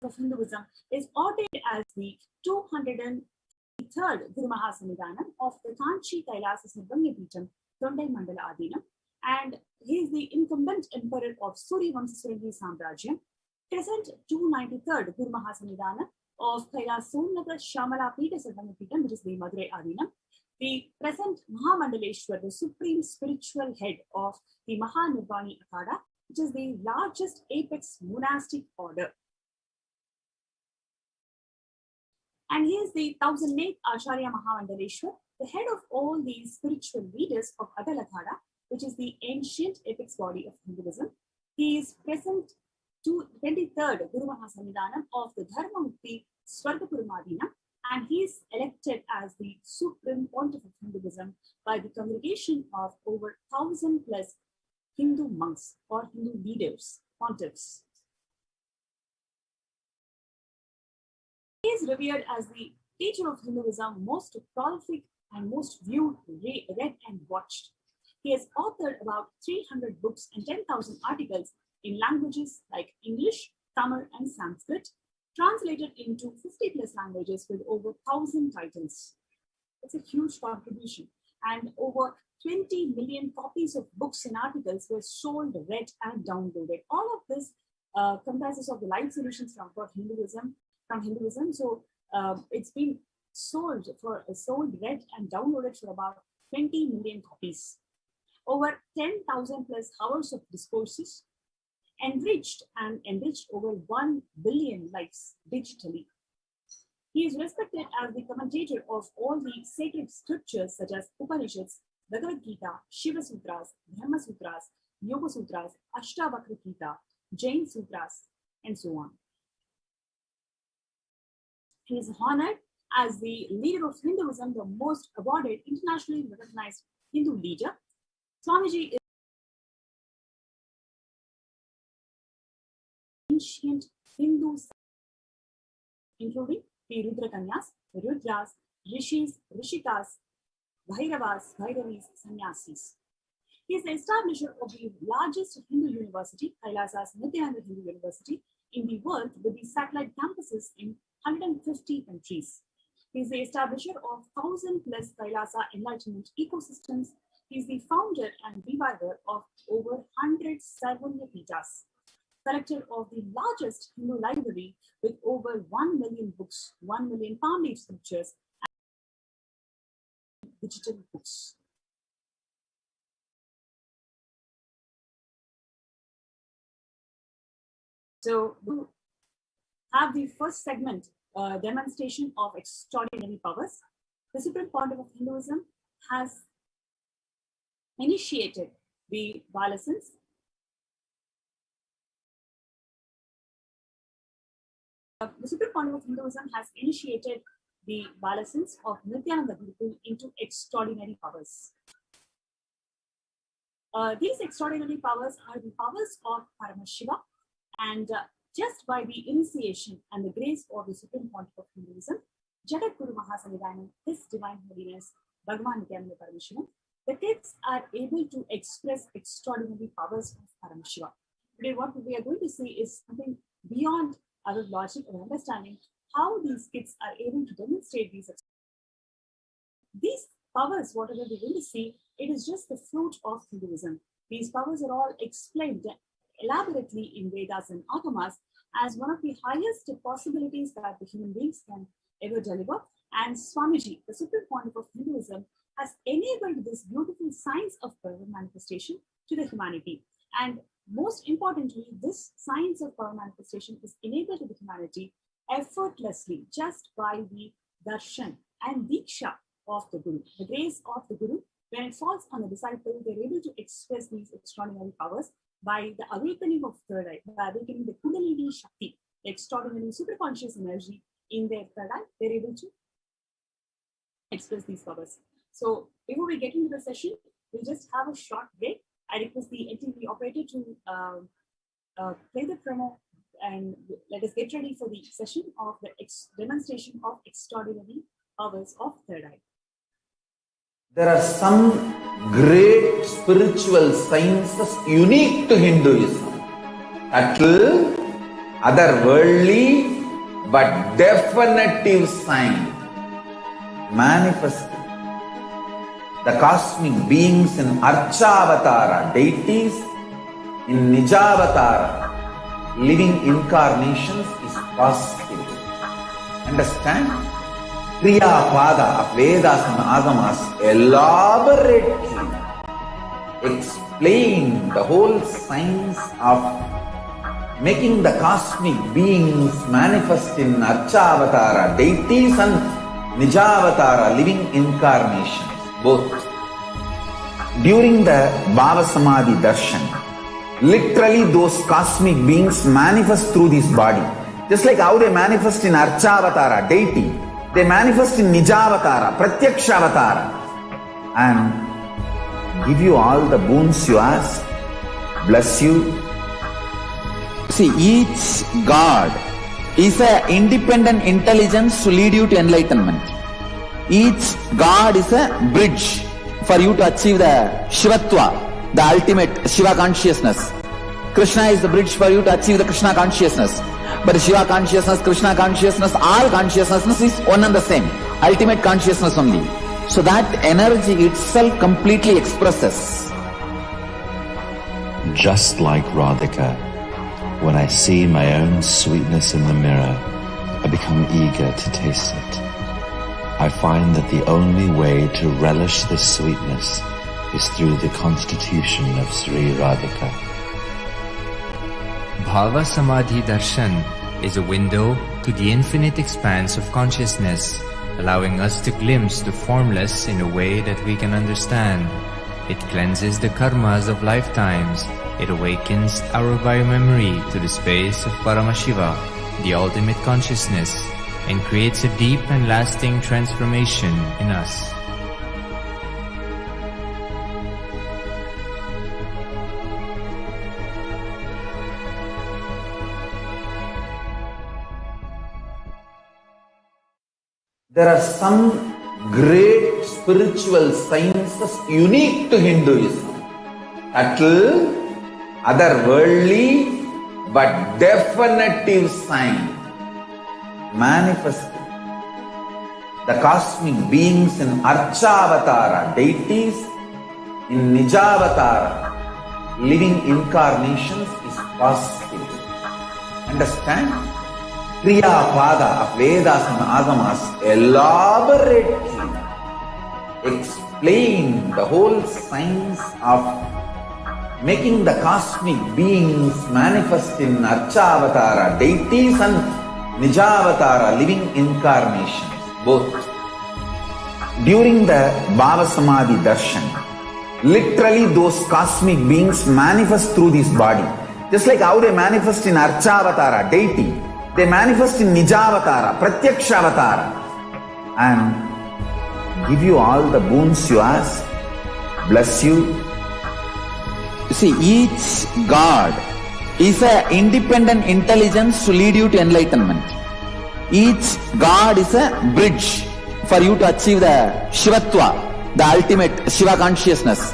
of Hinduism is ordained as the 203rd Guru Mahasanidhanam of the Kanchi Kailasa Sirbhanya Peetham, Tondai Mandala Adinam, and he is the incumbent emperor of Suryavanshi Surangi Samrajyam, present 293rd Guru Mahasanidhanam of Kailasomnagar Shamala Peetha Sirbhanya Peetham, which is the Madurai Adinam, the present Mahamandaleshwar, the supreme spiritual head of the Mahanirvani Akhada, which is the largest apex monastic order. And he is the 1008th Acharya Mahamandaleshwar, the head of all the spiritual leaders of Adal Akhada, which is the ancient apex body of Hinduism. He is present to 23rd Guru Mahasanidhanam of the Dharmamukti Swargapurumadina, and he is elected as the supreme pontiff of Hinduism by the congregation of over 1,000 plus Hindu monks or Hindu leaders, pontiffs. He is revered as the teacher of Hinduism, most prolific and most viewed, read and watched. He has authored about 300 books and 10,000 articles in languages like English, Tamil, and Sanskrit, translated into 50 plus languages with over 1,000 titles. It's a huge contribution. And over 20 million copies of books and articles were sold, read, and downloaded. All of this comprises of the life solutions from Hinduism. So it's been sold, read, and downloaded for about 20 million copies. Over 10,000 plus hours of discourses, enriched over 1 billion lives digitally. He is respected as the commentator of all the sacred scriptures such as Upanishads, Bhagavad Gita, Shiva Sutras, Dharma Sutras, Yoga Sutras, Ashtavakra Gita, Jain Sutras, and so on. He is honored as the leader of Hinduism, the most awarded, internationally recognized Hindu leader. Swamiji is ancient Hindu, including the Rudra Kanyas, Rudras, Rishis, Rishikas, Bhairavas, Bhairavis, Sannyasis. He is the establisher of the largest Hindu university, Kailasa's Nityananda Hindu University, in the world with the satellite campuses in 150 countries. He is the establisher of 1,000 plus Kailasa enlightenment ecosystems. He is the founder and reviver of over 100 Sarvanya Peethas, collector of the largest Hindu library with over 1 million books, 1 million palm leaf scriptures, and digital books. So we have the first segment, demonstration of extraordinary powers. The Supreme Pontiff of Hinduism has initiated the violations. The Supreme Pontiff of Hinduism has initiated the violations of Nityananda Gurukul into extraordinary powers. These extraordinary powers are the powers of Paramashiva, and just by the initiation and the grace of the Supreme Pontiff of Hinduism, Jagat Guru Mahasanidhanam, His Divine Holiness, Bhagavan Nityananda Paramashiva, the kids are able to express extraordinary powers of Paramashiva. Today, what we are going to see is something beyond our logic or understanding, how these kids are able to demonstrate these powers, whatever we're going to see, it is just the fruit of Hinduism. These powers are all explained elaborately in Vedas and Agamas as one of the highest possibilities that the human beings can ever deliver. And Swamiji, the Supreme Pontiff of Hinduism, has enabled this beautiful science of power manifestation to the humanity. And most importantly, this science of power manifestation is enabled to the humanity effortlessly just by the darshan and diksha of the Guru, the grace of the Guru. When it falls on a disciple, they're able to express these extraordinary powers by the awakening of third eye, by awakening the Kundalini Shakti, the extraordinary superconscious energy in their third eye. They're able to express these powers. So before we get into the session, we'll just have a short break. I request the NTV operator to play the promo and let us get ready for the session of the demonstration of extraordinary powers of third eye. There are some great spiritual sciences unique to Hinduism. Subtle, otherworldly, but definitive sign manifested. The cosmic beings in Archavatara, deities in Nijavatara, living incarnations is possible. Understand? Kriya Pada of Vedas and Agamas elaborately explain the whole science of making the cosmic beings manifest in Archavatara, deities and Nijavatara, living incarnations, both. During the Bhava Samadhi Darshan, literally those cosmic beings manifest through this body. Just like how they manifest in Archavatara, deity, they manifest in Nijavatara, Pratyakshavatara, and give you all the boons you ask, bless you. See, each God is an independent intelligence to lead you to enlightenment. Each God is a bridge for you to achieve the Shivatva, the ultimate Shiva consciousness. Krishna is the bridge for you to achieve the Krishna consciousness. But Shiva consciousness, Krishna consciousness, all consciousness is one and the same. Ultimate consciousness only. So that energy itself completely expresses. Just like Radhika, when I see my own sweetness in the mirror, I become eager to taste it. I find that the only way to relish this sweetness is through the constitution of Sri Radhika. Bhava Samadhi Darshan is a window to the infinite expanse of consciousness, allowing us to glimpse the formless in a way that we can understand. It cleanses the karmas of lifetimes. It awakens our biomemory to the space of Paramashiva, the ultimate consciousness, and creates a deep and lasting transformation in us. There are some great spiritual sciences unique to Hinduism. Subtle, otherworldly, but definitive sign manifested. The cosmic beings in Archavatara, deities in Nijavatara, living incarnations is possible. Understand? Kriya Pada of Vedas and Agamas elaborately explain the whole science of making the cosmic beings manifest in Archavatara, deities and Nijavatara, living incarnations, both. During the Bhava Samadhi Darshan, literally those cosmic beings manifest through this body. Just like how they manifest in Archavatara, deity, they manifest in Nijavatara, Pratyakshavatara, and give you all the boons you ask, bless you. See, each God is an independent intelligence to lead you to enlightenment. Each God is a bridge for you to achieve the Shivatva, the ultimate Shiva consciousness.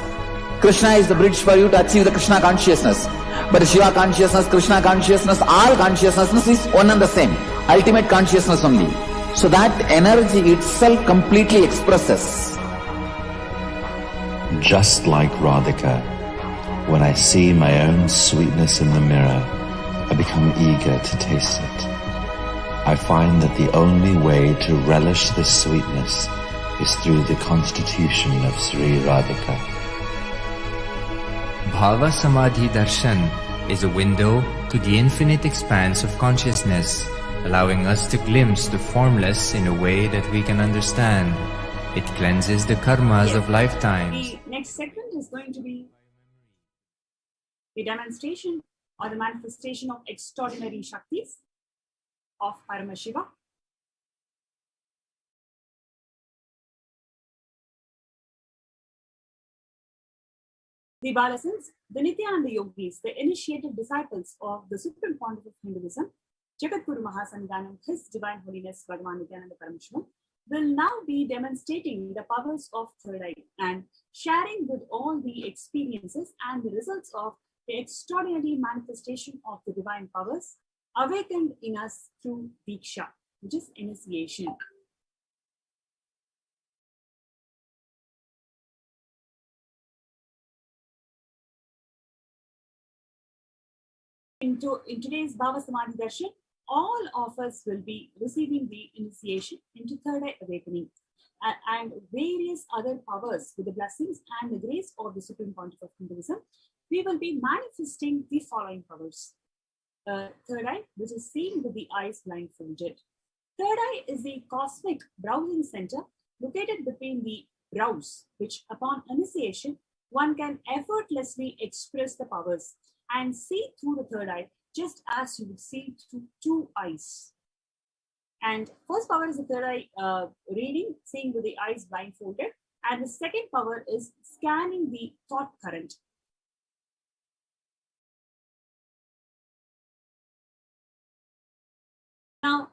Krishna is the bridge for you to achieve the Krishna consciousness. But Shiva consciousness, Krishna consciousness, all consciousness is one and the same. Ultimate consciousness only. So that energy itself completely expresses. Just like Radhika, when I see my own sweetness in the mirror, I become eager to taste it. I find that the only way to relish this sweetness is through the constitution of Sri Radhika. Bhava Samadhi Darshan is a window to the infinite expanse of consciousness, allowing us to glimpse the formless in a way that we can understand. It cleanses the karmas of lifetimes. The next segment is going to be the demonstration or the manifestation of extraordinary Shaktis of Paramashiva. The Balasins, the Nityananda Yogis, the initiated disciples of the Supreme Pontiff of Hinduism, Jagadguru Mahasannidhanam, His Divine Holiness Bhagavan Nityananda Parameshwaran, will now be demonstrating the powers of third eye and sharing with all the experiences and the results of the extraordinary manifestation of the divine powers awakened in us through Diksha, which is initiation. In today's Bhava Samadhi Darshan, all of us will be receiving the initiation into third eye awakening and various other powers with the blessings and the grace of the Supreme Pontiff of Hinduism. We will be manifesting the following powers. Third eye, which is seen with the eyes blindfolded. Third eye is the cosmic browsing center located between the brows, which upon initiation, one can effortlessly express the powers and see through the third eye, just as you would see through two eyes. And first power is the third eye reading, seeing with the eyes blindfolded. And the second power is scanning the thought current. Now,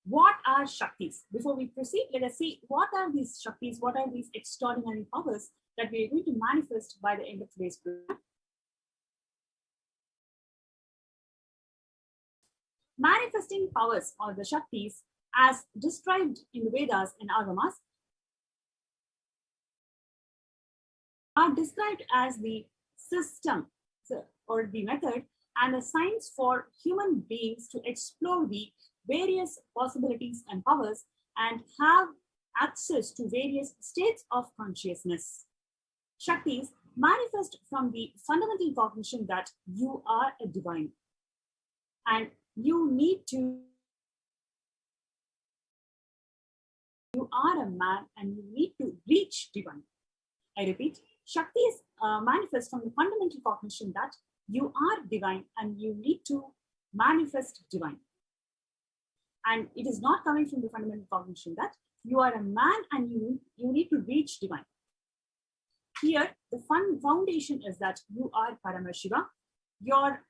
what are Shaktis? Before we proceed, let us see what are these Shaktis, what are these extraordinary powers that we are going to manifest by the end of today's program. Manifesting powers, or the Shaktis, as described in the Vedas and Agamas, are described as the system or the method and the science for human beings to explore the various possibilities and powers and have access to various states of consciousness. Shaktis manifest from the fundamental cognition that you are a divine and you are a man and you need to reach divine. I repeat, Shaktis manifest from the fundamental cognition that you are divine and you need to manifest divine. And it is not coming from the fundamental cognition that you are a man and you need to reach divine. Here, the foundation is that you are Paramashiva. Your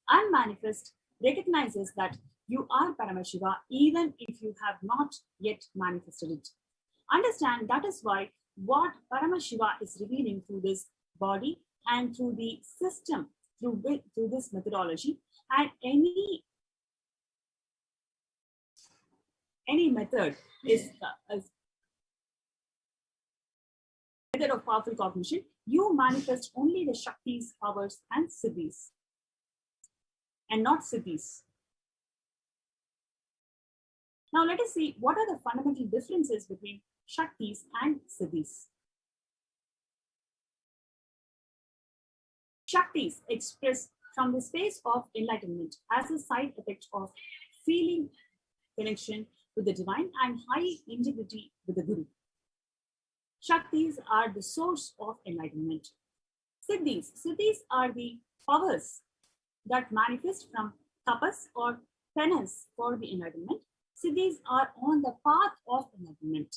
unmanifest recognizes that you are Paramashiva even if you have not yet manifested it. Understand that is why what Paramashiva is revealing through this body and through the system, through this methodology, and any method is method of powerful cognition. You manifest only the Shaktis, powers, and siddhis, and not siddhis. Now let us see what are the fundamental differences between Shaktis and siddhis. Shaktis express from the space of enlightenment as a side effect of feeling connection with the divine and high integrity with the Guru. Shaktis are the source of enlightenment. Siddhis are the powers that manifest from tapas or penance for the enlightenment. Siddhis are on the path of enlightenment.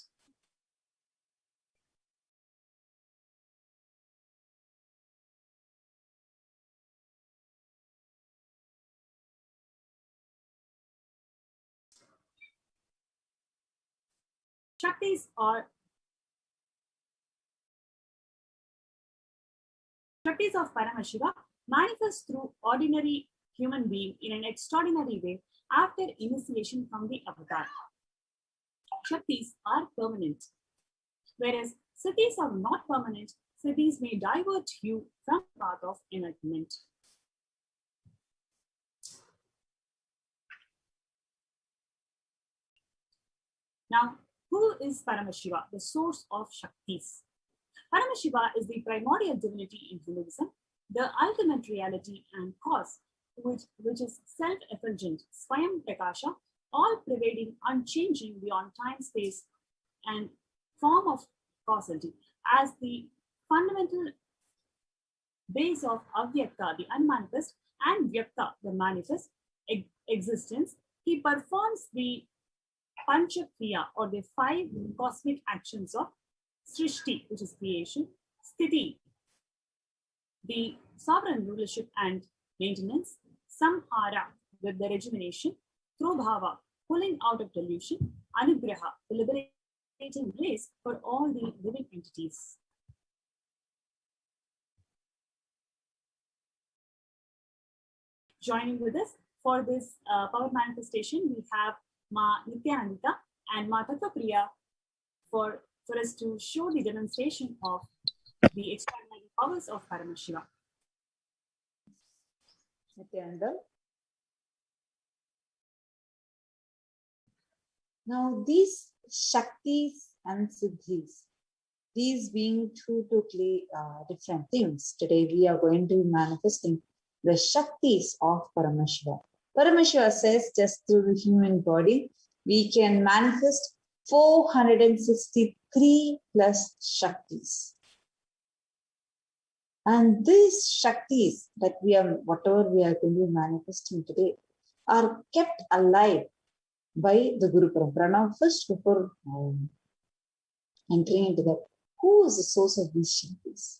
Shaktis of Paramashiva manifest through ordinary human being in an extraordinary way after initiation from the avatar. Shaktis are permanent, whereas siddhis are not permanent. Siddhis may divert you from the path of enlightenment. Now, who is Paramashiva, the source of Shaktis? Paramashiva is the primordial divinity in Hinduism, the ultimate reality and cause, which is self-effulgent, Swayam Prakasha, all-pervading, unchanging beyond time, space, and form of causality. As the fundamental base of Avyakta, the unmanifest, and Vyakta, the manifest existence, he performs the Panchakriya, or the 5 cosmic actions of Srishti, which is creation, Sthiti, the sovereign rulership and maintenance, Samhara, with the rejuvenation, Trobhava, pulling out of delusion, Anugraha, the liberating grace for all the living entities. Joining with us for this power manifestation, we have Ma Nityanandita and Ma Tattvapriya for us to show the demonstration of the extraordinary powers of Paramashiva. Nityananda. Now these Shaktis and Siddhis, these being two totally different things, today we are going to be manifesting the Shaktis of Paramashiva. Paramashiva says just through the human body, we can manifest 463 plus Shaktis. And these Shaktis that whatever we are going to be manifesting today, are kept alive by the Guru Parampara. Now, first, before entering into that, who is the source of these Shaktis?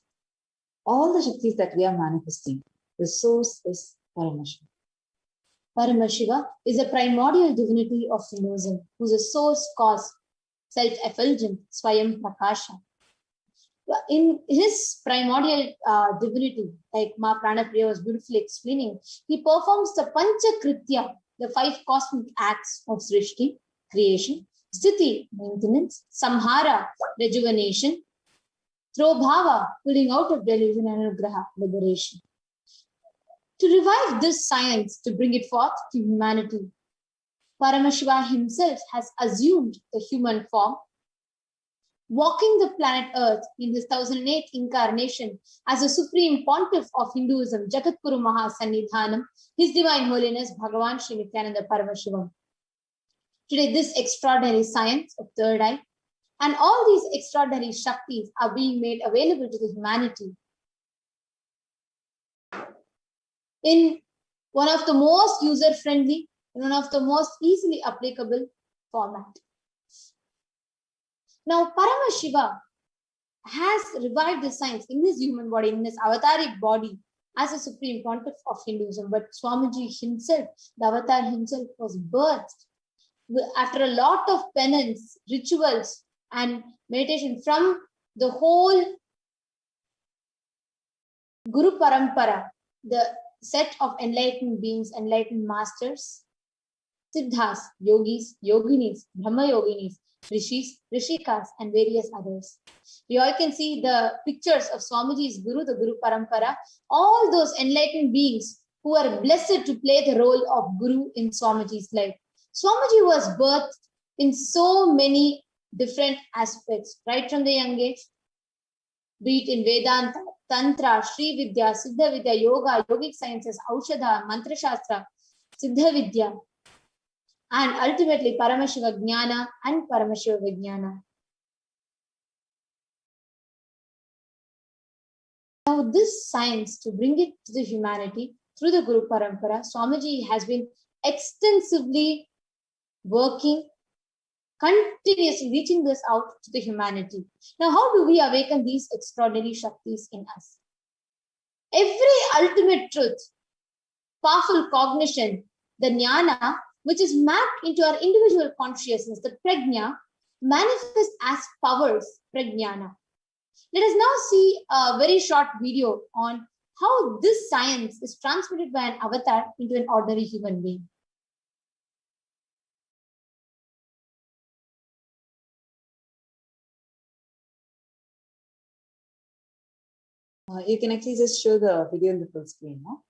All the Shaktis that we are manifesting, the source is Paramashiva. Paramashiva is a primordial divinity of Hinduism, who is a source, cause, self-effulgent, Swayam Prakasha. In his primordial divinity, like Ma Pranapriya was beautifully explaining, he performs the Panchakritya, the 5 cosmic acts of Srishti, creation, Sthiti, maintenance, Samhara, rejuvenation, Throbhava, pulling out of delusion, and Anugraha, liberation. To revive this science, to bring it forth to humanity, Paramashiva himself has assumed the human form, walking the planet Earth in his 1008th incarnation as the Supreme Pontiff of Hinduism, Jagatguru Mahasannidhanam, His Divine Holiness Bhagavan Sri Nityananda Paramashivam. Today, this extraordinary science of third eye and all these extraordinary Shaktis are being made available to the humanity in one of the most user-friendly and one of the most easily applicable format. Now, Paramashiva has revived the science in his human body, in his avataric body, as a Supreme Pontiff of Hinduism. But Swamiji himself, the avatar himself, was birthed after a lot of penance, rituals, and meditation from the whole Guru Parampara, the set of enlightened beings, enlightened masters, Siddhas, Yogis, Yoginis, Brahma Yoginis, Rishis, Rishikas, and various others. We all can see the pictures of Swamiji's Guru, the Guru Parampara, all those enlightened beings who are blessed to play the role of Guru in Swamiji's life. Swamiji was birthed in so many different aspects, right from the young age, be it in Vedanta, Tantra, Sri Vidya, Siddha Vidya, Yoga, Yogic Sciences, Aushadha, Mantra Shastra, Siddha Vidya, and ultimately Paramashiva Jnana and Paramashiva Vijnana. Now this science, to bring it to the humanity through the Guru Parampara, Swamiji has been extensively working, continuously reaching this out to the humanity. Now, how do we awaken these extraordinary Shaktis in us? Every ultimate truth, powerful cognition, the Jnana, which is mapped into our individual consciousness, the Prajna, manifests as powers, Prajnana. Let us now see a very short video on how this science is transmitted by an avatar into an ordinary human being. You can actually just show the video in the full screen, no?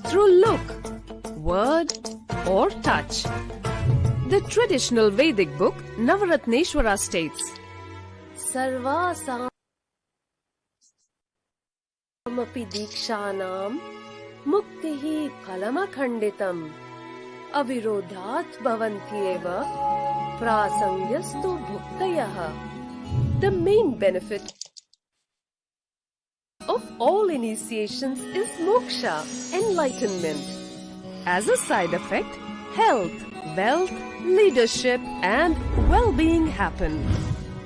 Through look, word, or touch. The traditional Vedic book Navaratneshwara states, Sarvasamapi dikshanam muktihi phalamakhanditam avirodhat bhavantyeva prasangyastu bhuktayah. The main benefit of all initiations is moksha, enlightenment. As a side effect, health, wealth, leadership, and well-being happen.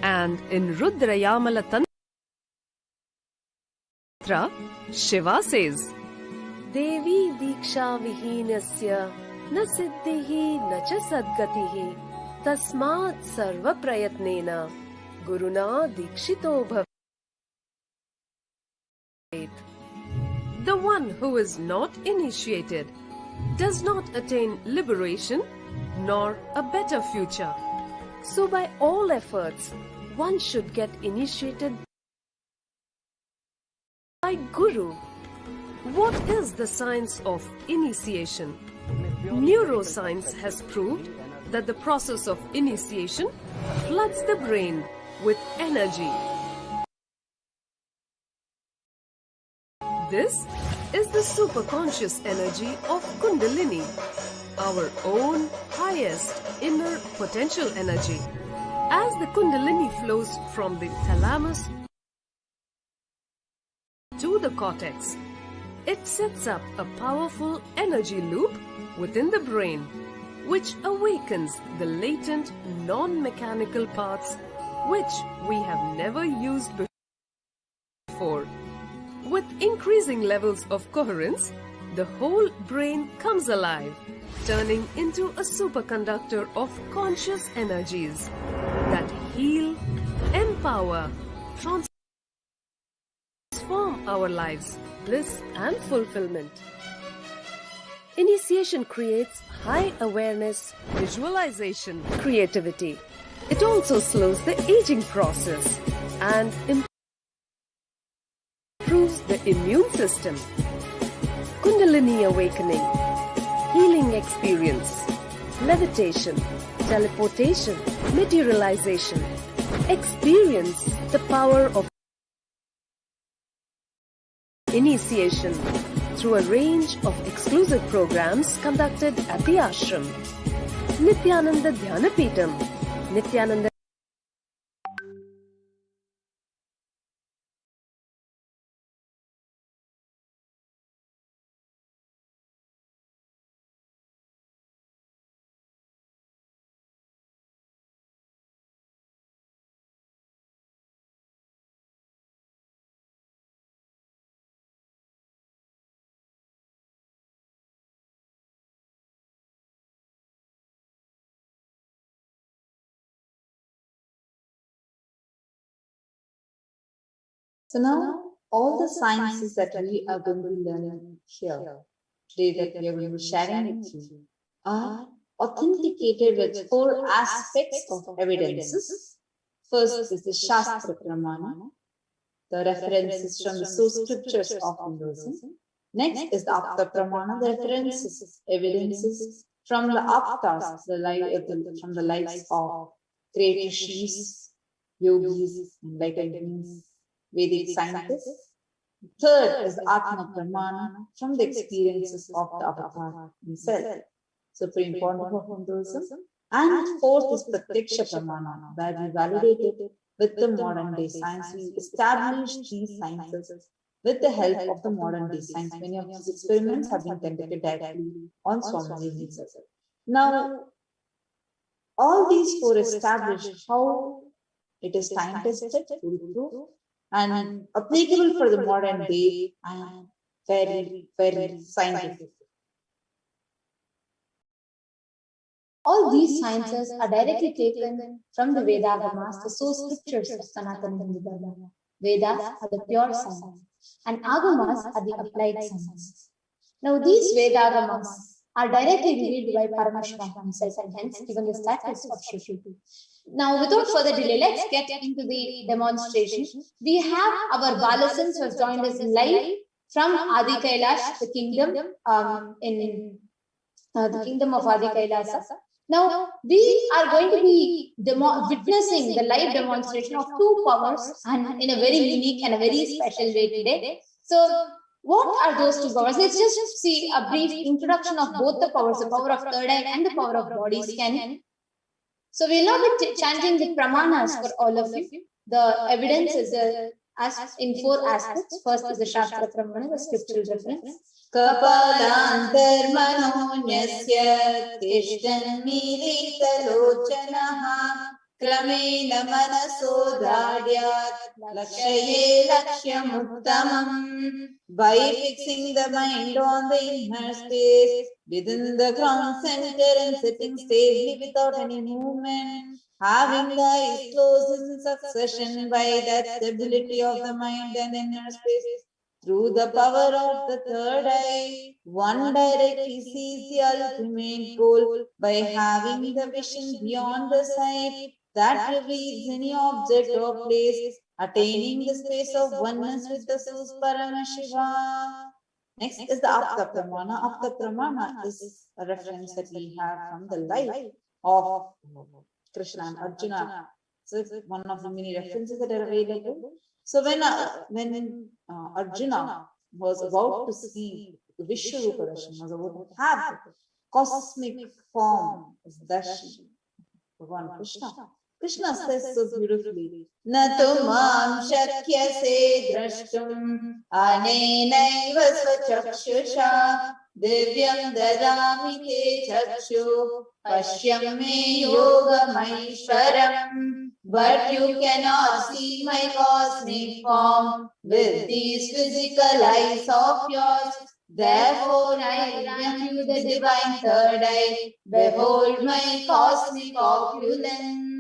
And in Rudrayamala mantra, Shiva says, Devi Diksha Vihinasya Na Siddhihi Na Cha Sadgatihi Tasmat Sarva Prayatnena Guruna Dikshito Bhavet. The one who is not initiated does not attain liberation nor a better future. So by all efforts, one should get initiated by Guru. What is the science of initiation? Neuroscience has proved that the process of initiation floods the brain with energy. This is the superconscious energy of Kundalini, our own highest inner potential energy. As the Kundalini flows from the thalamus to the cortex, it sets up a powerful energy loop within the brain, which awakens the latent non-mechanical parts which we have never used before. With increasing levels of coherence, the whole brain comes alive, turning into a superconductor of conscious energies that heal, empower, transform our lives, bliss and fulfillment. Initiation creates high awareness, visualization, creativity. It also slows the aging process and improves the immune system. Kundalini awakening, healing experience, levitation, teleportation, materialization. Experience the power of initiation through a range of exclusive programs conducted at the ashram. Nityananda Dhyanapitham, Nityananda So now, all the sciences that we are going to be learning here today, that we are going to be sharing with you, are authenticated with 4 aspects of evidences. First is the Shastra Pramana, the references from the source scriptures of Hinduism. Next is the Apta Pramana, the references, evidences from the Aptas, from the lives of great rishis, yogis, enlightened beings, Vedic scientists. Third is the Atma Pramana, from the experiences of the avatar himself. So very important for Hinduism. And fourth is Pratyaksha Pramana, where we validate it with the modern day science. We establish these sciences with the help of the modern day science. Many of these experiments have been conducted directly on Swami himself. Now, all these 4 establish how it is time tested, foolproof, and applicable for the modern day, and very, very scientific. All these sciences are directly taken from the Vedagamas, the source scriptures of Sanatana Hindu Dharma. Vedas are the pure science, and Agamas are the applied science. Now, these Vedagamas are directly revealed by Paramashiva himself, and hence given the status of Shiva. Now, without further delay, let's get into the demonstration. We have our Balasans who have joined us live from Adi Kailash, the kingdom in the kingdom of Adi Kailasa. Now, we are going to be witnessing the live demonstration of 2 powers, and in a very unique and a very special way today. So, what are those 2 powers? Let's just see a brief introduction of both the powers, the power of third eye and the power of body scanning. So, we will now be chanting the pramanas for all of you. The evidence is in 4 aspects. First is the Shastra Pramana, the scriptural reference. Kapalantar manonyasya tishtan milita lochanaha क्रमेण मनसो दाढ्यात् lakshye lakshyamuttamam. By fixing the mind on the inner space within the ground center and sitting stably without any movement, having the eyes closed in succession by that stability of the mind and inner space, through the power of the third eye, one directly sees the ultimate goal by having the vision beyond the sight that reveals any object or place, attaining the space of oneness with the source Paramashiva. Next is the Apta Pramana. Apta Pramana is a reference that we have from the life of Krishna and Arjuna. So it's one of the many references that are available. So when Arjuna was about to see the Vishwarupa Darshan, was about to have the cosmic form of Darshan, Bhagavan Krishna, Krishna says so beautifully, Na tumam shakyase drashtum anenaiva svachakshusha divyam dadami te chakshu pashyam me yogamaishwaram. But you cannot see my cosmic form with these physical eyes of yours. Therefore I grant you the divine third eye. Behold my cosmic opulence.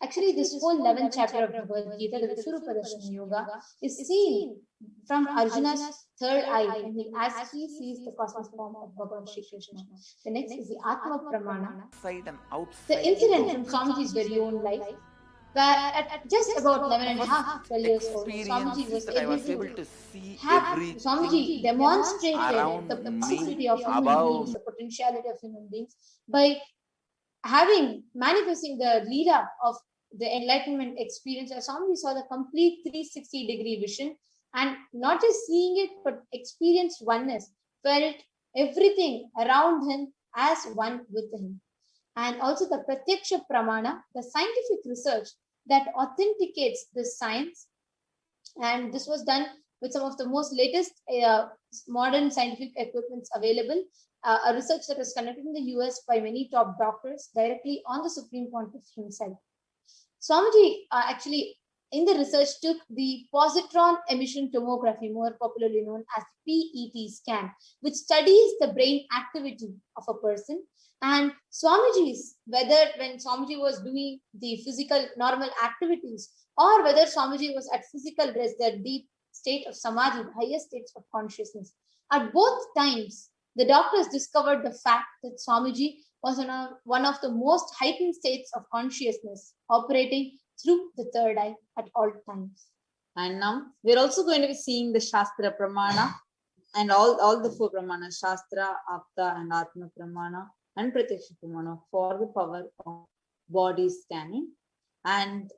Actually, this whole 11th chapter of Bhagavad Gita, the Vishwarupa Darshan Yoga, is seen from Arjuna's third eye as he sees the cosmic form of Bhagavan Shri Krishna. The next is the Atma Pramana. The incident from Swamiji's very own life, where at just about 11.5 years old, Swamiji was able to have Swamiji demonstrated the possibility of human beings, the potentiality of human beings, by manifesting the leela of the enlightenment experience. Swamiji saw the complete 360-degree vision, and not just seeing it, but experienced oneness, felt everything around him as one with him. And also the Pratyaksha Pramana, the scientific research that authenticates this science. And this was done with some of the most latest modern scientific equipments available. A research that was conducted in the US by many top doctors directly on the Supreme Pontiff himself. Swamiji actually in the research took the positron emission tomography, more popularly known as PET scan, which studies the brain activity of a person. And Swamiji's, whether when Swamiji was doing the physical normal activities, or whether Swamiji was at physical rest, the deep state of samadhi, the highest states of consciousness, at both times, the doctors discovered the fact that Swamiji was in one of the most heightened states of consciousness, operating through the third eye at all times. And now we're also going to be seeing the Shastra Pramana and all the four Pramanas, Shastra, Apta, and Atma Pramana, and Pratyaksha Pramana for the power of body scanning. And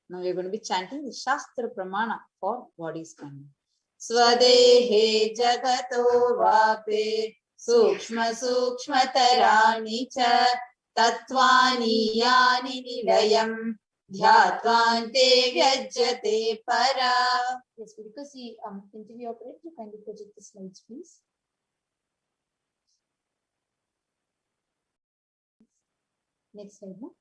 now we're going to be chanting the Shastra Pramana for body scanning. Swadehe jagato vape sukshma sukshmatarani cha tattvani yani nilayam dhyatvante vyajyate para. Yes, because the interview operator, kindly project the slides, please. Next slide. No?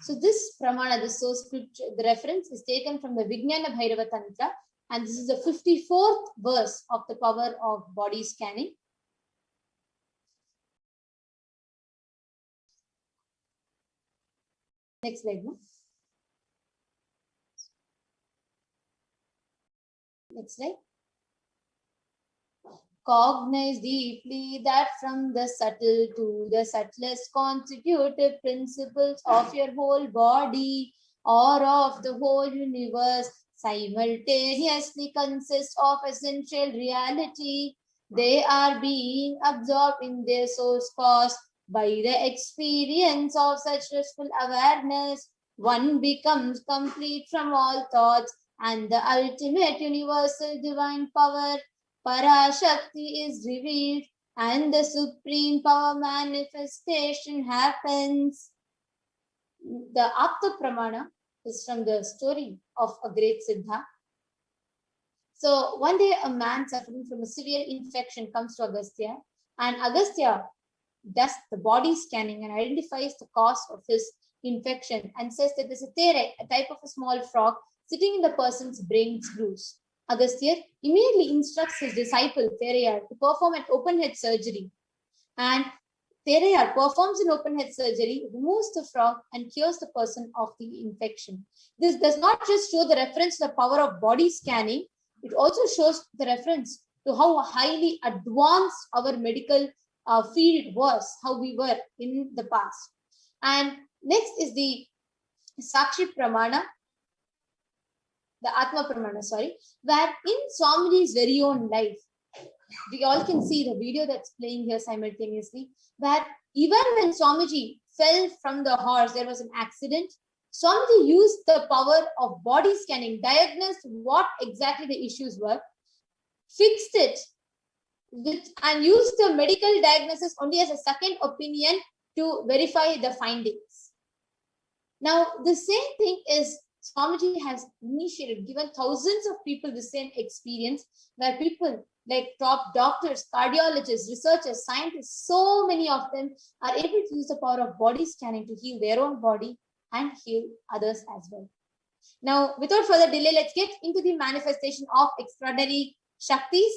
So this Pramana, the source scripture, the reference is taken from the Vijnana Bhairava Tantra, and this is the 54th verse of the power of body scanning. Next slide. No? Next slide. Cognize deeply that from the subtle to the subtlest constitutive principles of your whole body or of the whole universe simultaneously consist of essential reality. They are being absorbed in their source cause. By the experience of such restful awareness, one becomes complete from all thoughts, and the ultimate universal divine power, Parashakti, is revealed, and the supreme power manifestation happens. The Apta Pramana is from the story of a great Siddha. So one day a man suffering from a severe infection comes to Agastya, and Agastya does the body scanning and identifies the cause of his infection and says that there's a tere, a type of a small frog, sitting in the person's brain's grooves. Agastya immediately instructs his disciple Terayar to perform an open head surgery, and Terayar performs an open head surgery, removes the frog, and cures the person of the infection. This does not just show the reference to the power of body scanning, it also shows the reference to how highly advanced our medical field was, how we were in the past. And next is the Sakshi Pramana, the Atma Pramana, where in Swamiji's very own life, we all can see the video that's playing here simultaneously, where even when Swamiji fell from the horse, there was an accident. Swamiji used the power of body scanning, diagnosed what exactly the issues were, fixed it, and used the medical diagnosis only as a second opinion to verify the findings. Now, the same thing is Swamiji has initiated, given thousands of people the same experience, where people like top doctors, cardiologists, researchers, scientists, so many of them are able to use the power of body scanning to heal their own body and heal others as well. Now, without further delay, let's get into the manifestation of extraordinary Shaktis.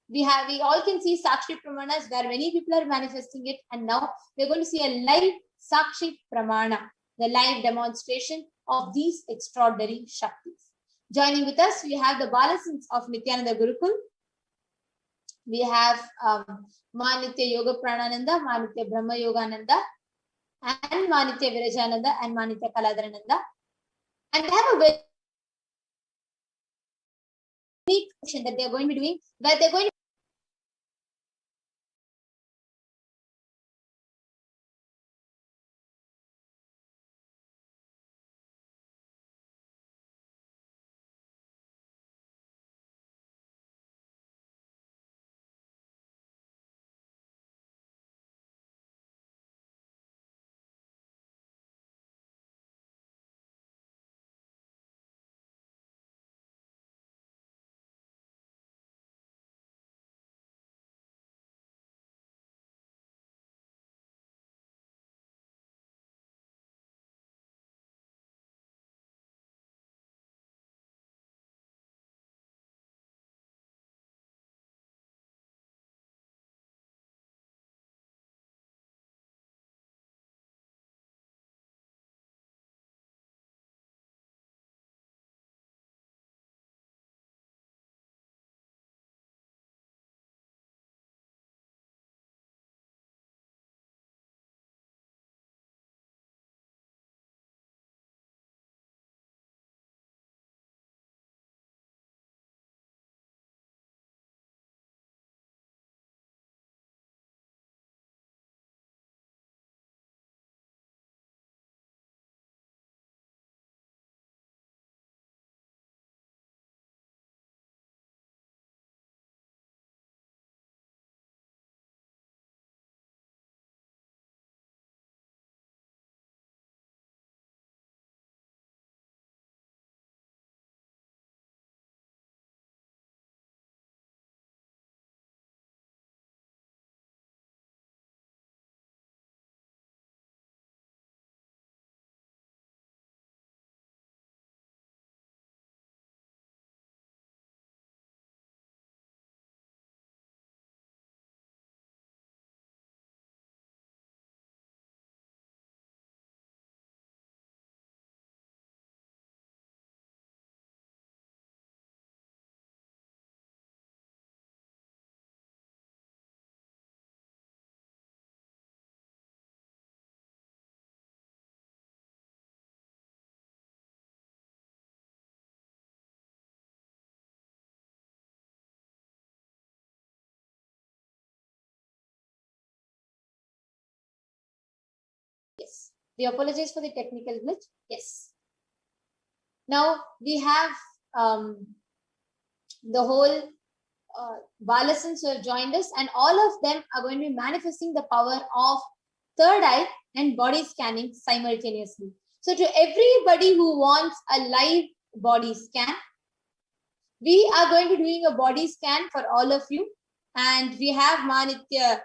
We all can see Sakshi Pramanas where many people are manifesting it, and now we're going to see a live Sakshi Pramana, the live demonstration of these extraordinary Shaktis. Joining with us, we have the Balasins of Nityananda Gurukul. We have Manitya Yoga Pranananda, Manitya Brahma Yogananda, and Manitya Virajananda, and Manitya Kaladharananda. And they have a very unique function that they're going to be doing, where they're going to yes. We apologize for the technical glitch. Yes. Now we have the whole Balasins who have joined us, and all of them are going to be manifesting the power of third eye and body scanning simultaneously. So to everybody who wants a live body scan, we are going to be doing a body scan for all of you. And we have Manitya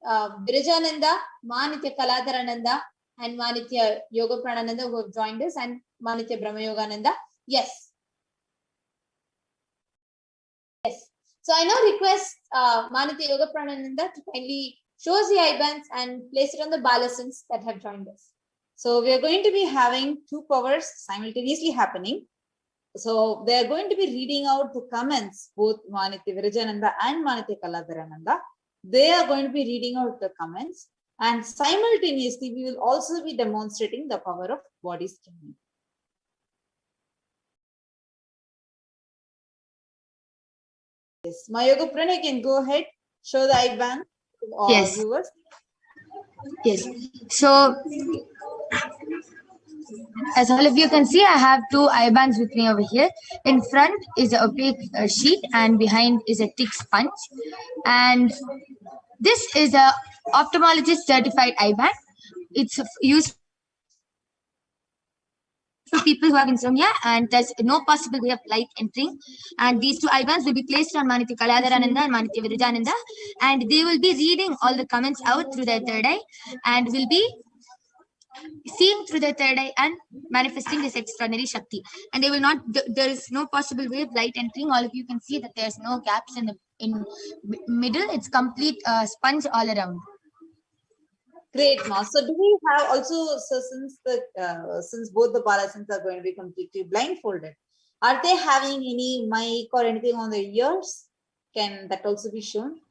Virajananda, Manitya Kaladharananda, and Manitya Yoga Pranananda who have joined us, and Manitya Brahma Yogananda. Yes. Yes. So I now request Manitya Yoga Pranananda to kindly show us the IBANs and place it on the balasins that have joined us. So we are going to be having two powers simultaneously happening. So they are going to be reading out the comments, both Manitya Virajananda and Manitya Kaladharananda. They are going to be reading out the comments, and simultaneously we will also be demonstrating the power of body scanning. Yes, Mayoga Pranay can go ahead, show the IBAN to all viewers. Yes. So, as all of you can see, I have two IBANs with me over here. In front is an opaque sheet, and behind is a thick sponge. And this is a ophthalmologist certified IBAN. It's used for people who have insomnia, and there's no possible way of light entering. And these two IBANs will be placed on Manitya Kaladharananda and Manitya Virajananda, and they will be reading all the comments out through their third eye, and will be seeing through their third eye and manifesting this extraordinary Shakti. And they will not, there is no possible way of light entering. All of you can see that there's no gaps in the middle. It's complete sponge all around. Great, Ma. So do we have also, so since both the balasins are going to be completely blindfolded, are they having any mic or anything on their ears? Can that also be shown?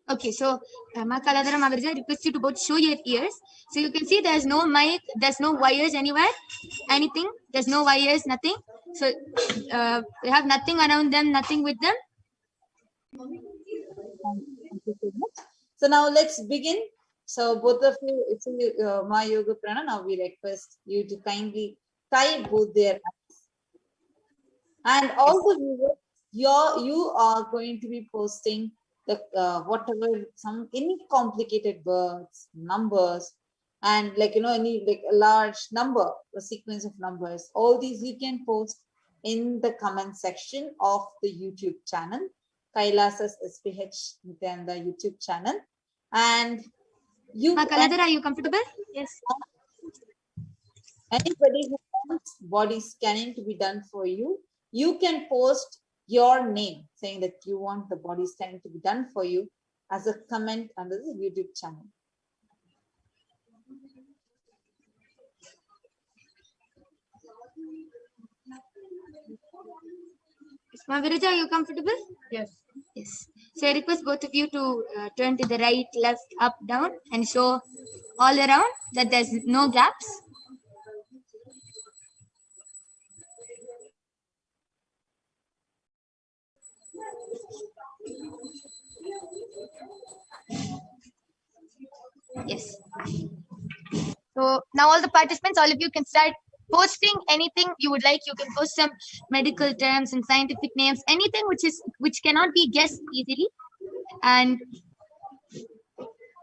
Okay, so Ma Kaladhara, Ma Virja, I request you to both show your ears. So you can see there's no mic, there's no wires anywhere, anything. There's no wires, nothing. So we have nothing around them, nothing with them. Thank you so much. So now let's begin. So both of you, Ma Yoga Prana, now we request you to kindly tie both their eyes. And all the viewers, you are going to be posting the whatever, any complicated words, numbers, and any a large number, a sequence of numbers. All these you can post in the comment section of the YouTube channel, Kailas's SPH Nityananda YouTube channel. And you, Kaladhara, are you comfortable? Yes. Anybody who wants body scanning to be done for you, you can post your name saying that you want the body scanning to be done for you as a comment under the YouTube channel. Ma Virja, are you comfortable? Yes. Yes. So I request both of you to turn to the right, left, up, down, and show all around that there's no gaps. Yes. So now all the participants, all of you can start posting anything you would like. You can post some medical terms and scientific names, anything which cannot be guessed easily, and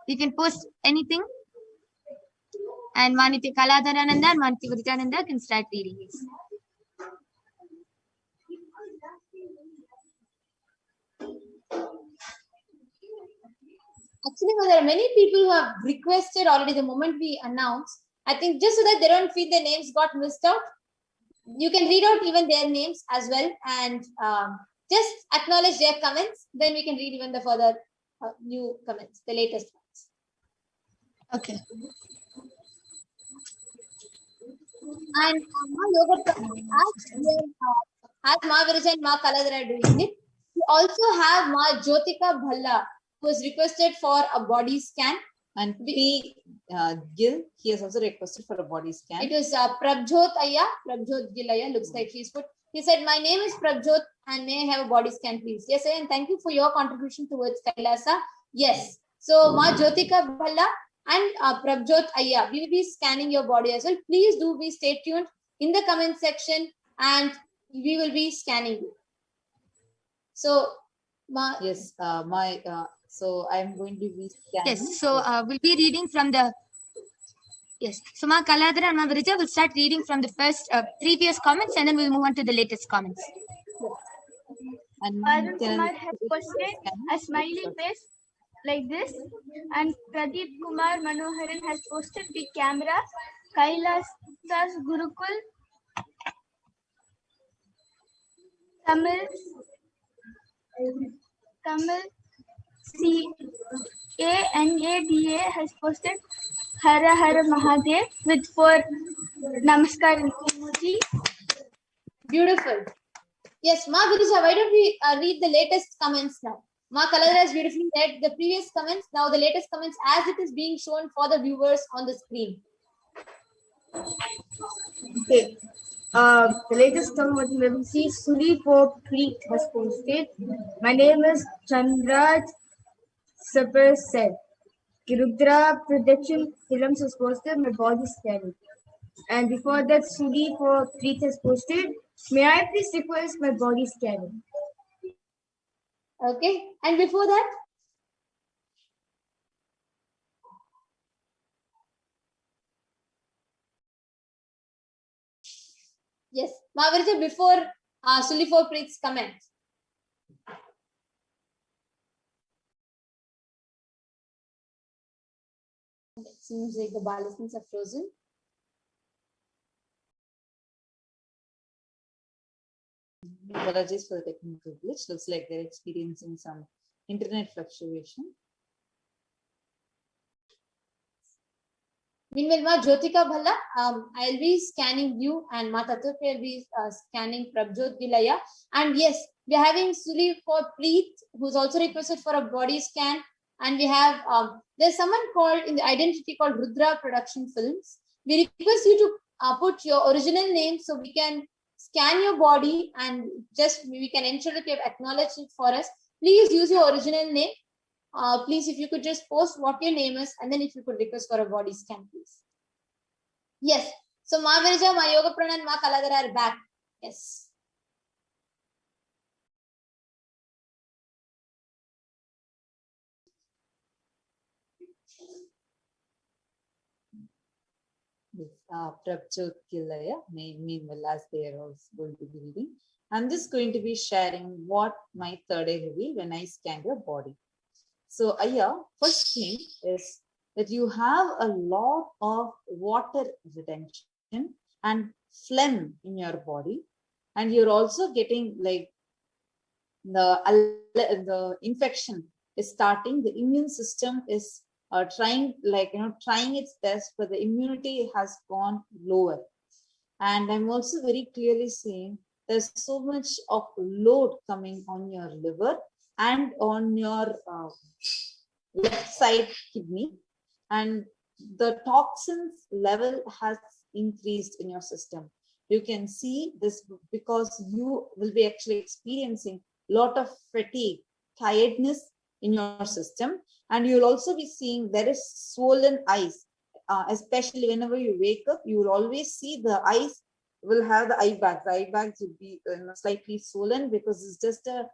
you can post anything. And Manitya Kaladharananda and Manitya Virajananda can start reading this. Actually, there are many people who have requested already the moment we announce. I think just so that they don't feel their names got missed out, you can read out even their names as well, and just acknowledge their comments. Then we can read even the further new comments, the latest ones. Okay. And as Ma Virja and Ma Kaladhara are doing it, we also have Ma Jyotika Bhalla, who has requested for a body scan. And P. Gill, he has also requested for a body scan. It was Prabjot Ayya, Prabjot Gill Ayya, looks like he's put. He said, my name is Prabjot and may I have a body scan, please? Yes, and thank you for your contribution towards Kailasa. Yes. So, Ma Jyotika Bhalla and Prabjot Ayya, we will be scanning your body as well. Please do be stay tuned in the comment section and we will be scanning you. So, yes, so I'm going to be scanning. Yes, so we'll be reading from the Yes. So Ma Kaladhara and Ma Virija will start reading from the first previous comments, and then we'll move on to the latest comments. And Arun Kumar has posted a smiley face like this, and Pradeep Kumar Manoharan has posted the camera. Kailas's Gurukul Tamil CANADA has posted Hara Hara Mahadev with 4 Namaskar emoji. Beautiful. Yes, Ma Virija, why don't we read the latest comments now? Ma Kaladhara has beautifully read the previous comments. Now the latest comments as it is being shown for the viewers on the screen. Okay. The latest comment we will see Suli for Preet has posted. My name is Chandraj Sapar said. Kirudra Production Films has posted. My body scanning. And before that, Suli for Preet has posted. May I please request my body scanning? Okay. And before that? Yes. Ma Virija, before Suli for Preet's comment. It seems like the Balasins are frozen. Apologies for the technical glitch. Looks like they're experiencing some internet fluctuation. Meanwhile, Ma Jyotika Bhalla, I'll be scanning you, and Ma Tattva will be scanning Prabjot Vilaya. And yes, we're having Suli for Preet, who's also requested for a body scan. And we have, there's someone called in the identity called Rudra Production Films. We request you to put your original name so we can scan your body and just we can ensure that you have acknowledged it for us. Please use your original name. Please, if you could just post what your name is, and then if you could request for a body scan, please. Yes. So Ma Virija, Ma Yoga Prana, and Ma Kaladhara are back. Yes. Prabjot Kilaya, meanwhile, as they are also going to be reading. I'm just going to be sharing what my third eye revealed when I scanned your body. So, Aya, first thing is that you have a lot of water retention and phlegm in your body, and you're also getting like the infection is starting. The immune system is trying its best, but the immunity has gone lower. And I'm also very clearly seeing there's so much of load coming on your liver and on your left side kidney, and the toxins level has increased in your system. You can see this because you will be actually experiencing a lot of fatigue, tiredness in your system, and you'll also be seeing there is swollen eyes, especially whenever you wake up. You will always see the eyes will have the eye bags. The eye bags will be slightly swollen because it's just a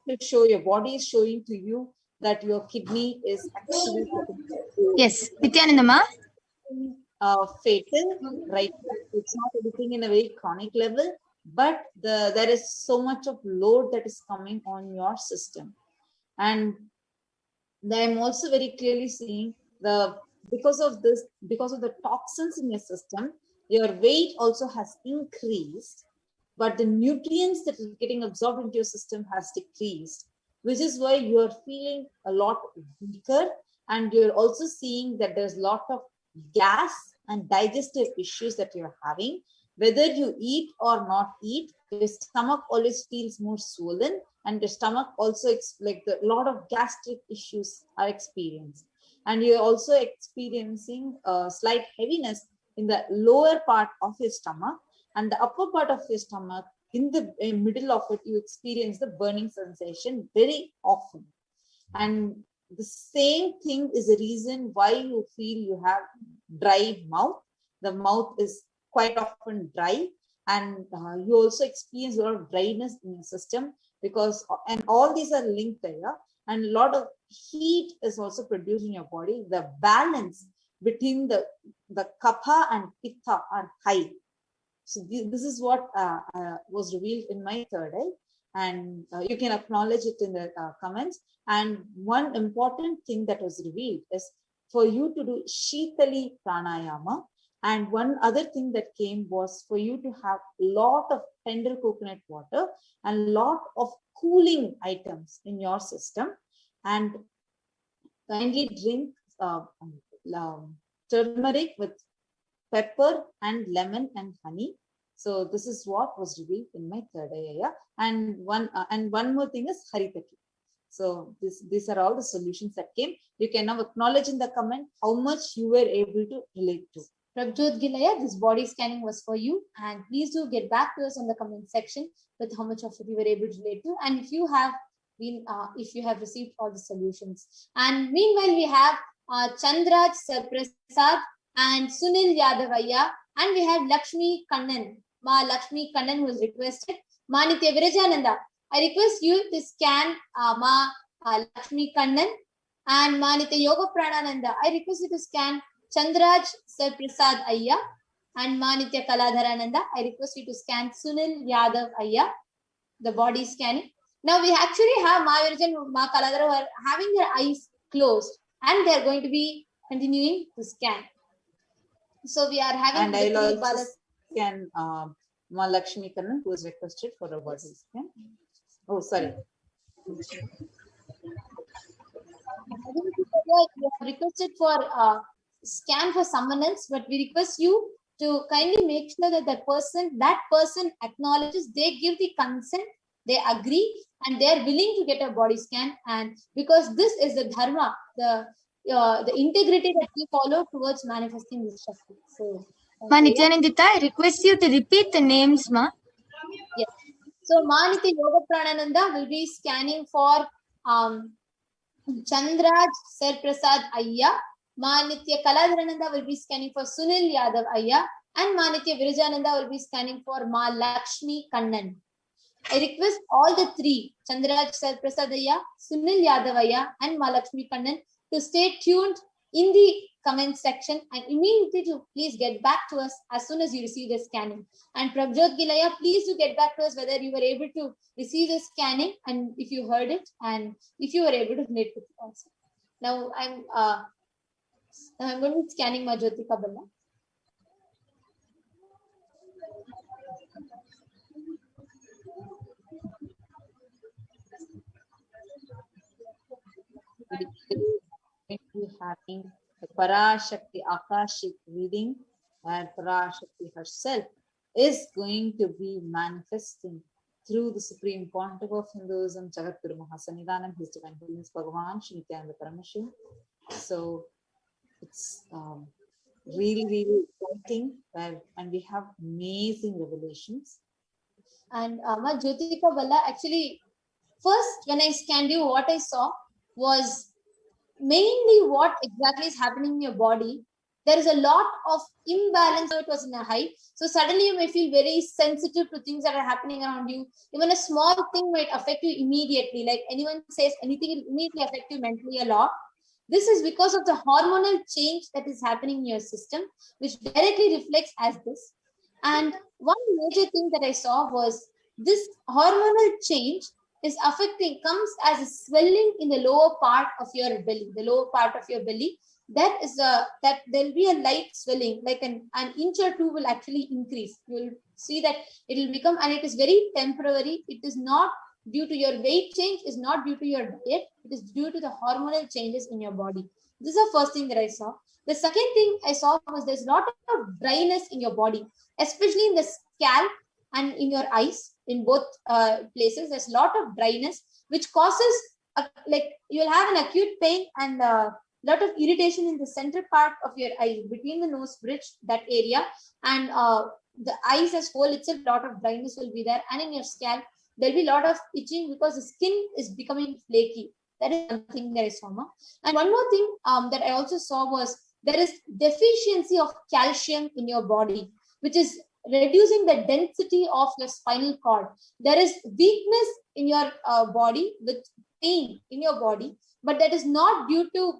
to show your body is showing to you that your kidney is actually Yes, Nityanandama. Fatal, right? It's not anything in a very chronic level, but there is so much of load that is coming on your system. And I'm also very clearly seeing because of the toxins in your system, your weight also has increased, but the nutrients that are getting absorbed into your system has decreased, which is why you are feeling a lot weaker, and you're also seeing that there's a lot of gas and digestive issues that you're having. Whether you eat or not eat, your stomach always feels more swollen, and your stomach also a lot of gastric issues are experienced. And you're also experiencing a slight heaviness in the lower part of your stomach, and the upper part of your stomach, in the middle of it, you experience the burning sensation very often. And the same thing is the reason why you feel you have dry mouth. The mouth is quite often dry, and you also experience a lot of dryness in your system and all these are linked there, and a lot of heat is also produced in your body. The balance between the kapha and pitta are high. So this is what was revealed in my third eye, and you can acknowledge it in the comments. And one important thing that was revealed is for you to do Shitali Pranayama. And one other thing that came was for you to have a lot of tender coconut water and lot of cooling items in your system, and kindly drink turmeric with pepper and lemon and honey. So this is what was revealed in my third eye. And one more thing is Haritaki. So these are all the solutions that came. You can now acknowledge in the comment how much you were able to relate to. Prabjot Gilaya, this body scanning was for you, and please do get back to us on the comment section with how much of it you were able to relate to, and if you have received all the solutions. And meanwhile, we have Chandraj Prasad and Sunil Yadavaya, and we have Lakshmi Kannan. Ma Lakshmi Kannan was requested. Ma Nitya Virajananda, I request you to scan Ma Lakshmi Kannan, and Ma Nitya Yoga Pranananda, I request you to scan Chandraj Prasad Ayya, and Ma Nitya Kaladharananda, I request you to scan Sunil Yadav Ayya, the body scanning. Now we actually have Ma Virajan and Ma Kaladhara who are having their eyes closed, and they are going to be continuing to scan. So we are having. And I'll also scan Ma Lakshmi Kannan, who was requested for a body scan. Oh, sorry. We have requested for scan for someone else, but we request you to kindly make sure that that person acknowledges, they give the consent, they agree, and they are willing to get a body scan. And because this is the dharma, the integrity that we follow towards manifesting this Shakti. So, Ma Nityanandita, I request you to repeat the names, Ma. Yes. So Ma Nitya Yoga Pranananda will be scanning for Chandraj Sir Prasad Ayya. Ma Nitya Kaladharananda will be scanning for Sunil Yadav Ayya, and Ma Nitya Virajananda will be scanning for Ma Lakshmi Kannan. I request all the three, Chandraj Sir Prasad Ayya, Sunil Yadav Ayya, and Ma Lakshmi Kannan, to stay tuned in the comment section and immediately to please get back to us as soon as you receive the scanning. And Prabjot Gilaya, please do get back to us whether you were able to receive the scanning and if you heard it and if you were able to relate with it also. Now I'm going to be scanning my Jyotika Balla. We're having the Parashakti Akashic reading, and Parashakti herself is going to be manifesting through the Supreme Pontiff of Hinduism, Jagadguru Mahasanidanam, His Divine Holiness Bhagavan Shri Nityananda Paramashiva. So it's really, really exciting, and we have amazing revelations. And my Jyotika Balla, actually, first when I scanned you, what I saw was mainly what exactly is happening in your body. There is a lot of imbalance. So it was in a high. So suddenly you may feel very sensitive to things that are happening around you. Even a small thing might affect you immediately. Like anyone says anything, it immediately affect you mentally a lot. This is because of the hormonal change that is happening in your system, which directly reflects as this. And one major thing that I saw was this hormonal change is comes as a swelling in the lower part of your belly. The lower part of your belly, that there'll be a light swelling, like an inch or two will actually increase. You will see that it will become, and it is very temporary. It is not due to your weight change, is not due to your diet. It is due to the hormonal changes in your body. This is the first thing that I saw. The second thing I saw was there's a lot of dryness in your body, especially in the scalp and in your eyes. In both places, there's a lot of dryness, which causes like you'll have an acute pain and a lot of irritation in the center part of your eyes, between the nose bridge, that area, and the eyes as whole itself. A lot of dryness will be there, and in your scalp there'll be a lot of itching because the skin is becoming flaky. That is one thing that I saw. And one more thing that I also saw was there is deficiency of calcium in your body, which is reducing the density of your spinal cord. There is weakness in your body with pain in your body, but that is not due to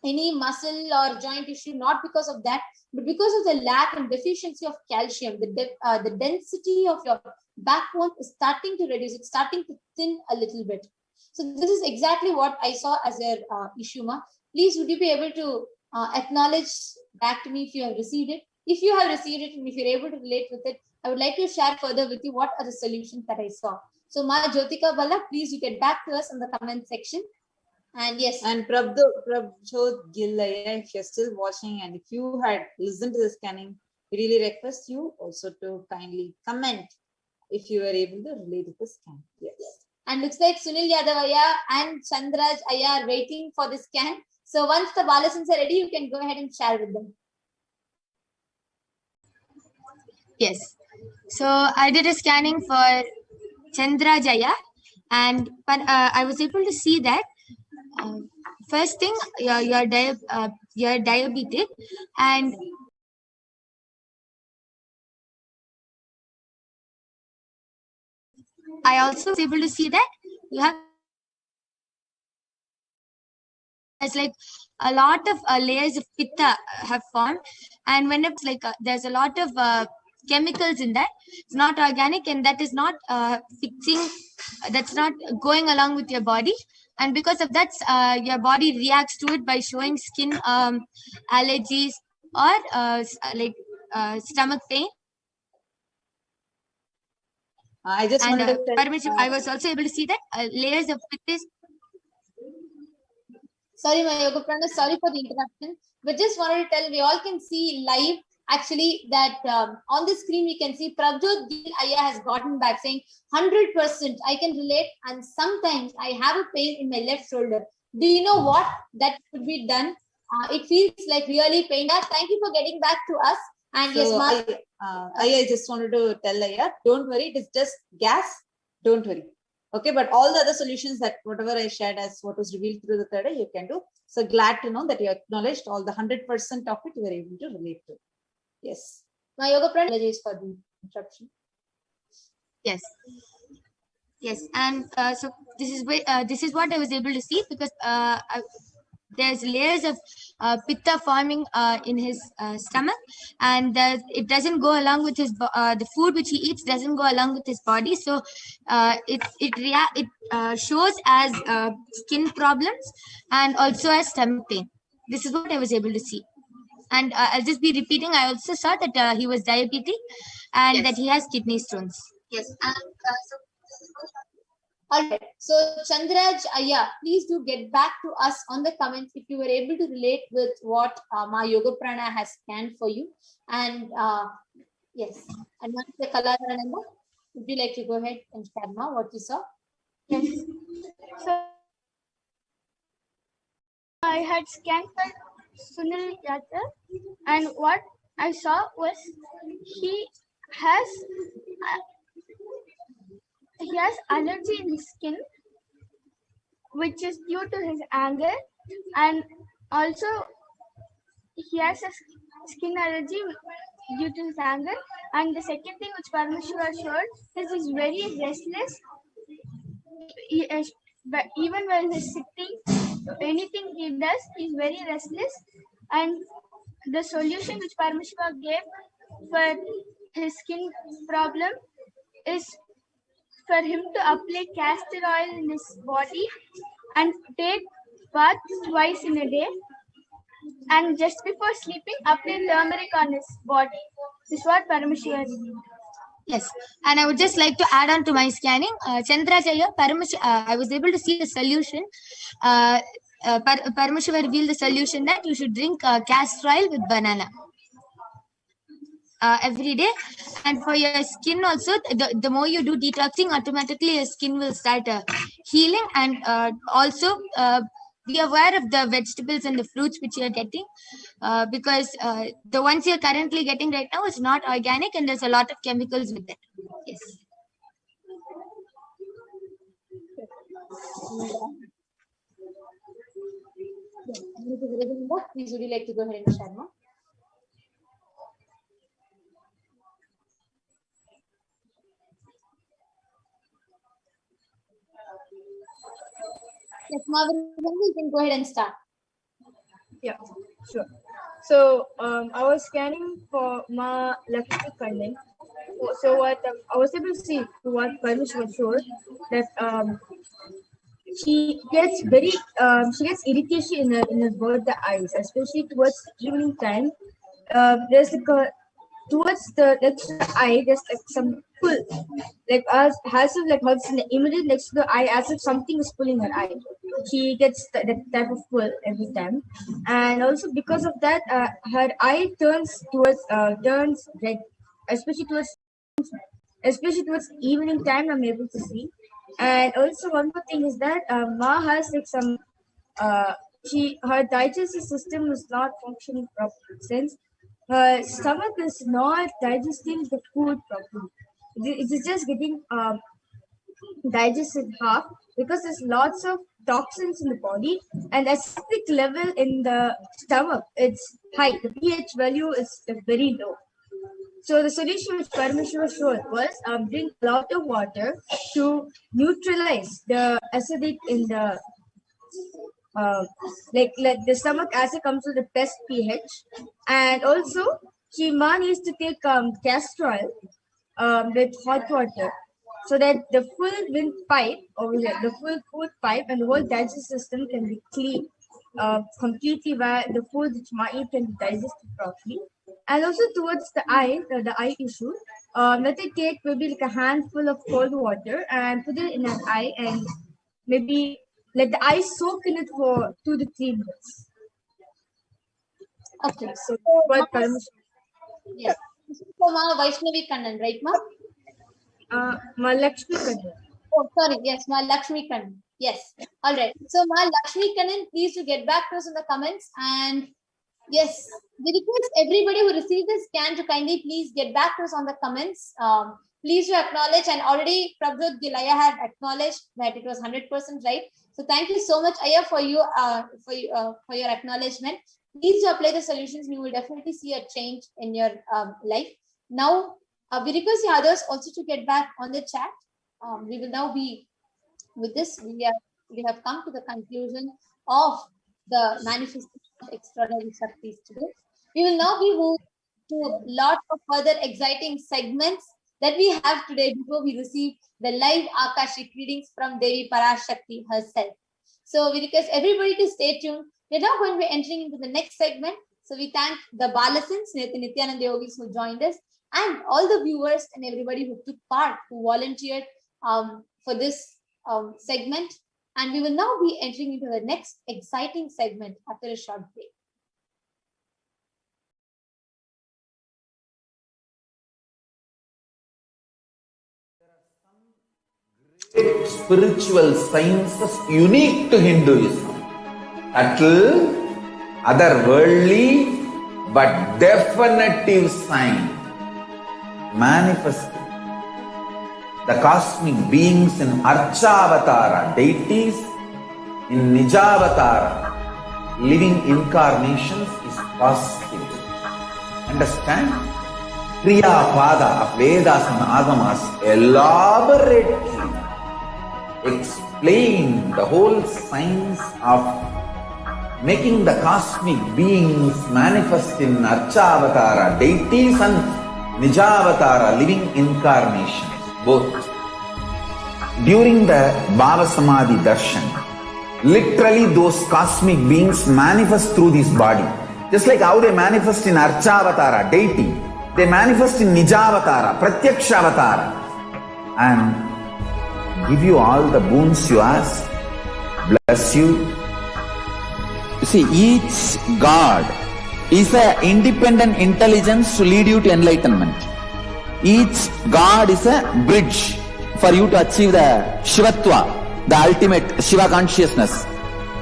any muscle or joint issue, not because of that, but because of the lack and deficiency of calcium. The density of your backbone is starting to reduce. It's starting to thin a little bit. So this is exactly what I saw as your issue, ma. Please, would you be able to acknowledge back to me if you have received it? If you have received it and if you're able to relate with it, I would like to share further with you what are the solutions that I saw. So, Ma Jyotika Bala, please you get back to us in the comment section. And yes. And Prabjot Gillaya, if you're still watching and if you had listened to the scanning, we really request you also to kindly comment if you were able to relate to the scan. Yes. And looks like Sunil Yadavaya and Chandraj Aya are waiting for the scan. So once the Balasins are ready, you can go ahead and share with them. Yes. So I did a scanning for Chandraj Aya, and I was able to see that first thing, you're diabetic, and I also was able to see that you have like a lot of layers of pitta have formed, and when it's like there's a lot of chemicals in that, it's not organic, and that is not that's not going along with your body, and because of that your body reacts to it by showing skin allergies or stomach pain. I just wanted to tell, I was also able to see that layers of pitta. Sorry, my yoga prana, sorry for the interruption, but just wanted to tell, we all can see live actually that on the screen we can see Prabjot Gil Aya has gotten back saying 100% I can relate, and sometimes I have a pain in my left shoulder. Do you know what that could be done? It feels like really pain. Thank you for getting back to us. And so yes, I just wanted to tell Aya, don't worry, it is just gas, don't worry. Okay, but all the other solutions that whatever I shared as what was revealed through the third eye, you can do. So glad to know that you acknowledged all the 100% of it you were able to relate to. Yes. My yoga prana, apologies for the interruption. Yes. Yes, and so this is what I was able to see, because there's layers of pitta forming in his stomach, and it doesn't go along with his the food which he eats doesn't go along with his body, so it shows as skin problems and also as stomach pain. This is what I was able to see, and I'll just be repeating. I also saw that he was diabetic and yes, that he has kidney stones. Yes, and all right. So Chandraj Aya, please do get back to us on the comments if you were able to relate with what Ma Yoga Prana has scanned for you. And yes, and Mansa Kalarananda, would you like to go ahead and share now what you saw? Yes. So I had scanned for Sunil Yadav, and what I saw was he has allergy in his skin, which is due to his anger, and also he has a skin allergy due to his anger. And the second thing which Parameshwara showed is he's very restless. But even when he's sitting, anything he does, he's very restless. And the solution which Parameshwara gave for his skin problem is for him to apply castor oil in his body and take bath twice in a day, and just before sleeping apply turmeric on his body. This is what Parameshwar did. Yes, and I would just like to add on to my scanning, Chandrajaya, I was able to see the solution. Parameshwar revealed the solution that you should drink castor oil with banana every day, and for your skin also, the more you do detoxing, automatically your skin will start healing, and also be aware of the vegetables and the fruits which you are getting, because the ones you're currently getting right now is not organic, and there's a lot of chemicals with it. Yes. Please, would you like to go ahead and share now? Yes, Marvin, you can go ahead and start. Yeah, sure. So I was scanning for Ma Lakshmi Kannan. So what I was able to see what Parmish was showed that she gets irritation in both the eyes, especially towards evening time. There's like a towards the next to the eye, there's like some pull, like as if like her immediately next to the eye, as if something is pulling her eye. She gets that type of pull every time, and also because of that, her eye turns red, especially towards evening time. I'm able to see, and also one more thing is that Ma has like some uh, her digestive system is not functioning properly since her stomach is not digesting the food properly. It is just getting digested half because there's lots of toxins in the body and acidic level in the stomach it's high. The pH value is very low. So the solution which Parmeshwar showed was drink a lot of water to neutralize the acidic in the like the stomach acid comes with the best pH, and also Ma needs to take castor oil with hot water so that the full wind pipe over here, the full food pipe and the whole digestive system can be clean completely where the food which Ma eat can be digested properly. And also towards the eye issue, let it take maybe like a handful of cold water and put it in an eye and maybe let the eye soak in it for 2 to 3 minutes. Okay. So, Ma, permission. yes. So, Ma Vaishnavi Kannan, right, Ma? Ma Lakshmi Kannan. Oh, sorry. Yes, Ma Lakshmi Kannan. Yes. All right. So, Ma Lakshmi Kannan, please to get back to us in the comments. And yes, we request everybody who received this scan to kindly please get back to us on the comments. Please to acknowledge, and already Prabjot Gilaya had acknowledged that it was 100% right. So thank you so much, Aya, for your acknowledgement. Please to apply the solutions. We will definitely see a change in your life. Now, we request the others also to get back on the chat. We will now be with this. We have come to the conclusion of the manifestation of extraordinary Shaktis today. We will now be moved to a lot of further exciting segments that we have today before we receive the live Akashic readings from Devi Parashakti herself. So we request everybody to stay tuned. We're now going to be entering into the next segment. So we thank the Balasins, Nityananda Yogis who joined us, and all the viewers and everybody who took part, who volunteered for this segment. And we will now be entering into the next exciting segment after a short break. Great spiritual sciences unique to Hinduism. Subtle, otherworldly, but definitive sign. Manifesting the cosmic beings in Archavatara, deities in Nijavatara, living incarnations is possible. Understand? Kriya Pada of Vedas and Agamas elaborately explain the whole science of making the cosmic beings manifest in Archavatara, deities and Nijavatara, living incarnations. Both. During the Bhava Samadhi Darshan, literally those cosmic beings manifest through this body. Just like how they manifest in Archavatara, deity, they manifest in Nijavatara, Pratyakshavatara, and give you all the boons you ask, bless you. You see, each God is an independent intelligence to lead you to enlightenment. Each God is a bridge for you to achieve the Shivatva, the ultimate Shiva consciousness.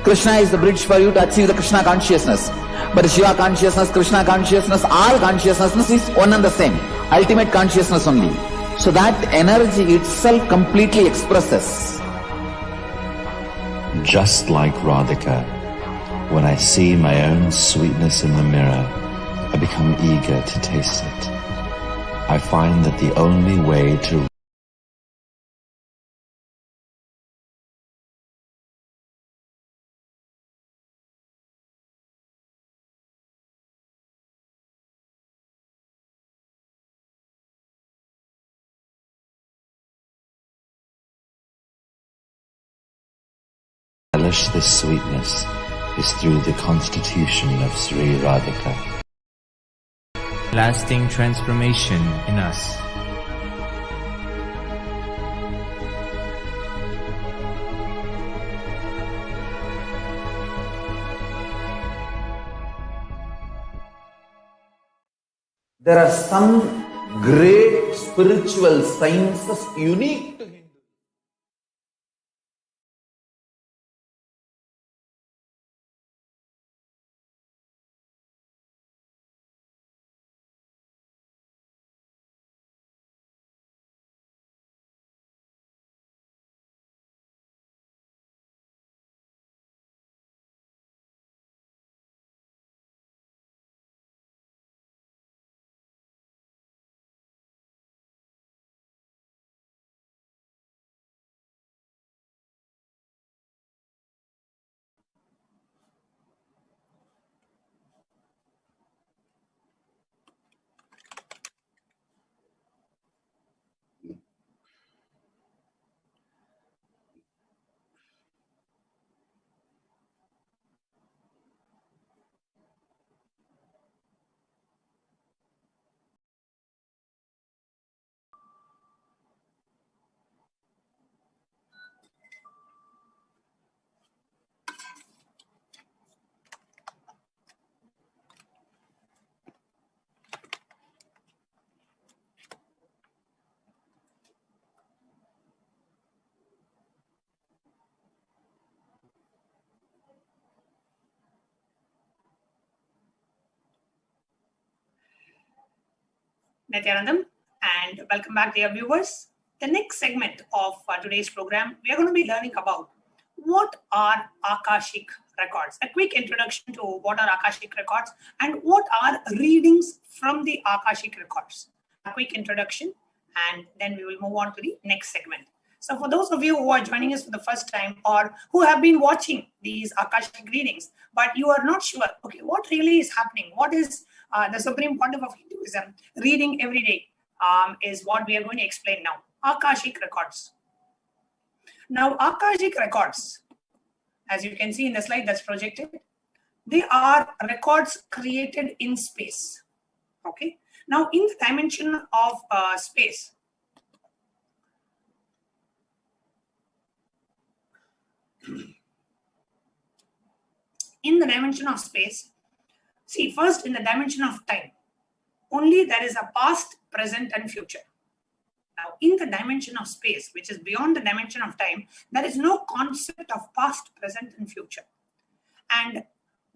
Krishna is the bridge for you to achieve the Krishna consciousness. But Shiva consciousness, Krishna consciousness, all consciousness is one and the same. Ultimate consciousness only. So that energy itself completely expresses. Just like Radhika, when I see my own sweetness in the mirror, I become eager to taste it. I find that the only way to relish this sweetness is through the constitution of Sri Radhika. Lasting transformation in us. There are some great spiritual sciences unique to Hindu. Nityanandam, and welcome back, dear viewers. The next segment of today's program, we are going to be learning about what are Akashic records. A quick introduction to what are Akashic records and what are readings from the Akashic records. A quick introduction, and then we will move on to the next segment. So for those of you who are joining us for the first time or who have been watching these Akashic readings, but you are not sure, okay, what really is happening? What is the Supreme Pontiff of Hinduism reading every day is what we are going to explain now. Akashic records. Now, Akashic records, as you can see in the slide that's projected, they are records created in space. Okay. Now, in the dimension of space, see, first in the dimension of time, only there is a past, present, and future. Now, in the dimension of space, which is beyond the dimension of time, there is no concept of past, present, and future. And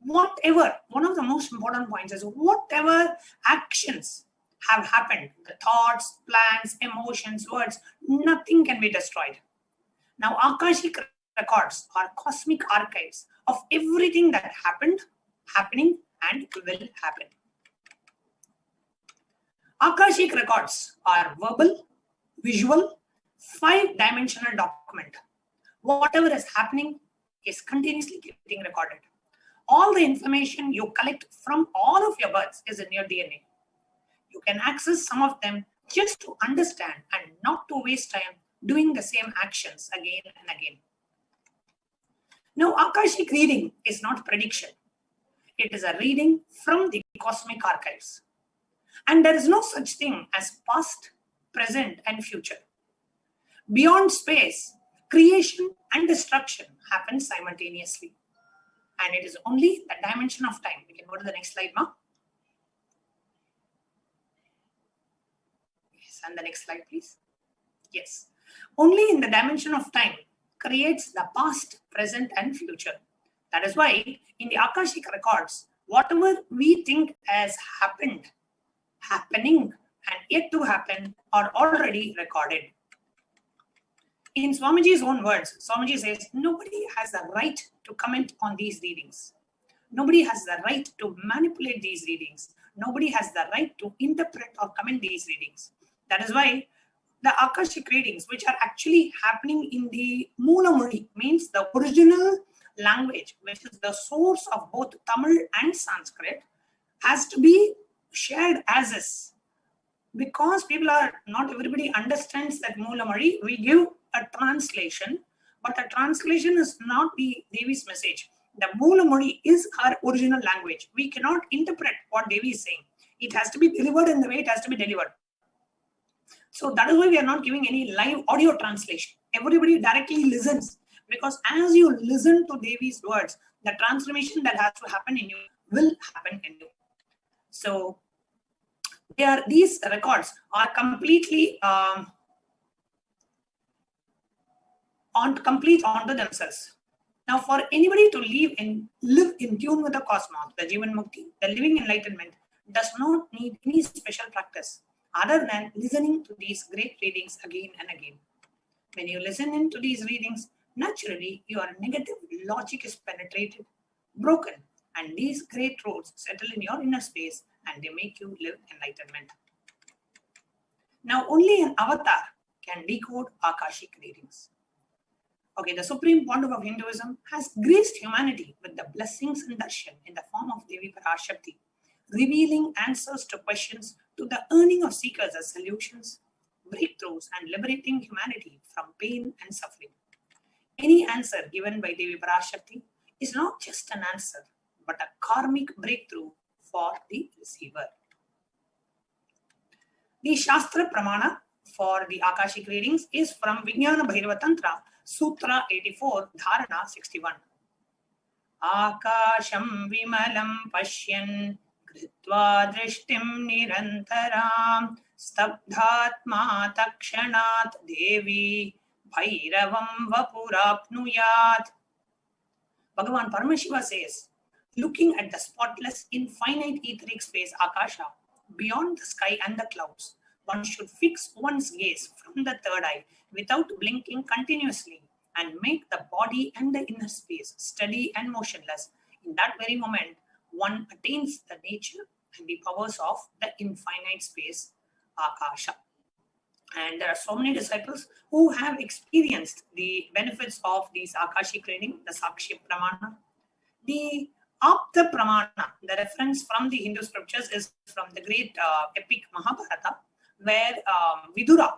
whatever, one of the most important points is whatever actions have happened, the thoughts, plans, emotions, words, nothing can be destroyed. Now, Akashic records are cosmic archives of everything that happened, happening, and will happen. Akashic records are verbal, visual, 5-dimensional document. Whatever is happening is continuously getting recorded. All the information you collect from all of your births is in your DNA. You can access some of them just to understand and not to waste time doing the same actions again and again. Now, Akashic reading is not prediction. It is a reading from the cosmic archives. And there is no such thing as past, present, and future. Beyond space, creation and destruction happen simultaneously. And it is only the dimension of time. We can go to the next slide, Ma. Yes, and the next slide, please. Yes. Only in the dimension of time creates the past, present, and future. That is why in the Akashic records, whatever we think has happened, happening, and yet to happen are already recorded. In Swamiji's own words, Swamiji says, nobody has the right to comment on these readings. Nobody has the right to manipulate these readings. Nobody has the right to interpret or comment these readings. That is why the Akashic readings, which are actually happening in the Moola Moli, means the original language, which is the source of both Tamil and Sanskrit, has to be shared as is. Because not everybody understands that Moola Moli, we give a translation, but the translation is not the Devi's message. The Moola Modi is her original language. We cannot interpret what Devi is saying. It has to be delivered in the way it has to be delivered. So that is why we are not giving any live audio translation. Everybody directly listens, because as you listen to Devi's words, the transformation that has to happen in you will happen in you. So these records are completely complete onto themselves. Now, for anybody to live in tune with the cosmos, the Jivan Mukti, the living enlightenment, does not need any special practice other than listening to these great readings again and again. When you listen into these readings, naturally your negative logic is penetrated, broken, and these great truths settle in your inner space and they make you live enlightenment. Now, only an avatar can decode Akashic readings. Okay, the Supreme Pontiff of Hinduism has graced humanity with the blessings and darshan in the form of Devi Parashakti, revealing answers to questions to the earning of seekers as solutions, breakthroughs, and liberating humanity from pain and suffering. Any answer given by Devi Parashakti is not just an answer, but a karmic breakthrough for the receiver. The Shastra Pramana for the Akashic readings is from Vijnana Bhairava Tantra, Sutra 84, Dharana 61. Akasham vimalam pashyan kritva drishtim nirantaram stabdhatma takshanat devi bhairavam vapurapnuyat. Bhagavan Paramashiva says, looking at the spotless, infinite etheric space Akasha, beyond the sky and the clouds, one should fix one's gaze from the third eye without blinking continuously and make the body and the inner space steady and motionless. In that very moment, one attains the nature and the powers of the infinite space Akasha. And there are so many disciples who have experienced the benefits of these Akashic reading, the Sakshi Pramana. The Apta Pramana, the reference from the Hindu scriptures, is from the great epic Mahabharata, where Vidura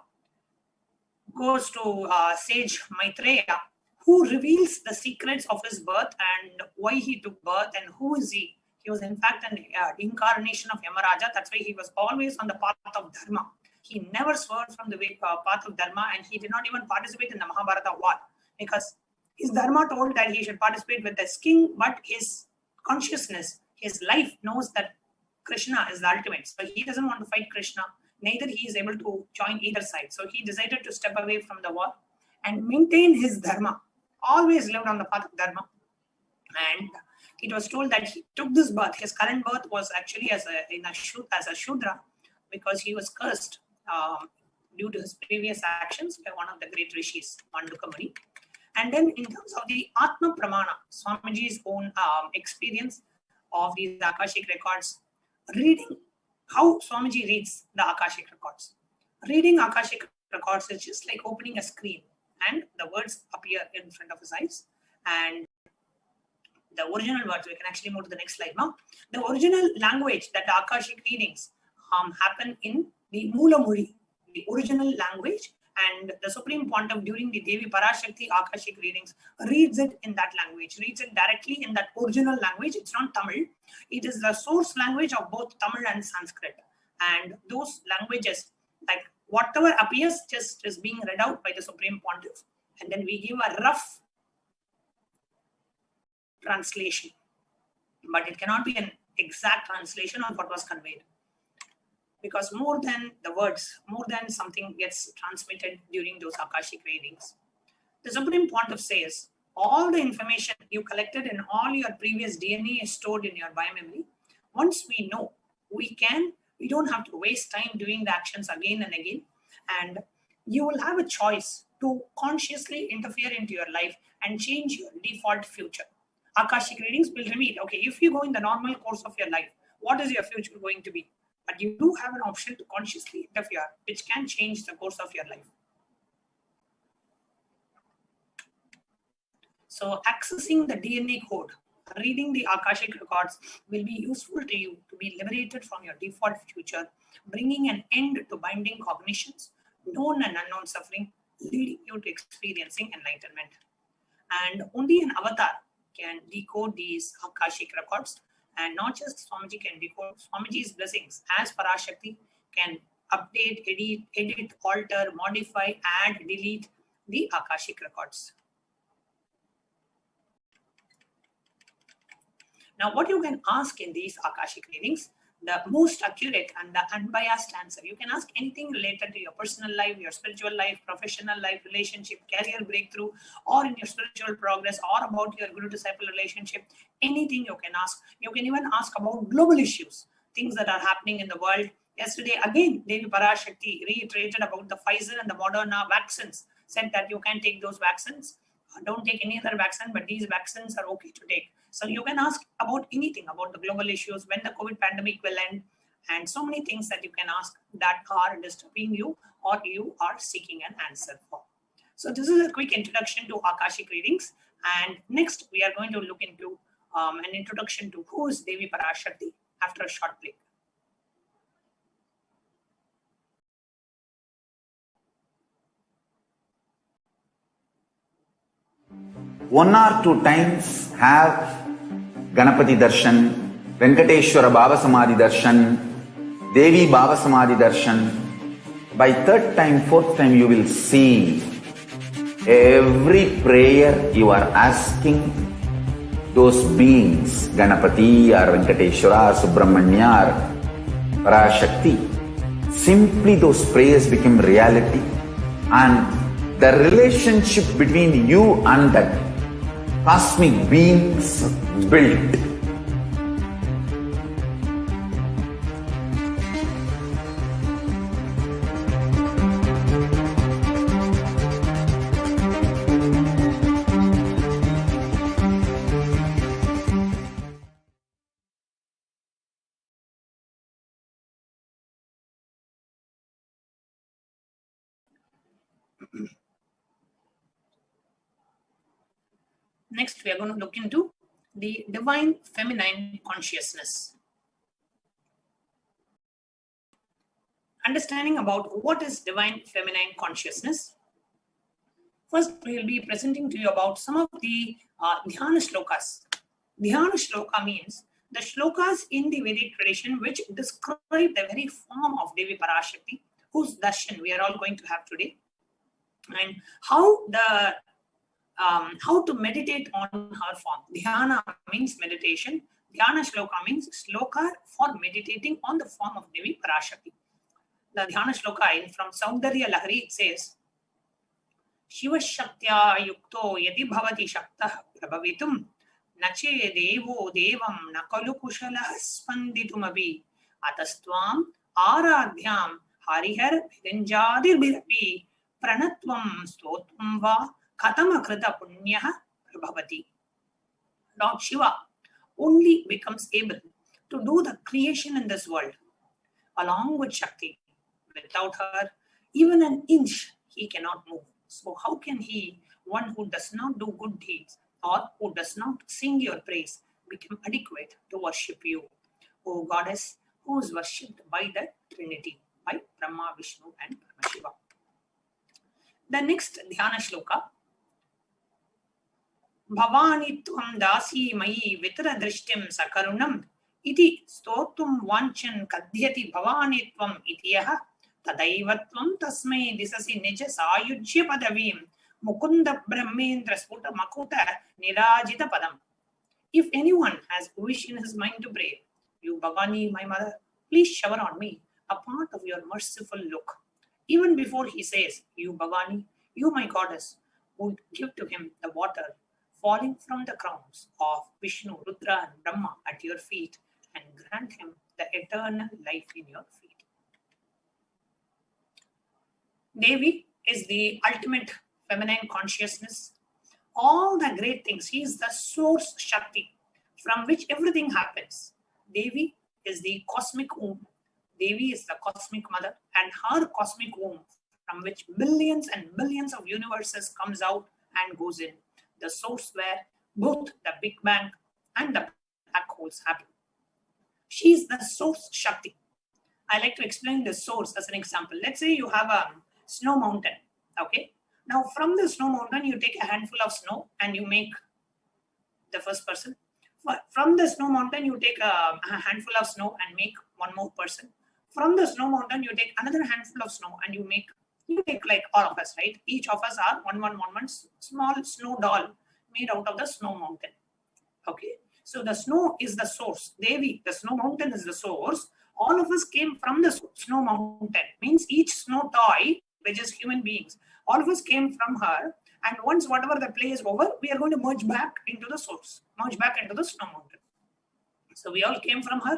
goes to sage Maitreya, who reveals the secrets of his birth and why he took birth and who is he. He was in fact an incarnation of Yamaraja. That's why he was always on the path of Dharma. He never swerved from the path of Dharma, and he did not even participate in the Mahabharata war, because his Dharma told that he should participate with the king, but his consciousness, his life knows that Krishna is the ultimate. So he doesn't want to fight Krishna. Neither he is able to join either side. So he decided to step away from the war and maintain his Dharma. Always lived on the path of Dharma. And it was told that he took this birth. His current birth was actually as a Shudra, because he was cursed due to his previous actions by one of the great rishis, Manduka Muni. And then in terms of the Atma Pramana, Swamiji's own experience of these Akashic records, reading how Swamiji reads the Akashic records. Reading Akashic records is just like opening a screen and the words appear in front of his eyes. And the original words, we can actually move to the next slide now. The original language that the Akashic readings happen in the Moola Modi, the original language, and the Supreme Pontiff during the Devi Parashakti Akashic readings reads it in that language, reads it directly in that original language. It's not Tamil. It is the source language of both Tamil and Sanskrit. And those languages, like whatever appears, just is being read out by the Supreme Pontiff. And then we give a rough translation. But it cannot be an exact translation of what was conveyed, because more than the words, more than something gets transmitted during those Akashic readings. The Supreme Pontiff says, all the information you collected in all your previous DNA is stored in your biomemory. Once we know, we don't have to waste time doing the actions again and again. And you will have a choice to consciously interfere into your life and change your default future. Akashic readings will reveal, okay, if you go in the normal course of your life, what is your future going to be? But you do have an option to consciously interfere, which can change the course of your life. So accessing the DNA code, reading the Akashic records will be useful to you to be liberated from your default future, bringing an end to binding cognitions, known and unknown suffering, leading you to experiencing enlightenment. and only an avatar can decode these Akashic records. And not just Swamiji can decode, Swamiji's blessings as Parashakti can update, edit, alter, modify, add, delete the Akashic records. Now, what you can ask in these Akashic readings, the most accurate and the unbiased answer. You can ask anything related to your personal life, your spiritual life, professional life, relationship, career breakthrough, or in your spiritual progress, or about your guru-disciple relationship. Anything you can ask. You can even ask about global issues, things that are happening in the world. Yesterday, again, Devi Parashakti reiterated about the Pfizer and the Moderna vaccines, said that you can take those vaccines. Don't take any other vaccine, but these vaccines are okay to take. So you can ask about anything, about the global issues, when the COVID pandemic will end, and so many things that you can ask that are disturbing you or you are seeking an answer for. So this is a quick introduction to Akashic readings. And next, we are going to look into an introduction to who is Devi Parashakti after a short break. One or two times have Ganapati Darshan, Venkateshwara Baba Samadhi Darshan, Devi Baba Samadhi Darshan. By third time, fourth time, you will see every prayer you are asking those beings, Ganapati or Venkateshwara or Subramanya or Parashakti. Simply those prayers become reality, and the relationship between you and that cosmic beings built. Next, we are going to look into the divine feminine consciousness. Understanding about what is divine feminine consciousness. First, we will be presenting to you about some of the Dhyana shlokas. Dhyana shloka means the shlokas in the Vedic tradition which describe the very form of Devi Parashakti, whose darshan we are all going to have today, and how to meditate on her form. Dhyana means meditation. Dhyana shloka means shloka for meditating on the form of Devi Parashakti. The Dhyana shloka from Saundarya Lahari, it says, Shiva Shaktya Yukto Yati Bhavati Shaktah Prabhavitum Nache Devo Devam Nakalu Kushalah Spanditumabi Atastvam Aradhyam Harihar Bhirinjadir Birapi Pranatvam Stotvam Va Katamakrita Punya Prabhavati. Lord Shiva only becomes able to do the creation in this world along with Shakti. Without her, even an inch he cannot move. So how can he, one who does not do good deeds or who does not sing your praise, become adequate to worship you, O Goddess, who is worshipped by the Trinity, by Brahma, Vishnu and Shiva. The next Dhyana shloka, Bhavani tvam dasi mayi vitra drishtim sakarunam iti stotum vanchan kadhyati bhavani tvam itiyaha tadaivatvam tasmai disasi nija sayujya padavim mukunda brahmendra sputa makuta nirajita padam. If anyone has wish in his mind to pray, you Bhavani, my mother, please shower on me a part of your merciful look. Even before he says, you Bhavani, you my goddess, would give to him the water falling from the crowns of Vishnu, Rudra and Brahma at your feet and grant him the eternal life in your feet. Devi is the ultimate feminine consciousness. All the great things, she is the source Shakti from which everything happens. Devi is the cosmic womb. Devi is the cosmic mother, and her cosmic womb from which billions and billions of universes comes out and goes in. The source where both the Big Bang and the black holes happen. She is the source Shakti. I like to explain the source as an example. Let's say you have a snow mountain, okay? Now, from the snow mountain, you take a handful of snow and you make the first person. From the snow mountain, you take a handful of snow and make one more person. From the snow mountain, you take another handful of snow and you take like all of us, right? Each of us are one small snow doll made out of the snow mountain. Okay. So the snow is the source. Devi, the snow mountain is the source. All of us came from the snow mountain. Means each snow toy, which is human beings, all of us came from her. And once whatever the play is over, we are going to merge back into the source, merge back into the snow mountain. So we all came from her,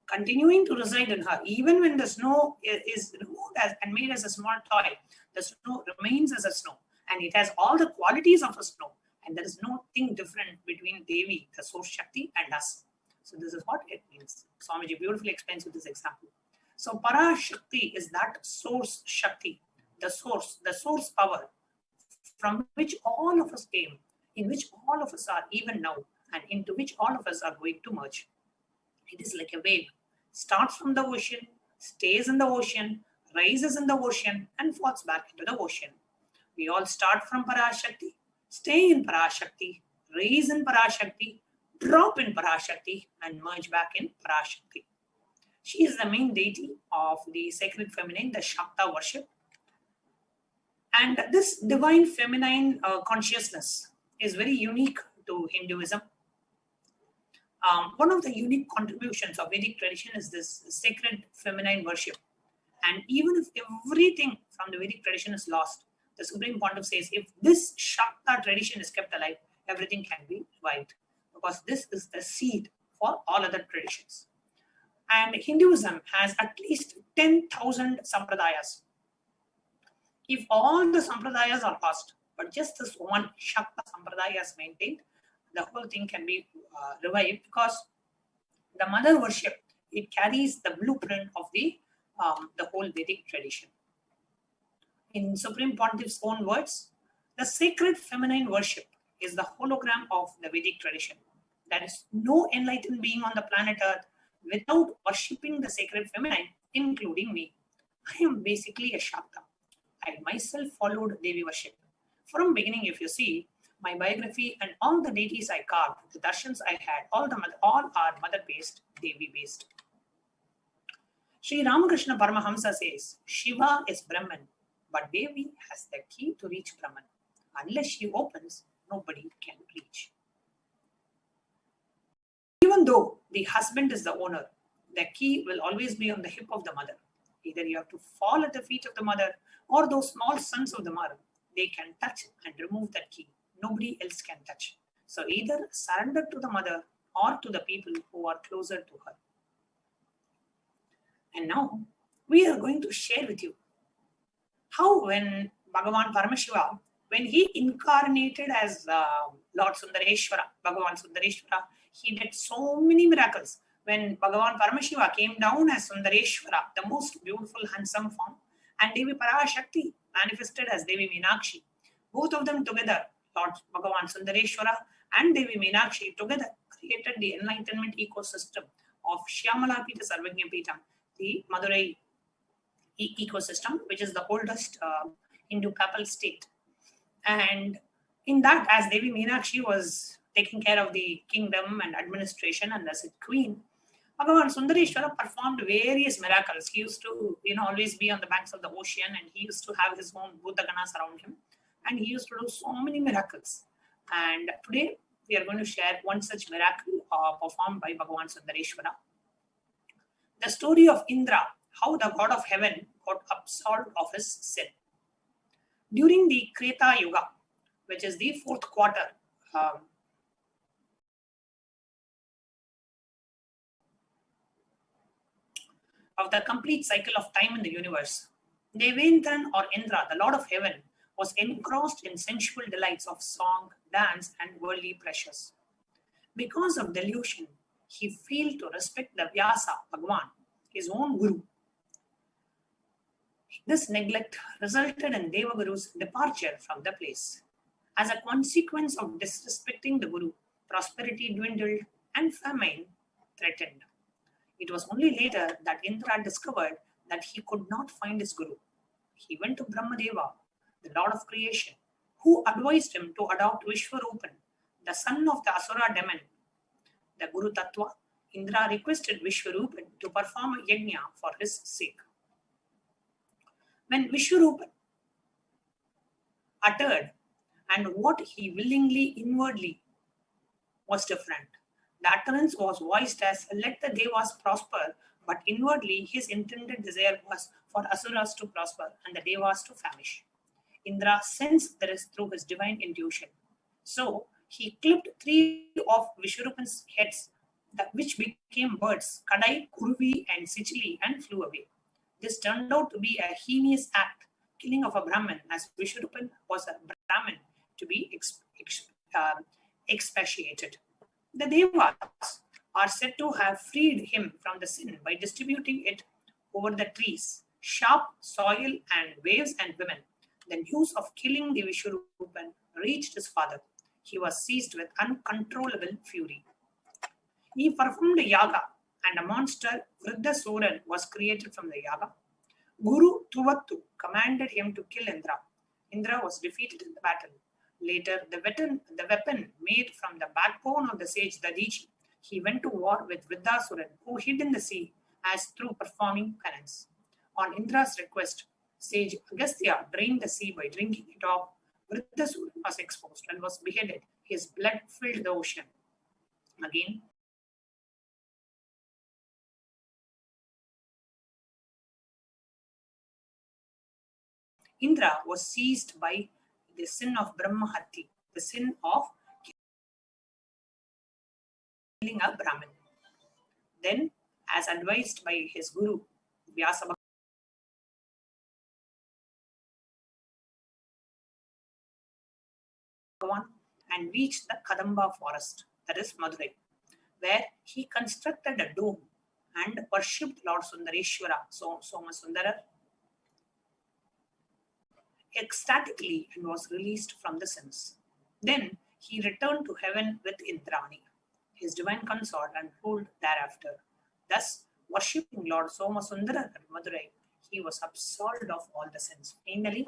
continuing to reside in her. Even when the snow is removed and made as a small toy, the snow remains as a snow. And it has all the qualities of a snow. And there is nothing different between Devi, the source Shakti, and us. So this is what it means. Swamiji beautifully explains with this example. So Parashakti is that source Shakti, the source power from which all of us came, in which all of us are even now, and into which all of us are going to merge. It is like a wave. Starts from the ocean, stays in the ocean, rises in the ocean, and falls back into the ocean. We all start from Parashakti, stay in Parashakti, rise in Parashakti, drop in Parashakti, and merge back in Parashakti. She is the main deity of the sacred feminine, the Shakta worship. And this divine feminine consciousness is very unique to Hinduism. One of the unique contributions of Vedic tradition is this sacred feminine worship. And even if everything from the Vedic tradition is lost, the Supreme Pontiff says, if this Shakta tradition is kept alive, everything can be revived. Because this is the seed for all other traditions. And Hinduism has at least 10,000 sampradayas. If all the sampradayas are lost, but just this one Shakta sampradaya is maintained, the whole thing can be revived, because the mother worship, it carries the blueprint of the whole Vedic tradition. In Supreme Pontiff's own words, the sacred feminine worship is the hologram of the Vedic tradition. There is no enlightened being on the planet Earth without worshipping the sacred feminine, including me. I am basically a Shakta. I myself followed Devi worship. From beginning, if you see, my biography and all the deities I carved, the darshans I had, all are mother-based, Devi-based. Sri Ramakrishna Paramahamsa says, Shiva is Brahman, but Devi has the key to reach Brahman. Unless she opens, nobody can reach. Even though the husband is the owner, the key will always be on the hip of the mother. Either you have to fall at the feet of the mother, or those small sons of the mother, they can touch and remove that key. Nobody else can touch. So either surrender to the mother or to the people who are closer to her. And now we are going to share with you how when Bhagavan Paramashiva, when he incarnated as Lord Sundareshwara, Bhagavan Sundareshwara, he did so many miracles. When Bhagavan Paramashiva came down as Sundareshwara, the most beautiful, handsome form, and Devi Parashakti manifested as Devi Meenakshi, both of them together, Lord Bhagavan Sundareshwara and Devi Meenakshi together created the enlightenment ecosystem of Shyamalapita Sarvajñapita, the Madurai ecosystem, which is the oldest Hindu papal state. And in that, as Devi Meenakshi was taking care of the kingdom and administration and as a queen, Bhagavan Sundareshwara performed various miracles. He used to, always be on the banks of the ocean, and he used to have his own Bhutaganas around him. And he used to do so many miracles. And today, we are going to share one such miracle performed by Bhagavan Sundareshwara. The story of Indra, how the god of heaven got absolved of his sin. During the Kreta Yuga, which is the fourth quarter, of the complete cycle of time in the universe, Devendran or Indra, the Lord of Heaven, was engrossed in sensual delights of song, dance, and worldly pleasures. Because of delusion, he failed to respect the Vyasa, Bhagavan, his own guru. This neglect resulted in Devaguru's departure from the place. As a consequence of disrespecting the guru, prosperity dwindled and famine threatened. It was only later that Indra discovered that he could not find his guru. He went to Brahmadeva the Lord of Creation, who advised him to adopt Vishwarupan, the son of the Asura demon, the Guru Tattva. Indra requested Vishwarupan to perform a yajna for his sake. When Vishwarupan uttered, and what he willingly inwardly was different. The utterance was voiced as, let the Devas prosper, but inwardly his intended desire was for Asuras to prosper and the Devas to famish. Indra sensed this through his divine intuition. So he clipped 3 of Vishwarupan's heads, which became birds, Kadai, Kuruvi, and Sichili, and flew away. This turned out to be a heinous act, killing of a Brahmin, as Vishwarupan was a Brahmin to be expiated. The Devas are said to have freed him from the sin by distributing it over the trees, sharp soil, and waves and women. The news of killing the Vishwarupan reached his father. He was seized with uncontrollable fury. He performed a yaga, and a monster, Vriddasuran, was created from the yaga. Guru Tuvattu commanded him to kill Indra. Indra was defeated in the battle. Later, the weapon made from the backbone of the sage Dadiji, he went to war with Vriddasuran, who hid in the sea as through performing penance. On Indra's request, sage Agastya drained the sea by drinking it off. Vriddasuran was exposed and was beheaded. His blood filled the ocean. Again, Indra was seized by the sin of Brahmahati, the sin of killing a Brahmin. Then, as advised by his guru, Vyasa Bhagavan, and reached the Kadamba forest, that is Madurai, where he constructed a dome and worshipped Lord Sundareshwara, Somasundara, ecstatically, and was released from the sins. Then he returned to heaven with Indrani, his divine consort, and ruled thereafter. Thus, worshipping Lord Somasundara at Madurai, he was absolved of all the sins. Finally,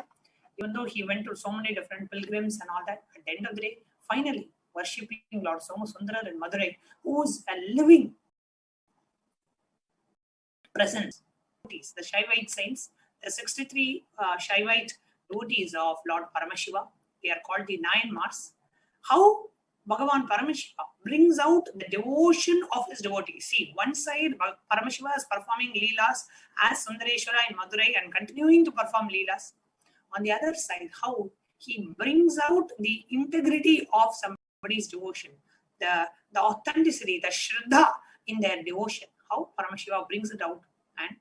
even though he went to so many different pilgrims and all that, at the end of the day, finally, worshipping Lord Somasundara in Madurai, who is a living presence. The Shaivite saints, the 63 Shaivite devotees of Lord Paramashiva, they are called the 9 Mars. How Bhagavan Paramashiva brings out the devotion of his devotees. See, one side Paramashiva is performing Leelas as Sundareshwara in Madurai and continuing to perform Leelas. On the other side, how he brings out the integrity of somebody's devotion, the authenticity, the Shraddha in their devotion, how Paramashiva brings it out and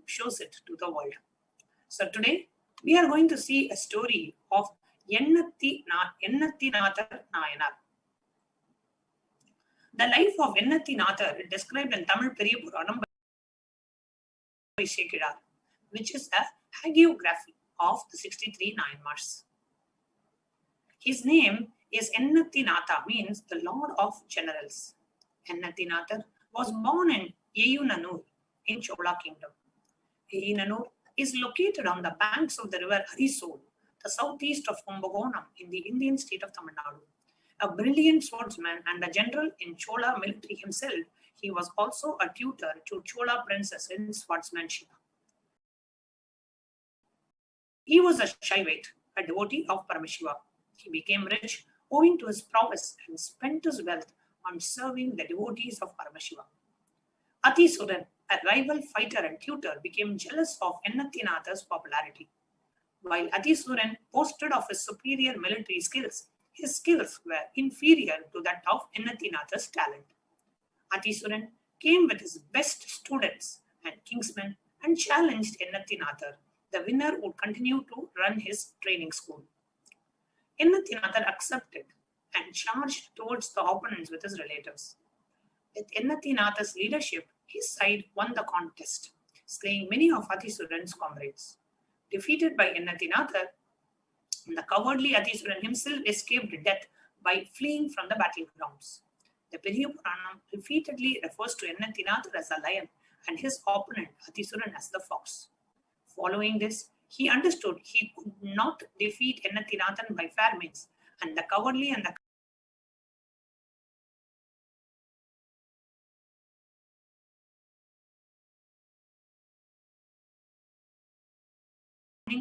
shows it to the world. So today, we are going to see a story of Ennatti Nathar Nayanar. The life of Ennatti Nathar is described in Tamil Periya Puranam by Shekidar, which is a hagiography of the 63 Nayanmars. His name is Ennatti Natha, means the Lord of Generals. Ennatti Nathar was born in Yeyunanur in Chola Kingdom. Yeyunanur is located on the banks of the river Harisol, the southeast of Kumbakonam in the Indian state of Tamil Nadu. A brilliant swordsman and a general in Chola military himself, he was also a tutor to Chola princess in swordsmanship. He was a Shaivite, a devotee of Paramashiva. He became rich owing to his prowess and spent his wealth on serving the devotees of Paramashiva. Atisuran, a rival fighter and tutor, became jealous of Ennatti Nathar's popularity. While Atisuran boasted of his superior military skills, his skills were inferior to that of Ennatti Nathar's talent. Atisuran came with his best students and kingsmen and challenged Ennatti Nathar. The winner would continue to run his training school. Ennatti Nathar accepted and charged towards the opponents with his relatives. With Ennatti Nathar's leadership, his side won the contest, slaying many of Atisuran's comrades. Defeated by Ennatti Nathar, the cowardly Atisuran himself escaped death by fleeing from the battlegrounds. The Periya Puranam repeatedly refers to Ennatti Nathar as a lion and his opponent Atisuran as the fox. Following this, He understood he could not defeat Ennathinatham by fair means, and the cowardly and the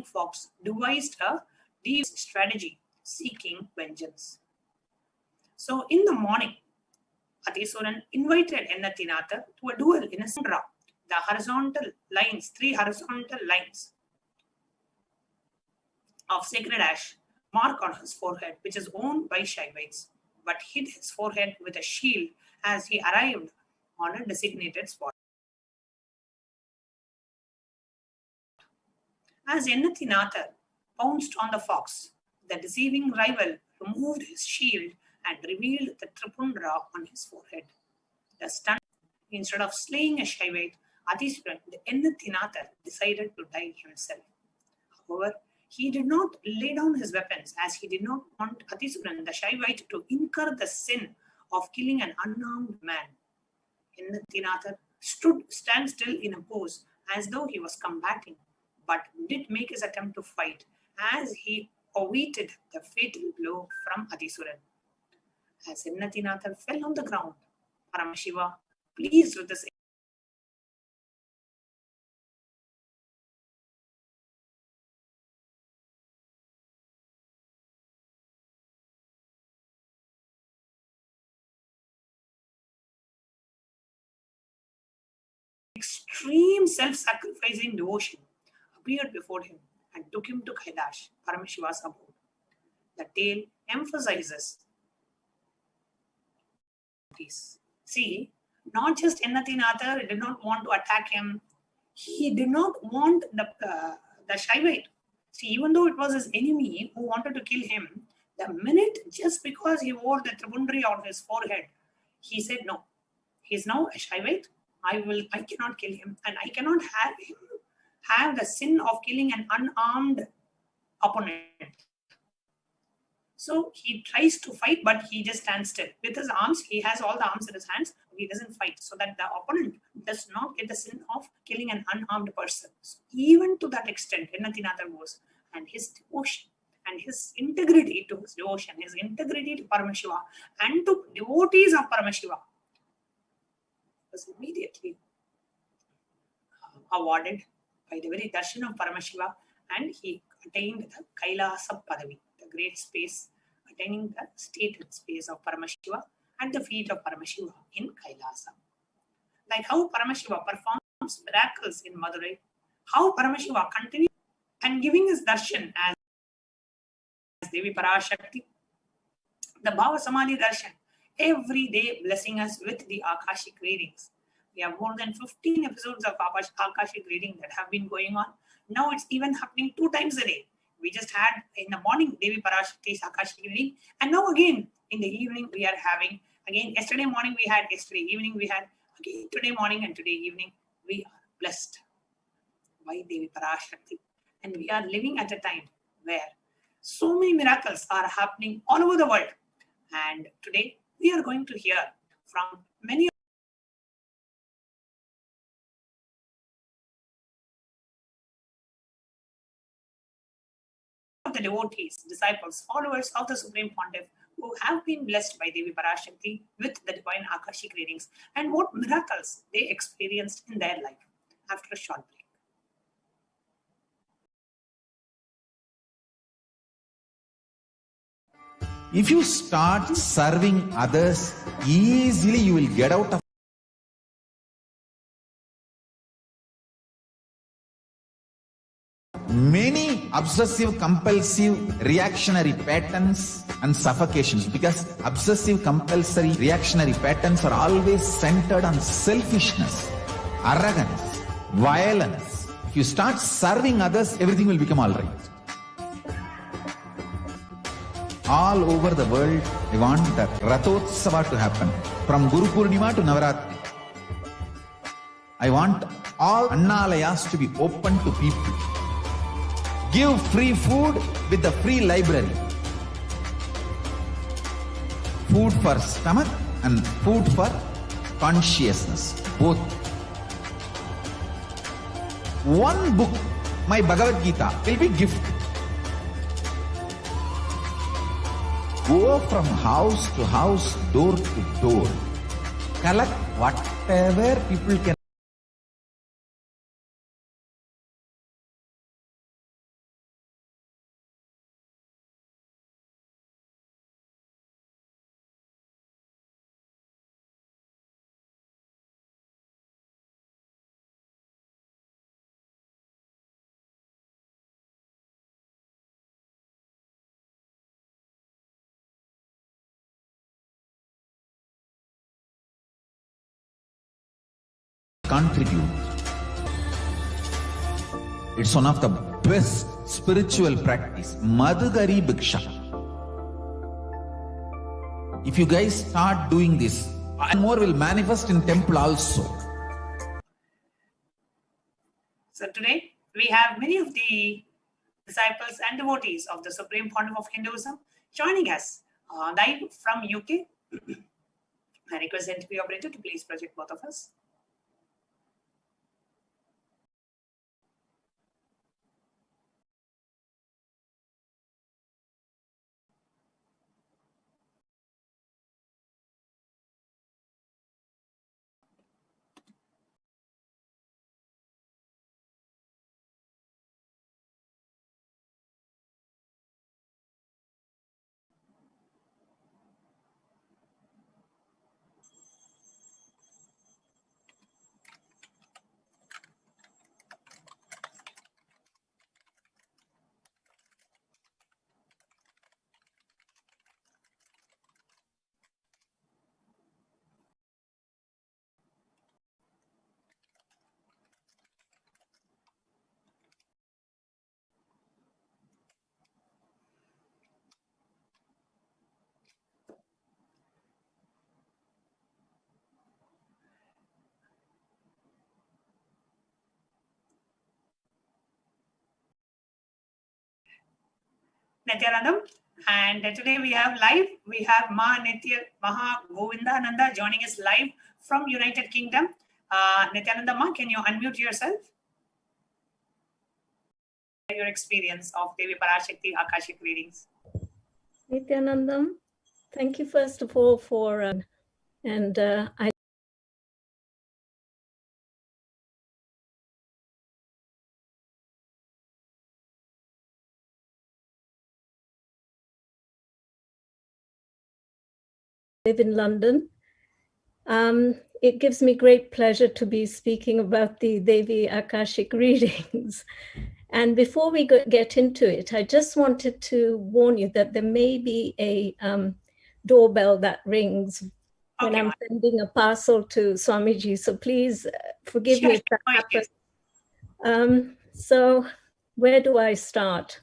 fox devised a deep strategy seeking vengeance. So in the morning, Atisuran invited Ennathinathar to a duel in a Sandra, the horizontal lines, 3 horizontal lines of sacred ash mark on his forehead, which is owned by Shaivites, but hid his forehead with a shield as he arrived on a designated spot. As Ennathinathar pounced on the fox, the deceiving rival removed his shield and revealed the tripundra on his forehead. The stunned, instead of slaying a Shaivite, Atisuran, the Ennathinathar decided to die himself. However, he did not lay down his weapons, as he did not want Atisuran, the Shaivite, to incur the sin of killing an unarmed man. Ennathinathar stand still in a pose as though he was combating, but did make his attempt to fight as he awaited the fatal blow from Atisuran. As Ennathinathar fell on the ground, Paramashiva, pleased with this extreme self-sacrificing devotion, appeared before him and took him to Kailash, Paramashiva's abode. The tale emphasizes this. See, not just Ennathinathar did not want to attack him, he did not want the Shaivite. See, even though it was his enemy who wanted to kill him, the minute just because he wore the tribundary on his forehead, he said, no, he is now a Shaivite. I cannot kill him, and I cannot have him have the sin of killing an unarmed opponent. So he tries to fight, but he just stands still. With his arms, he has all the arms in his hands, but he doesn't fight, so that the opponent does not get the sin of killing an unarmed person. So even to that extent, Ennathinathar was, and his devotion and his integrity to his devotion, his integrity to Paramashiva and to devotees of Paramashiva was immediately awarded by the very darshan of Paramashiva, and he attained the Kailasa Padavi, the great space, attaining the state and space of Paramashiva at the feet of Paramashiva in Kailasa. Like how Paramashiva performs miracles in Madurai, how Paramashiva continues and giving his darshan as Devi Parashakti, the Bhava Samadhi darshan, every day blessing us with the Akashic readings. We have more than 15 episodes of Akashic reading that have been going on. Now it's even happening 2 times a day. We just had in the morning Devi Parashakti's Akashic reading, and now again in the evening we are having, again yesterday morning we had, yesterday evening we had, again today morning and today evening. We are blessed by Devi Parashakti, and we are living at a time where so many miracles are happening all over the world. And today we are going to hear from many of the devotees, disciples, followers of the Supreme Pontiff who have been blessed by Devi Parashakti with the divine Akashic readings, and what miracles they experienced in their life. After a short break. If you start serving others, easily you will get out of many obsessive compulsive reactionary patterns and suffocations, because obsessive compulsory reactionary patterns are always centered on selfishness, arrogance, violence. If you start serving others, everything will become all right. All over the world, I want the Rathotsava to happen. From Guru Purnima to Navaratri. I want all Annalayas to be open to people. Give free food with the free library. Food for stomach and food for consciousness. Both. One book my Bhagavad Gita will be gift. Go from house to house, door to door. Collect whatever people can. Contribute. It's one of the best spiritual practice. Madhugari Bhiksha. If you guys start doing this, more will manifest in temple also. So today we have many of the disciples and devotees of the Supreme Pontiff of Hinduism joining us live from UK. I request the NTP operator to please project both of us. Nityanandam, and today we have Maha Govindananda joining us live from United Kingdom. Nityanandam, can you unmute yourself? Your experience of Devi Parashakti Akashic readings. Nityanandam, thank you first of all for I live in London. It gives me great pleasure to be speaking about the Devi Akashic readings. And before we get into it, I just wanted to warn you that there may be a doorbell that rings when I'm sending a parcel to Swamiji. So please forgive me if that happens. So where do I start?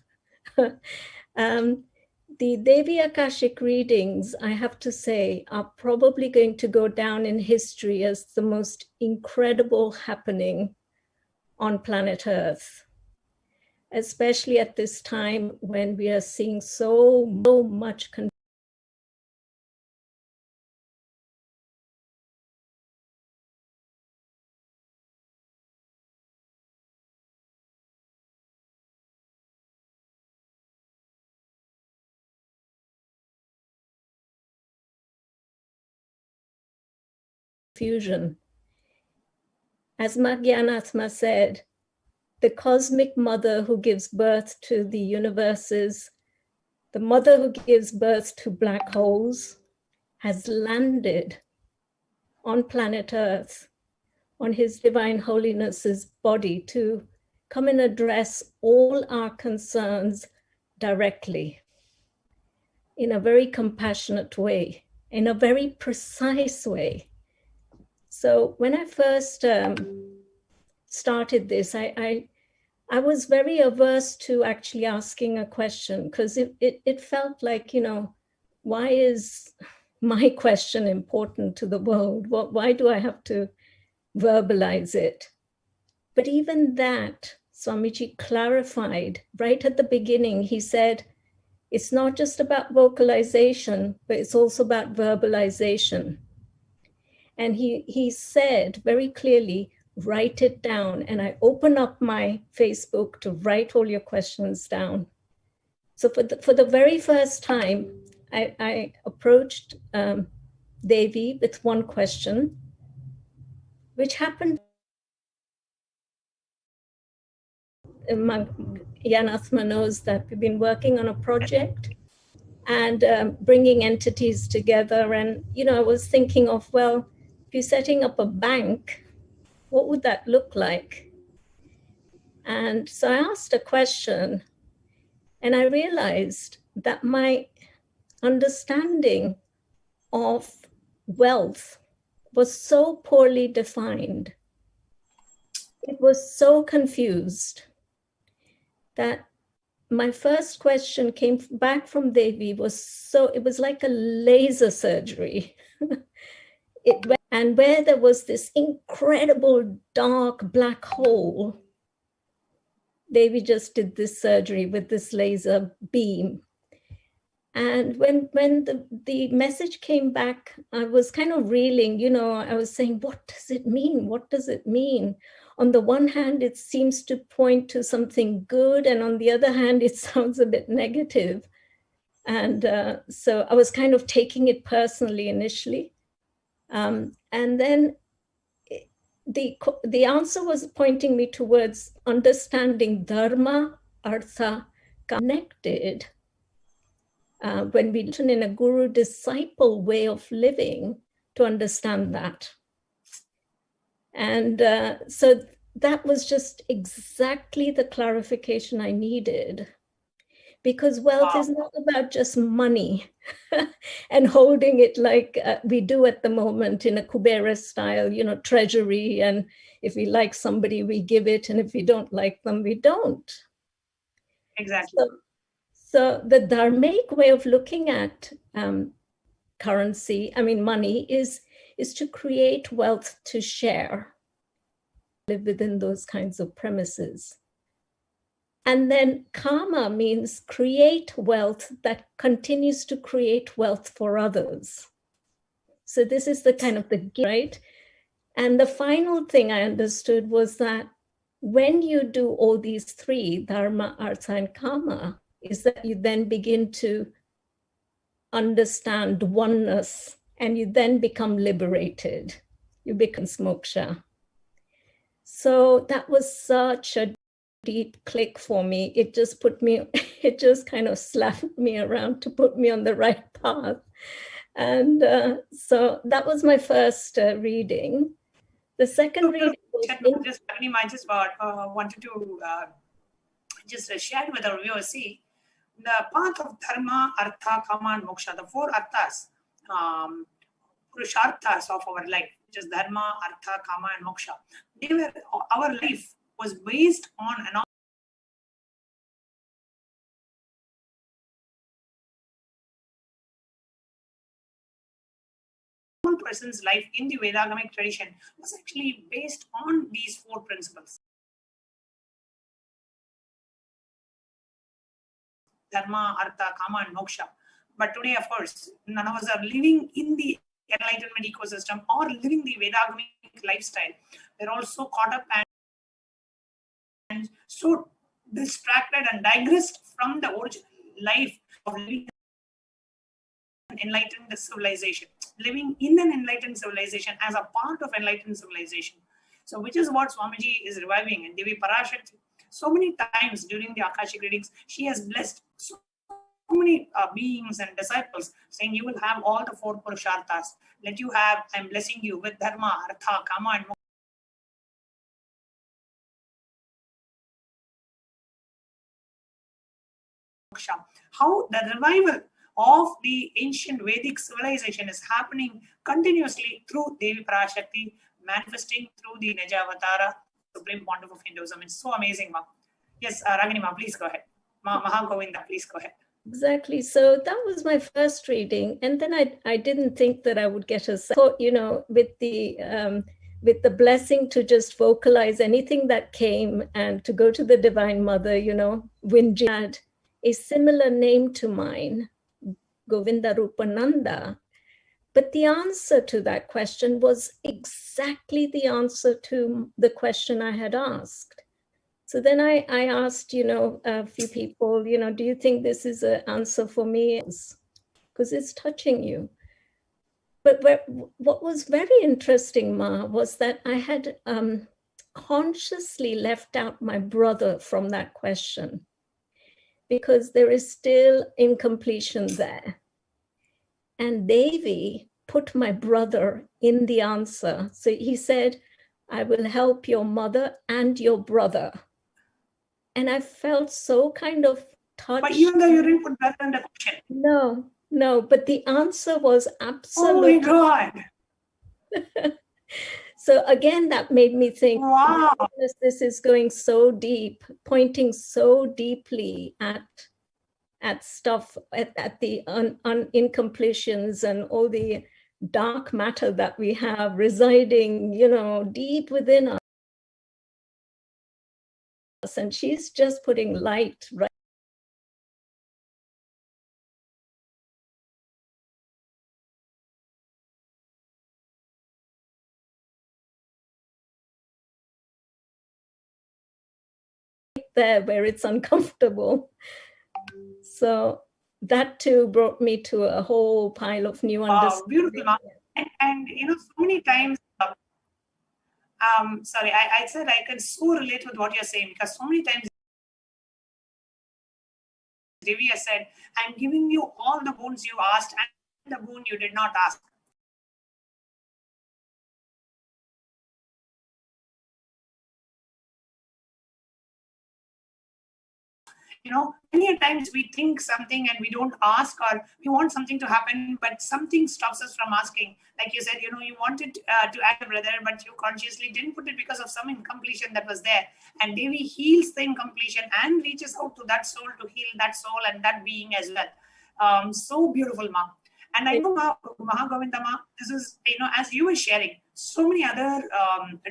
The Devi Akashic readings, I have to say, are probably going to go down in history as the most incredible happening on planet Earth, especially at this time when we are seeing so much confusion. As Magyanatma said, the cosmic mother who gives birth to the universes, the mother who gives birth to black holes, has landed on planet Earth, on His Divine Holiness's body to come and address all our concerns directly, in a very compassionate way, in a very precise way. So when I first started this, I was very averse to actually asking a question, because it felt like, you know, why is my question important to the world? Why do I have to verbalize it? But even that, Swamiji clarified right at the beginning. He said, it's not just about vocalization, but it's also about verbalization. And he said very clearly, write it down. And I open up my Facebook to write all your questions down. So for the very first time, I approached Devi with one question, which happened. Yanathma knows that we've been working on a project and bringing entities together. And, I was thinking of, well, if you're setting up a bank, what would that look like? And so I asked a question, and I realized that my understanding of wealth was so poorly defined. It was so confused that my first question came back from Devi it was like a laser surgery. And where there was this incredible dark black hole, Devi just did this surgery with this laser beam. And when the message came back, I was kind of reeling, I was saying, what does it mean? What does it mean? On the one hand, it seems to point to something good. And on the other hand, it sounds a bit negative. And so I was kind of taking it personally initially. And then the answer was pointing me towards understanding dharma, artha, connected. When we turn in a guru-disciple way of living to understand that. And so that was just exactly the clarification I needed, because wealth is not about just money and holding it like we do at the moment in a Kubera style, treasury. And if we like somebody, we give it. And if we don't like them, we don't. Exactly. So the dharmic way of looking at currency, money, is to create wealth to share, live within those kinds of premises. And then karma means create wealth that continues to create wealth for others. So this is the kind of the gift, right? And the final thing I understood was that when you do all these three, dharma, artha, and kama, is that you then begin to understand oneness and you then become liberated. You become moksha. So that was such a deep click for me. It just kind of slapped me around to put me on the right path. And so that was my first reading. The second reading was I just wanted to just share with our viewers. See, the path of dharma, artha, kama, and moksha, the four arthas, purusharthas of our life, which is dharma, artha, kama, and moksha. Our life was based on an person's life in the Vedagamic tradition was actually based on these four principles. Dharma, artha, kama, and moksha. But today, of course, none of us are living in the enlightenment ecosystem or living the Vedagamic lifestyle. We're also caught up and so distracted and digressed from the original life of living an enlightened civilization, living in an enlightened civilization as a part of enlightened civilization. So, which is what Swamiji is reviving. And Devi Parashakti, so many times during the Akashic readings, she has blessed so many beings and disciples, saying, you will have all the four purusharthas. Let you have, I'm blessing you with dharma, artha, kama, and moksha. How the revival of the ancient Vedic civilization is happening continuously through Devi Parashakti, manifesting through the Naja Avatara, Supreme Pontiff of Hinduism. It's so amazing, ma. Yes, Ragini, ma, please go ahead. Maha Govinda, please go ahead. Exactly. So that was my first reading. And then I didn't think that I would get a thought, with the blessing to just vocalize anything that came and to go to the Divine Mother, Vinji had a similar name to mine, Govinda Rupananda. But the answer to that question was exactly the answer to the question I had asked. So then I asked, a few people, do you think this is an answer for me? Because it's touching you. But what was very interesting, Ma, was that I had consciously left out my brother from that question, because there is still incompletion there. And Devi put my brother in the answer. So he said, I will help your mother and your brother. And I felt so kind of touched. But even though you didn't put brother in the question. No, but the answer was absolutely. Oh my God. So again, that made me think, wow, this is going so deep, pointing so deeply at stuff, at the incompletions and all the dark matter that we have residing, deep within us. And she's just putting light right. There where it's uncomfortable. So that too brought me to a whole pile of new understanding. Beautiful. And so many times, sorry, I said I can so relate with what you're saying, because so many times Devi has said, I'm giving you all the boons you asked and the boon you did not ask. Many times we think something and we don't ask, or we want something to happen, but something stops us from asking. Like you said, you wanted to add a brother, but you consciously didn't put it because of some incompletion that was there. And Devi heals the incompletion and reaches out to that soul to heal that soul and that being as well. So beautiful, Ma. And I know, Mahagovinda Ma, this is, as you were sharing, so many other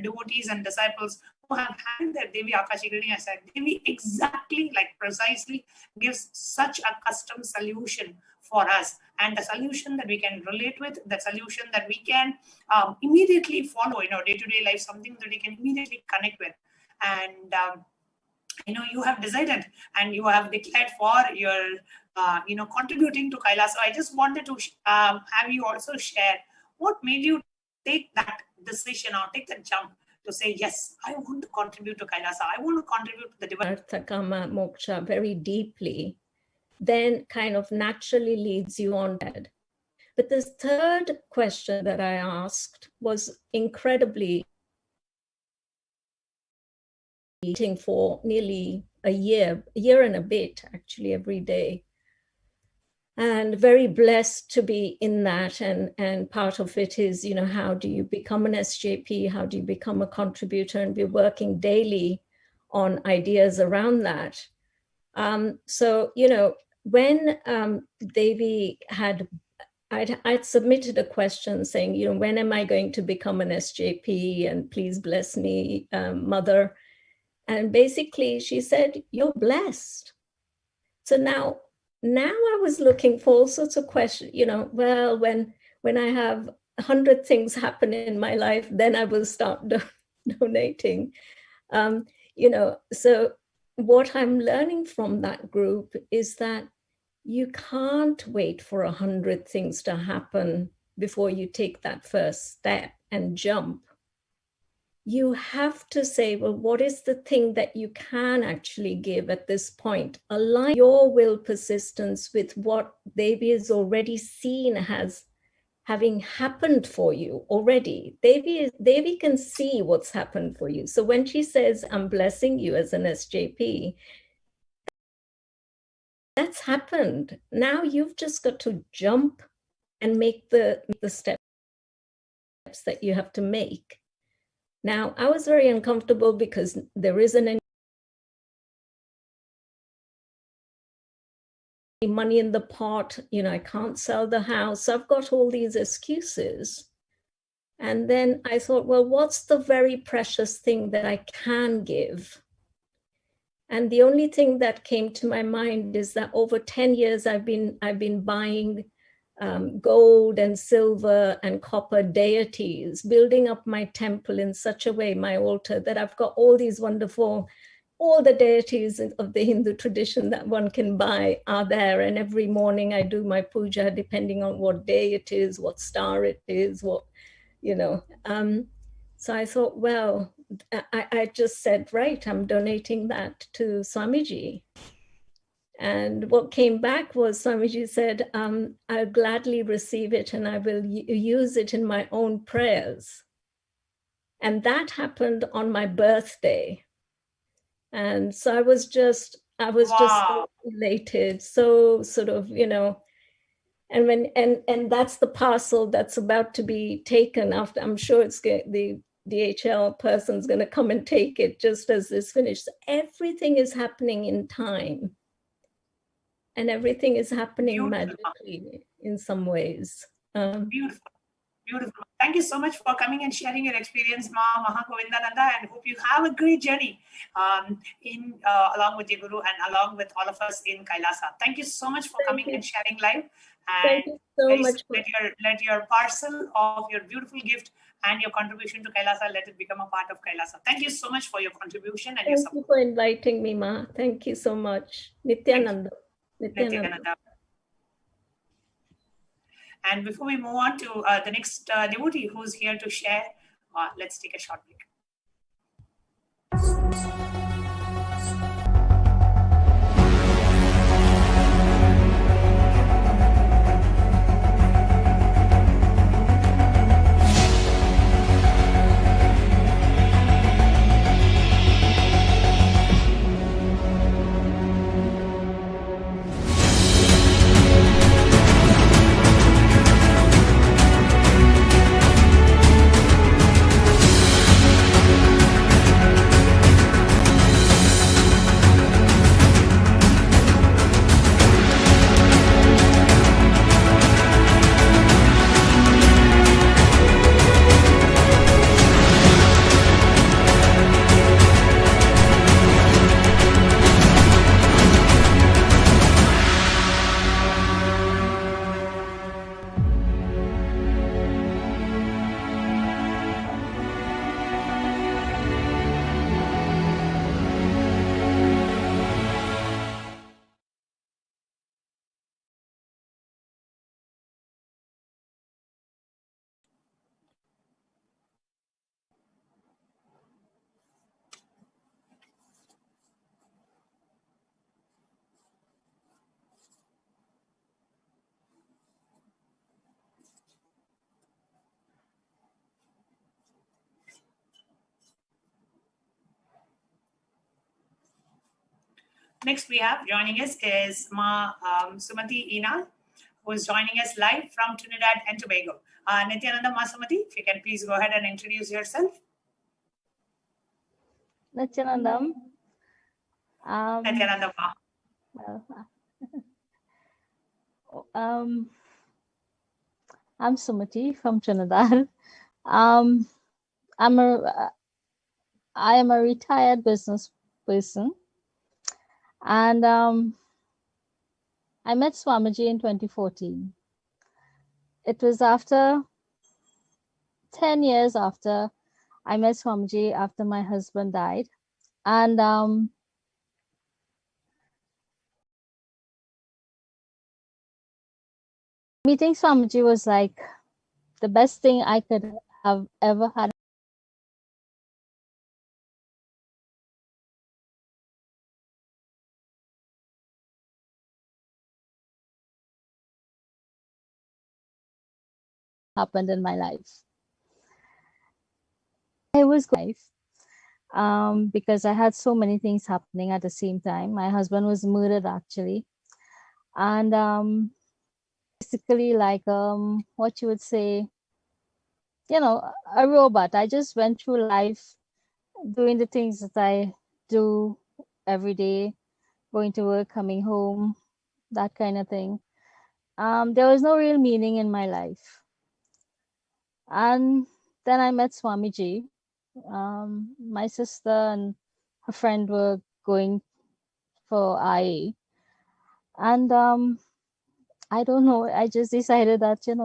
devotees and disciples who have had their Devi Akashic reading, I said, Devi exactly, precisely gives such a custom solution for us, and the solution that we can relate with, the solution that we can immediately follow in our day-to-day life, something that we can immediately connect with. And you have decided and you have declared for your contributing to Kaila. So I just wanted to have you also share what made you take that decision or take that jump to say, yes, I want to contribute to Kailasa. I want to contribute to the divine. Arthakama moksha very deeply, then kind of naturally leads you on that. But this third question that I asked was incredibly eating for nearly a year and a bit, actually, every day. And very blessed to be in that. And part of it is, how do you become an SJP? How do you become a contributor? And we're working daily on ideas around that. So, when Devi I'd submitted a question saying, when am I going to become an SJP? And please bless me, Mother. And basically she said, you're blessed. So now I was looking for all sorts of questions, well, when I have 100 things happen in my life, then I will start donating. So what I'm learning from that group is that you can't wait for 100 things to happen before you take that first step and jump. You have to say, well, what is the thing that you can actually give at this point? Align your will persistence with what Devi is already seen as having happened for you already. Devi can see what's happened for you. So when she says, I'm blessing you as an SJP, that's happened. Now you've just got to jump and make the steps that you have to make. Now, I was very uncomfortable because there isn't any money in the pot. I can't sell the house. I've got all these excuses. And then I thought, well, what's the very precious thing that I can give? And the only thing that came to my mind is that over 10 years, I've been buying gold and silver and copper deities, building up my temple in such a way, my altar, that I've got all these wonderful, all the deities of the Hindu tradition that one can buy are there. And every morning I do my puja depending on what day it is, what star it is, what, you know. So I thought, well, I just said, right, I'm donating that to Swamiji. And what came back was Swamiji said, I'll gladly receive it and I will use it in my own prayers. And that happened on my birthday. And so I was just so elated, so sort of, you know, and when, and that's the parcel that's about to be taken after, I'm sure it's the DHL person's going to come and take it just as this finished. So everything is happening in time. And everything is happening magically in some ways. Beautiful. Beautiful. Thank you so much for coming and sharing your experience, Ma Mahagovindananda, and hope you have a great journey along with your Guru and along with all of us in Kailasa. Thank you so much for coming and sharing live. And thank you so much. Let your parcel of your beautiful gift and your contribution to Kailasa, let it become a part of Kailasa. Thank you so much for your contribution and your support. Thank you for inviting me, Ma. Thank you so much. Nityananda. Nityananda. And before we move on to the next devotee who's here to share, let's take a short break. Next we have joining us is Ma Sumati Ina, who is joining us live from Trinidad and Tobago. Nityananda, Ma Sumati, if you can please go ahead and introduce yourself. Nityanandam. Nityananda Ma. I'm Sumati from Trinidad. I am a retired business person. And I met Swamiji in 2014. It was after 10 years after I met Swamiji after my husband died. And meeting Swamiji was like the best thing I could have ever had. Happened in my life. It was life because I had so many things happening at the same time. My husband was murdered actually, and basically like what you would say, you know, a robot. I just went through life doing the things that I do every day, going to work, coming home, that kind of thing. There was no real meaning in my life. And then I met Swamiji. My sister and her friend were going for IA. And I don't know. I just decided that, it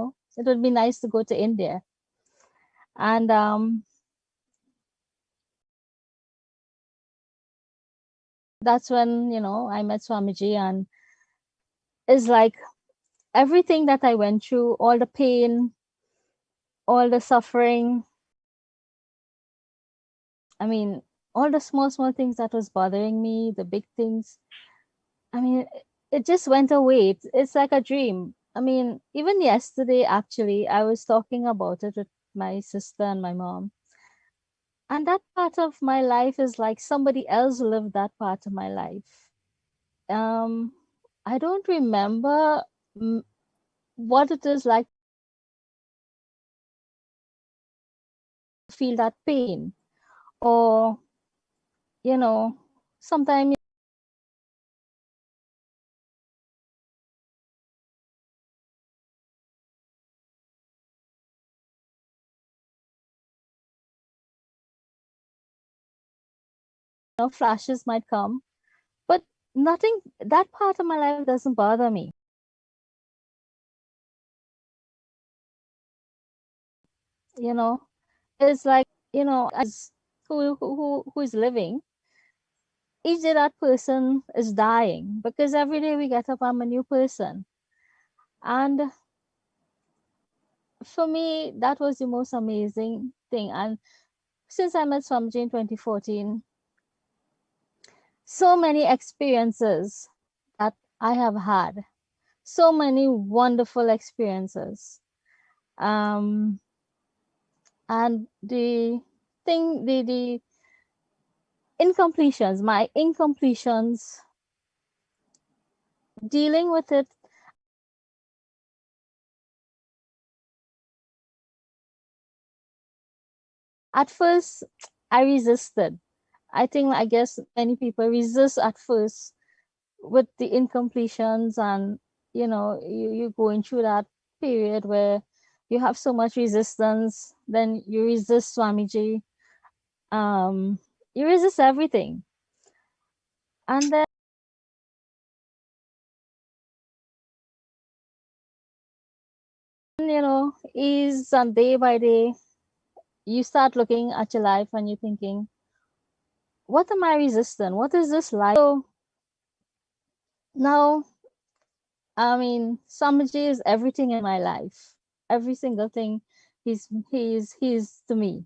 would be nice to go to India. And that's when, I met Swamiji, and it's like everything that I went through, all the pain, all the suffering, I mean, all the small things that was bothering me, the big things, I mean, it just went away. It's like a dream. I mean, even yesterday, actually, I was talking about it with my sister and my mom. And that part of my life is like somebody else lived that part of my life. I don't remember what it is like to feel that pain, or, sometimes flashes might come, but nothing, that part of my life doesn't bother me. It's like, as who is living, each day that person is dying, because every day we get up, I'm a new person. And for me, that was the most amazing thing. And since I met Swamiji in 2014, so many experiences that I have had, so many wonderful experiences. And the thing, the incompletions, my incompletions, dealing with it. At first, I resisted. I guess many people resist at first with the incompletions, and you going through that period where you have so much resistance, then you resist Swamiji, you resist everything, and then is on day by day you start looking at your life and you're thinking, what am I resisting? What is this life? So now, I mean, Swamiji is everything in my life. Every single thing, he's to me,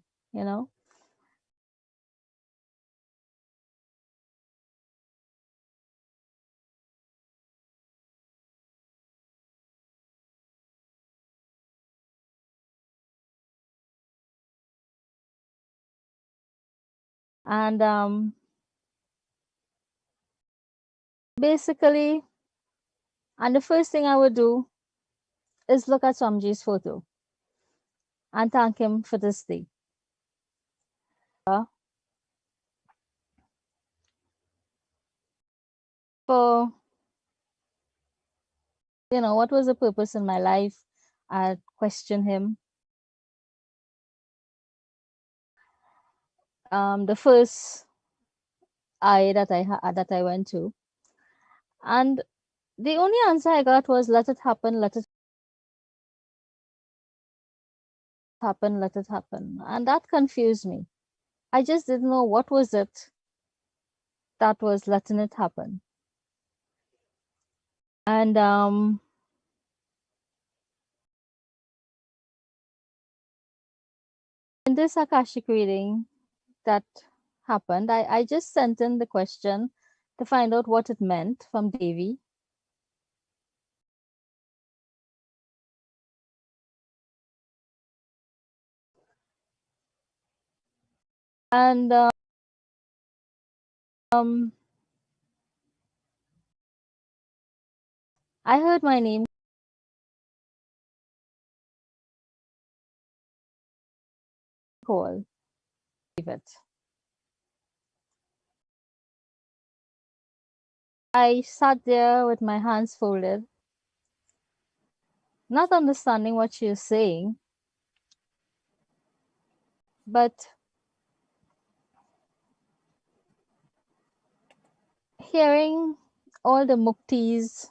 And basically, and the first thing I would do is look at Swamiji's photo and thank him for this day. For, what was the purpose in my life? I'd question him. The first eye that I went to, and the only answer I got was, let it happen, let it happen, let it happen. And that confused me. I just didn't know what was it that was letting it happen. And in this Akashic reading that happened, I just sent in the question to find out what it meant from Devi. And I heard my name called. I sat there with my hands folded, not understanding what she was saying, but hearing all the muktis,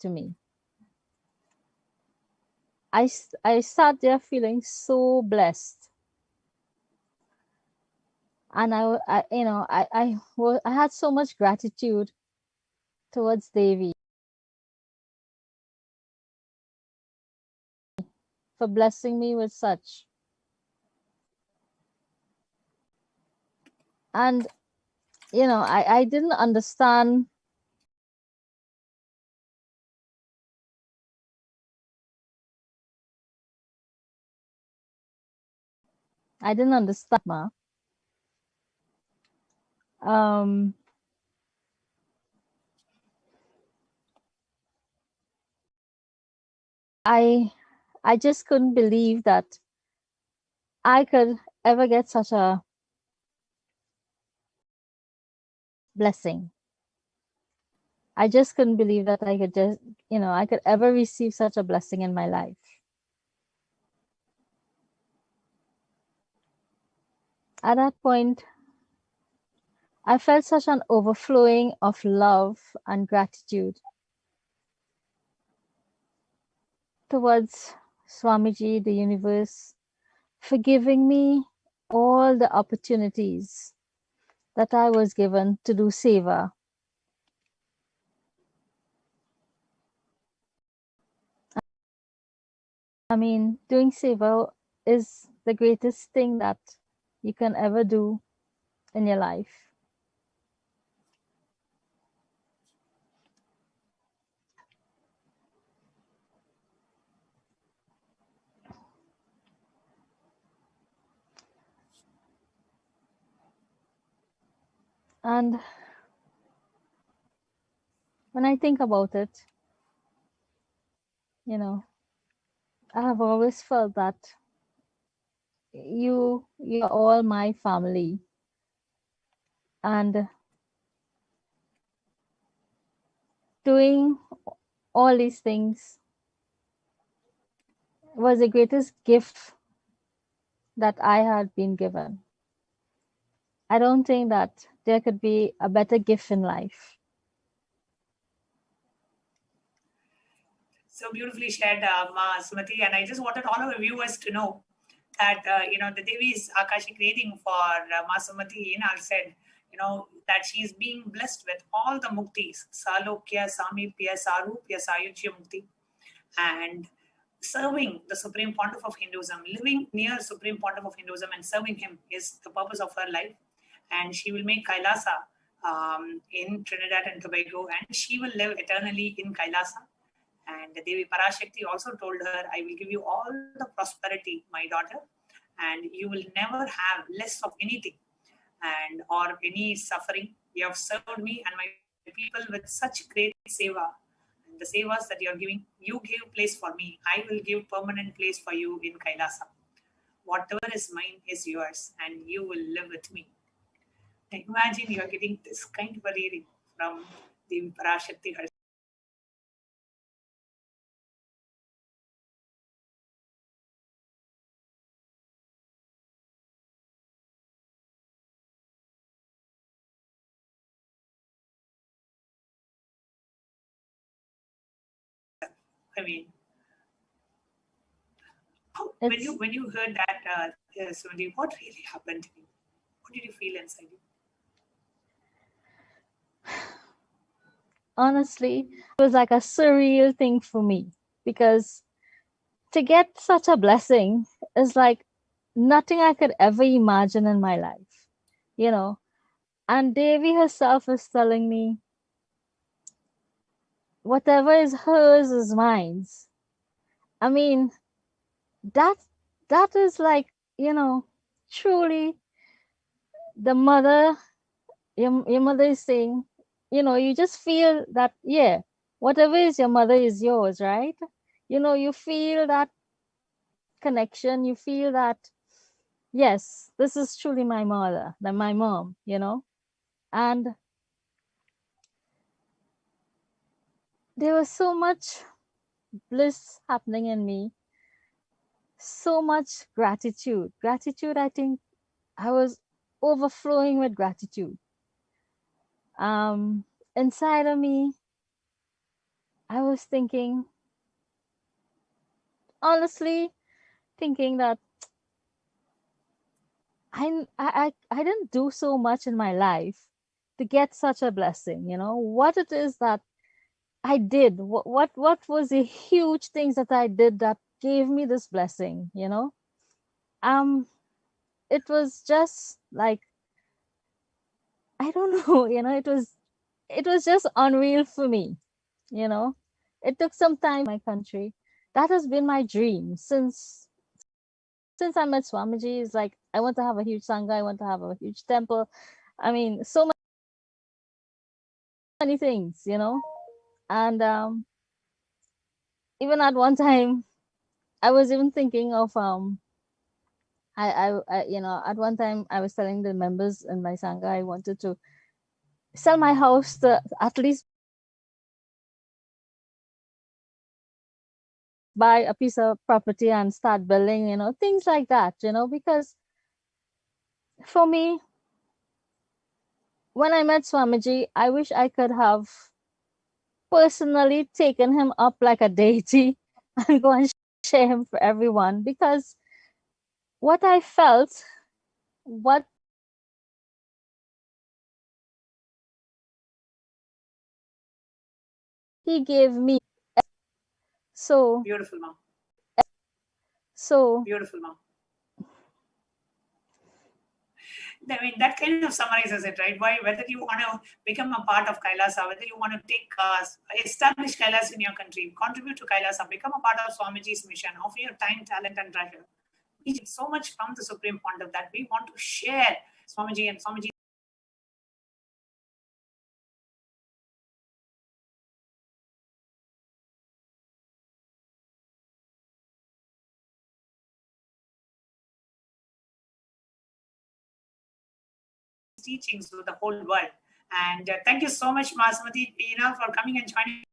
to me. I sat there feeling so blessed. And I had so much gratitude towards Devi for blessing me with such. And, I didn't understand Ma. I just couldn't believe that I could ever get such a blessing. I just couldn't believe that I could just, I could ever receive such a blessing in my life. At that point, I felt such an overflowing of love and gratitude towards Swamiji, the universe, for giving me all the opportunities that I was given to do seva. I mean, doing seva is the greatest thing that you can ever do in your life. And when I think about it, I have always felt that you're all my family. And doing all these things was the greatest gift that I had been given. I don't think that there could be a better gift in life. So beautifully shared, Ma Sumati. And I just wanted all our viewers to know that, the Devi's Akashic reading for Ma Sumati said, that she is being blessed with all the muktis, Salokya, Samipya, Sarupya, Sayujya Mukti, and serving the Supreme Pontiff of Hinduism, living near Supreme Pontiff of Hinduism and serving him is the purpose of her life. And she will make Kailasa in Trinidad and Tobago, and she will live eternally in Kailasa. And Devi Parashakti also told her, I will give you all the prosperity, my daughter, and you will never have less of anything or any suffering. You have served me and my people with such great seva. And the sevas that you are giving, you give place for me. I will give permanent place for you in Kailasa. Whatever is mine is yours, and you will live with me. And imagine you are getting this kind of a reading from Devi Parashakti herself. I mean, when you heard that, Sundari, what really happened to you? What did you feel inside you? Honestly, it was like a surreal thing for me, because to get such a blessing is like nothing I could ever imagine in my life, And Devi herself is telling me, whatever is hers is mine. I mean, that is like, truly the mother, your mother is saying, you just feel that, yeah, whatever is your mother is yours, right? You feel that connection, you feel that, yes, this is truly my mother, my mom, and there was so much bliss happening in me, so much gratitude. I think I was overflowing with gratitude. Inside of me, I was thinking, honestly, thinking that I didn't do so much in my life to get such a blessing. What it is that I did, what was the huge things that I did that gave me this blessing. It was just like, I don't know, it was just unreal for me. It took some time. My country, that has been my dream since I met Swamiji. Is like, I want to have a huge sangha, I want to have a huge temple. I mean, so many things, and even at one time I was even thinking of at one time I was telling the members in my sangha I wanted to sell my house to at least buy a piece of property and start building, things like that, because for me, when I met Swamiji, I wish I could have personally taken him up like a deity and go and share him for everyone, because what I felt, what he gave me. So beautiful, ma'am. So beautiful, ma'am. I mean, that kind of summarizes it, right? Why, whether you want to become a part of Kailasa, whether you want to take establish Kailasa in your country, contribute to Kailasa, become a part of Swamiji's mission, offer your time, talent, and treasure. We get so much from the Supreme Pontiff that we want to share Swamiji and Swamiji. Teachings to the whole world. And thank you so much, Masamati, for coming and joining.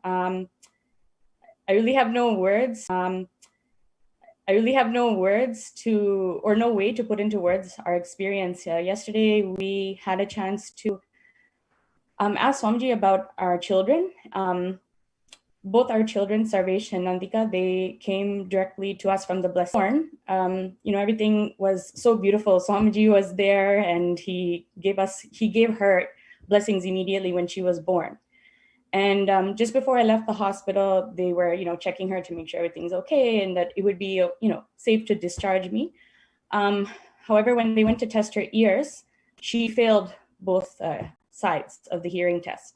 I really have no words. I really have no words to, or no way to put into words our experience. Yesterday, we had a chance to ask Swamiji about our children. Both our children, Sarvesh and Nandika, they came directly to us from the Blessed Born. Everything was so beautiful. Swamiji was there, and he gave her blessings immediately when she was born. And just before I left the hospital, they were, checking her to make sure everything's okay and that it would be, safe to discharge me. However, when they went to test her ears, she failed both sides of the hearing test.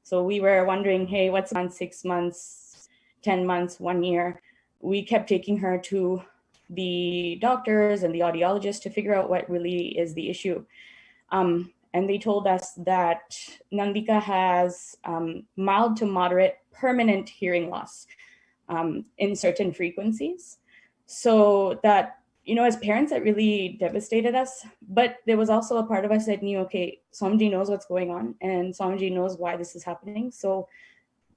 So we were wondering, hey, what's on 6 months, 10 months, 1 year? We kept taking her to the doctors and the audiologist to figure out what really is the issue. And they told us that Nandika has mild to moderate permanent hearing loss in certain frequencies. So that, as parents, it really devastated us. But there was also a part of us that knew, okay, Swamiji knows what's going on and Swamiji knows why this is happening. So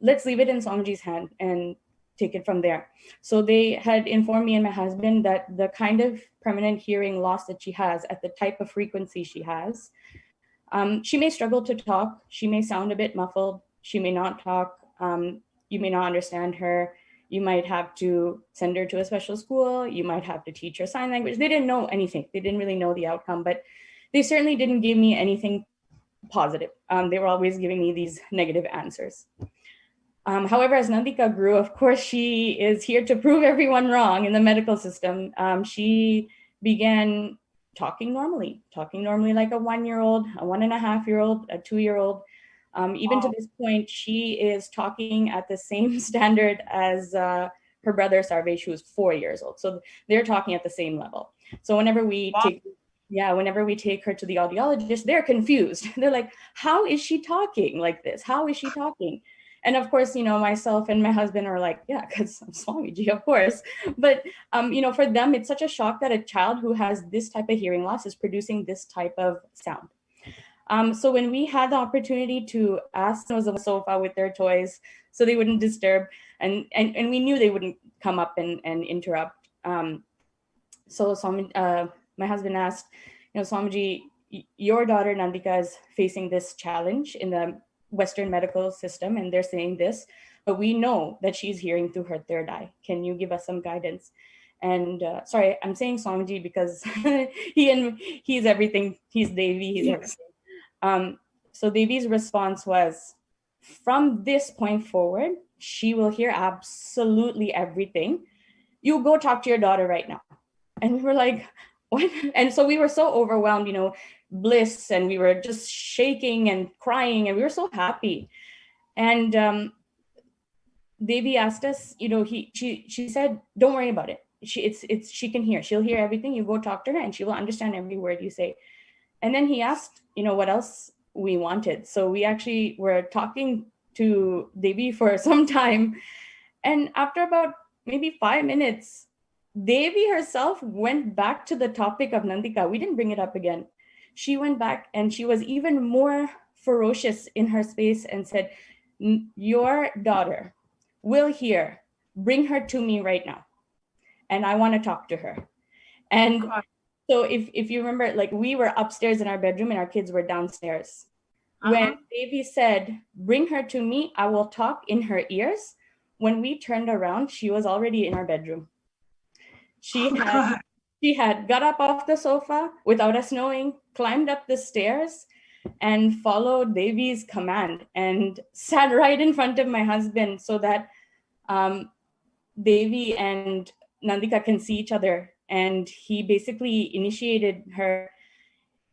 let's leave it in Swamiji's hand and take it from there. So they had informed me and my husband that the kind of permanent hearing loss that she has at the type of frequency she has, she may struggle to talk. She may sound a bit muffled. She may not talk. You may not understand her. You might have to send her to a special school. You might have to teach her sign language. They didn't know anything. They didn't really know the outcome, but they certainly didn't give me anything positive. They were always giving me these negative answers. However, as Nandika grew, of course, she is here to prove everyone wrong in the medical system. She began talking normally like a 1-year-old, a 1.5-year-old, a 2-year-old. Even to this point, she is talking at the same standard as her brother Sarvesh, who is 4 years old. So they're talking at the same level. So whenever we take her to the audiologist, they're confused. They're like, how is she talking like this? How is she talking? And of course, myself and my husband are like, yeah, because I'm Swamiji, of course. But, for them, it's such a shock that a child who has this type of hearing loss is producing this type of sound. So when we had the opportunity to ask them on the sofa with their toys so they wouldn't disturb, and we knew they wouldn't come up and interrupt. So my husband asked, Swamiji, your daughter Nandika is facing this challenge in the Western medical system, and they're saying this, but we know that she's hearing through her third eye. Can you give us some guidance? And sorry, I'm saying Swamiji because he's everything. He's Devi, he's everything. So Devi's response was, from this point forward, she will hear absolutely everything. You go talk to your daughter right now. And we were like, what? And so we were so overwhelmed, bliss, and we were just shaking and crying, and we were so happy. And Devi asked us, she said, don't worry about it. She can hear. She'll hear everything. You go talk to her and she will understand every word you say. And then he asked, what else we wanted. So we actually were talking to Devi for some time. And after about maybe 5 minutes, Devi herself went back to the topic of Nandika. We didn't bring it up again. She went back and she was even more ferocious in her space and said, your daughter will hear. Bring her to me right now. And I want to talk to her. And so if you remember, like, we were upstairs in our bedroom and our kids were downstairs. When Devi said, bring her to me, I will talk in her ears. When we turned around, she was already in our bedroom. She had got up off the sofa without us knowing, climbed up the stairs and followed Devi's command and sat right in front of my husband so that Devi and Nandika can see each other. And he basically initiated her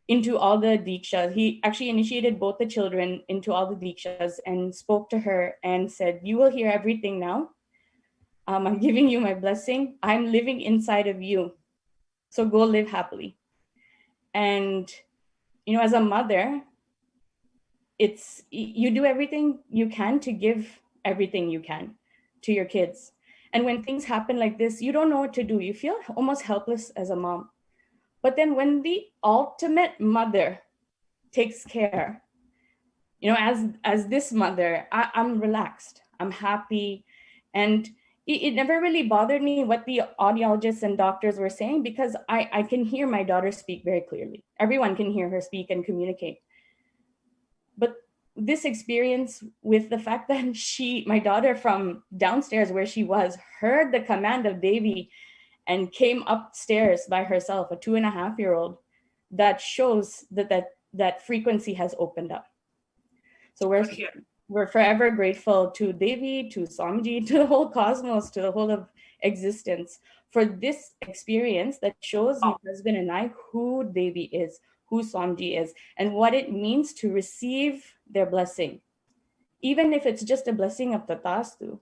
into all the Dikshas. He actually initiated both the children into all the Dikshas and spoke to her and said, you will hear everything now. I'm giving you my blessing. I'm living inside of you. So go live happily. And, as a mother, you do everything you can to give everything you can to your kids. And when things happen like this, you don't know what to do. You feel almost helpless as a mom. But then when the ultimate mother takes care, as this mother, I'm relaxed, I'm happy. And it never really bothered me what the audiologists and doctors were saying, because I can hear my daughter speak very clearly. Everyone can hear her speak and communicate. But this experience with the fact that my daughter from downstairs where she was, heard the command of Devi and came upstairs by herself, a 2.5-year-old, that shows that frequency has opened up. So we're forever grateful to Devi, to Swamiji, to the whole cosmos, to the whole of existence for this experience that shows my husband and I who Devi is, who Swamiji is and what it means to receive their blessing. Even if it's just a blessing of Tatastu.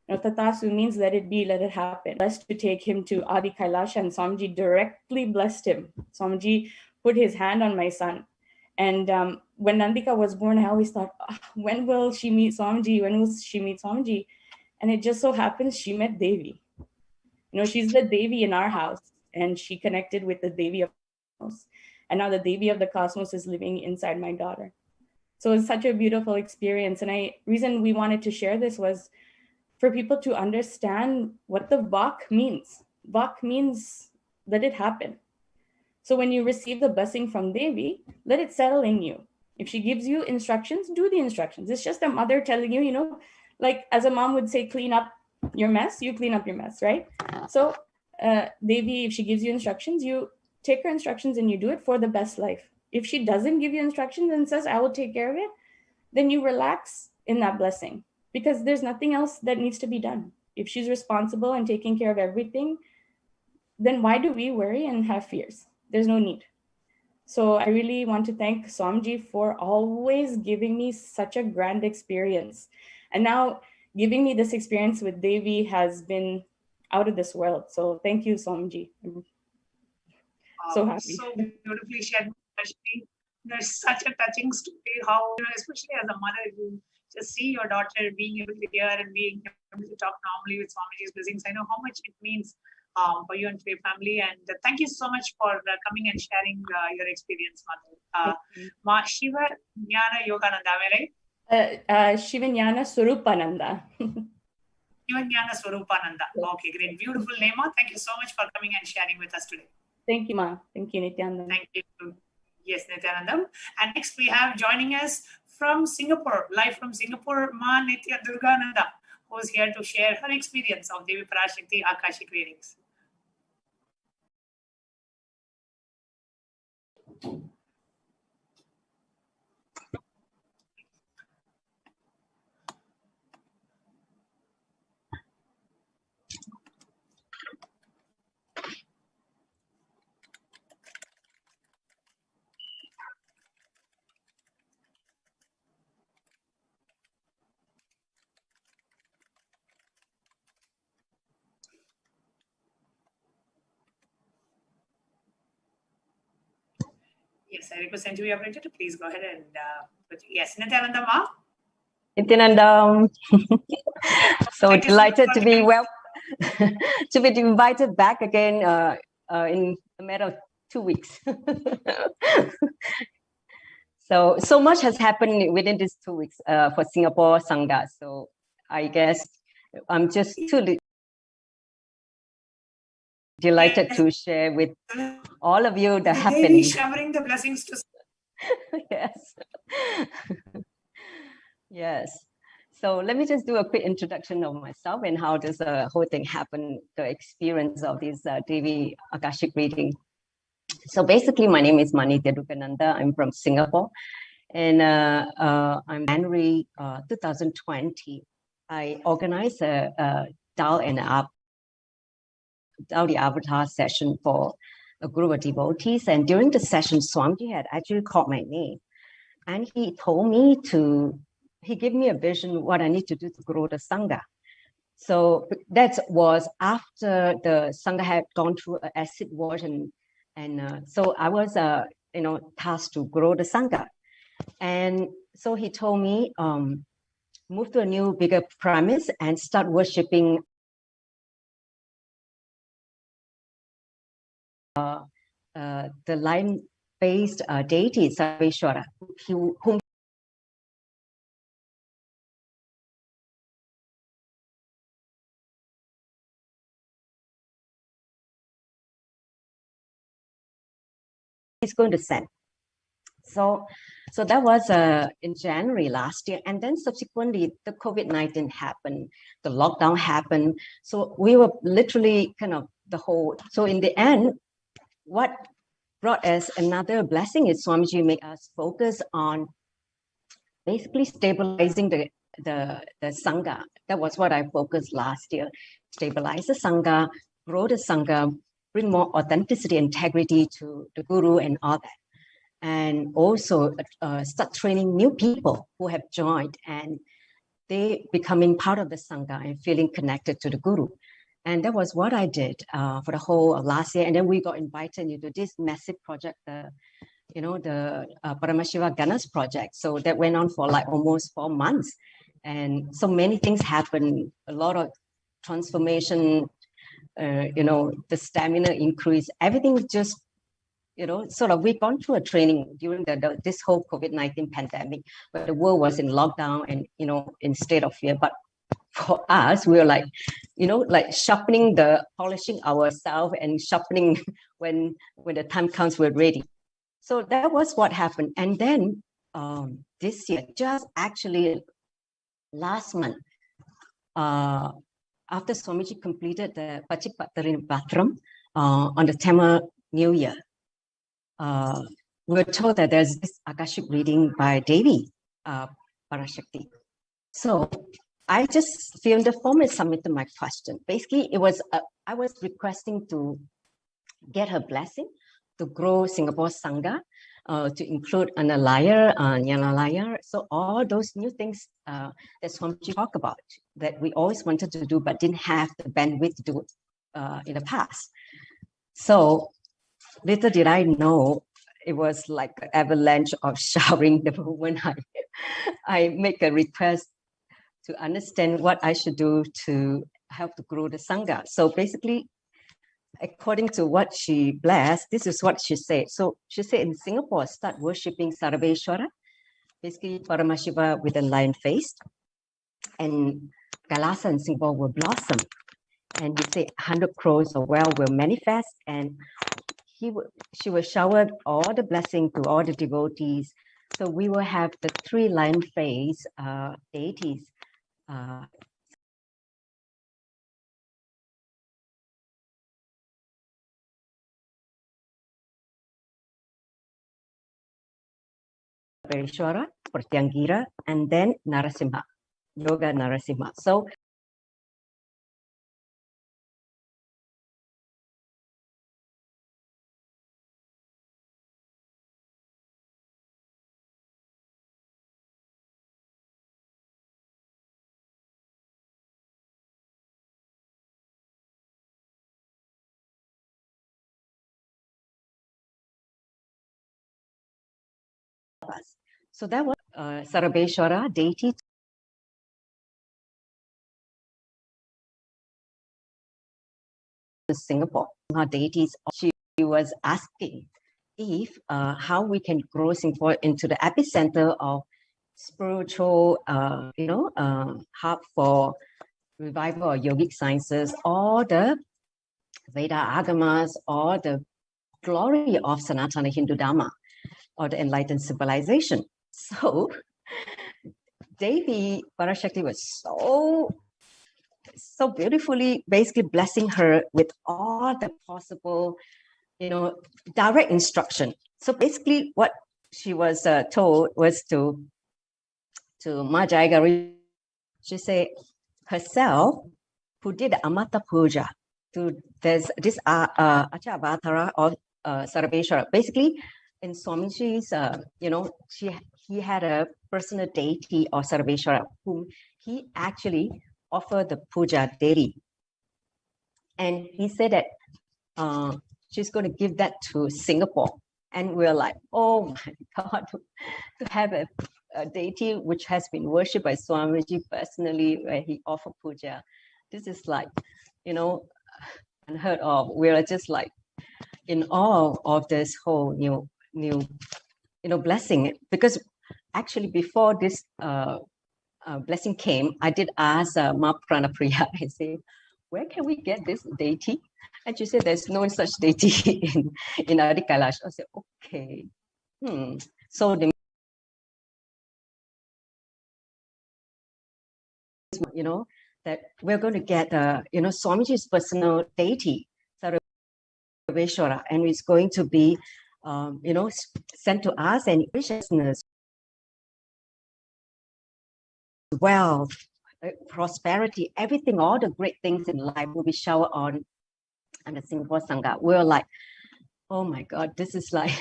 Tatastu means let it be, let it happen. Blessed to take him to Adi Kailasha, and Swamiji directly blessed him. Swamiji put his hand on my son. And when Nandika was born, I always thought, when will she meet Swamiji? When will she meet Swamiji? And it just so happens she met Devi. She's the Devi in our house, and she connected with the Devi of the cosmos. And now the Devi of the cosmos is living inside my daughter. So it's such a beautiful experience. And reason we wanted to share this was for people to understand what the Vak means. Vak means let it happen. So when you receive the blessing from Devi, let it settle in you. If she gives you instructions, do the instructions. It's just a mother telling you, like as a mom would say, clean up your mess, you clean up your mess, right? So Devi, if she gives you instructions, you take her instructions and you do it for the best life. If she doesn't give you instructions and says, I will take care of it, then you relax in that blessing because there's nothing else that needs to be done. If she's responsible and taking care of everything, then why do we worry and have fears? There's no need. So I really want to thank Swamiji for always giving me such a grand experience. And now giving me this experience with Devi has been out of this world. So thank you, Swamiji. I'm so happy. So beautifully shared. There's such a touching story how, especially as a mother, you just see your daughter being able to hear and being able to talk normally with Swamiji's blessings. I know how much it means for you and for your family. And thank you so much for coming and sharing your experience, Mother. Ma Shiva Jnana Yogananda, right? Shiva Jnana Swarupananda. Shiva Jnana Swarupananda. Okay, great. Beautiful name, Ma. Thank you so much for coming and sharing with us today. Thank you, Ma. Thank you, Nityananda. Thank you. Yes, Nityanandam. And next we have joining us from Singapore, live from Singapore, Ma Nitya Durgananda, who is here to share her experience of Devi Parashakti Akashic readings. Yes, I request NTV operator to please go ahead and yes, Nityananda Ma. Nityananda. So delighted to be to be invited back again in a matter of 2 weeks. So much has happened within these 2 weeks for Singapore Sangha. So I guess I'm just too delighted to share with all of you the happening. Showering the blessings to yes. Yes. So let me just do a quick introduction of myself and how this whole thing happened, the experience of this Devi Akashic reading. So basically, my name is Manitya Dukananda. I'm from Singapore. And I'm January 2020. I organized a Tao the Avatar session for a group of devotees. And during the session, Swamiji had actually called my name. And he told me he gave me a vision what I need to do to grow the Sangha. So that was after the Sangha had gone through an acid wash. And so I was, tasked to grow the Sangha. And so he told me, move to a new, bigger premise and start worshipping the lion-based deity, Sarveshwara, whom he's going to send. So that was in January last year. And then subsequently, the COVID-19 happened, the lockdown happened. So we were literally so in the end, what brought us another blessing is Swamiji made us focus on basically stabilizing the Sangha. That was what I focused last year. Stabilize the Sangha, grow the Sangha, bring more authenticity, integrity to the Guru and all that. and also start training new people who have joined, and they becoming part of the Sangha and feeling connected to the Guru. And that was what I did for the whole of last year. And then we got invited into this massive project, the Paramashiva Ganas project. So that went on for like almost 4 months. And so many things happened, a lot of transformation, the stamina increase, everything just, sort of, we've gone through a training during this whole COVID-19 pandemic, where the world was in lockdown and, in state of fear. But for us, we were like, like sharpening polishing ourselves and sharpening when the time comes, we're ready. So that was what happened. And then this year, just actually last month, after Swamiji completed the Pachipatari Bhatram on the Tamil New Year, we were told that there's this Akashic reading by Devi Parashakti. So I just filled the form and submitted my question. Basically, it was I was requesting to get her blessing to grow Singapore Sangha, to include Analaya, Nyanalaya. So all those new things that Swamiji talked about that we always wanted to do but didn't have the bandwidth to do in the past. So little did I know, it was like an avalanche of showering the moment I make a request to understand what I should do to help to grow the Sangha. So basically, according to what she blessed, this is what she said. So she said in Singapore, start worshipping Sarveshwara, basically Paramashiva with a lion face, and Kailasa in Singapore will blossom. And he said 100 crores of well will manifest, and she will shower all the blessing to all the devotees. So we will have the 3 lion face deities. Sarveshwara, Pratyangira, and then Narasimha, Yoga Narasimha. So so that was Sarveshwara deity. Singapore, her deities, she was asking if how we can grow Singapore into the epicenter of spiritual, hub for revival of yogic sciences, or the Veda Agamas, or the glory of Sanatana Hindu Dharma, or the enlightened civilization. So Devi Parashakti was so beautifully basically blessing her with all the possible, direct instruction. So basically what she was told was to Majayagari, she said herself, who did the Amata Puja, there's this Achavatara of Sarveshwara. Basically, in Swamiji's, he had a personal deity of Sarveshwara, whom he actually offered the puja daily. And he said that she's going to give that to Singapore. And we're like, oh my God, to have a deity which has been worshipped by Swamiji personally, where he offered puja. This is like, unheard of. We're just like in awe of this whole new blessing. Because actually before this blessing came, I did ask Ma Pranapriya, I said, where can we get this deity? And she said, there's no such deity in Adi Kailash. I said, okay. So that we're going to get, Swamiji's personal deity, Sarveshwara, and it's going to be, sent to us, and graciousness, wealth, prosperity, everything, all the great things in life will be showered on the Singapore Sangha. We're like, oh my God, this is like,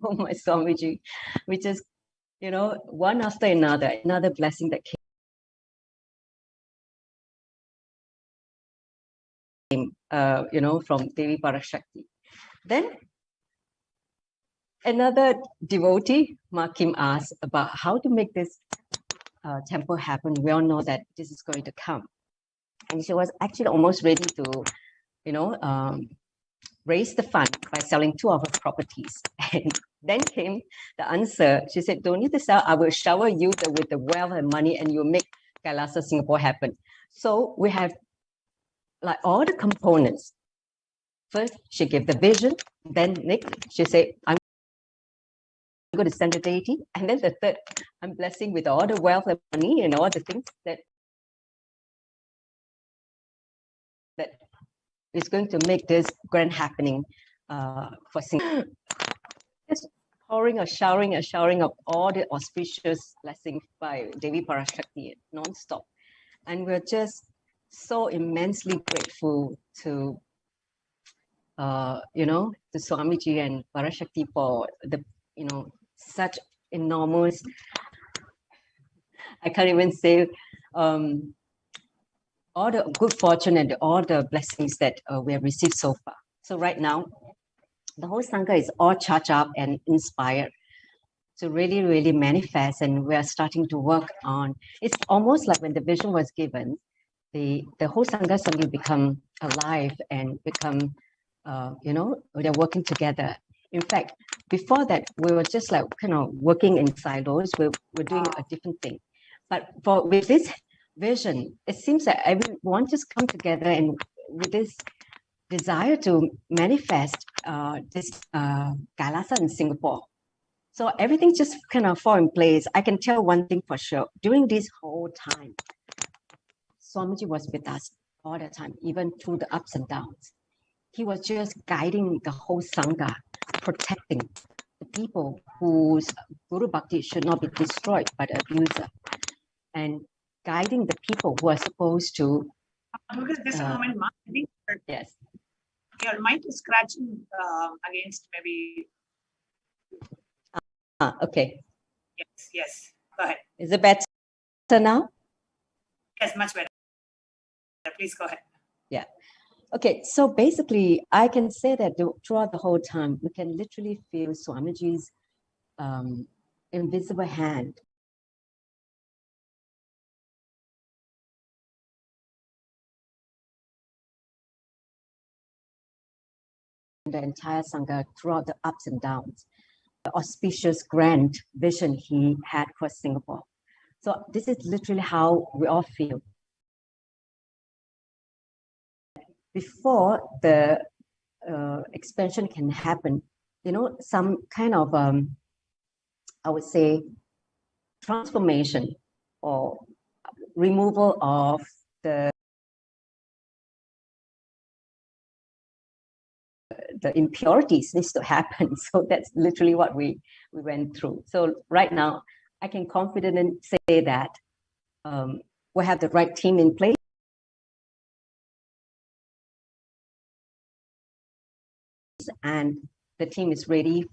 oh my Swamiji, we just, one after another blessing that came, from Devi Parashakti. Then another devotee, Ma Kim, asked about how to make this temple happen. We all know that this is going to come. And she was actually almost ready to, raise the fund by selling 2 of her properties. And then came the answer. She said, don't need to sell. I will shower you with the wealth and money and you'll make Kailasa Singapore happen. So we have like all the components. First, she gave the vision. Then next, she said, I'm going to send the deity. And then the third, I'm blessing with all the wealth and money and all the things that is going to make this grand happening for Singapore. Just pouring a showering of all the auspicious blessings by Devi Parashakti non-stop. And we're just so immensely grateful to, to Swamiji and Parashakti for the, such enormous, I can't even say, all the good fortune and all the blessings that we have received so far. So right now, the whole Sangha is all charged up and inspired to really, really manifest. And we are starting to work on, it's almost like when the vision was given, the whole Sangha suddenly become alive and become, they're working together. In fact, before that, we were just like kind of working in silos. We're doing a different thing. But with this vision, it seems that everyone just come together and with this desire to manifest this Kailasa in Singapore. So everything just kind of fall in place. I can tell one thing for sure. During this whole time, Swamiji was with us all the time, even through the ups and downs. He was just guiding the whole Sangha, protecting the people whose Guru Bhakti should not be destroyed by the abuser, and guiding the people who are supposed to. Just a moment, Ma. I think yes. Your mic is scratching against maybe. Okay. Yes. Go ahead. Is it better now? Yes, much better. Please go ahead. Yeah. Okay. So basically, I can say that throughout the whole time, we can literally feel Swamiji's invisible hand the entire Sangha throughout the ups and downs, the auspicious grand vision he had for Singapore. So this is literally how we all feel. Before the expansion can happen, some kind of, I would say, transformation or removal of the impurities needs to happen. So that's literally what we went through. So right now, I can confidently say that we have the right team in place. And the team is ready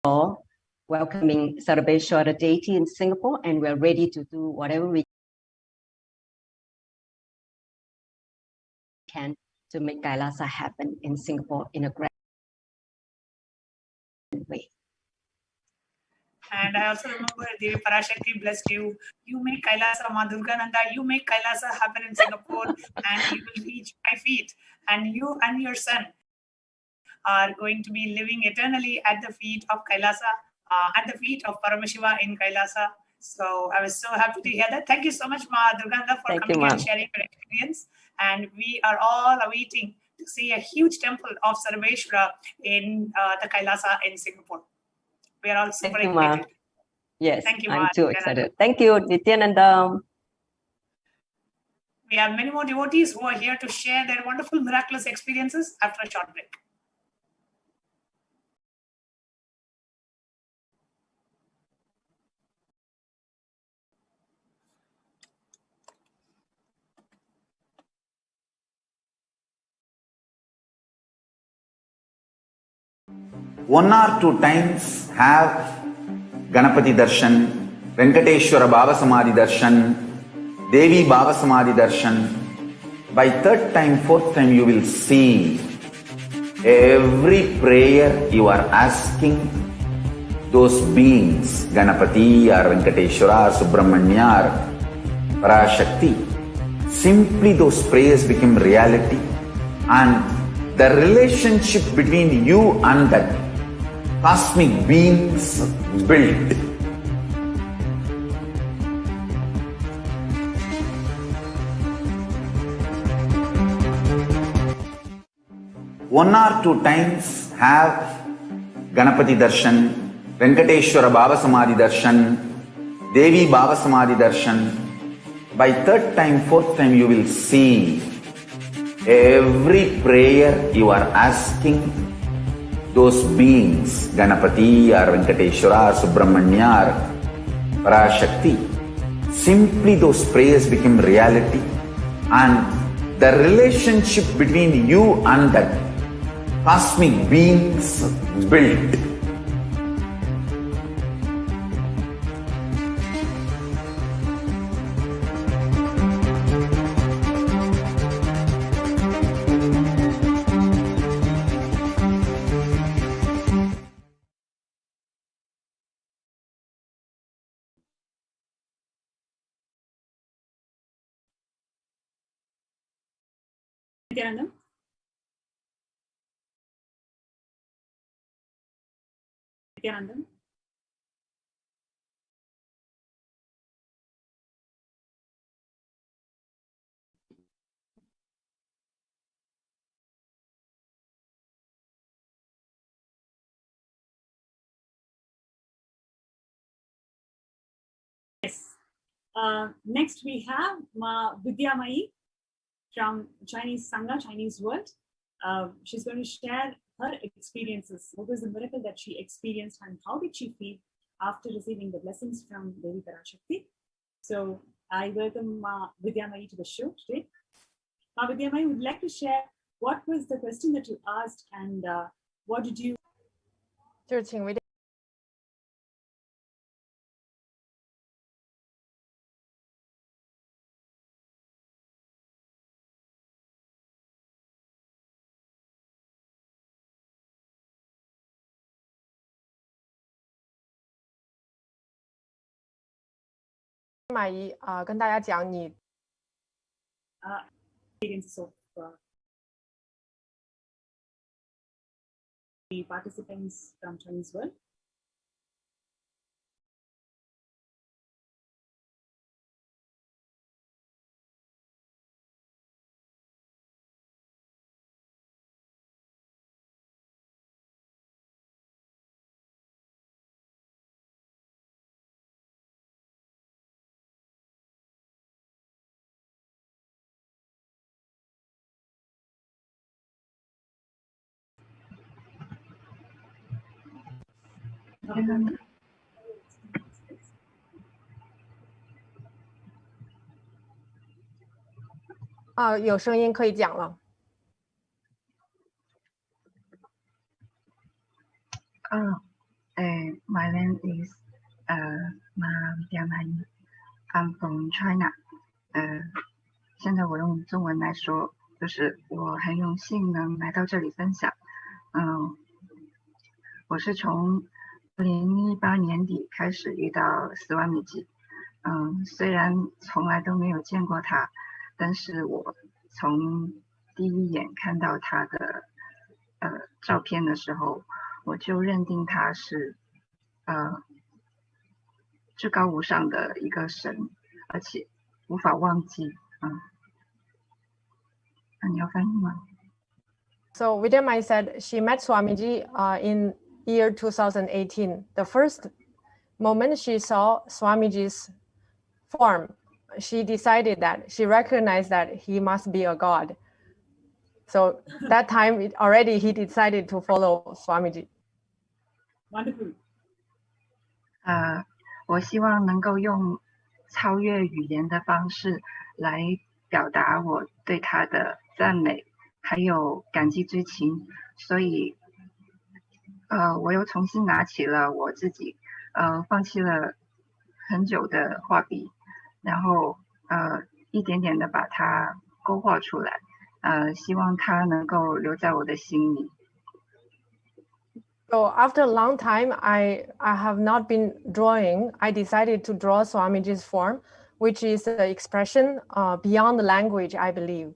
for welcoming Sarabeshwara deity in Singapore, and we're ready to do whatever we can to make Kailasa happen in Singapore in a grand way. And I also remember Devi Parashakti blessed you. You make Kailasa, Ma Durgananda, you make Kailasa happen in Singapore and you will reach my feet. And you and your son are going to be living eternally at the feet of Kailasa, at the feet of Paramashiva in Kailasa. So I was so happy to hear that. Thank you so much, Ma Durgananda, for coming and sharing your experience. And we are all awaiting to see a huge temple of Sarveshwara in the Kailasa in Singapore. We are all super excited. Yes, thank you, I'm too excited. Thank you, Nityananda. We have many more devotees who are here to share their wonderful miraculous experiences after a short break. 1 or 2 times have Ganapati Darshan, Venkateshwara Baba Samadhi Darshan, Devi Baba Samadhi Darshan. By 3rd time, 4th time, you will see every prayer you are asking those beings, Ganapati or Venkateshwara or Subramanya or Parashakti, simply those prayers become reality, and the relationship between you and that cosmic beings built. One or 2 times have Ganapati Darshan, Venkateshwara Baba Samadhi Darshan, Devi Baba Samadhi Darshan. By 3rd time, 4th time, you will see every prayer you are asking those beings, Ganapati or Venkateshwara or Subramanya or Parashakti, simply those prayers become reality, and the relationship between you and that cosmic beings built. Nityananda? Nityananda? Yes. Next we have Ma Vidyamai from Chinese Sangha, Chinese world. She's going to share her experiences. What was the miracle that she experienced and how did she feel after receiving the blessings from Devi Parashakti? So I welcome Ma Vidyamai to the show today. Ma Vidyamai would like to share what was the question that you asked and what did you... 就是请维马姨跟大家讲你experiences of the participants from Chinese world.有声音可以讲了。My name is Ma Vidyamai. I'm from China. 现在我用中文来说，就是我很荣幸能来到这里分享。我是从2018年底开始遇到斯瓦米吉。虽然从来都没有见过他，但是我从第一眼看到他的照片的时候，我就认定他是至高无上的一个神，而且无法忘记。那你要翻译吗？ So Vidyamai said she met Swamiji in year 2018. The first moment she saw Swamiji's form, she decided that she recognized that he must be a god. So that time already he decided to follow Swamiji. Wonderful. 我希望能够用超越语言的方式来表达我对他的赞美，还有感激之情。所以我又重新拿起了我自己放弃了很久的画笔，然后一点点的把它勾画出来，希望它能够留在我的心里。So after a long time, I have not been drawing. I decided to draw Swamiji's form, which is an expression beyond the language, I believe,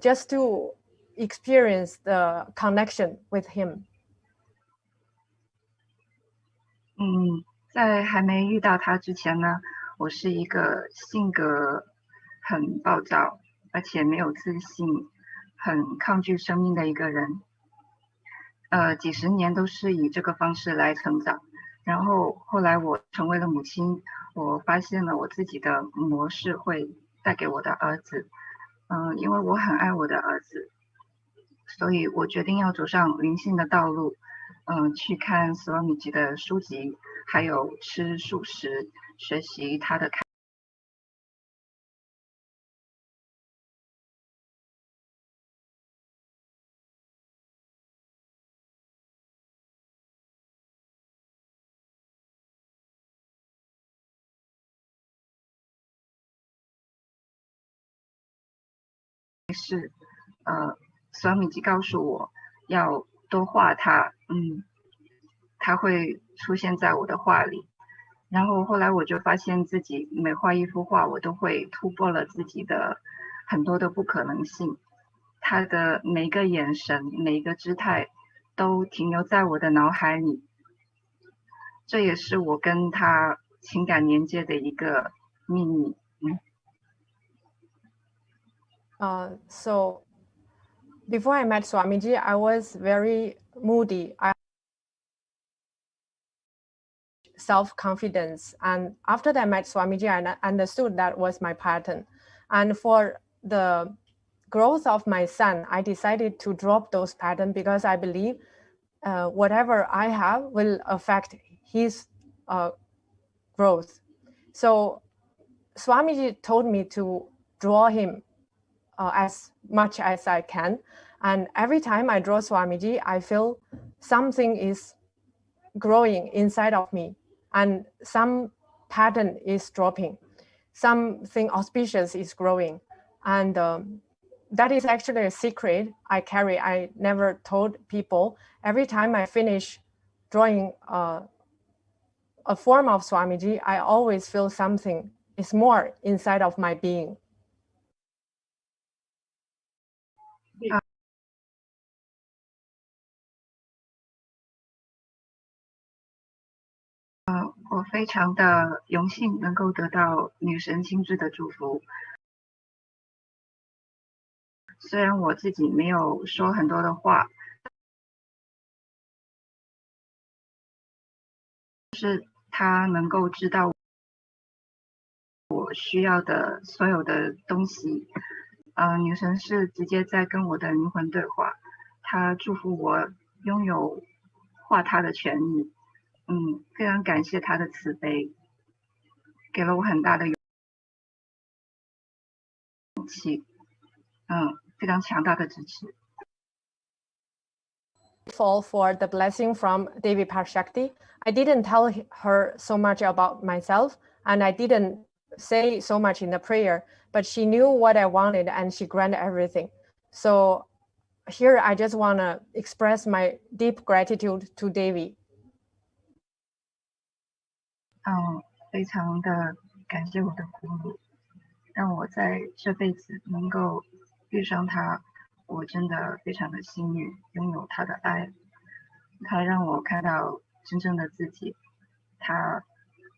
just to experience the connection with him. 在还没遇到他之前呢，我是一个性格很暴躁，而且没有自信，很抗拒生命的一个人。几十年都是以这个方式来成长，然后后来我成为了母亲，我发现了我自己的模式会带给我的儿子，因为我很爱我的儿子，所以我决定要走上灵性的道路，去看斯瓦米吉的书籍，还有吃素食，学习他的看。是，斯瓦米吉告诉我要多画他，他会出现在我的画里。然后后来我就发现自己每画一幅画，我都会突破了自己的很多的不可能性。他的每一个眼神，每一个姿态，都停留在我的脑海里。这也是我跟他情感连接的一个秘密。So before I met Swamiji, I was very moody. Self-confidence, and after that I met Swamiji, I understood that was my pattern. And for the growth of my son, I decided to drop those patterns because I believe whatever I have will affect his growth. So Swamiji told me to draw him as much as I can, and every time I draw Swamiji, I feel something is growing inside of me, and some pattern is dropping, something auspicious is growing, and that is actually a secret I carry. I never told people. Every time I finish drawing a form of Swamiji, I always feel something is more inside of my being. 我非常的荣幸能够得到女神亲自的祝福。虽然我自己没有说很多的话，是她能够知道我需要的所有的东西。女神是直接在跟我的灵魂对话，她祝福我拥有画她的权利。非常感谢她的慈悲，给了我很大的勇气，非常强大的支持。For the blessing from Devi Parashakti, I didn't tell her so much about myself, and I didn't say so much in the prayer, but she knew what I wanted and she granted everything. So here I just want to express my deep gratitude to Devi. 非常的感谢我的俘虏，让我在这辈子能够遇上他，我真的非常的幸运，拥有他的爱。他让我看到真正的自己，他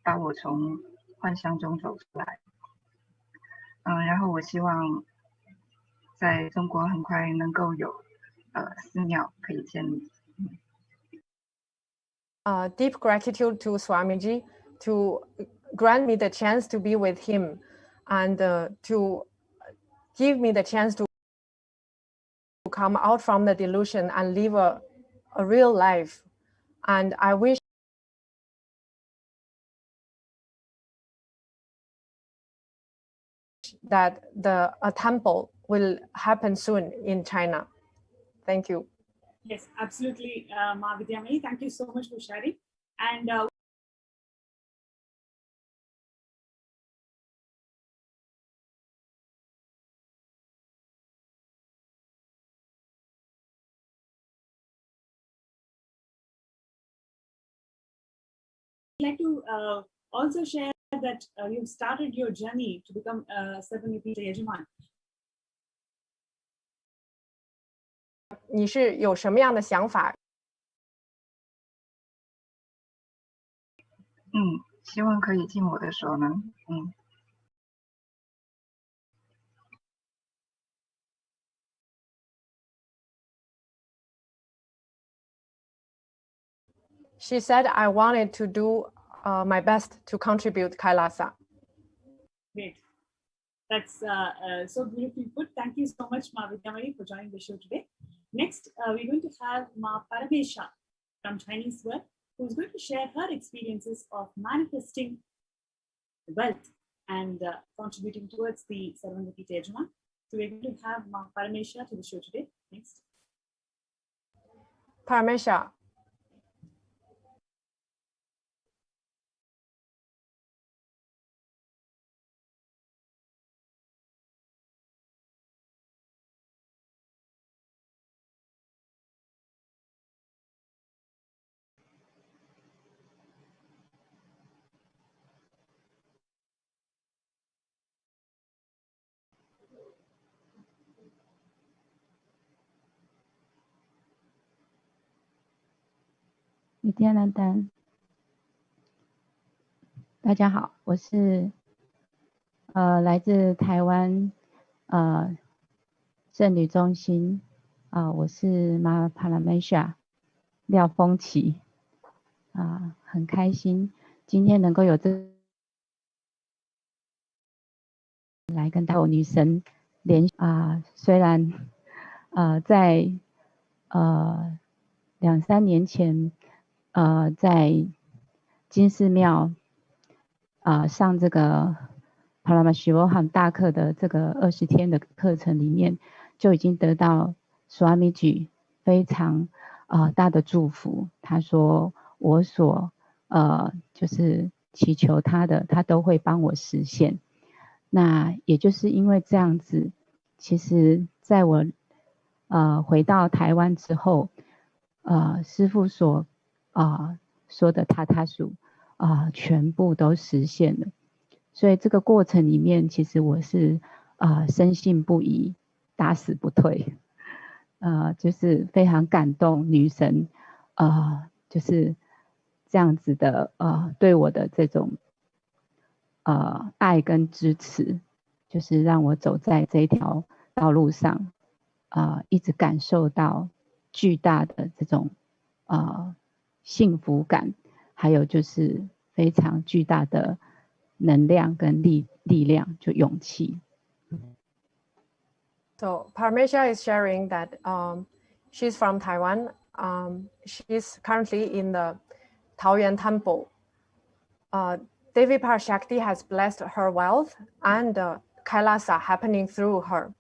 把我从幻象中走出来。然后我希望在中国很快能够有寺庙可以建立。Deep gratitude to Swamiji to grant me the chance to be with him, and to give me the chance to come out from the delusion and live a real life. And I wish that a temple will happen soon in China. Thank you. Yes, absolutely, Ma Vidyamani. Thank you so much for sharing. And I'd like to also share that you've started your journey to become a 7-repeat Yajaman. 你是有什么样的想法？希望可以尽我的所能。She said, I wanted to do my best to contribute Kailasa. Great. That's so beautifully put. Thank you so much, Ma Vidyamani, for joining the show today. Next, we're going to have Ma Paramesha from Chinese World, who's going to share her experiences of manifesting wealth and contributing towards the 7-repeat Yajaman. So we're going to have Ma Paramesha to the show today. Next. Paramesha. Nityananda，大家好，我是来自台湾圣女中心我是妈帕拉梅莎廖风琪很开心今天能够有来跟大有女神联虽然在2-3年前在金寺庙上这个 Paramashivoham 大课的这个20天的课程里面，就已经得到 Swamiji 非常大的祝福。他说我所就是祈求他的，他都会帮我实现。那也就是因为这样子，其实在我回到台湾之后，师父所说的塔塔数全部都实现了。所以这个过程里面，其实我是深信不疑，打死不退，就是非常感动女神就是这样子的对我的这种爱跟支持，就是让我走在这条道路上一直感受到巨大的这种幸福感，还有就是非常巨大的能量跟力量，就勇气。So Paramesha is sharing that she's from Taiwan. She's currently in the Taoyuan Temple. Devi Parashakti has blessed her wealth and Kailasa happening through her.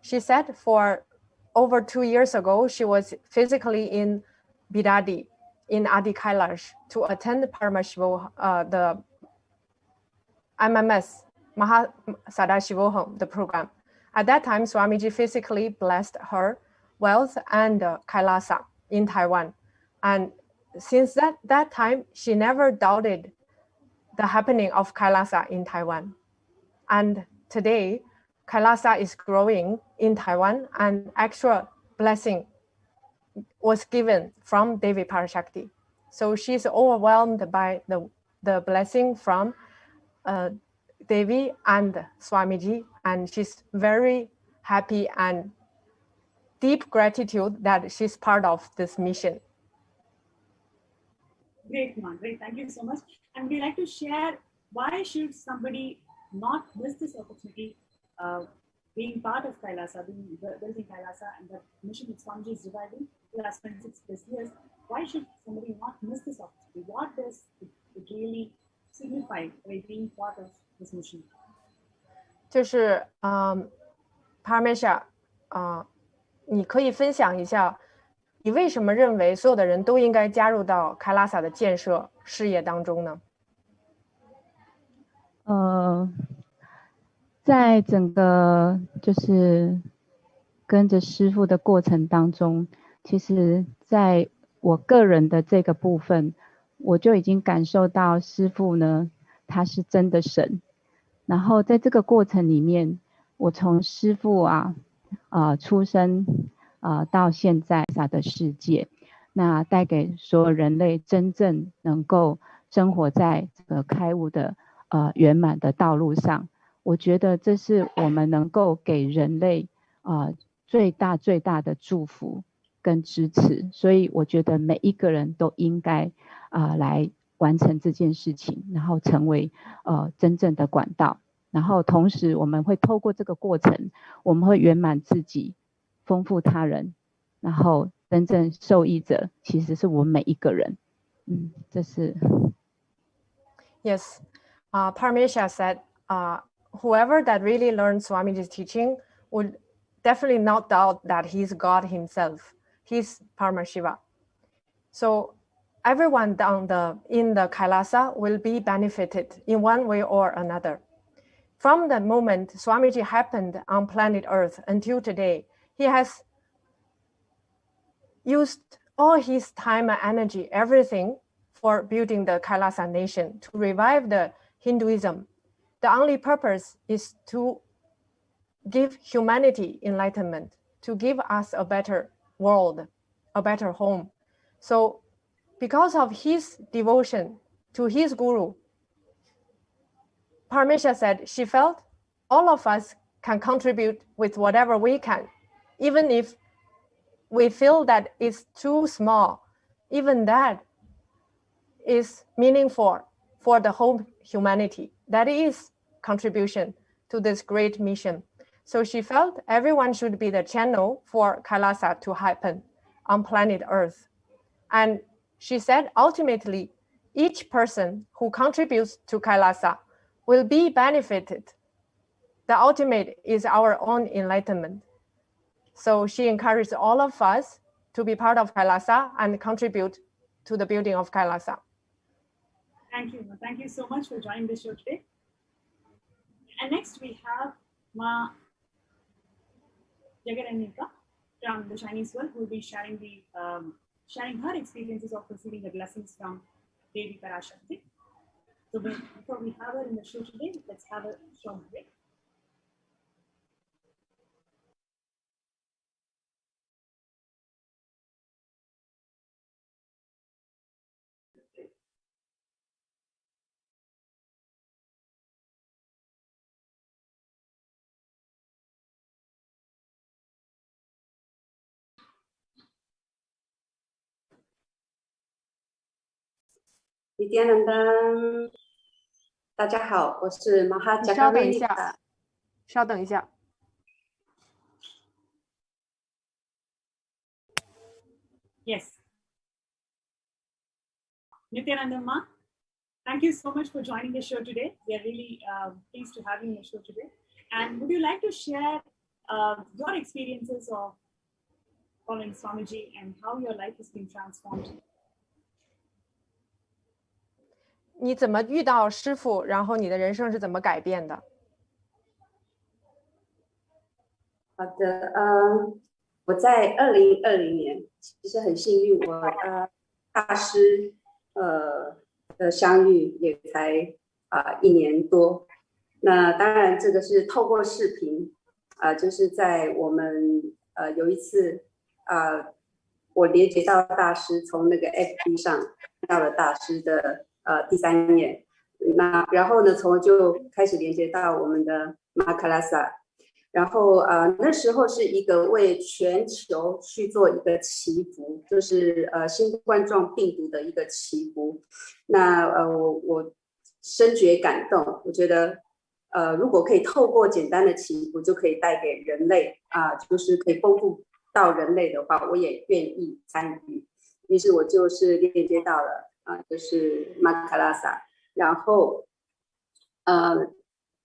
She said for over 2 years ago, she was physically in Bidadi, in Adi Kailash, to attend Paramashivo, the MMS, Maha Sadashivoham, the program. At that time, Swamiji physically blessed her wealth and Kailasa in Taiwan. And since that time, she never doubted the happening of Kailasa in Taiwan. And today, Kailasa is growing in Taiwan, and extra blessing was given from Devi Parashakti. So she's overwhelmed by the blessing from Devi and Swamiji, and she's very happy and deep gratitude that she's part of this mission. Great, Ma. Great. Thank you so much. And we'd like to share why should somebody not miss this opportunity being part of Kailasa, building Kailasa, and the mission that Swamiji is reviving the last 26 years. Why should somebody not miss this opportunity? What does it really signify by being part of this mission? 就是Paramesha 你可以分享一下你为什么认为所有的人都应该加入到开拉萨的建设事业当中呢？在整个就是跟着师父的过程当中，其实在我个人的这个部分，我就已经感受到师父呢，他是真的神。然后在这个过程里面，我从师父出生到现在的世界，那带给所有人类真正能够生活在这个开悟的圆满的道路上。我觉得这是我们能够给人类最大的祝福跟支持，所以我觉得每一个人都应该来完成这件事情，然后成为真正的管道。然后同时我们会透过这个过程，我们会圆满自己，丰富他人，然后真正受益者其实是我们每一个人。这是。Yes, Parmesha said, whoever that really learns Swamiji's teaching would definitely not doubt that he's God himself. He's Paramashiva. So everyone in the Kailasa will be benefited in one way or another. From the moment Swamiji happened on planet Earth until today, he has used all his time and energy, everything, for building the Kailasa nation, to revive the Hinduism. The only purpose is to give humanity enlightenment, to give us a better world, a better home. So because of his devotion to his guru, Parmesha said she felt all of us can contribute with whatever we can, even if we feel that it's too small. Even that is meaningful for the whole humanity. That is contribution to this great mission. So she felt everyone should be the channel for Kailasa to happen on planet Earth. And she said, ultimately, each person who contributes to Kailasa will be benefited. The ultimate is our own enlightenment. So she encouraged all of us to be part of Kailasa and contribute to the building of Kailasa. Thank you. Thank you so much for joining the show today. And next we have Ma Jagaranika from the Chinese world, who will be sharing her experiences of receiving the blessings from Devi Parashakti. So before we have her in the show today, let's have a short break. Nityananda，大家好，我是马哈加稍等格瑞尼。一下，稍等一下。Yes. Nityananda Ma, thank you so much for joining the show today. We are really pleased to have you in the show today. And would you like to share your experiences of following Swamiji and how your life has been transformed? 你怎么遇到师父，然后你的人生是怎么改变的？好的，我在2020年其实很幸运，我大师的相遇也才1年多。那当然这个是透过视频，就是在我们有一次我连接到大师，从那个 FB 上看到了大师的第3页，那然后呢，就开始连接到我们的马卡拉萨，然后那时候是一个为全球去做一个祈福，就是新冠状病毒的一个祈福。那我深觉感动，我觉得如果可以透过简单的祈福就可以带给人类就是可以丰富到人类的话，我也愿意参与。于是我就是链接到了就是马卡拉萨，然后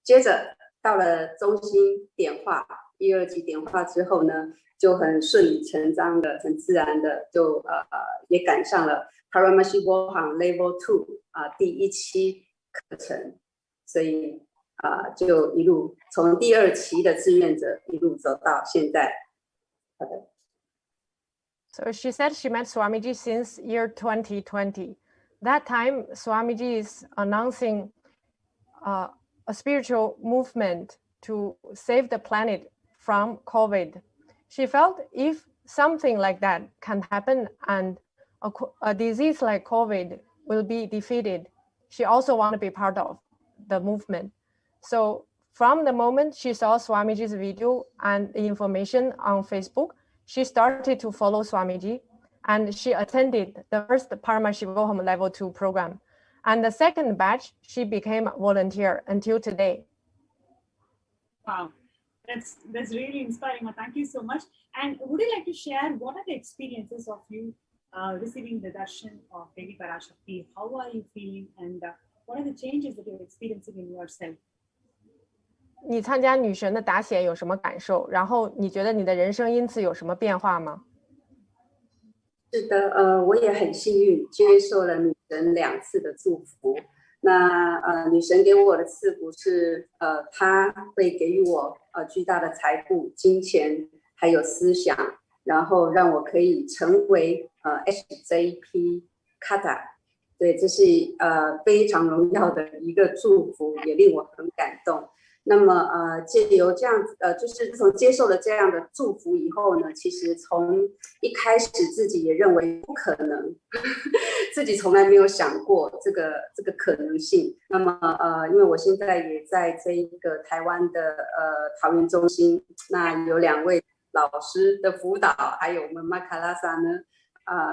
接着到了中心点化， 1、2级点化之后呢，就很顺理成章的、很自然的就也赶上了 Parashakti Level 2第1期课程，所以就一路从第2期的志愿者一路走到现在。好的。So she said she met Swamiji since year 2020. That time, Swamiji is announcing a spiritual movement to save the planet from COVID. She felt if something like that can happen and a disease like COVID will be defeated, she also want to be part of the movement. So from the moment she saw Swamiji's video and the information on Facebook, she started to follow Swamiji, and she attended the first Paramashivoham Level 2 program. And the second batch, she became a volunteer until today. Wow, that's really inspiring. Thank you so much. And would you like to share what are the experiences of you receiving the darshan of Devi Parashakti? How are you feeling, and what are the changes that you're experiencing in yourself? 你参加女神的答写有什么感受？然后你觉得你的人生因此有什么变化吗？是的，我也很幸运接受了女神2次的祝福。那女神给我的赐福是，她会给予我巨大的财富、金钱，还有思想，然后让我可以成为SJP Kata。对，这是非常荣耀的一个祝福，也令我很感动。那么借由这样子就是自从接受了这样的祝福以后呢，其实从一开始自己也认为不可能，自己从来没有想过这个可能性。那么因为我现在也在这一个台湾的桃园中心，那有2位老师的辅导，还有我们马卡拉萨呢，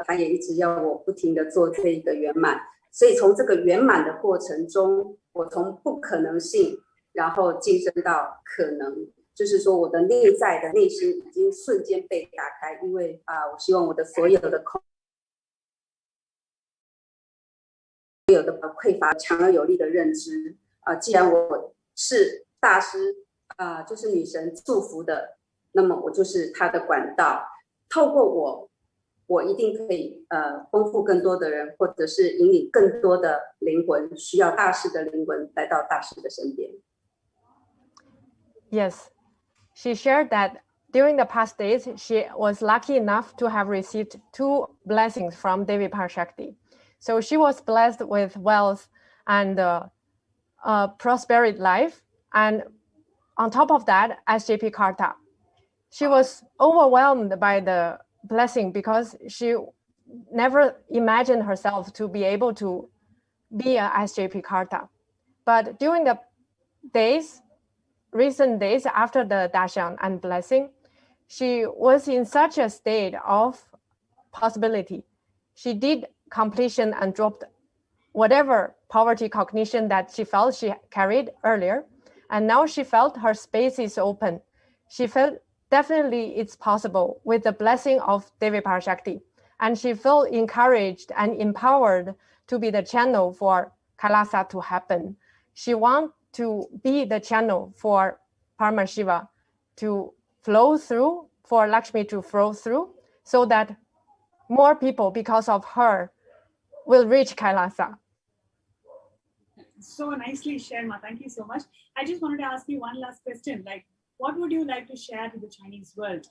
他也一直要我不停的做这一个圆满。所以从这个圆满的过程中，我从不可能性然后晋升到可能，就是说我的内在的内心已经瞬间被打开，因为我希望我的所有的匮乏强而有力的认知既然我是大师就是女神祝福的，那么我就是她的管道，透过我一定可以丰富更多的人，或者是引领更多的灵魂，需要大师的灵魂来到大师的身边。Yes, she shared that during the past days, she was lucky enough to have received 2 blessings from Devi Parashakti. So she was blessed with wealth and a prosperous life. And on top of that, SJP Karta. She was overwhelmed by the blessing because she never imagined herself to be able to be a SJP Karta. But during the recent days after the darshan and blessing, she was in such a state of possibility. She did completion and dropped whatever poverty cognition that she felt she carried earlier. And now she felt her space is open. She felt definitely it's possible with the blessing of Devi Parashakti. And she felt encouraged and empowered to be the channel for Kailasa to happen. She wants to be the channel for Paramashiva to flow through, for Lakshmi to flow through, so that more people, because of her, will reach Kailasa. So nicely shared, Ma. Thank you so much. I just wanted to ask you one last question. Like, what would you like to share to the Chinese world?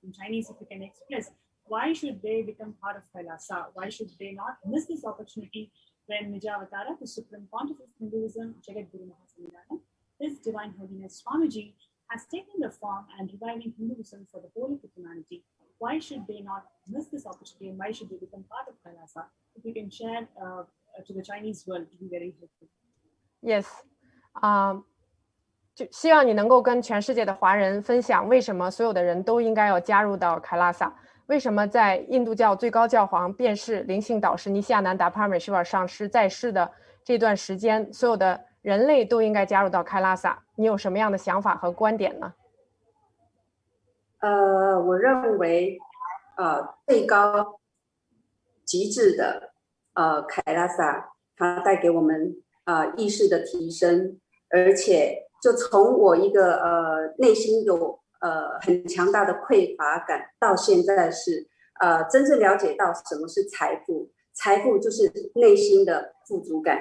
In Chinese, if you can express, why should they become part of Kailasa? Why should they not miss this opportunity when Nijavatara, the Supreme Pontiff of Hinduism, Jagat Guru Mahasamidana, His Divine Holiness Swamiji, has taken the form and reviving Hinduism for the whole of humanity? Why should they not miss this opportunity, and why should they become part of Kailasa? If you can share to the Chinese world, it would be very helpful. Yes. 就希望你能够跟全世界的华人分享，为什么所有的人都应该要加入到凯拉萨？为什么在印度教最高教皇便是灵性导师尼西亚南达帕尔美什瓦上师在世的这段时间，所有的人类都应该加入到凯拉萨？你有什么样的想法和观点呢？我认为最高极致的凯拉萨，它带给我们意识的提升，而且就从我一个内心有很强大的匮乏感，到现在是真正了解到什么是财富，财富就是内心的富足感，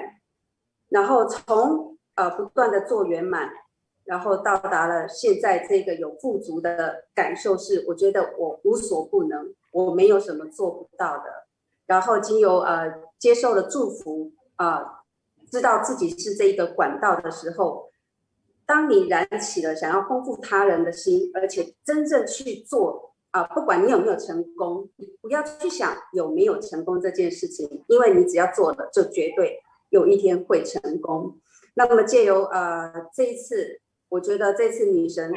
然后从不断的做圆满，然后到达了现在这个有富足的感受是，我觉得我无所不能，我没有什么做不到的。然后经由接受了祝福知道自己是这一个管道的时候，当你燃起了想要丰富他人的心，而且真正去做不管你有没有成功，你不要去想有没有成功这件事情，因为你只要做了，就绝对有一天会成功。那么借由这一次，我觉得这次女神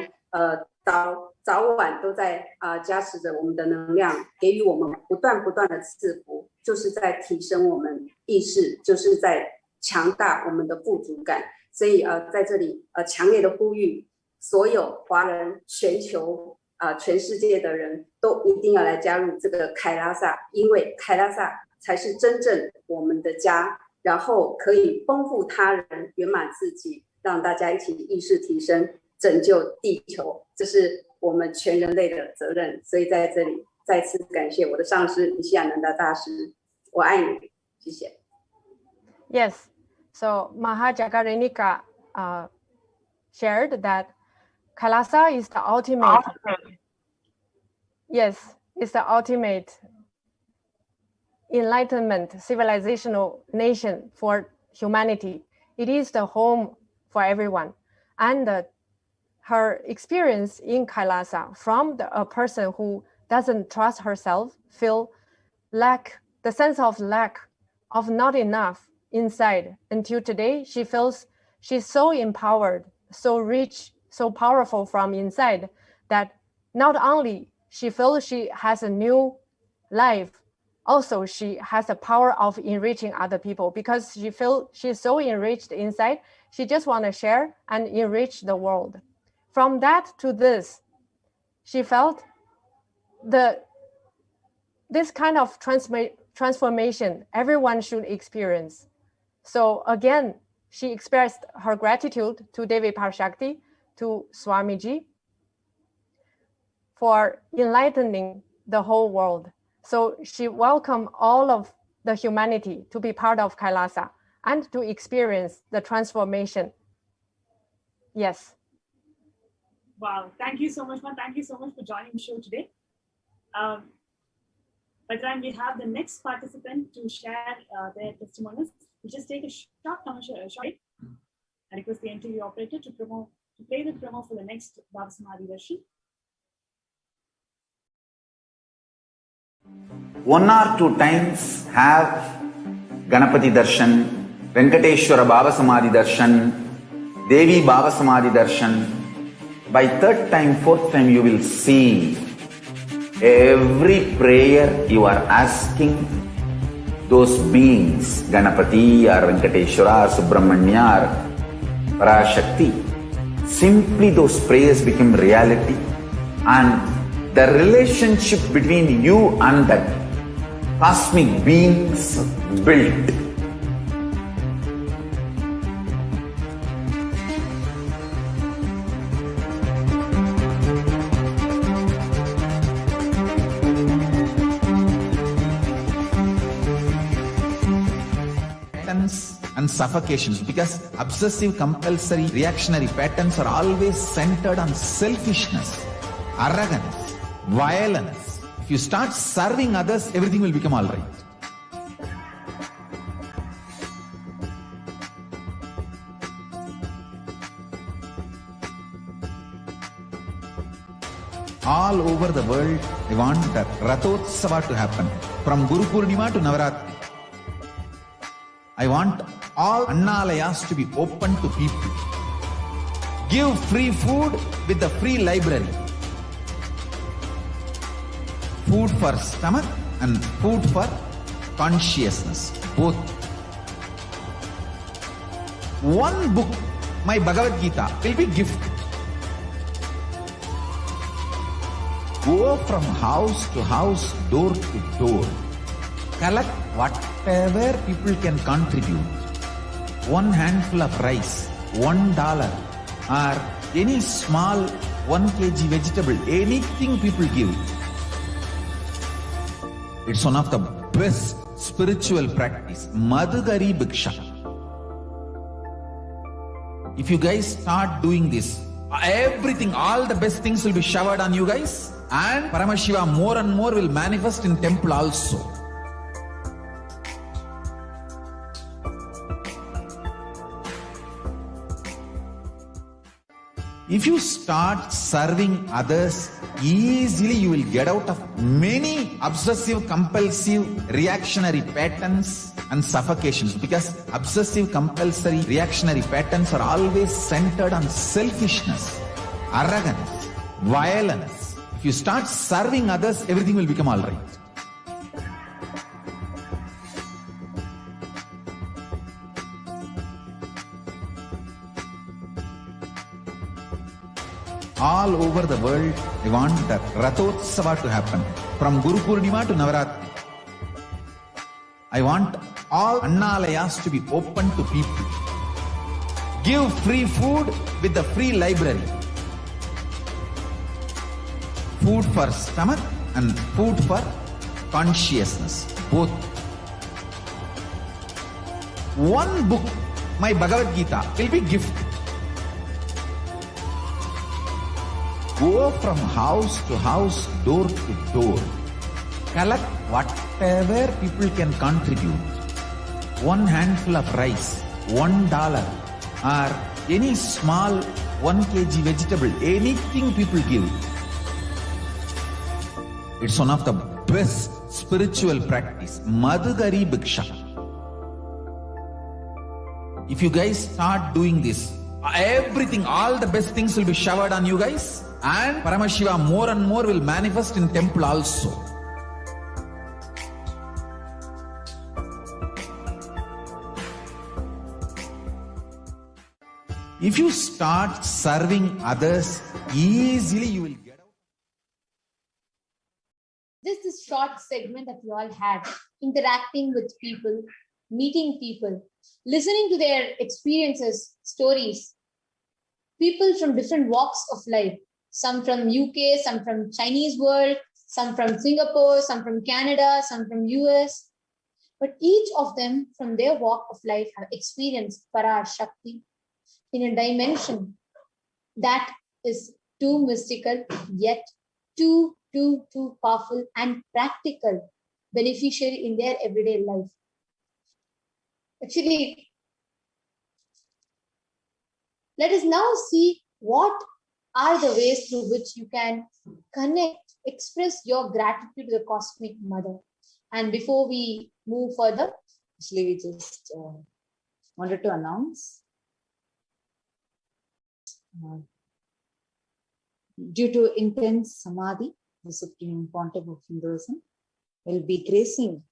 早晚都在加持着我们的能量，给予我们不断的赐福，就是在提升我们意识，就是在强大我们的富足感。所以在这里强烈的呼吁所有华人，全球全世界的人都一定要来加入这个凯拉萨，因为凯拉萨才是真正我们的家，然后可以丰富他人，圆满自己，让大家一起意识提升，拯救地球，这是我们全人类的责任。所以在这里再次感谢我的上师尼西亚南达大师，我爱你，谢谢。Yes, so Mahajagarenika shared that Kailasa is the ultimate. Yes, it's the ultimate enlightenment civilizational nation for humanity. It is the home for everyone. And her experience in Kailasa from a person who doesn't trust herself, feel the sense of lack of not enough inside, until today she feels she's so empowered, so rich, so powerful from inside, that not only she feels she has a new life, also she has the power of enriching other people, because she feels she's so enriched inside, she just want to share and enrich the world. From that to this, she felt this kind of transformation everyone should experience. So again, she expressed her gratitude to Devi Parashakti, to Swamiji, for enlightening the whole world. So she welcomed all of the humanity to be part of Kailasa and to experience the transformation. Yes. Wow, thank you so much, man. Thank you so much for joining the show today. By the time we have the next participant to share their testimonies, we'll just take a short commercial break. I request the NTV operator to play the promo for the next Baba Samadhi version. 1 or 2 times have Ganapati Darshan, Venkateshwara Baba Samadhi Darshan, Devi Baba Samadhi Darshan. By 3rd time, 4th time, you will see every prayer you are asking those beings, Ganapati or Venkateshwara or Subramanya or Parashakti. Simply those prayers become reality, and the relationship between you and that cosmic beings built. And suffocations, because obsessive, compulsory, reactionary patterns are always centered on selfishness, arrogance, violence. If you start serving others, everything will become all right. All over the world, they want the Rathotsava to happen. From Guru Purnima to Navaratri. I want all Annalayas to be open to people. Give free food with the free library. Food for stomach and food for consciousness, both. One book, my Bhagavad Gita, will be gift. Go from house to house, door to door. Collect whatever people can contribute. 1 handful of rice, $1, or any small 1 kg vegetable, anything people give, it's one of the best spiritual practice. Madhugari Bhiksha. If you guys start doing this, everything, all the best things will be showered on you guys, and Paramashiva more and more will manifest in temple also. If you start serving others, easily you will get out of many obsessive compulsive reactionary patterns and suffocations, because obsessive compulsory reactionary patterns are always centered on selfishness, arrogance, violence. If you start serving others, everything will become all right. All over the world, I want the Rathotsava to happen. From Guru Purnima to Navaratri. I want all Annalayas to be open to people. Give free food with the free library. Food for stomach and food for consciousness. Both. One book, my Bhagavad Gita, will be gift. Go from house to house, door to door. Collect whatever people can contribute. One handful of rice, $1, or any small 1 kg vegetable, anything people give. It's one of the best spiritual practice. Madhugari Bhiksha. If you guys start doing this, everything, all the best things will be showered on you guys, and Paramashiva more and more will manifest in temple also. If you start serving others, easily you will get out. This short segment that you all had, interacting with people, meeting people, listening to their experiences, stories, people from different walks of life, some from UK, some from Chinese world, some from Singapore, some from Canada, some from US. But each of them from their walk of life have experienced Parashakti in a dimension that is too mystical, yet too powerful and practical, beneficiary in their everyday life. Actually, let us now see what are the ways through which you can connect, express your gratitude to the Cosmic Mother. And before we move further, actually we just wanted to announce due to intense Samadhi, the Supreme Pontiff of Hinduism will be gracing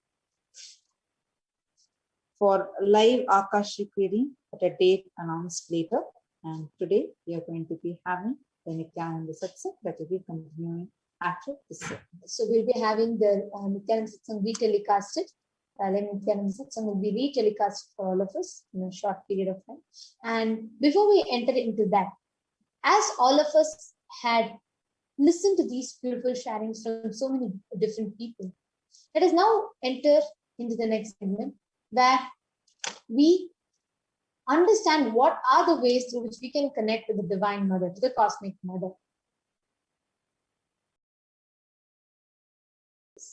for live Akashic reading at a date announced later. And today we are going to be having the Nityananda Satsang that will be continuing after this. So we'll be having the Nityananda Satsang re-telecasted. Nityananda Satsang will be re-telecasted for all of us in a short period of time. And before we enter into that, as all of us had listened to these beautiful sharings from so many different people, let us now enter into the next segment where we understand what are the ways through which we can connect with the Divine Mother, to the Cosmic Mother.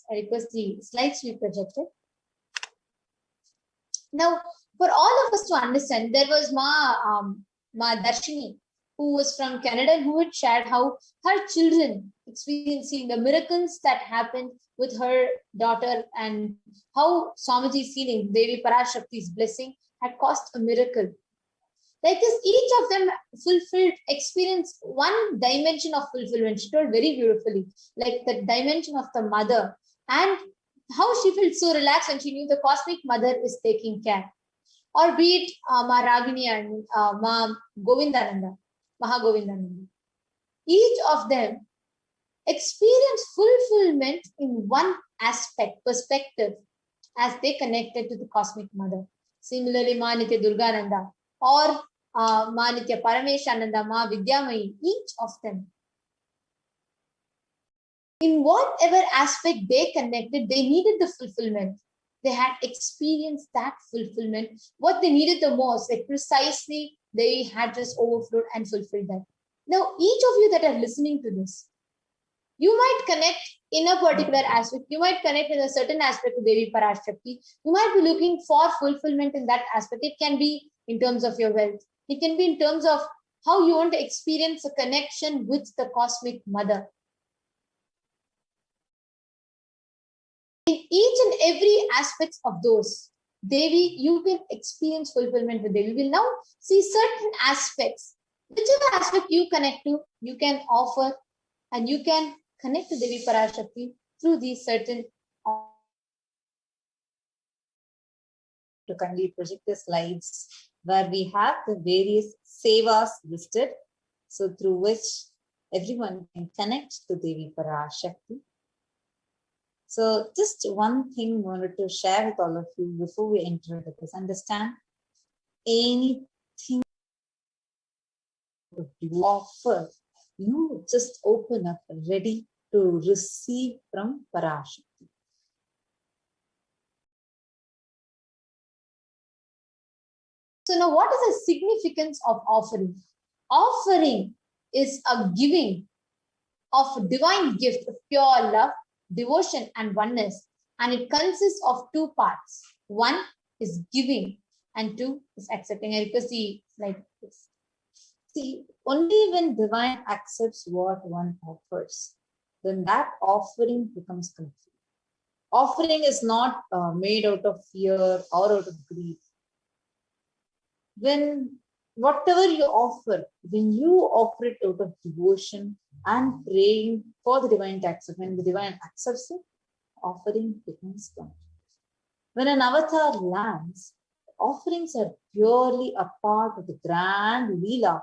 I request the slides to be projected. Now, for all of us to understand, there was Ma Darshini, who was from Canada, and who had shared how her children experiencing the miracles that happened with her daughter, and how Swamiji's healing, Devi Parashakti's blessing, had caused a miracle. Like this, each of them experienced one dimension of fulfillment. She told very beautifully, like the dimension of the mother, and how she felt so relaxed when she knew the Cosmic Mother is taking care. Or be it Ma Ragini and Ma Govindananda, Maha Govindananda. Each of them experienced fulfillment in one aspect, perspective, as they connected to the Cosmic Mother. Similarly, Ma Nitya Durgananda or Manitya, Parameshananda, Ma Vidyamayi, each of them. In whatever aspect they connected, they needed the fulfillment. They had experienced that fulfillment. What they needed the most, like precisely, they had just overflowed and fulfilled that. Now, each of you that are listening to this, you might connect in a particular aspect. You might connect in a certain aspect to Devi Parashakti. You might be looking for fulfillment in that aspect. It can be in terms of your wealth. It can be in terms of how you want to experience a connection with the cosmic mother. In each and every aspect of those, Devi, you can experience fulfillment with Devi. We will now see certain aspects. Whichever aspect you connect to, you can offer and you can connect to Devi Parashakti through these certain. To kindly project the slides where we have the various sevas listed, so through which everyone can connect to Devi Parashakti. So just one thing I wanted to share with all of you before we enter into this. Understand, anything you offer, you just open up ready to receive from Parashakti. So now what is the significance of offering? Offering is a giving of a divine gift of pure love, devotion and oneness, and it consists of two parts. One is giving and two is accepting. I request the slide this. See, only when divine accepts what one offers, then that offering becomes complete. Offering is not made out of fear or out of greed. When whatever you offer, when you offer it out of devotion and praying for the divine to accept, when the divine accepts it, offering becomes complete. When an avatar lands, offerings are purely a part of the grand Leela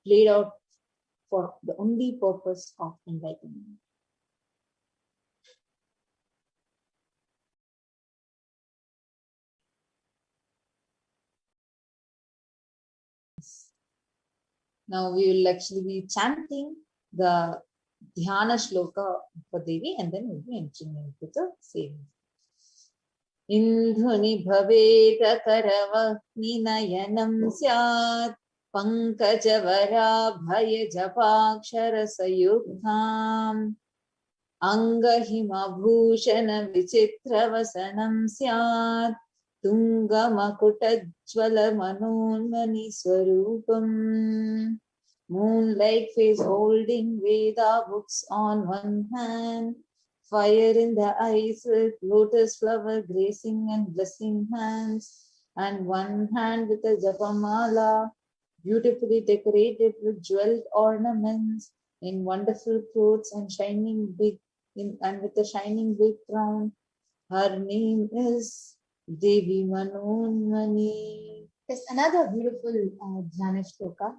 played out for the only purpose of enlightenment. Now we will actually be chanting the Dhyana Shloka for Devi and then we'll be entering into the same. Indhuni bhaveta karava ninayanam syat pankajavara bhaya japakshara sayuktham angahima bhushana vichitra vasanam syat Tungamakutajvala manonmani swarupam. Moonlight face holding Veda books on one hand, fire in the eyes with lotus flower gracing and blessing hands, and one hand with a japamala, beautifully decorated with jeweled ornaments, in wonderful clothes and shining big, and with a shining big crown. Her name is Devi Manonmani. There's another beautiful Dhyana Shloka.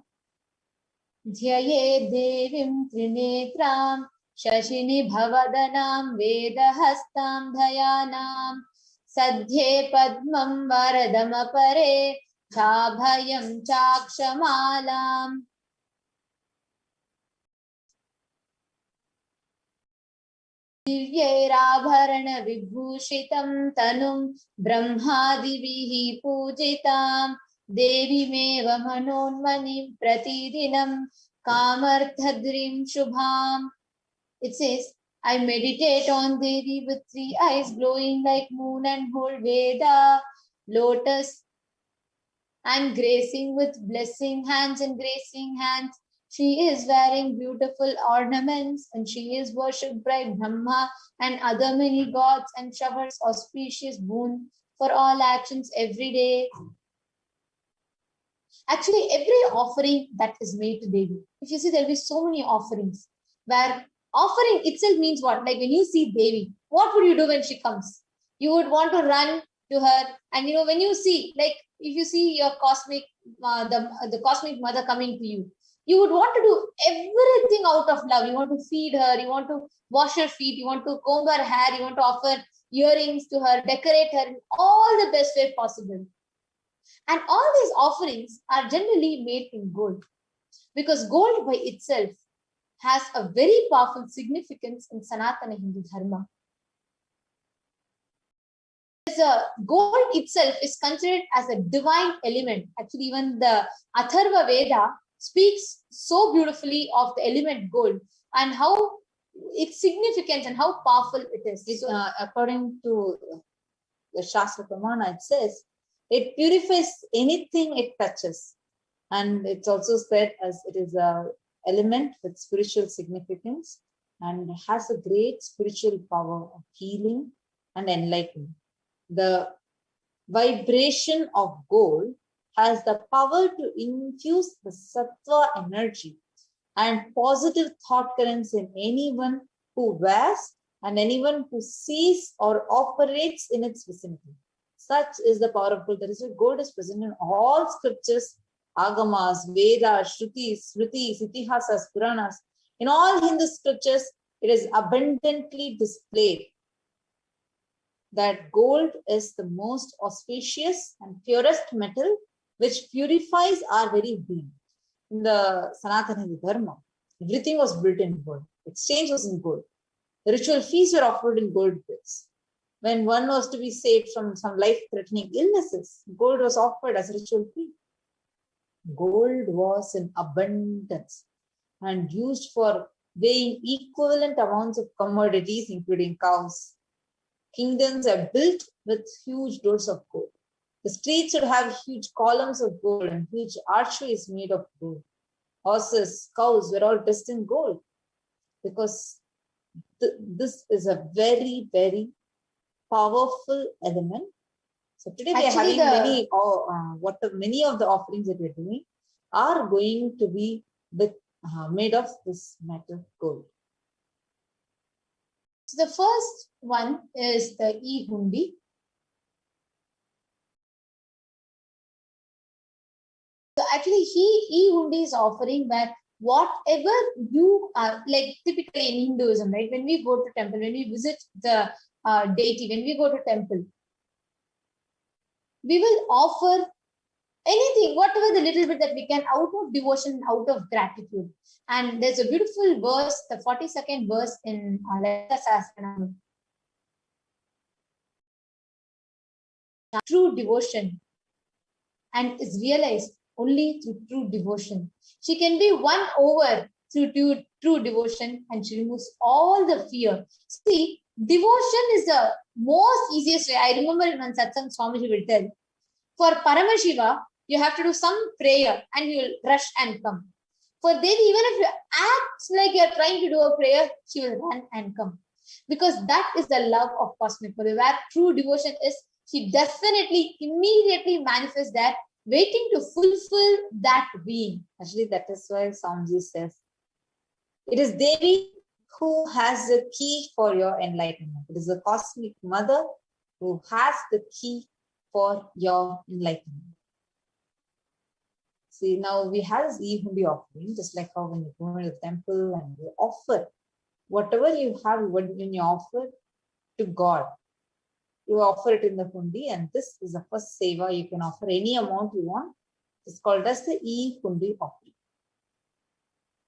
Dhyaye Devim Trinetram Shashini Bhavadanam Vedahastam Dhayanam Sadhye Padmam Varadamapare Chabhayam Chakshamalam. Divyerabharana vibhushitam tanum brahmadivihi pujitam devi meva manonmanim pratidinam kamarthadrim shubham. It says, I meditate on Devi with three eyes glowing like moon and hold Veda, lotus and gracing with blessing hands and gracing hands. She is wearing beautiful ornaments and she is worshipped by Brahma and other many gods and showers auspicious boon for all actions every day. Actually, every offering that is made to Devi, if you see, there will be so many offerings where offering itself means what? Like when you see Devi, what would you do when she comes? You would want to run to her, and when you see, like if you see your cosmic, the cosmic mother coming to you, you would want to do everything out of love. You want to feed her, you want to wash her feet, you want to comb her hair, you want to offer earrings to her, decorate her in all the best way possible. And all these offerings are generally made in gold, because gold by itself has a very powerful significance in Sanatana Hindu Dharma. Gold itself is considered as a divine element. Actually, even the Atharva Veda speaks so beautifully of the element gold and how its significance and how powerful it is. According to the Shastra Pramana, it says it purifies anything it touches. And it's also said as it is an element with spiritual significance and has a great spiritual power of healing and enlightenment. The vibration of gold has the power to infuse the sattva energy and positive thought currents in anyone who wears and anyone who sees or operates in its vicinity. Such is the power of gold. That is why gold is present in all scriptures, agamas, Vedas, Shrutis, Smritis, Itihasas, Puranas. In all Hindu scriptures, it is abundantly displayed that gold is the most auspicious and purest metal which purifies our very being. In the Sanatana Hindu Dharma, everything was built in gold. Exchange was in gold. The ritual feasts were offered in gold bits. When one was to be saved from some life-threatening illnesses, gold was offered as a ritual fee. Gold was in abundance and used for weighing equivalent amounts of commodities, including cows. Kingdoms are built with huge doors of gold. The streets would have huge columns of gold and huge archways made of gold. Horses, cows were all dressed in gold because this is a very, very powerful element. So today we are having many of the offerings that we are doing are going to be made of this metal gold. So the first one is the e-hundi. So actually, e-hundi is offering that whatever you are, like typically in Hinduism, right? When we go to temple, when we visit the deity, when we go to temple, we will offer anything, whatever the little bit that we can, out of devotion, out of gratitude. And there's a beautiful verse, the 42nd verse in Lalita Sahasranama. True devotion and is realized only through true devotion. She can be won over through true devotion and she removes all the fear. See, devotion is the most easiest way. I remember when Satsang Swamiji will tell, for Paramashiva, you have to do some prayer and you will rush and come. For Devi, even if you act like you are trying to do a prayer, she will run and come. Because that is the love of cosmic mother. Where true devotion is, she definitely, immediately manifests that, waiting to fulfill that being. Actually, that is why Swamiji says, it is Devi who has the key for your enlightenment. It is the cosmic mother who has the key for your enlightenment. See, now we have this e-hundi offering, just like how when you go to the temple and you offer whatever you have, when you offer to God, you offer it in the hundi, and this is the first seva. You can offer any amount you want. It's called as the e-hundi offering.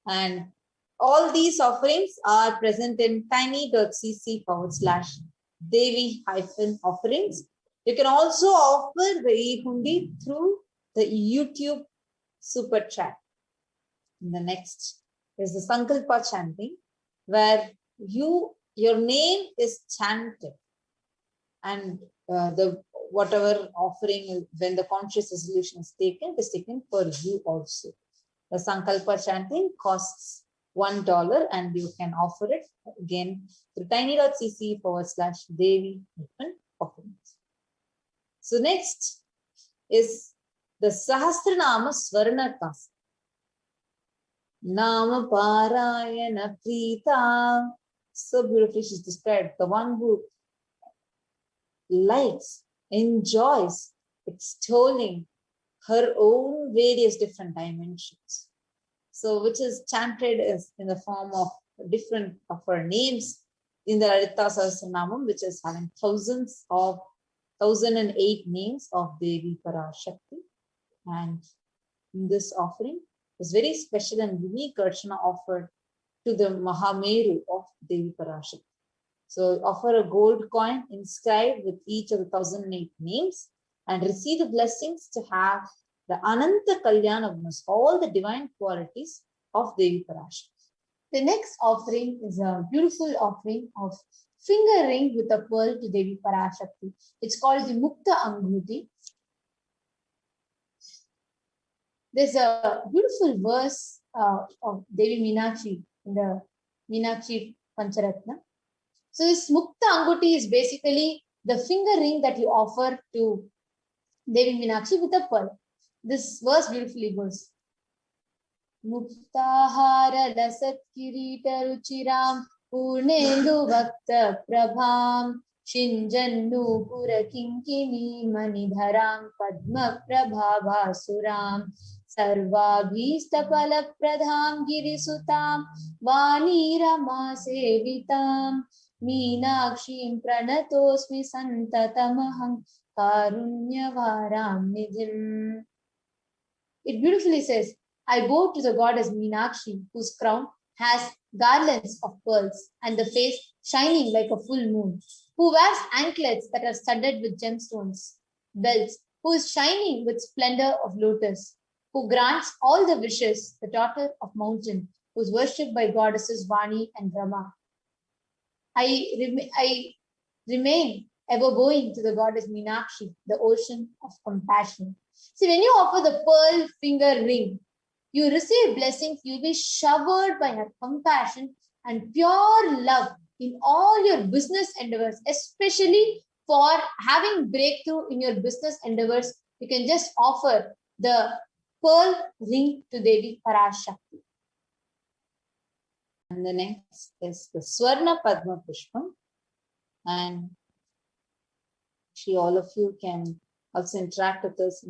And all these offerings are present in tiny.cc/Devi-offerings. You can also offer the e-hundi through the YouTube super chat. And the next is the Sankalpa chanting, where your name is chanted. And whatever offering, when the conscious resolution is taken, it is taken for you also. The Sankalpa chanting costs $1 and you can offer it again through tiny.cc/Devi-offerings. So next is the Sahasranama Swarna Kasa. Nama Parayana Prita. So beautifully she's described. The one who likes, enjoys extolling her own various different dimensions. So which is chanted as in the form of different of her names in the Lalita Sahasranamam, which is having thousands of 1008 names of Devi Parashakti. And in this offering is very special and unique Archana offered to the Mahameru of Devi Parashakti. So offer a gold coin inscribed with each of the 1008 names and receive the blessings to have the Ananta Kalyanavnas, all the divine qualities of Devi Parashakti. The next offering is a beautiful offering of finger ring with a pearl to Devi Parashakti. It's called the Mukta Anghuti. There's a beautiful verse of Devi Meenakshi in the Meenakshi Pancharatna. So this Mukta Anghuti is basically the finger ring that you offer to Devi Meenakshi with a pearl. This verse beautifully goes. Muktahara lasat kirita ruchiram purnendu vakta prabham shinjannu pura kinkini manidharam padma prabhavasuram sarvabhistapala pradham girisutam vanirama sevitam meenakshim pranatosmi santatamaham karunyavaram nidhim. It beautifully says, I bow to the goddess Meenakshi, whose crown has garlands of pearls and the face shining like a full moon, who wears anklets that are studded with gemstones, belts, who is shining with splendor of lotus, who grants all the wishes, the daughter of mountain, who is worshipped by goddesses Vani and Rama. I remain ever bowing to the goddess Meenakshi, the ocean of compassion. See, when you offer the pearl finger ring, you receive blessings, you'll be showered by her compassion and pure love in all your business endeavors, especially for having breakthrough in your business endeavors. You can just offer the pearl ring to Devi Parashakti. And the next is the Swarna Padma Pushpam. And all of you can also interact with us.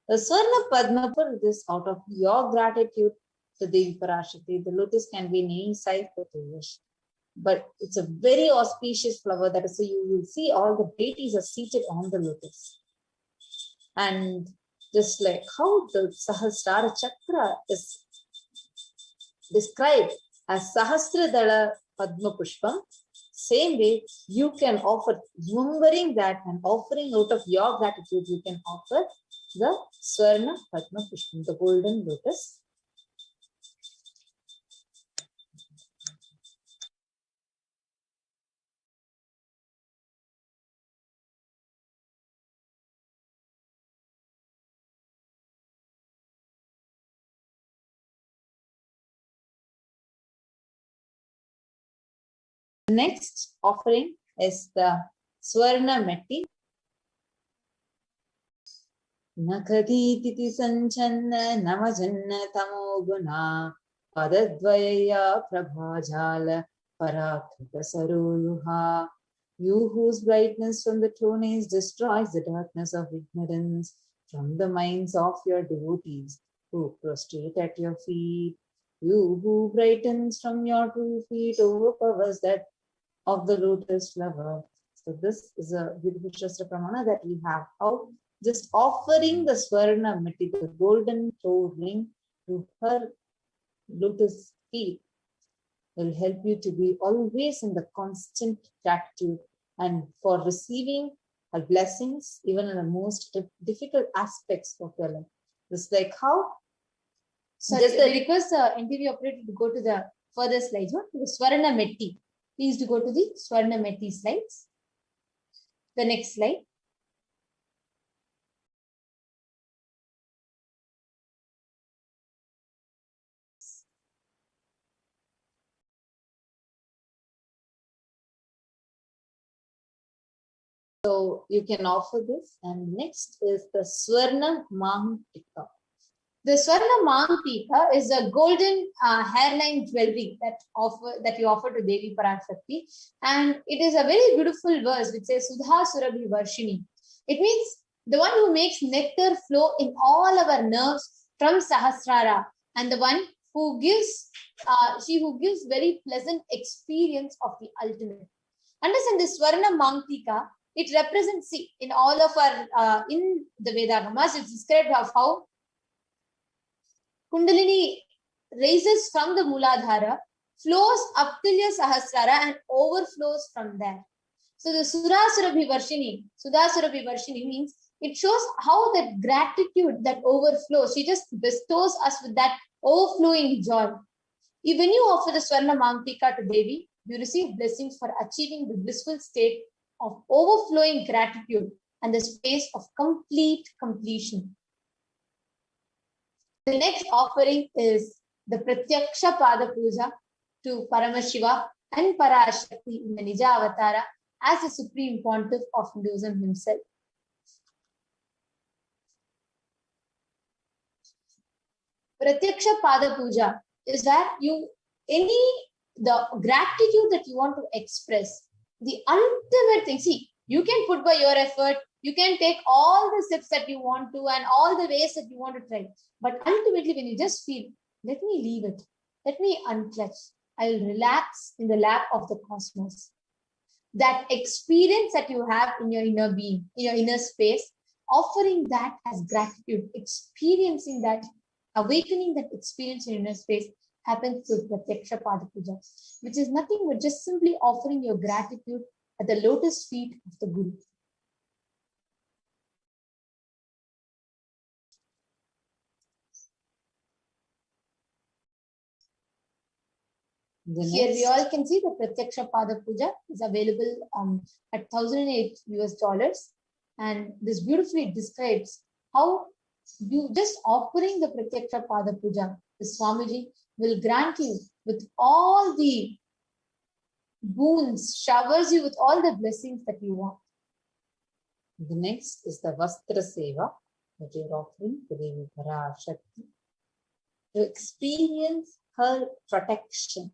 The Swarna Padma Pushpam is out of your gratitude to Devi Parashakti. The lotus can be in any size that you wish. But it's a very auspicious flower. That is, so you will see all the deities are seated on the lotus. And just like how the Sahasrara Chakra is described as Sahasradala Padma Pushpam, same way you can offer, remembering that and offering out of your gratitude, you can offer the Swarna Padma Pushpam, the golden lotus. The next offering is the Swarna Metti. Nakaditi sanchanna namajanna tamoguna padadvaya prabhajala parakrita saruyuha. You whose brightness from the throne destroys the darkness of ignorance from the minds of your devotees who prostrate at your feet. You who brightens from your 2 feet overpowers that of the lotus flower. So this is a beautiful Shastra Pramana that we have out. Just offering the Swarna Metti, the golden toe ring, to her lotus feet will help you to be always in the constant gratitude and for receiving her blessings even in the most difficult aspects of your life. Just like how? So just we request the NTV operator to go to the further slides, the Swarna Metti. Please to go to the Swarna Metti slides. The next slide. So you can offer this. And next is the Swarna Mangtika. The Swarna Mangtika is a golden hairline jewelry that you offer to Devi Parashakti. And it is a very beautiful verse which says Sudha Surabhi Varshini. It means the one who makes nectar flow in all our nerves from Sahasrara, and the one who gives, she who gives very pleasant experience of the ultimate. Understand this Swarna Mangtika It represents, see, in all of our, in the Vedagamas, it's described of how Kundalini raises from the Muladhara, flows up till your Sahasrara and overflows from there. So the Sudhasurabhi Varshini means it shows how that gratitude that overflows. She just bestows us with that overflowing joy. When you offer the Swarna Mamtika to Devi, you receive blessings for achieving the blissful state of overflowing gratitude and the space of complete completion. The next offering is the Pratyaksha Pada Puja to Paramashiva and Parashakti in the Nija Avatara as the Supreme Pontiff of Hinduism himself. Pratyaksha Pada Puja is where the gratitude that you want to express, the ultimate thing. See, you can put by your effort, you can take all the steps that you want to and all the ways that you want to try. But ultimately, when you just feel, let me leave it, let me unclutch, I will relax in the lap of the cosmos. That experience that you have in your inner being, in your inner space, offering that as gratitude, experiencing that, awakening that experience in your inner space happens through Pratyaksha Pada Puja, which is nothing but just simply offering your gratitude at the lotus feet of the Guru. Here we all can see the Pratyaksha Pada Puja is available at $1,008 and this beautifully describes how you just offering the Pratyaksha Pada Puja, the Swamiji will grant you with all the boons, showers you with all the blessings that you want. The next is the Vastra Seva that you are offering to Devi Parashakti to experience her protection,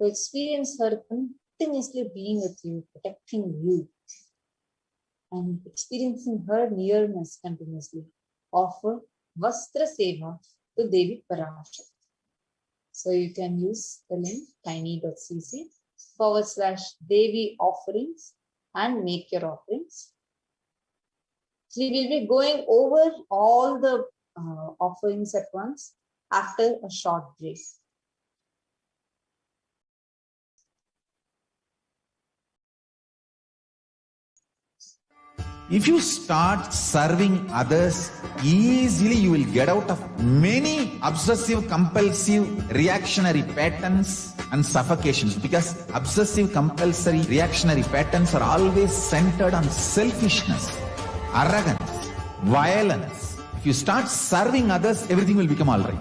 to experience her continuously being with you, protecting you, and experiencing her nearness continuously. Offer Vastra Seva to Devi Parashakti. So you can use the link tiny.cc/Devi offerings and make your offerings. So we will be going over all the offerings at once after a short break. If you start serving others, easily you will get out of many obsessive, compulsive, reactionary patterns and suffocations, because obsessive, compulsory, reactionary patterns are always centered on selfishness, arrogance, violence. If you start serving others, everything will become all right.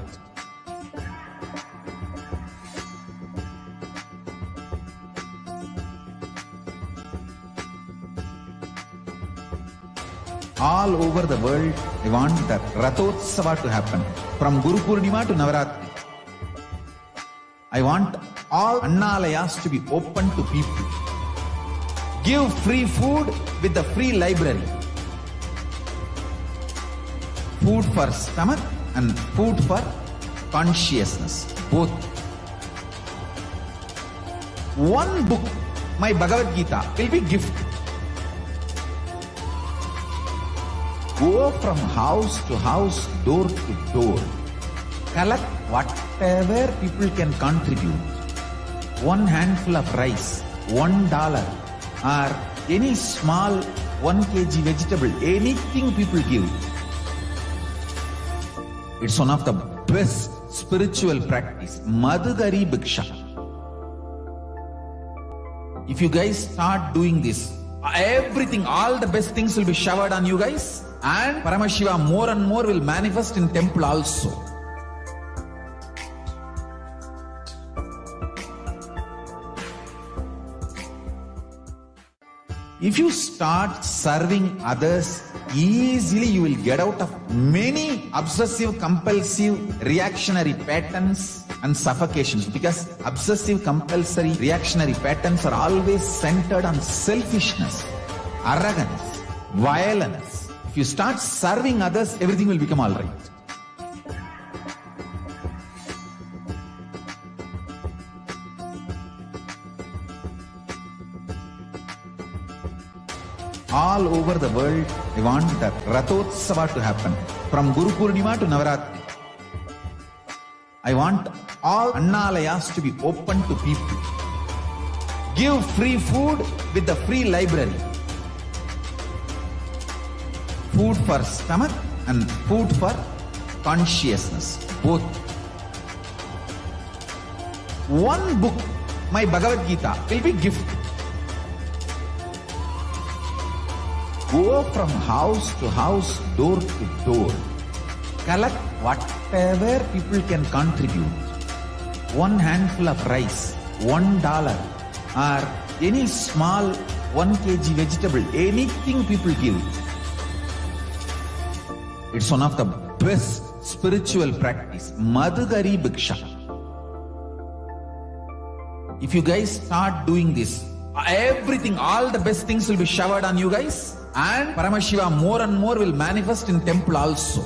All over the world, I want the Rathotsava to happen. From Guru Purnima to Navaratri. I want all Annalayas to be open to people. Give free food with the free library. Food for stomach and food for consciousness, both. One book, my Bhagavad Gita, will be gift. Go from house to house, door to door. Collect whatever people can contribute. One handful of rice, $1, or any small 1 kg vegetable, anything people give. It's one of the best spiritual practice. Madhugari Bhiksha. If you guys start doing this, everything, all the best things will be showered on you guys. And Paramashiva more and more will manifest in temple also. If you start serving others, easily you will get out of many obsessive, compulsive, reactionary patterns and suffocations, because obsessive, compulsory, reactionary patterns are always centered on selfishness, arrogance, violence. If you start serving others, everything will become all right. all over the world. I want the Rathotsava to happen. From Guru Purnima to Navaratri. I want all Annalayas to be open to people. Give free food with the free library. Food for stomach and food for consciousness. Both. One book, my Bhagavad Gita, will be gift. Go from house to house, door to door. Collect whatever people can contribute. One handful of rice, $1, or any small 1 kg vegetable, anything people give. It's one of the best spiritual practice. Madhugari Bhiksha. If you guys start doing this, everything, all the best things will be showered on you guys. And Paramashiva more and more will manifest in temple also.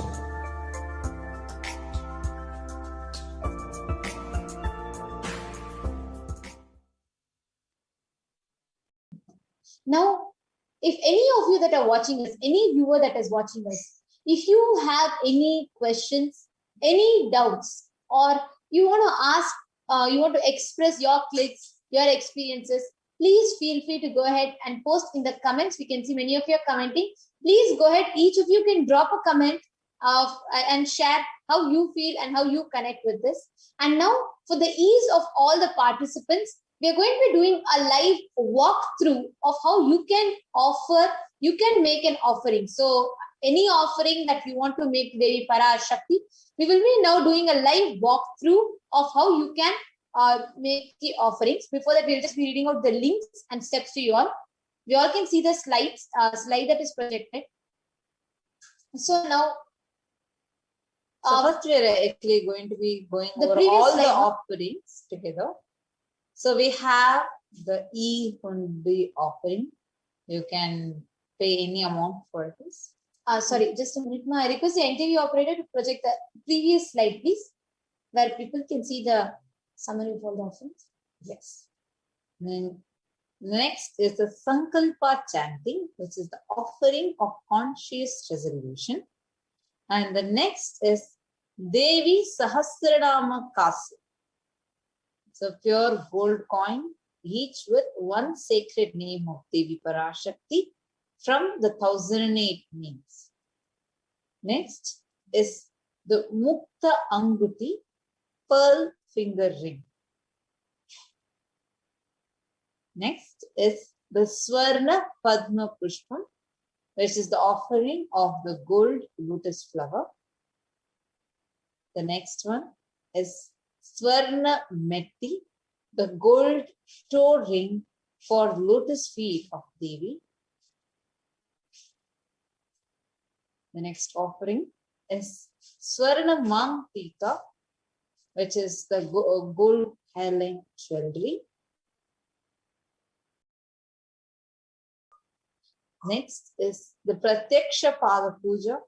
Now, if any of you that are watching us, any viewer that is watching us, if you have any questions, any doubts, or you want to ask, you want to express your clicks, your experiences, please feel free to go ahead and post in the comments. We can see many of you are commenting. Please go ahead. Each of you can drop a comment and share how you feel and how you connect with this. And now, for the ease of all the participants, we are going to be doing a live walkthrough of how you can offer, you can make an offering. So any offering that you want to make Devi Parashakti, we will be now doing a live walkthrough of how you can make the offerings. Before that, we'll just be reading out the links and steps to you all. We all can see the slides, slide that is projected. So now, first we are actually going to be going over all the offerings together. So we have the E-Hundi offering. You can pay any amount for this. Sorry, just a minute. I request the NTV operator to project the previous slide, please, where people can see the summary of all the offerings. Yes. Then next is the Sankalpa chanting, which is the offering of conscious resolution. And the next is Devi Sahasranama Kasu. It's a pure gold coin, each with one sacred name of Devi Parashakti from the 1008 names. Next is the Mukta Anguti pearl finger ring. Next is the Swarna Padma Pushpam, which is the offering of the gold lotus flower. The next one is Swarna Metti, the gold toe ring for lotus feet of Devi. The next offering is Swarna Mantika, which is the gold hairline jewelry. Next is the Pratyaksha Pada Puja,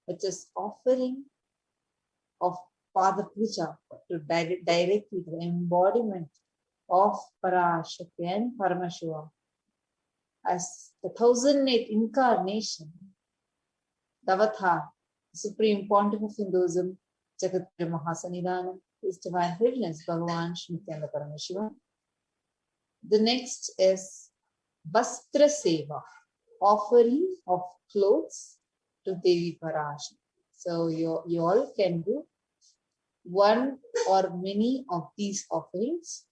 which is offering of Pada Puja to directly the embodiment of Parashakti and Paramashiva as the 1008 incarnation, Davatar, Supreme Pontiff of Hinduism, Jagat Mahasanidana, His Divine Holiness Bhagavan Shmityananda Paramashiva. The next is Vastra Seva, offering of clothes to Devi Parashakti. So you all can do one or many of these offerings.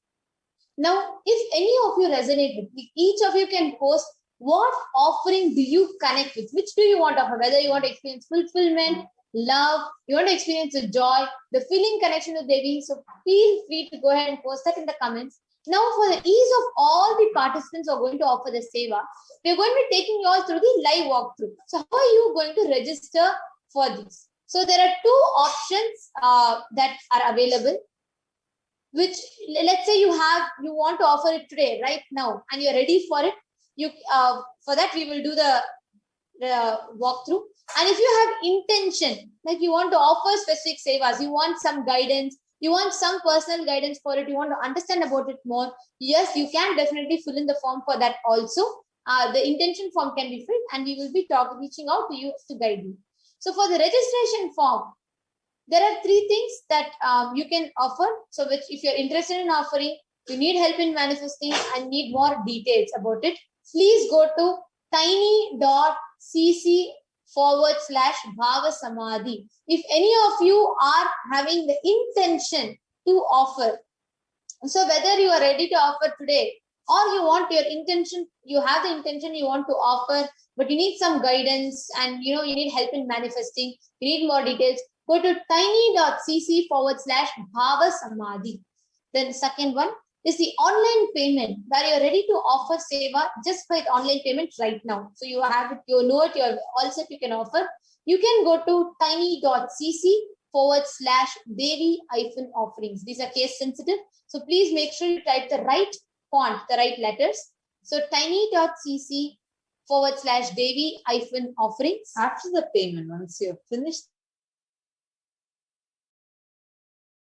Now, if any of you resonate with me, each of you can post what offering do you connect with? Which do you want to offer? Whether you want to experience fulfillment, love, you want to experience the joy, the feeling connection with Devi. So feel free to go ahead and post that in the comments. Now, for the ease of all the participants who are going to offer the seva, we are going to be taking you all through the live walkthrough. So how are you going to register for this? So there are two options that are available, which let's say you want to offer it today, right now, and you're ready for it. For that, we will do the walkthrough. And if you have intention, like you want to offer specific sevas, you want some guidance, you want some personal guidance for it, you want to understand about it more, yes, you can definitely fill in the form for that also. the intention form can be filled, and we will be reaching out to you to guide you. So for the registration form, there are 3 things that you can offer. So which, if you're interested in offering, you need help in manifesting and need more details about it, please go to tiny.cc/Bhava Samadhi. If any of you are having the intention to offer, so whether you are ready to offer today or you want your intention, you have the intention you want to offer, but you need some guidance and you need help in manifesting, you need more details, go to tiny.cc/Bhava Samadhi. Then second one is the online payment, where you're ready to offer seva just by online payment right now. So you have it, you know it, you're all set, you can offer. You can go to tiny.cc/Devi-offerings. These are case sensitive. So please make sure you type the right font, the right letters. So tiny.cc/Devi-offerings. After the payment, once you have finished,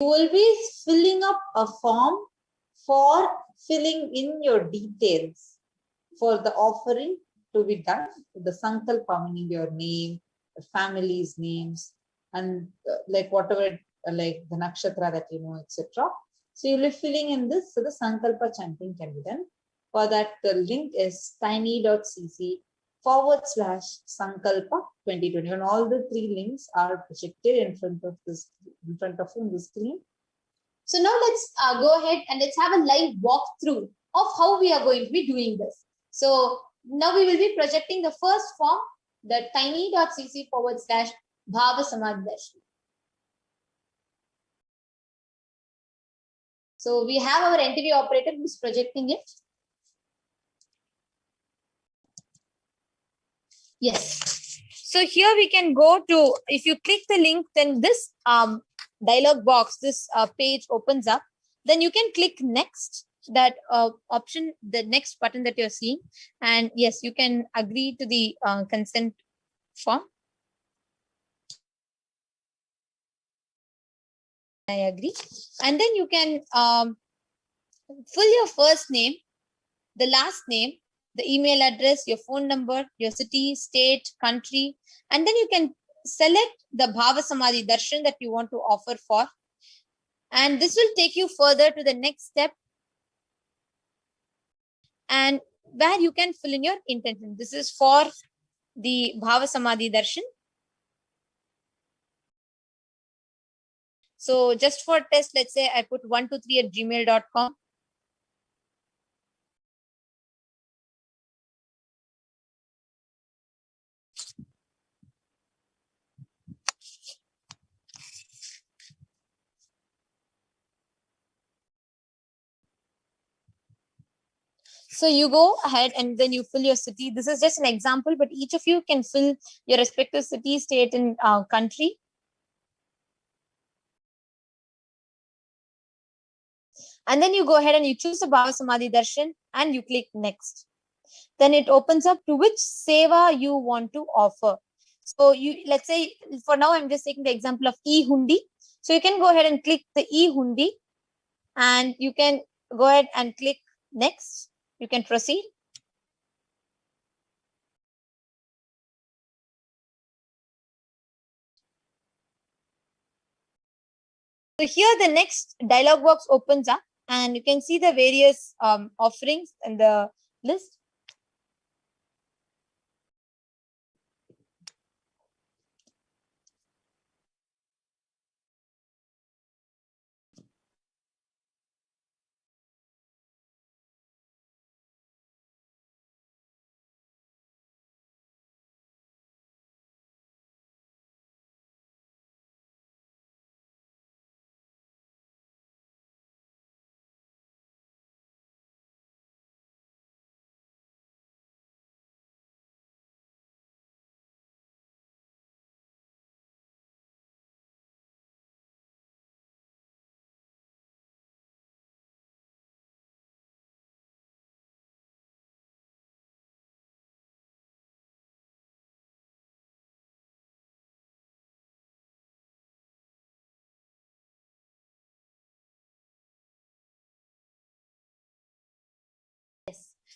you will be filling up a form for filling in your details for the offering to be done. The sankalpa, meaning your name, the family's names, and like whatever, like the nakshatra that you know, etc. So you'll be filling in this, so the sankalpa chanting can be done. For that, the link is tiny.cc/sankalpa 2020. And all the 3 links are projected in front of you on the screen. So now let's go ahead and let's have a live walkthrough of how we are going to be doing this. So now we will be projecting the first form, the tiny.cc/Bhava Samadhi Darshan. So we have our NTV operator who is projecting it. Yes. So here we can go to, if you click the link, then this dialog box, this page opens up. Then you can click next, that option, the next button that you're seeing. And yes, you can agree to the consent form. I agree. And then you can fill your first name, the last name, the email address, your phone number, your city, state, country, and then you can select the Bhava Samadhi Darshan that you want to offer for. And this will take you further to the next step, and where you can fill in your intention. This is for the Bhava Samadhi Darshan. So just for test, let's say I put 123@gmail.com. So you go ahead and then you fill your city. This is just an example, but each of you can fill your respective city, state, and country. And then you go ahead and you choose the Bhava Samadhi Darshan and you click next. Then it opens up to which seva you want to offer. So you, let's say for now, I'm just taking the example of e-hundi. So you can go ahead and click the e-hundi and you can go ahead and click next. You can proceed. So here the next dialog box opens up and you can see the various offerings and the list.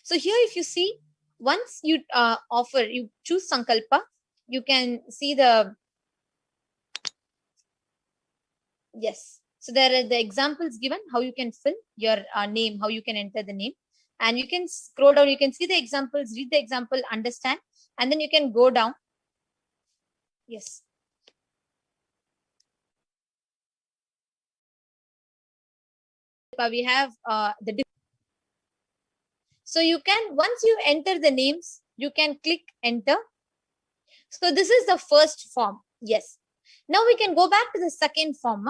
So here, if you see, once you you choose Sankalpa, you can see the, yes. So there are the examples given, how you can fill your name, how you can enter the name. And you can scroll down, you can see the examples, read the example, understand, and then you can go down. Yes. We have so you can, once you enter the names, you can click enter. So this is the first form. Yes. Now we can go back to the second form.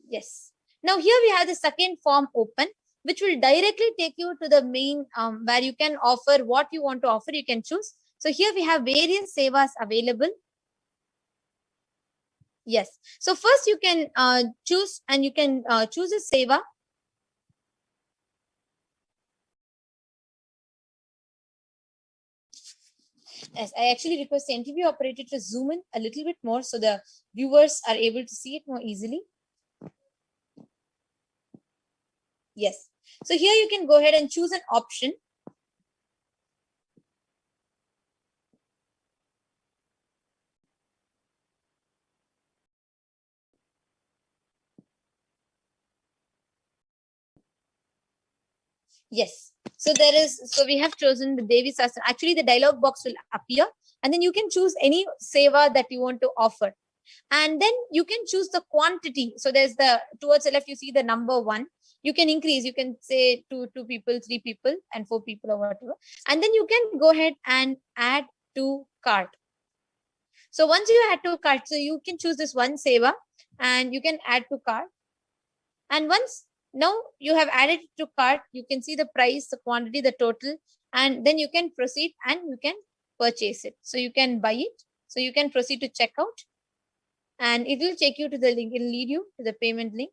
Yes. Now here we have the second form open, which will directly take you to the main where you can offer what you want to offer. You can choose. So here we have various sevas available. Yes. So first you can choose, and you can choose a seva. Yes, I actually request the interview operator to zoom in a little bit more so the viewers are able to see it more easily. Yes. So here you can go ahead and choose an option. Yes. So there is, so we have chosen the Devi Sastra. Actually, the dialog box will appear, and then you can choose any seva that you want to offer. And then you can choose the quantity. So there's the, towards the left, you see the number 1. You can increase, you can say 2 people, 3 people, and 4 people, or whatever. And then you can go ahead and add to cart. So once you add to cart, so you can choose this one seva and you can add to cart. And once now you have added to cart, you can see the price, the quantity, the total, and then you can proceed and you can purchase it. So you can buy it. So you can proceed to checkout, and it will take you to the link. It will lead you to the payment link.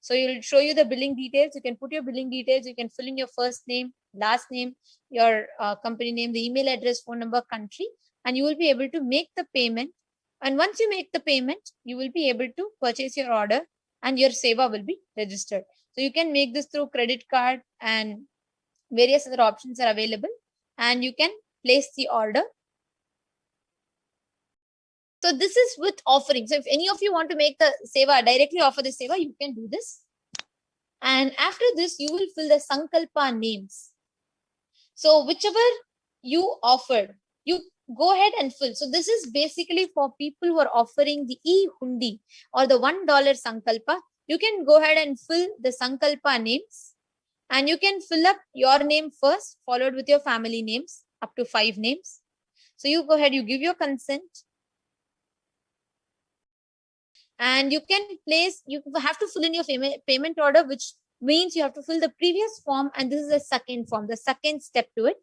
So it will show you the billing details. You can put your billing details. You can fill in your first name, last name, your company name, the email address, phone number, country, and you will be able to make the payment. And once you make the payment, you will be able to purchase your order and your seva will be registered. So you can make this through credit card, and various other options are available, and you can place the order. So this is with offering. So if any of you want to make the seva, directly offer the seva, you can do this. And after this, you will fill the Sankalpa names. So whichever you offered, you go ahead and fill. So this is basically for people who are offering the e-hundi or the $1 Sankalpa. You can go ahead and fill the Sankalpa names, and you can fill up your name first, followed with your family names, up to 5 names. So you go ahead, you give your consent. And you can place, you have to fill in your payment order, which means you have to fill the previous form, and this is the second form, the second step to it.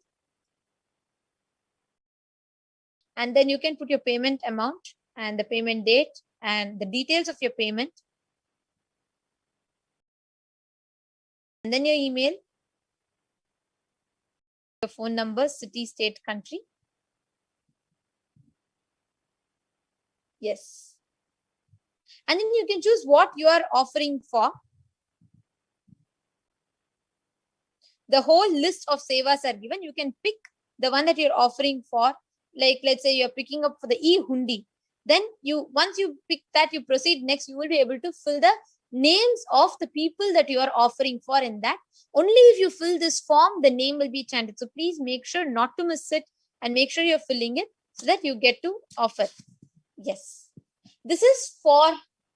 And then you can put your payment amount and the payment date and the details of your payment. And then your email, your phone number, city, state, country. Yes. And then you can choose what you are offering for. The whole list of sevas are given. You can pick the one that you're offering for. Like, let's say you're picking up for the e-hundi. Then once you pick that, you proceed next, you will be able to fill the names of the people that you are offering for in that. Only if you fill this form, the name will be chanted. So please make sure not to miss it and make sure you're filling it so that you get to offer. Yes. This is for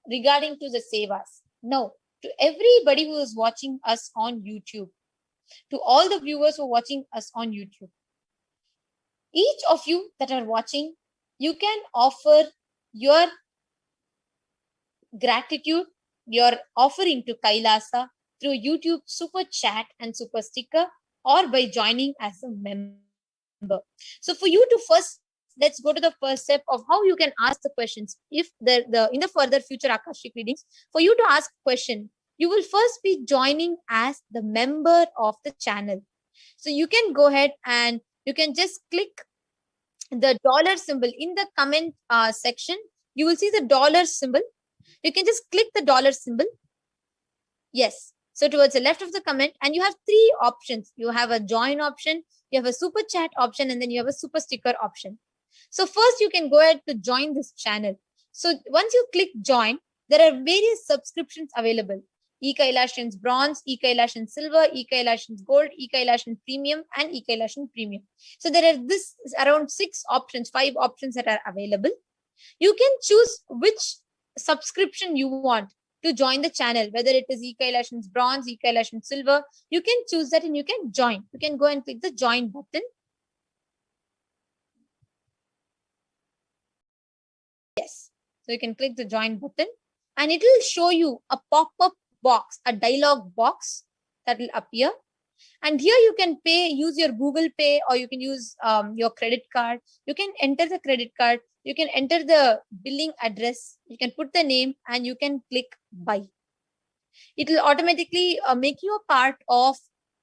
regarding to the sevas. Now, to everybody who is watching us on YouTube, to all the viewers who are watching us on YouTube, each of you that are watching, you can offer your gratitude, your offering to Kailasa through YouTube Super Chat and Super Sticker, or by joining as a member. So for you to first, let's go to the first step of how you can ask the questions. If in the further future Akashic readings, for you to ask a question, you will first be joining as the member of the channel. So you can go ahead and you can just click the dollar symbol in the comment section. You will see the dollar symbol. You can just click the dollar symbol. Yes. So towards the left of the comment, and you have three options. You have a join option, you have a super chat option, and then you have a super sticker option. So first you can go ahead to join this channel. So once you click join, there are various subscriptions available. E-Kailashan's Bronze, E-Kailashan Silver, E-Kailashan's Gold, E-Kailashan Premium, and E-Kailashan Premium. So there are this around 5 options that are available. You can choose which subscription you want to join the channel, whether it is E-Kailashan's Bronze, E-Kailashan Silver. You can choose that and you can join. You can go and click the join button. Yes, so you can click the join button and it will show you a pop-up box, a dialog box that will appear. And here you can pay, use your Google Pay, or you can use your credit card. You can enter the credit card. You can enter the billing address. You can put the name and you can click buy. It will automatically make you a part of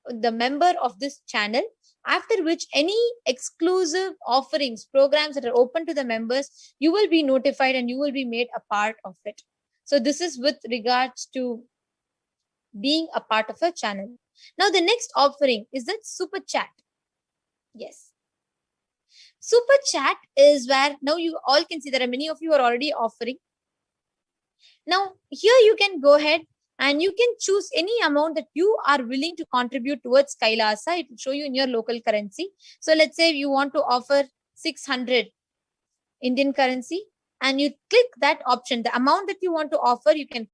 the member of this channel, after which any exclusive offerings, programs that are open to the members, you will be notified and you will be made a part of it. So this is with regards to being a part of a channel. Now the next offering is that super chat. Yes. Super chat is where now you all can see there are many of you are already offering. Now here you can go ahead and you can choose any amount that you are willing to contribute towards Kailasa. It will show you in your local currency. So let's say you want to offer 600 Indian currency and you click that option. The amount that you want to offer, you can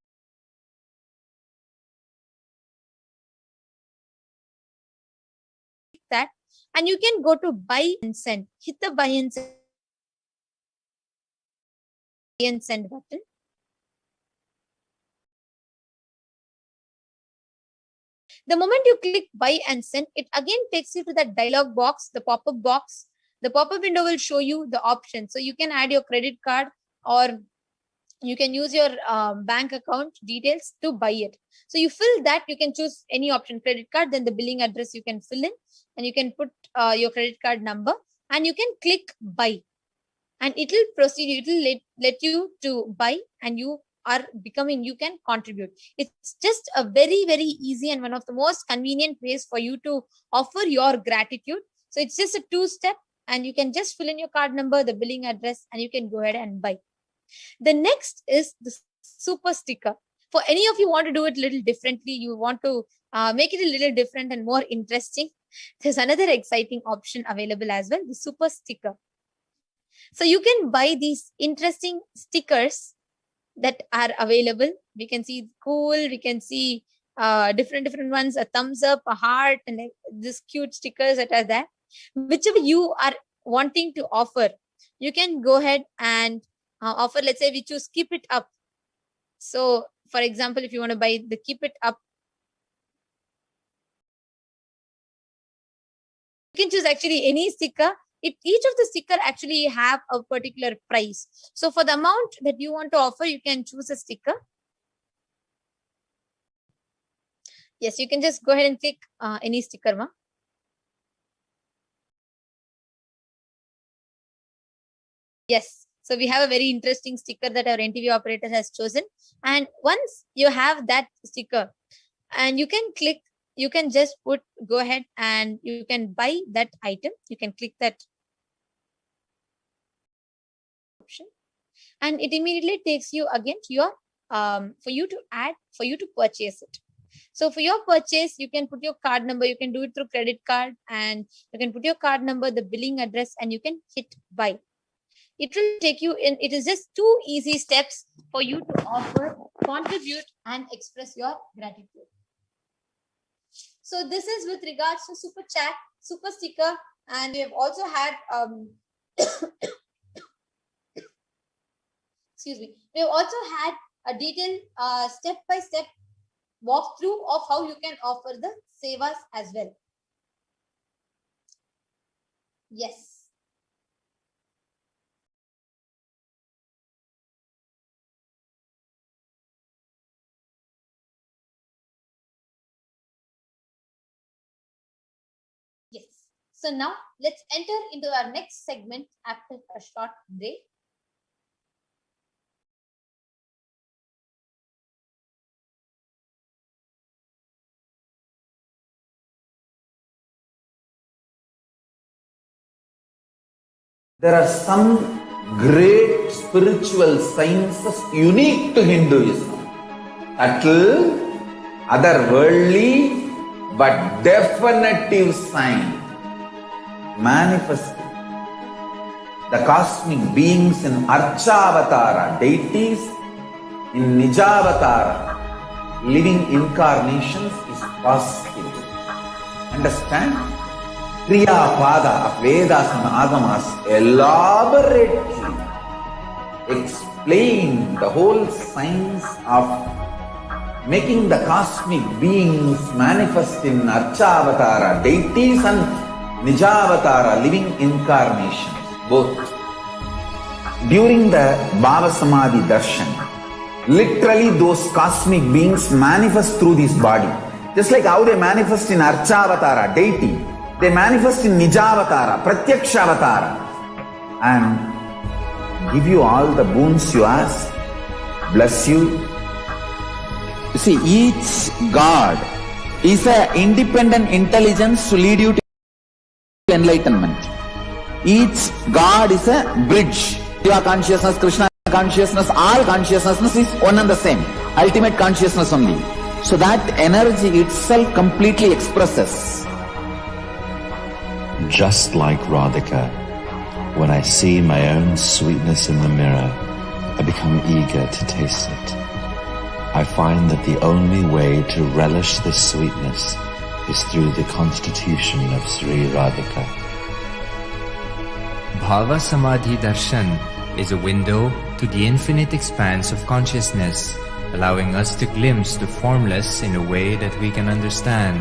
click that and you can go to buy and send. Hit the buy and send button. The moment you click buy and send, it again takes you to that dialog box, the pop-up box. The pop-up window will show you the options. So you can add your credit card or you can use your bank account details to buy it. So you fill that, you can choose any option, credit card, then the billing address you can fill in and you can put your credit card number and you can click buy. And it will proceed, it will let you to buy and you are becoming, you can contribute. It's just a very, very easy and one of the most convenient ways for you to offer your gratitude. So it's just a 2-step and you can just fill in your card number, the billing address, and you can go ahead and buy. The next is the super sticker. For any of you want to do it a little differently, you want to make it a little different and more interesting, there's another exciting option available as well, the super sticker. So you can buy these interesting stickers that are available. We can see cool, we can see different ones, a thumbs up, a heart, and these cute stickers that are there. Whichever you are wanting to offer, you can go ahead and offer. Let's say we choose keep it up. So for example, if you want to buy the keep it up, you can choose actually any sticker. Each of the sticker actually have a particular price. So for the amount that you want to offer, you can choose a sticker. Yes, you can just go ahead and click any sticker, ma. Yes, so we have a very interesting sticker that our NTV operator has chosen. And once you have that sticker and you can click, you can just go ahead and you can buy that item. You can click that option and it immediately takes you again to your, for you to purchase it. So for your purchase, you can put your card number, you can do it through credit card and you can put your card number, the billing address, and you can hit buy. It will take you in, it is just 2 easy steps for you to offer, contribute, and express your gratitude. So this is with regards to super chat, super sticker, and we have also had, excuse me, we have also had a detailed step-by-step walkthrough of how you can offer the sevas as well. Yes. Yes. So now let's enter into our next segment after a short break. There are some great spiritual sciences unique to Hinduism. Subtle, otherworldly, but definitive sign manifesting the cosmic beings in Archavatara, deities in Nijavatara, living incarnations is possible. Understand? Kriya Pada of Vedas and Agamas elaborately explain the whole science of making the cosmic beings manifest in Archavatara, deities and Nijavatara, living incarnations, both. During the Bhava Samadhi Darshan, literally those cosmic beings manifest through this body. Just like how they manifest in Archavatara, deity, they manifest in Nijavatara, Pratyakshavatara, and give you all the boons you ask, bless you. You see, each God is an independent intelligence to lead you to enlightenment. Each God is a bridge. Shiva consciousness, Krishna consciousness, all consciousness is one and the same. Ultimate consciousness only. So that energy itself completely expresses. Just like Radhika, when I see my own sweetness in the mirror, I become eager to taste it. I find that the only way to relish this sweetness is through the constitution of Sri Radhika. Bhava Samadhi Darshan is a window to the infinite expanse of consciousness, allowing us to glimpse the formless in a way that we can understand.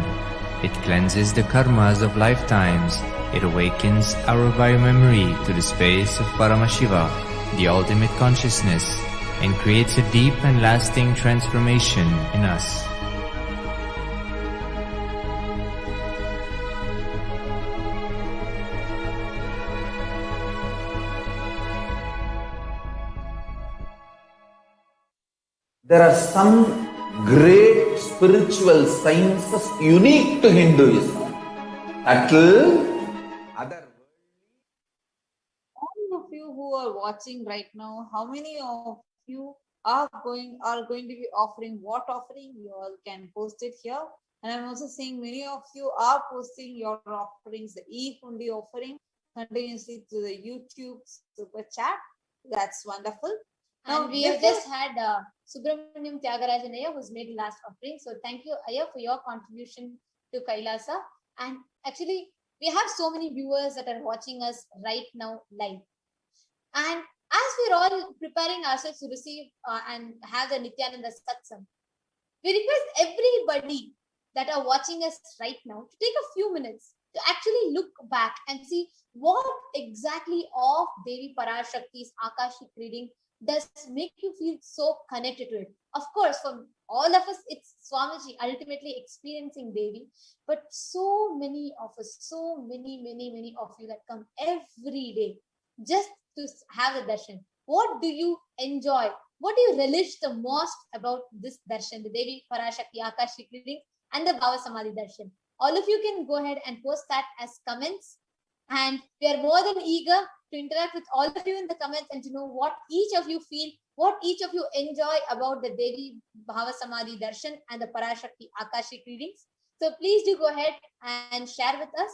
It cleanses the karmas of lifetimes. It awakens our biomemory to the space of Paramashiva, the ultimate consciousness, and creates a deep and lasting transformation in us. There are some great spiritual sciences unique to Hinduism. Subtle, All of you who are watching right now, how many of you are going to be offering what offering? You all can post it here. And I'm also seeing many of you are posting your offerings, the e-Hundi offering continuously to the YouTube super chat. That's wonderful. And we have just had Subramaniam Tyagarajan Ayya who's made the last offering. So thank you, Ayya, for your contribution to Kailasa. And actually, we have so many viewers that are watching us right now live. And as we're all preparing ourselves to receive and have the Nityananda Satsang, we request everybody that are watching us right now to take a few minutes to actually look back and see what exactly of Devi Parashakti's Akashic reading does make you feel so connected to it. Of course, for all of us, it's Swamiji ultimately experiencing Devi, but so many of us, so many of you that come every day just to have a darshan. What do you enjoy? What do you relish the most about this darshan, the Devi Parashakti Akashic reading and the Bhava Samadhi darshan? All of you can go ahead and post that as comments. And we are more than eager to interact with all of you in the comments and to know what each of you feel, what each of you enjoy about the Devi Bhava Samadhi Darshan and the Parashakti Akashic readings. So please do go ahead and share with us.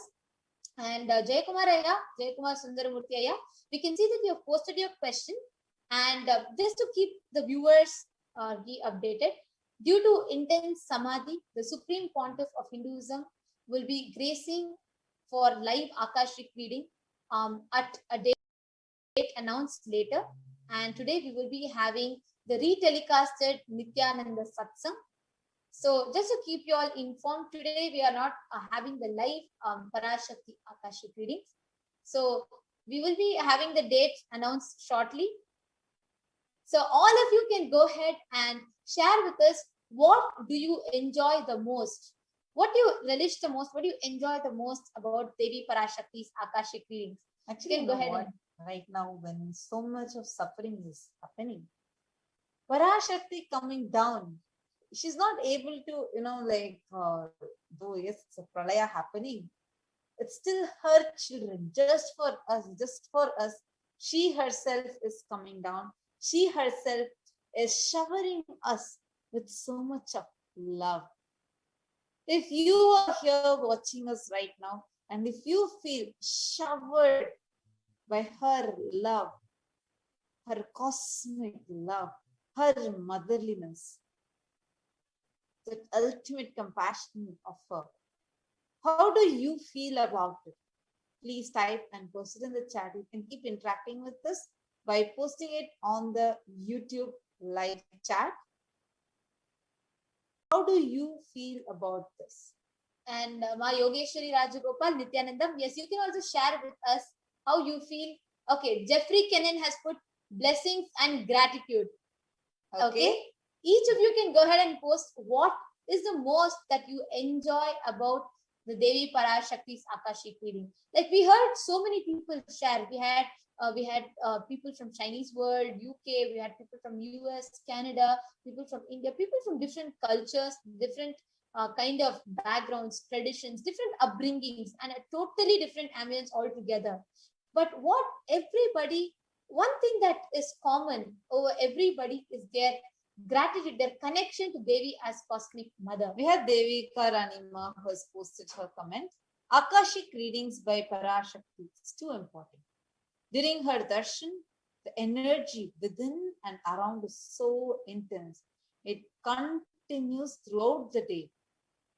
And Jayakumar Ayya, Jayakumar Sundaramurthy Ayya, we can see that you have posted your question. And just to keep the viewers updated, due to intense Samadhi, the Supreme Pontiff of Hinduism will be gracing for live Akashic reading at a date announced later. And today we will be having the retelecasted Nityananda Satsang. So just to keep you all informed, today we are not having the live Parashakti Akashic readings. So we will be having the date announced shortly. So all of you can go ahead and share with us, what do you enjoy the most? What do you relish the most? What do you enjoy the most about Devi Parashakti's Akashic readings? Actually, you can go ahead. Right now, when so much of suffering is happening, Parashakti coming down, she's not able to, though yes, it's a pralaya happening, It's still her children, just for us, just for us. She herself is coming down. She herself is showering us with so much of love. If you are here watching us right now, and if you feel showered by her love, her cosmic love, her motherliness, that ultimate compassion of her, how do you feel about it? Please type and post it in the chat. You can keep interacting with us by posting it on the YouTube live chat. How do you feel about this? And Ma Yogeshwari Rajagopal, Nityanandam, yes, you can also share with us how you feel. Okay, Jeffrey Kennan has put blessings and gratitude. Okay. Each of you can go ahead and post what is the most that you enjoy about the Devi Parashakti's Akashic reading. Like we heard so many people share. We had people from Chinese world, UK, we had people from US, Canada, people from India, people from different cultures, different kind of backgrounds, traditions, different upbringings, and a totally different ambience altogether. But what everybody, one thing that is common over everybody is their gratitude, their connection to Devi as cosmic mother. We have Devi Karanima who has posted her comment. Akashic readings by Parashakti. It's too important. During her darshan, the energy within and around is so intense. It continues throughout the day.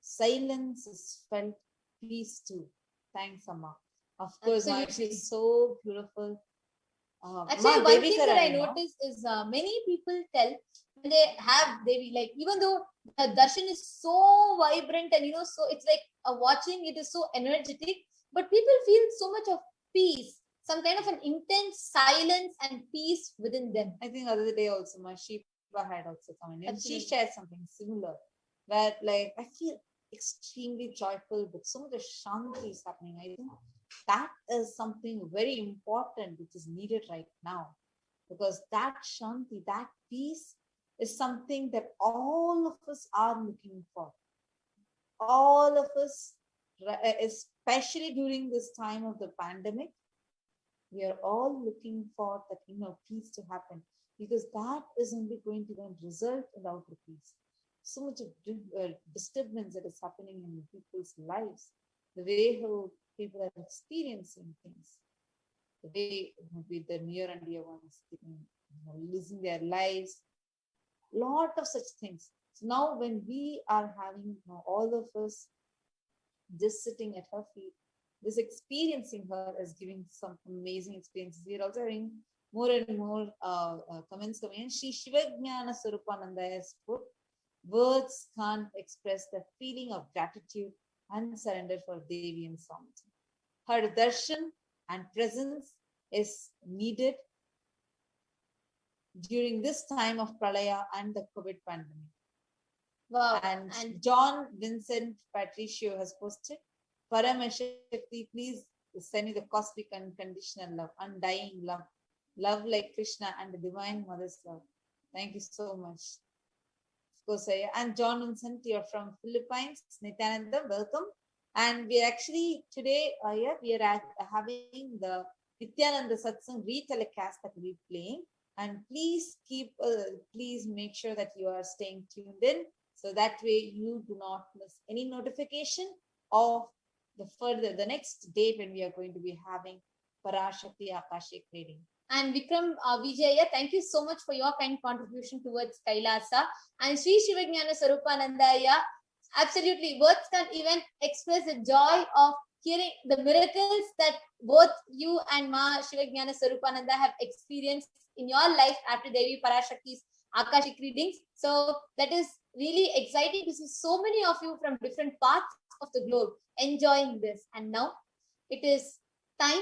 Silence is felt, peace too. Thanks, Amma. Of course, Ma, she's so beautiful. Actually, one thing that I noticed is many people tell when they have Devi, like even though the darshan is so vibrant and so it's like watching it is so energetic, but people feel so much of peace, some kind of an intense silence and peace within them. I think other day also, my Shiva had also come in and she shared something similar, where like I feel extremely joyful, but so much shanti is happening. I think that is something very important which is needed right now, because that shanti, that peace is something that all of us are looking for. All of us, especially during this time of the pandemic, we are all looking for that inner peace to happen, because that is only going to then result in outer peace. So much of disturbance that is happening in people's lives, the way how people are experiencing things, the way with the near and dear ones losing their lives, lot of such things. So now when we are having all of us just sitting at her feet, this experiencing her as giving some amazing experiences. We are also having more and more comments coming in. Shivajnana Sarupananda has put, words can't express the feeling of gratitude and surrender for Devi and Swamiji. Her darshan and presence is needed during this time of Pralaya and the COVID pandemic. Wow. And John Vincent Patricio has posted, Paramashakti, please send me the cosmic unconditional love, undying love, love like Krishna and the Divine Mother's love. Thank you so much. Of course, and John Vincent, you're from Philippines. Nityananda, welcome. And we are actually today, we are having the Nityananda Satsang retelecast that we'll be playing. And please please make sure that you are staying tuned in, so that way you do not miss any notification of the next date when we are going to be having Parashakti Akashic reading. And Vikram Vijaya, thank you so much for your kind contribution towards Kailasa. And Sri Shivajnana Sarupanandaya, absolutely, words can't even express the joy of hearing the miracles that both you and Ma Shivajnana Sarupananda have experienced in your life after Devi Parashakti's Akashic readings. So that is really exciting to see so many of you from different parts of the globe enjoying this. And now it is time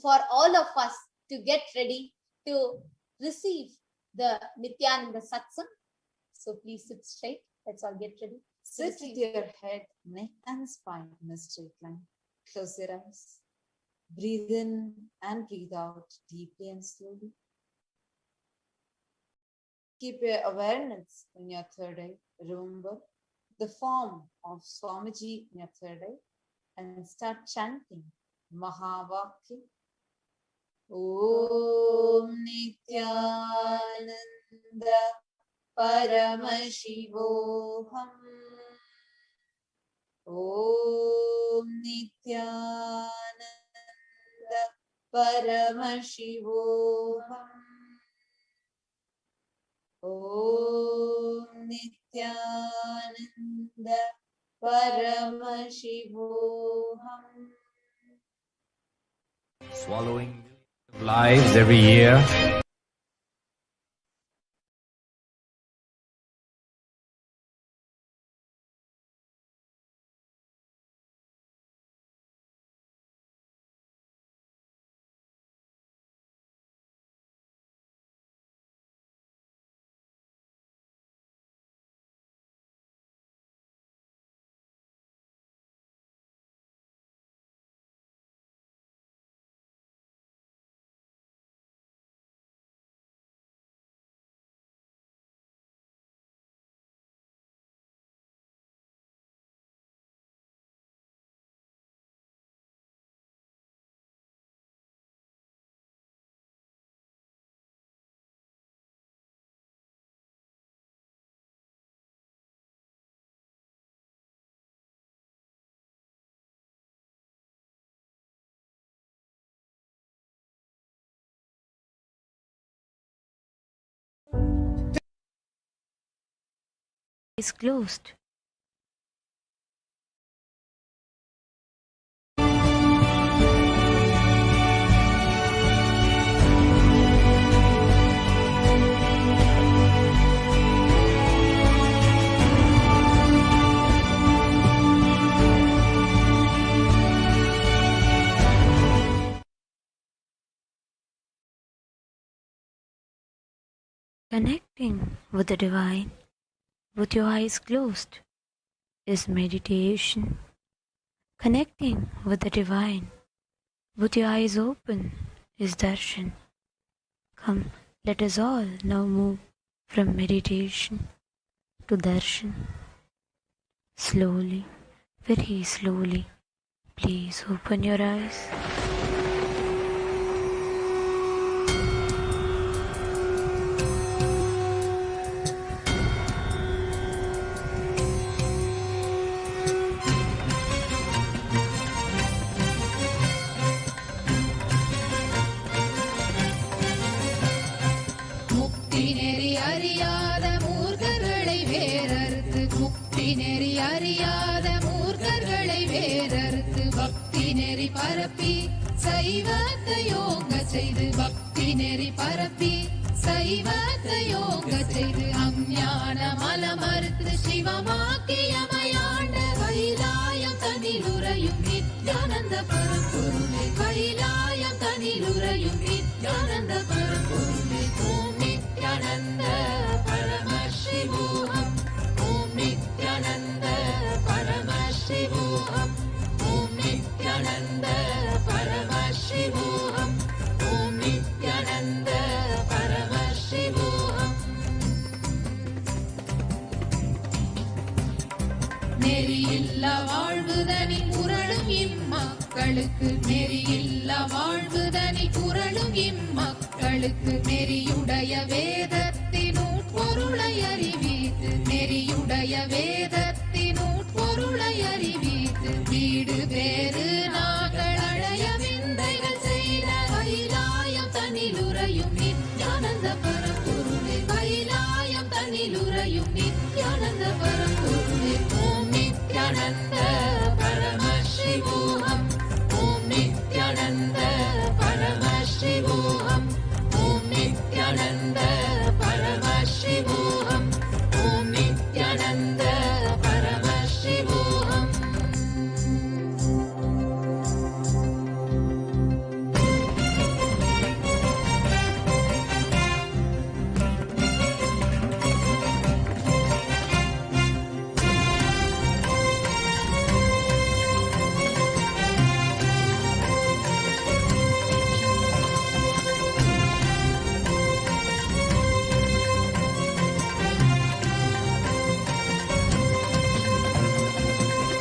for all of us to get ready to receive the Nityananda Satsang. So please sit straight. Let's all get ready. Sit with your head, neck and spine in a straight line. Close your eyes. Breathe in and breathe out deeply and slowly. Keep your awareness in your third eye. Remember the form of Swamiji in your third eye and start chanting Mahavakya. Om Nityananda Paramashivoham. Om Nityananda Paramashivoham. Om Nityananda Paramashivoham. Swallowing lives every year. Is closed. Connecting with the divine with your eyes closed is meditation. Connecting with the divine with your eyes open is darshan. Come, let us all now move from meditation to darshan. Slowly, very slowly, please open your eyes. பரப்பி சைவத்தை யோக செய்து பக்தி நெறி பரப்பி சைவத்தை யோக செய்து அஞ்ஞான மலமறுத்து சிவமாக்கியமையாண்ட கைலாயம் தனிலுறையும் நித்யானந்த பரம்பொருளே கைலாயம் தனிலுறையும் நித்யானந்த பரம்பொருளே ஓம் நித்யானந்த பரமசிவோகம் ஓம் நித்யானந்த பரமசிவோகம் ஓம் நித்யானந்த பரமசிவோகம் ஓம் நித்யானந்த பரமசிவோகம் நெறியில்லா வாழ்வுதனி குரலும் இம்மக்களுக்கு நெறியில்லா வாழ்வுதனி குரலும் இம்மக்களுக்கு நெறியுடைய வேதத்தின் உட்பொருளை அறிவித்து நெறியுடைய வேதத்தின் உட்பொருளை அறிவித்து வீடு வேறு நாங்கள் அழைய விந்தைகள் செய்த கைலாயம் தனிலுறையும் நித்யானந்த பரம்பொருளே கைலாயம் தனிலுறையும் நித்யானந்த பரம்பொருளே ஓம் நித்யானந்த பரமசிவோகம் ஓம் நித்யானந்த பரமசிவோகம் ஓம் நித்யானந்த பரமசிவோகம் ஓம் நித்யானந்த பரமசிவோகம்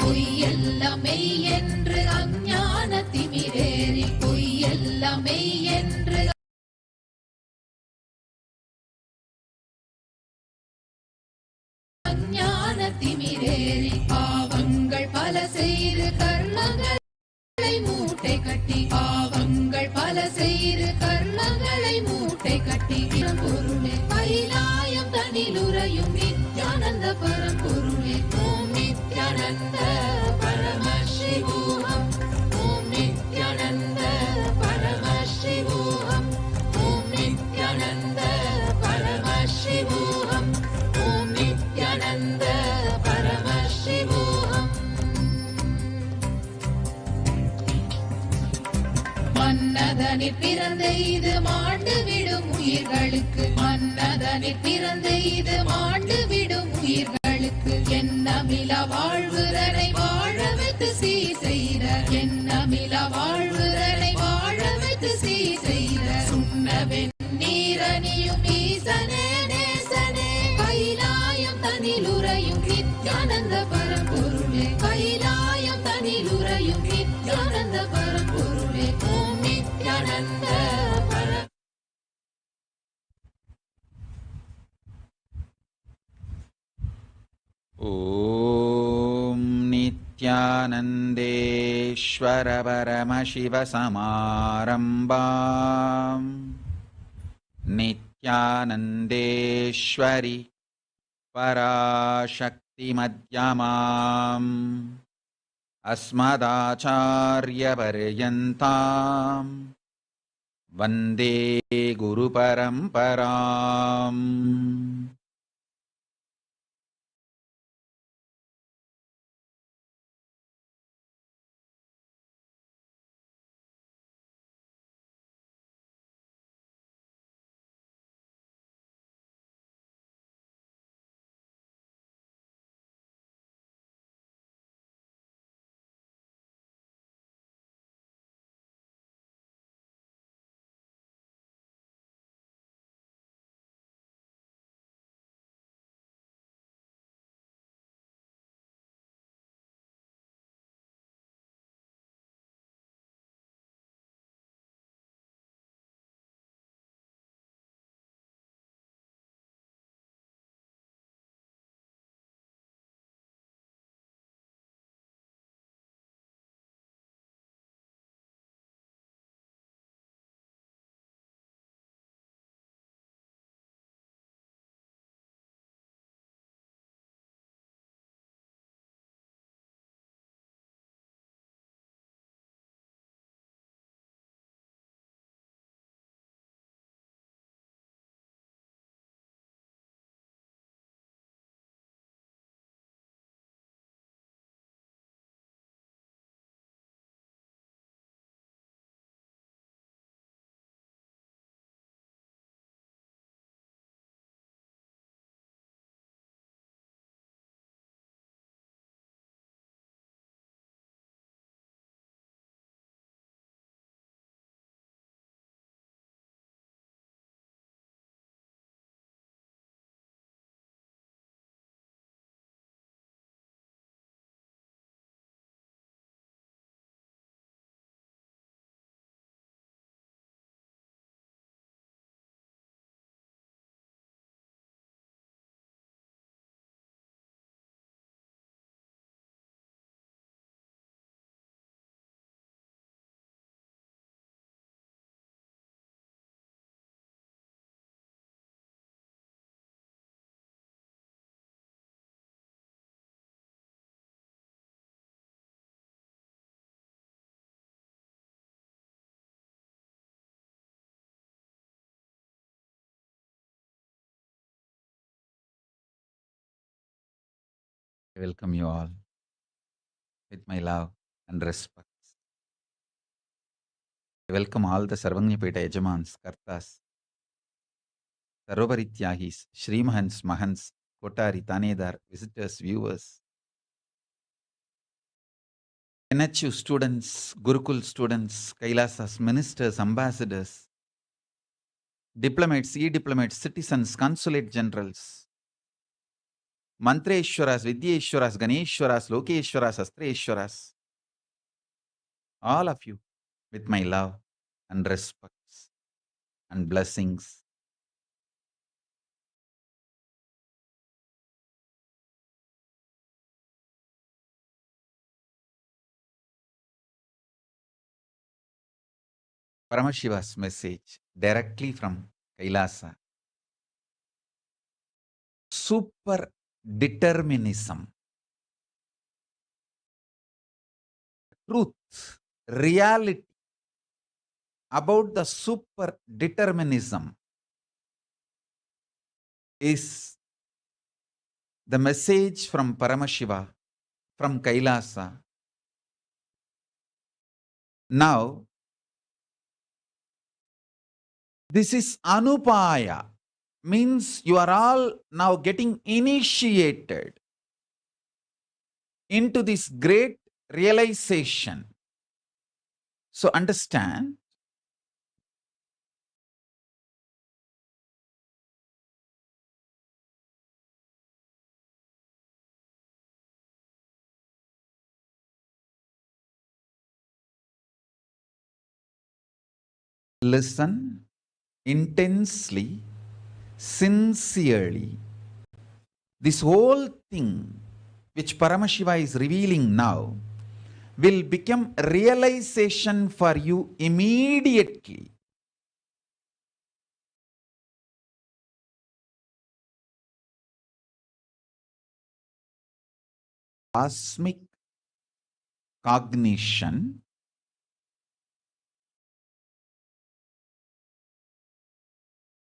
பொய்யெல்லாம் மெய் என்று திமிரேறி பாவங்கள் பல செய்து கர்மங்களை மூட்டை கட்டி பாவங்கள் பல செய்து கர்மங்களை மூட்டை கட்டி பொருளே கைலாயம் தனிலுறையும் நித்யானந்த பரம்பொருளே ஓம் நித்யானந்த பரமசிவோகம் ஓம் நித்யானந்த பரமசிவோகம் ஓம் நித்யானந்த பரமசிவோகம் ஓம் நித்யானந்த பரமசிவோகம் மன்னதனில் பிறந்த இது மாண்டு விடும் உயிர்களுக்கு மன்னதனில் பிறந்த இது மாண்டு விடும் உயிர்களுக்கு எண்ணமில வாழ்வுரனை வாழ வைத்து சீர் செய்த எண்ணமில வாழ்வுரனை வாழ வைத்து சீர் செய்த சுண்ணவெண் நீரணியும் ஈசனே நேசனே கைலாயம் தனிலுறையும் நித்யானந்த பரம்பொருளே கைலாயம் தனிலுறையும் நித்யானந்த பரம்பொருளே ஓம் நித்யானந்த ॐ नित्यानन्देश्वर परमशिवसमारम्भाम् नित्यानन्देश्वरि पराशक्तिमध्यमाम् अस्मदाचार्यपर्यन्ताम् वन्दे गुरुपरम्पराम् I welcome you all with my love and respect. I welcome all the Sarvanyapeta Yajamans, Kartas, Sarovari-Tyagis, Shrimahans, Mahans, Kotari, Tanedar, visitors, viewers, NHU students, Gurukul students, Kailasas, ministers, ambassadors, diplomats, e-diplomats, citizens, consulate generals, Mantreshwaras, Vidyeshwaras, Ganeshwaras, Lokeshwaras, Astreshwaras, all of you with my love and respects and blessings. Paramashiva's message directly from Kailasa. Super determinism. Truth, reality about the super determinism is the message from Paramashiva, from Kailasa. Now, this is Anupaya, means you are all now getting initiated into this great realization. So understand, listen intensely, sincerely. This whole thing which Paramashiva is revealing now will become realization for you immediately. Cosmic cognition,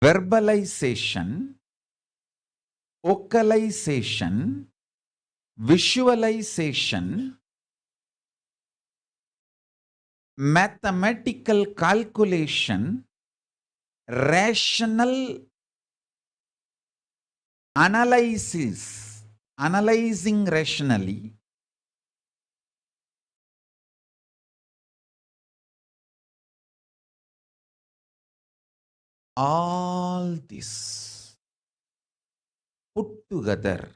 verbalization, vocalization, visualization, mathematical calculation, rational analysis, analyzing rationally, all this put together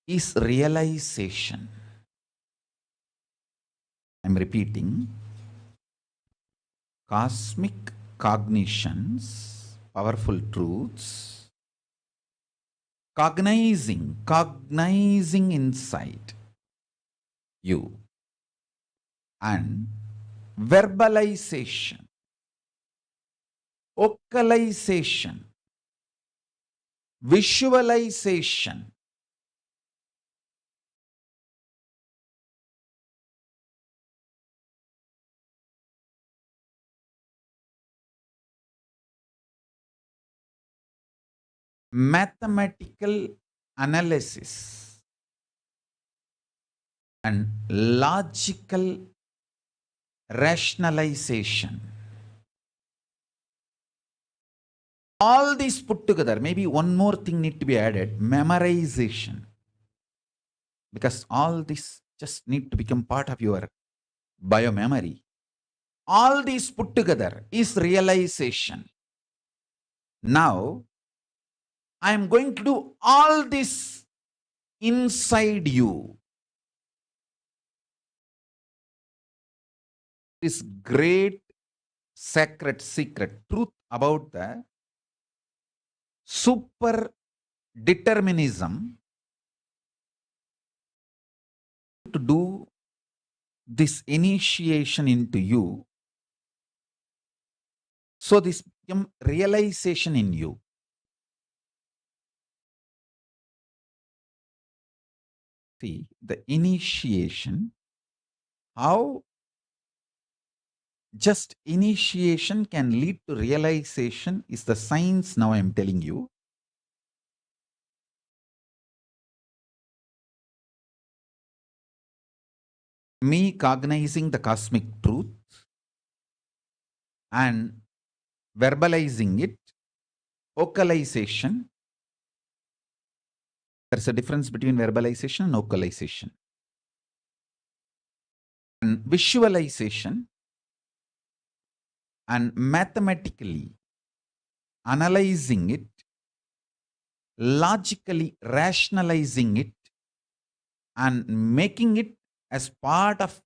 is realization. I'm repeating. Cosmic cognitions, powerful truths, cognizing inside you, and verbalization, vocalization, visualization, mathematical analysis, and logical rationalization. All these put together, maybe one more thing need to be added, memorization. Because all this just need to become part of your biomemory. All these put together is realization. Now, I am going to do all this inside you. This great sacred secret truth about the super determinism to do this initiation into you. So this become realization in you. See, the initiation, how just initiation can lead to realization is the science now I am telling you. Me cognizing the cosmic truth and verbalizing it, vocalization. There's a difference between verbalization and vocalization. And visualization and mathematically analyzing it, logically rationalizing it, and making it as part of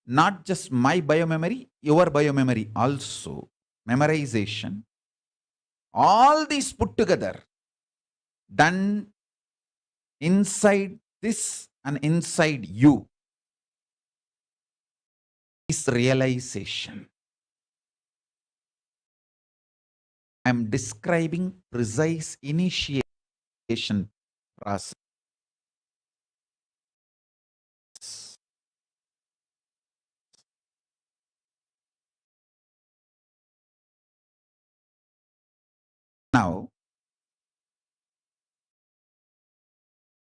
not just my biomemory, your biomemory also, memorization. All these put together, done inside this and inside you, is realization. I am describing precise initiation process. Now,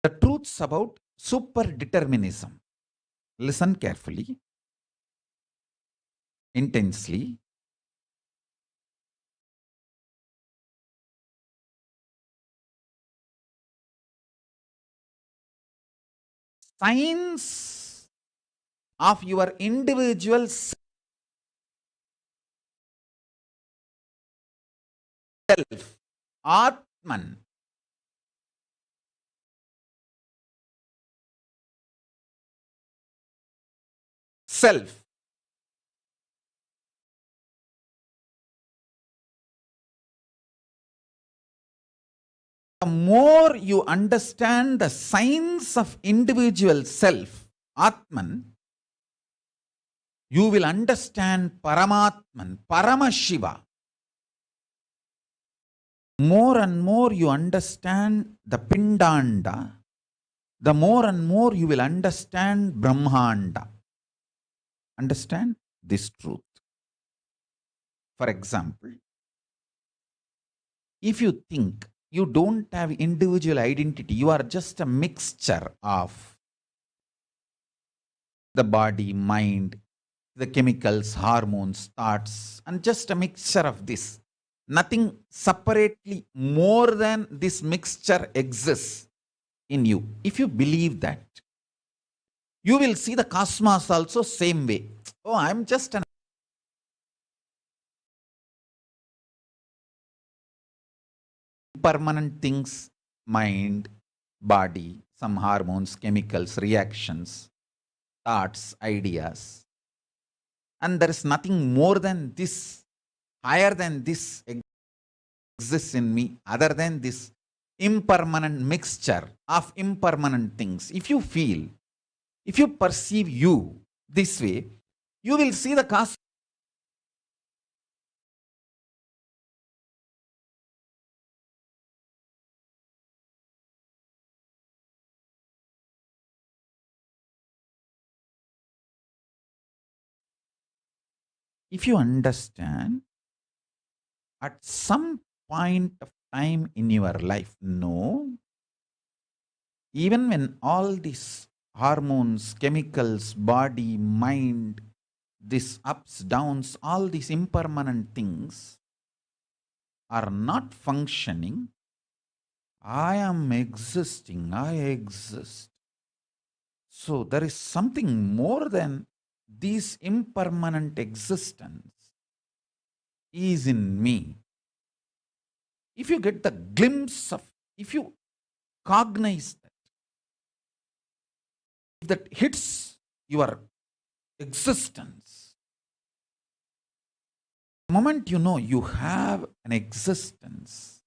the truths about superdeterminism. Listen carefully, intensely. Science of your individual self, Atman. Self. The more you understand the science of individual self, Atman, you will understand Paramatman, Paramashiva. More and more you understand the Pindanda, the more and more you will understand Brahmanda. Understand this truth. For example, if you think you don't have individual identity, you are just a mixture of the body, mind, the chemicals, hormones, thoughts, and just a mixture of this. Nothing separately more than this mixture exists in you. If you believe that, you will see the cosmos also same way. Oh, I'm just an impermanent things, mind, body, some hormones, chemicals, reactions, thoughts, ideas. And there is nothing more than this, higher than this exists in me, other than this impermanent mixture of impermanent things. If you feel, if you perceive you this way, you will see the cosmos. If you understand, at some point of time in your life, no, even when all these hormones, chemicals, body, mind, these ups, downs, all these impermanent things are not functioning, I am existing, I exist. So there is something more than this impermanent existence is in me. If you get the glimpse of, if you cognize that, if that hits your existence, the moment you know you have an existence,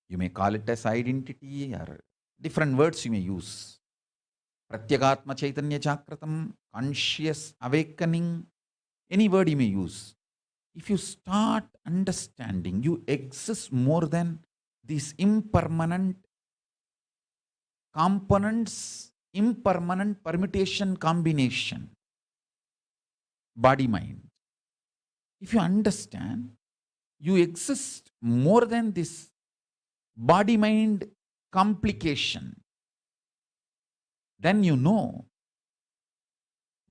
you may call it as identity or different words you may use. Pratyagatma Chaitanya Chakratam, conscious awakening, any word you may use. If you start understanding you exist more than these impermanent components, impermanent permutation combination, body mind. If you understand you exist more than this body mind complication, then you know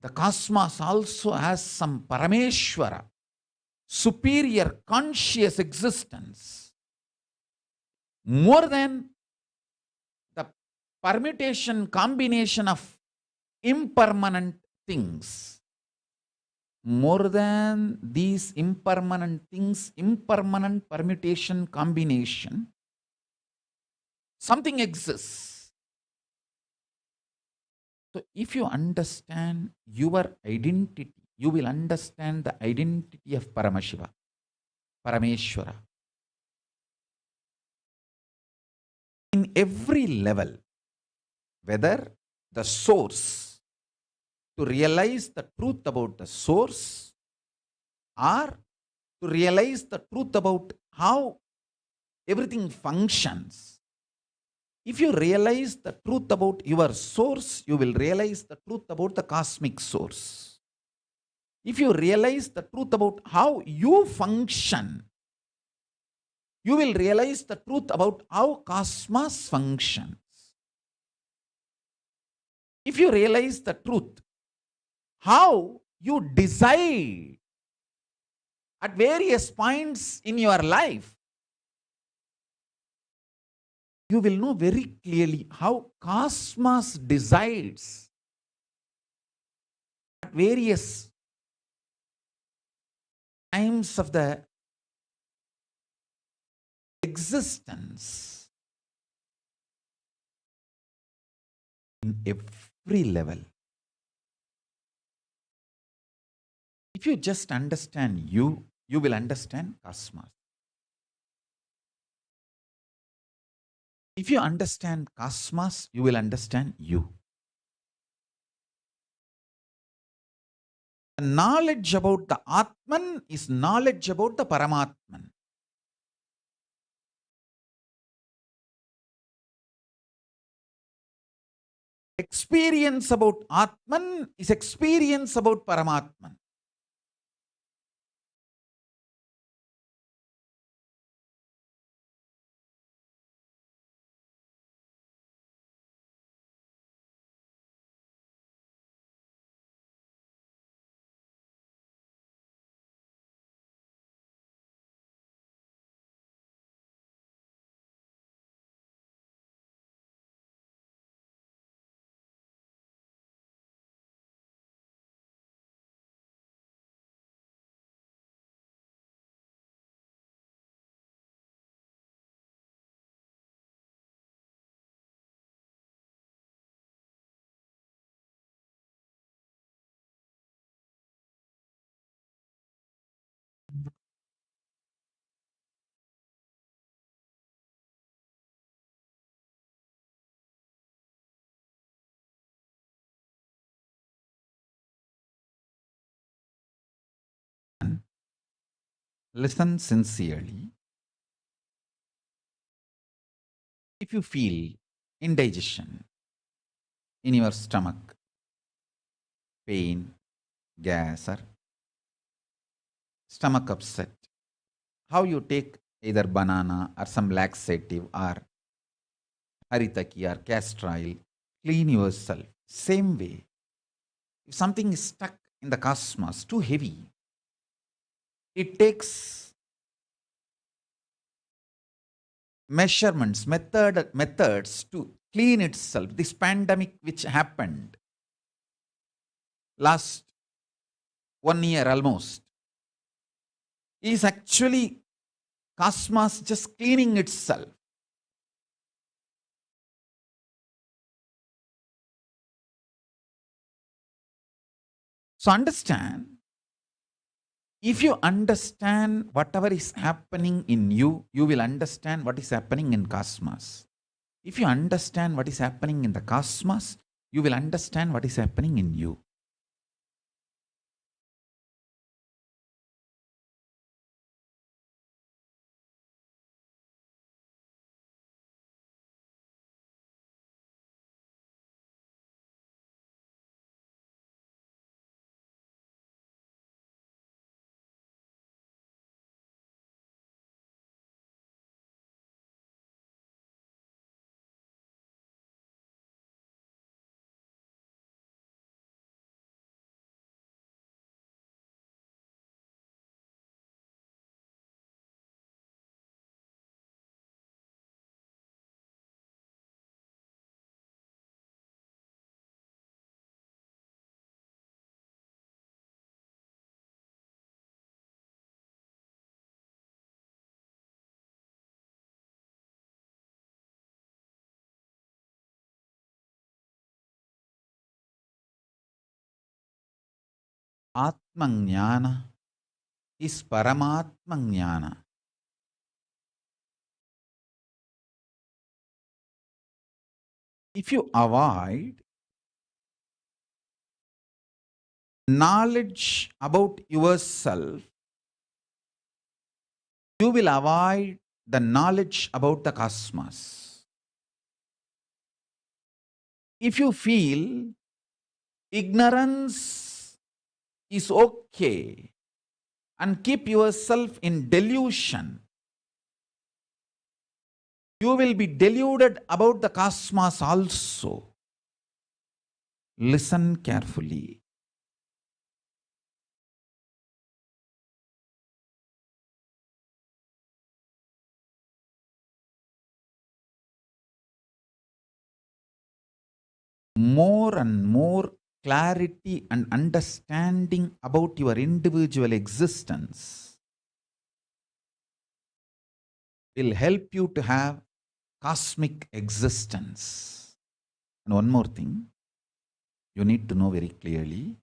the cosmos also has some Parameshwara, superior conscious existence, more than the permutation combination of impermanent things. More than these impermanent things, impermanent permutation combination, something exists. So if you understand your identity, you will understand the identity of Paramashiva, Parameshwara. In every level, whether the source, to realize the truth about the source, or to realize the truth about how everything functions. If you realize the truth about your source, you will realize the truth about the cosmic source. If you realize the truth about how you function, you will realize the truth about how cosmos functions. If you realize the truth, how you decide at various points in your life, you will know very clearly how cosmos decides at various times of the existence in every level. If you just understand you will understand cosmos. If you understand cosmos, you will understand you. The knowledge about the Atman is knowledge about the Paramatman. Experience about Atman is experience about Paramatman. Listen sincerely. If you feel indigestion in your stomach, pain, gas, or stomach upset, how you take either banana or some laxative or haritaki or castor oil, clean yourself. Same way, if something is stuck in the cosmos, too heavy, it takes measurements, methods to clean itself. This pandemic which happened last 1 year almost is actually cosmos just cleaning itself. So understand, if you understand whatever is happening in you, you will understand what is happening in cosmos. If you understand what is happening in the cosmos, you will understand what is happening in you. Atma Jnana is Paramatma Jnana. If you avoid knowledge about yourself, you will avoid the knowledge about the cosmos. If you feel ignorance is okay and keep yourself in delusion, you will be deluded about the cosmos also. Listen carefully. More and more clarity and understanding about your individual existence will help you to have cosmic existence. And one more thing, you need to know very clearly.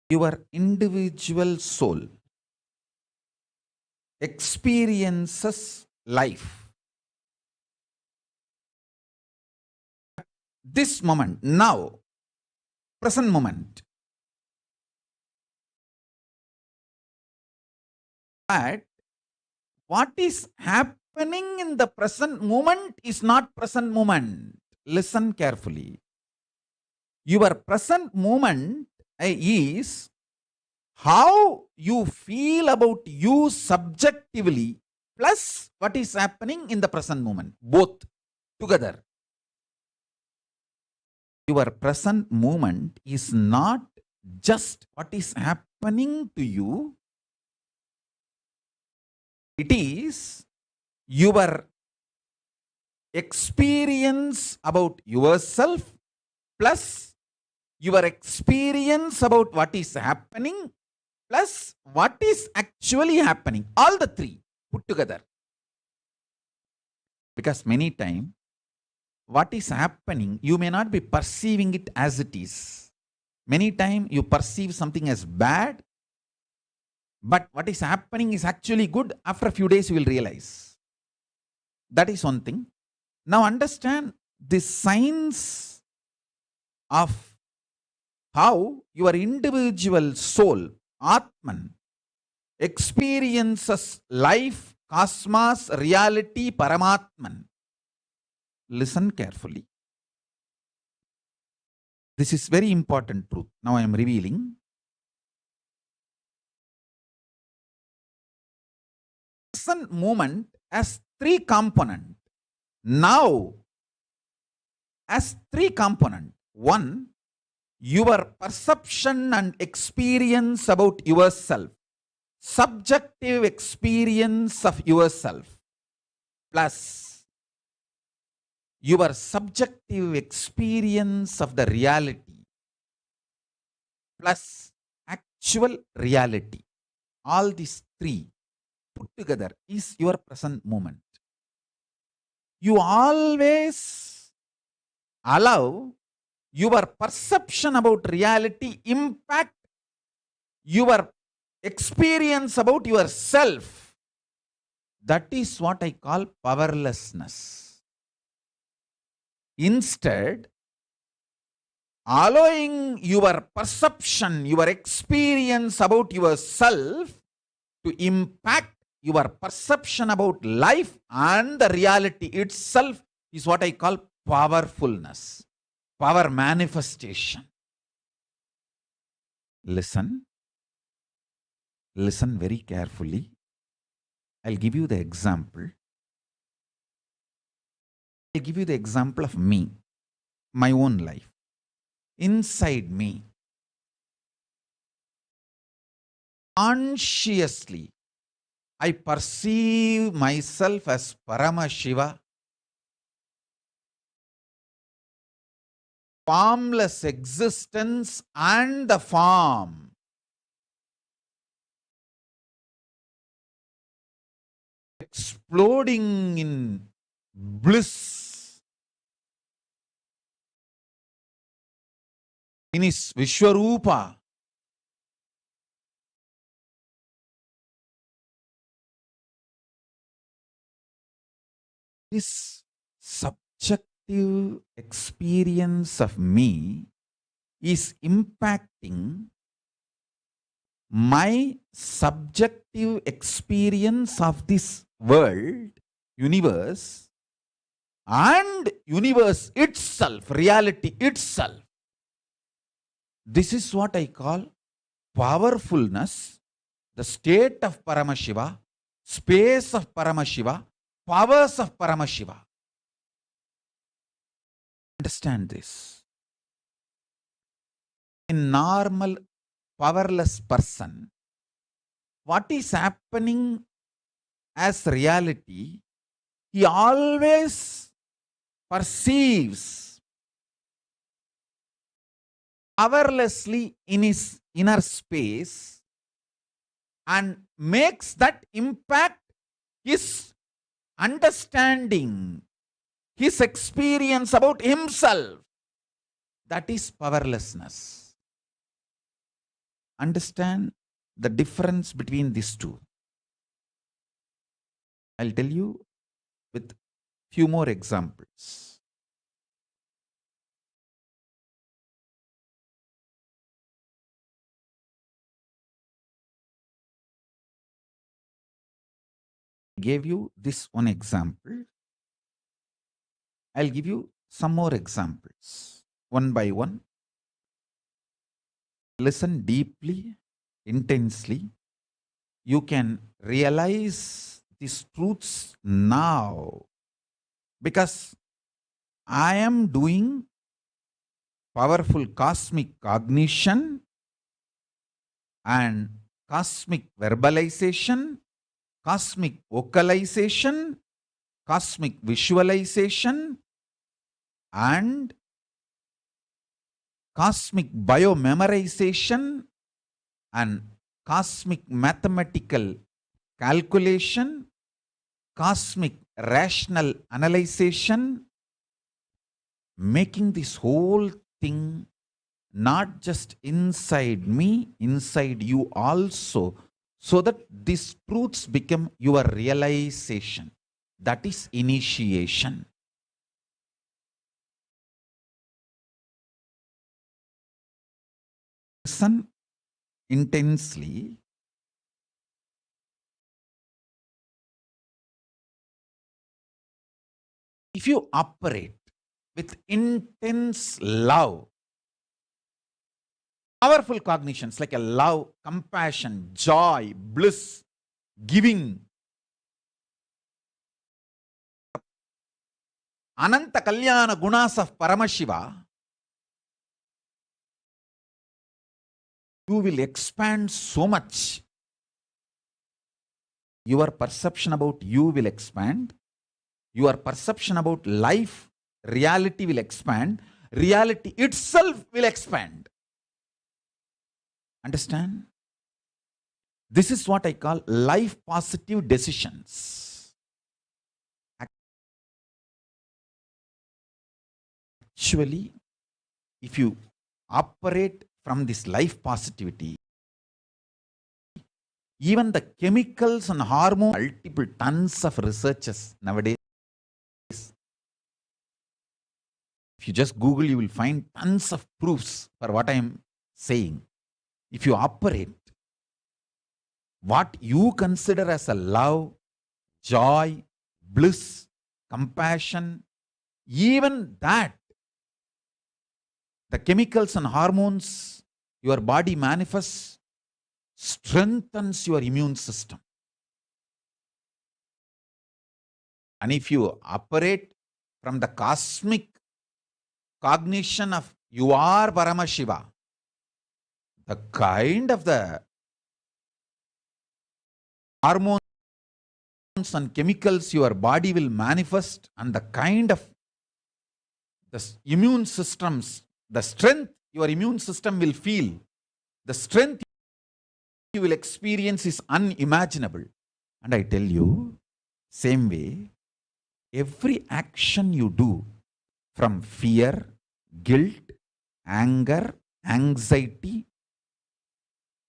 Your individual soul experiences life. This moment, now, present moment. But what is happening in the present moment is not present moment. Listen carefully. Your present moment is how you feel about you subjectively plus what is happening in the present moment. Both together. Your present moment is not just what is happening to you. It is your experience about yourself plus your experience about what is happening plus what is actually happening. All the three put together. Because many times, what is happening, you may not be perceiving it as it is. Many times you perceive something as bad, but what is happening is actually good. After a few days, you will realize. That is one thing. Now understand the science of how your individual soul, Atman, experiences life, cosmos, reality, Paramatman. Listen carefully. This is very important truth. Now I am revealing. Present moment has three components. Now, as three components. One, your perception and experience about yourself. Subjective experience of yourself. Plus your subjective experience of the reality plus actual reality. All these three put together is your present moment. You always allow your perception about reality impact your experience about yourself. That is what I call powerlessness. Instead, allowing your perception, your experience about yourself to impact your perception about life and the reality itself is what I call powerfulness, power manifestation. Listen very carefully. I'll give you the example. I'll give you the example of me, my own life. Inside me, consciously, I perceive myself as Paramashiva, formless existence and the form. Exploding in bliss. In his Vishwarupa, this subjective experience of me is impacting my subjective experience of this world, universe, and universe itself, reality itself. This is what I call powerfulness, the state of Paramashiva, space of Paramashiva, powers of Paramashiva. Understand this. In normal powerless person, what is happening as reality, he always perceives powerlessly in his inner space and makes that impact his understanding, his experience about himself. That is powerlessness. Understand the difference between these two. I'll tell you with few more examples. I gave you this one example. I'll give you some more examples, one by one. Listen deeply, intensely. You can realize these truths now, because I am doing powerful cosmic cognition and cosmic verbalization, cosmic vocalization, cosmic visualization, and cosmic biomemorization and cosmic mathematical calculation, cosmic rational analyzation, making this whole thing not just inside me, inside you also, so that these truths become your realization. That is initiation. Listen intensely. If you operate with intense love, powerful cognitions like a love, compassion, joy, bliss, giving, Ananta Kalyana Gunas of Paramashiva, you will expand so much. Your perception about you will expand. Your perception about life, reality will expand. Reality itself will expand. Understand? This is what I call life positive decisions. Actually, if you operate from this life positivity, even the chemicals and hormones, multiple tons of researchers nowadays. If you just Google, you will find tons of proofs for what I am saying. If you operate what you consider as a love, joy, bliss, compassion, even that, the chemicals and hormones your body manifests, strengthens your immune system. And if you operate from the cosmic cognition of you are Paramashiva, the kind of the hormones and chemicals your body will manifest, and the kind of the immune systems, the strength your immune system will feel, the strength you will experience is unimaginable. And I tell you, same way, every action you do from fear, guilt, anger, anxiety,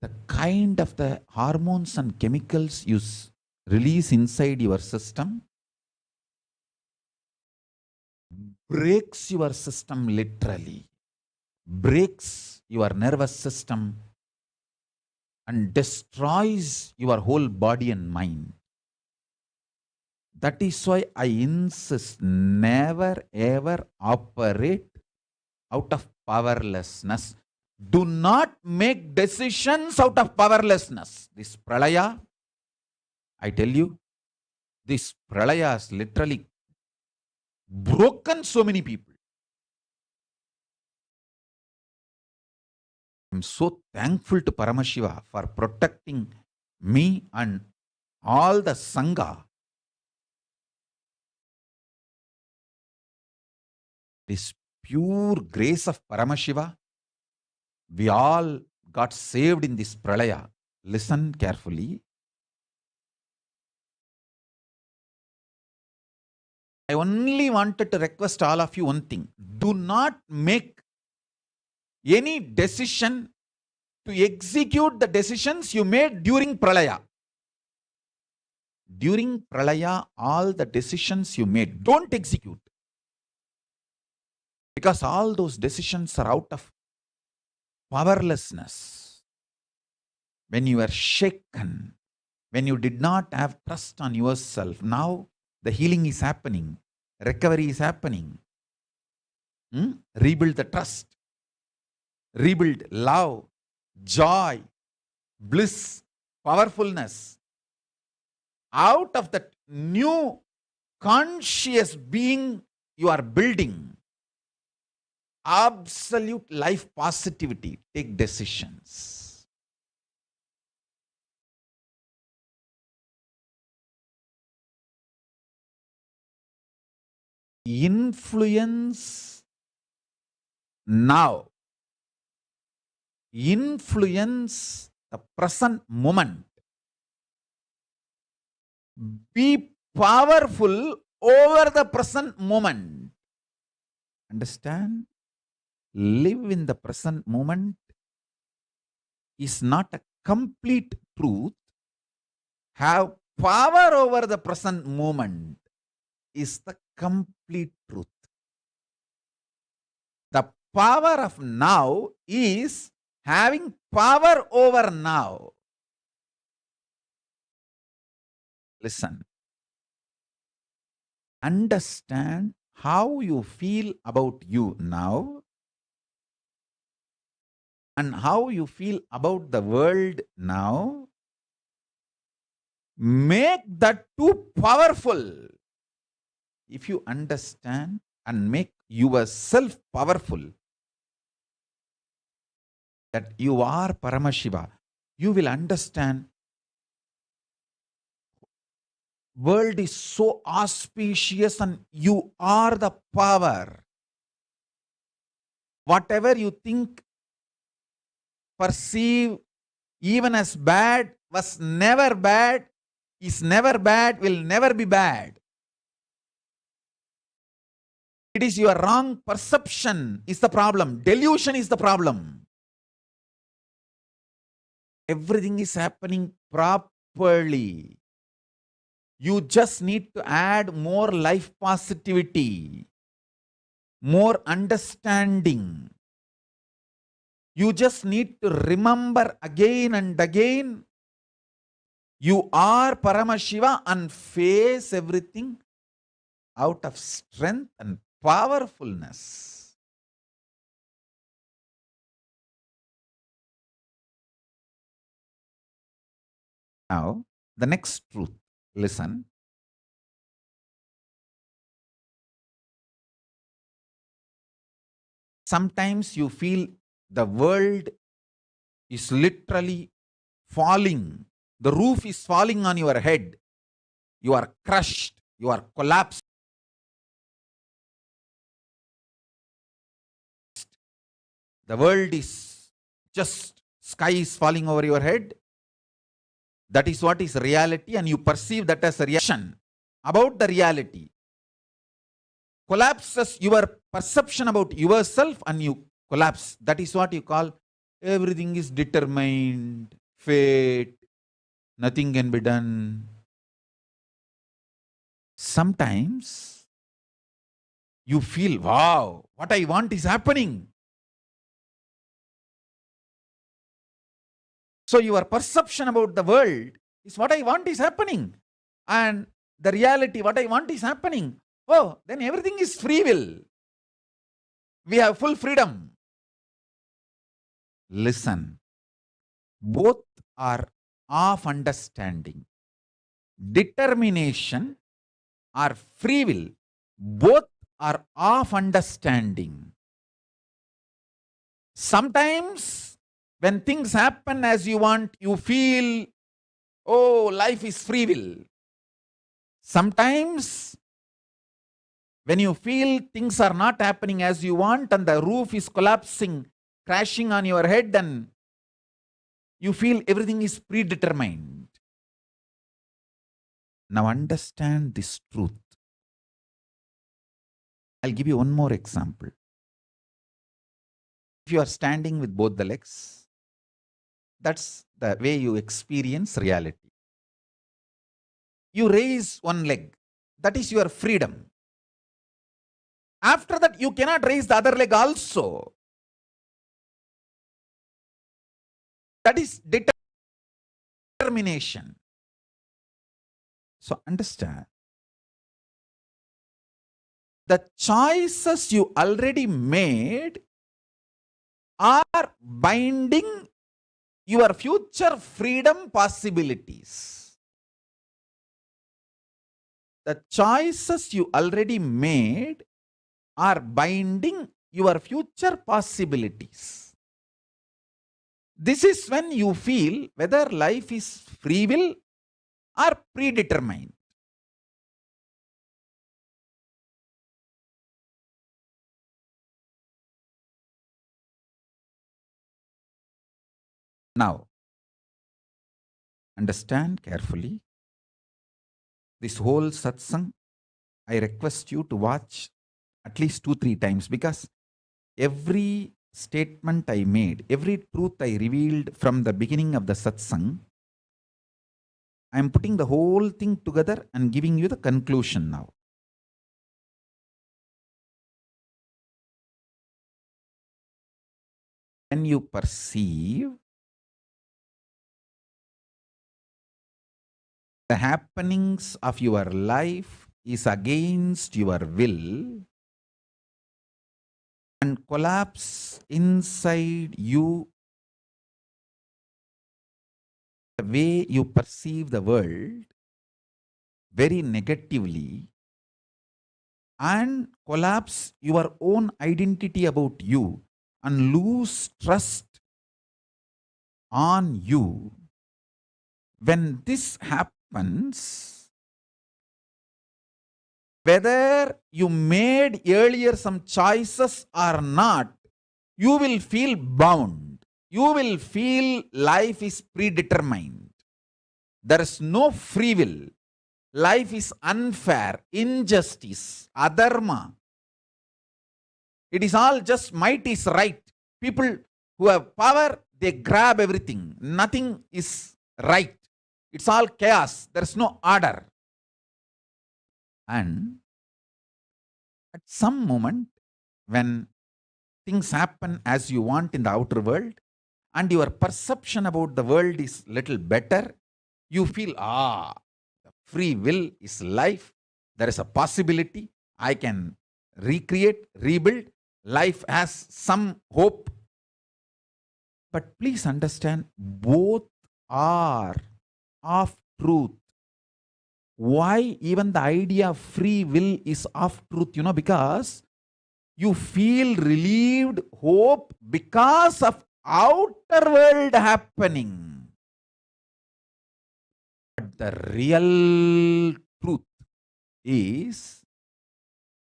the kind of the hormones and chemicals you release inside your system, breaks your system literally, breaks your nervous system and destroys your whole body and mind. That is why I insist, never ever operate out of powerlessness. Do not make decisions out of powerlessness. This pralaya, I tell you, this pralaya has literally broken so many people. I'm so thankful to Paramashiva for protecting me and all the Sangha. This pure grace of Paramashiva, we all got saved in this pralaya. Listen carefully. I only wanted to request all of you one thing. Do not make any decision to execute the decisions you made during pralaya. During pralaya, all the decisions you made, don't execute. Because all those decisions are out of powerlessness. When you were shaken, when you did not have trust on yourself, now the healing is happening, recovery is happening. Rebuild the trust, rebuild love, joy, bliss, powerfulness. Out of that new conscious being you are building, absolute life positivity, take decisions. Influence now. Influence the present moment. Be powerful over the present moment. Understand? Live in the present moment is not a complete truth. Have power over the present moment is the complete truth. The power of now is having power over now. Listen. Understand how you feel about you now and how you feel about the world now. Make that too powerful. If you understand and make yourself powerful, that you are Paramashiva, you will understand world is so auspicious and you are the power. Whatever you think, perceive, even as bad, was never bad, is never bad, will never be bad. It is your wrong perception is the problem. Delusion is the problem. Everything is happening properly. You just need to add more life positivity, more understanding. You just need to remember again and again, you are Paramashiva, and face everything out of strength and powerfulness. Now, the next truth. Listen. Sometimes you feel the world is literally falling. The roof is falling on your head. You are crushed. You are collapsed. The world is just, sky is falling over your head. That is what is reality, and you perceive that as a reaction about the reality. Collapses your perception about yourself and you collapse. That is what you call everything is determined, fate, nothing can be done. Sometimes you feel, wow, what I want is happening. So your perception about the world is what I want is happening. And the reality, what I want is happening. Oh, then everything is free will. We have full freedom. Listen, both are of understanding. Determination or free will, both are of understanding. Sometimes when things happen as you want, you feel, oh, life is free will. Sometimes when you feel things are not happening as you want and the roof is collapsing, crashing on your head, and you feel everything is predetermined. Now understand this truth. I'll give you one more example. If you are standing with both the legs, that's the way you experience reality. You raise one leg, that is your freedom. After that, you cannot raise the other leg also. That is determination. So understand, the choices you already made are binding your future freedom possibilities. The choices you already made are binding your future possibilities. This is when you feel whether life is free will or predetermined. Now, understand carefully. This whole satsang, I request you to watch at least 2-3 times, because every statement I made, every truth I revealed from the beginning of the satsang, I am putting the whole thing together and giving you the conclusion now. When you perceive the happenings of your life is against your will and collapse inside you, the way you perceive the world very negatively, and collapse your own identity about you and lose trust on you, when this happens, whether you made earlier some choices or not, you will feel bound. You will feel life is predetermined. There is no free will. Life is unfair, injustice, adharma. It is all just might is right. People who have power, they grab everything. Nothing is right. It's all chaos. There is no order. And at some moment, when things happen as you want in the outer world, and your perception about the world is little better, you feel, the free will is life. There is a possibility. I can recreate, rebuild. Life has some hope. But please understand, both are of truth. Why even the idea of free will is of truth? Because you feel relieved, hope, because of outer world happening. But the real truth is,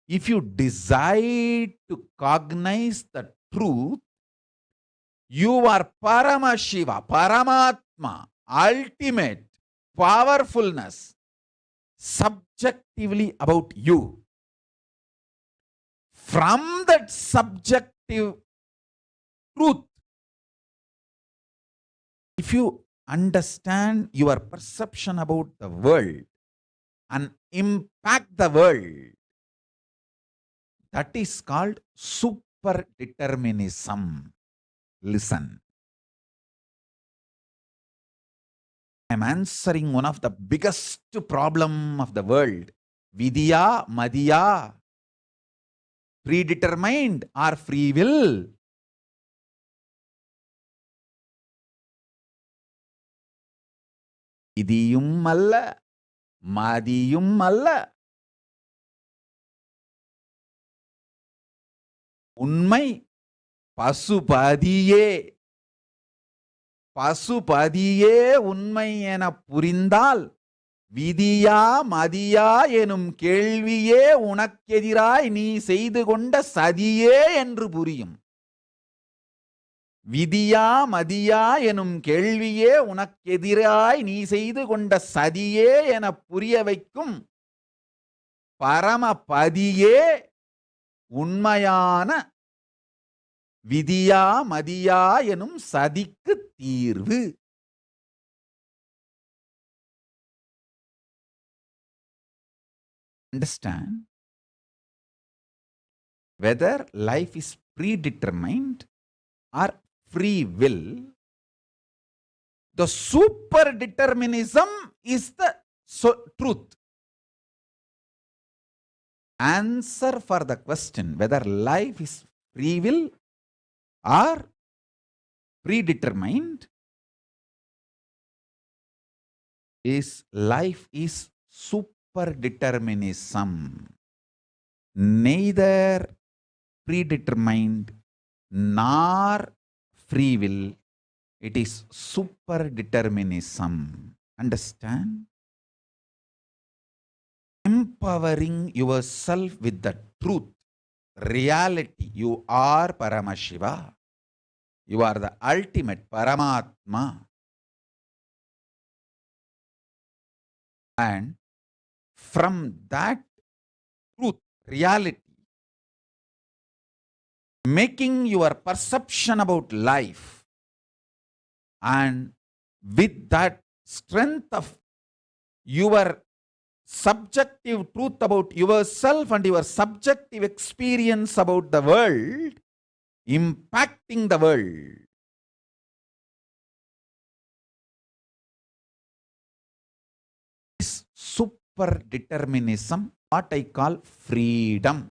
if you decide to cognize the truth, you are Paramashiva, Paramatma, ultimate powerfulness, subjectively about you. From that subjective truth, if you understand your perception about the world and impact the world, That is called super determinism. Listen. I'm answering one of the biggest problem of the world. Vidya, Madhya. Predetermined or free will? Vidiyum alla, Madhiyum alla. Unmai Pasupadiye. Pasupadiye unmai ena purindal. Vidya Madhya enum kelviye unakkedirai nee seidu konda sadiye endru puriyum. Vidya Madhya enum kelviye unakkedirai nee seidu konda sadiye ena puriya vaikkum Paramapadiye unmayana Vidya Madhya enum sadikku தீர்வு. Understand? Whether life is predetermined or free will, the super determinism is the truth. Answer for the question whether life is free will or predetermined is life is super determinism. Neither predetermined nor free will. It is super determinism. Understand? Empowering yourself with the truth, reality. You are Paramashiva. You are the ultimate Paramatma. And from that truth, reality, making your perception about life, and with that strength of your subjective truth about yourself and your subjective experience about the world, impacting the world. This super determinism, what I call freedom.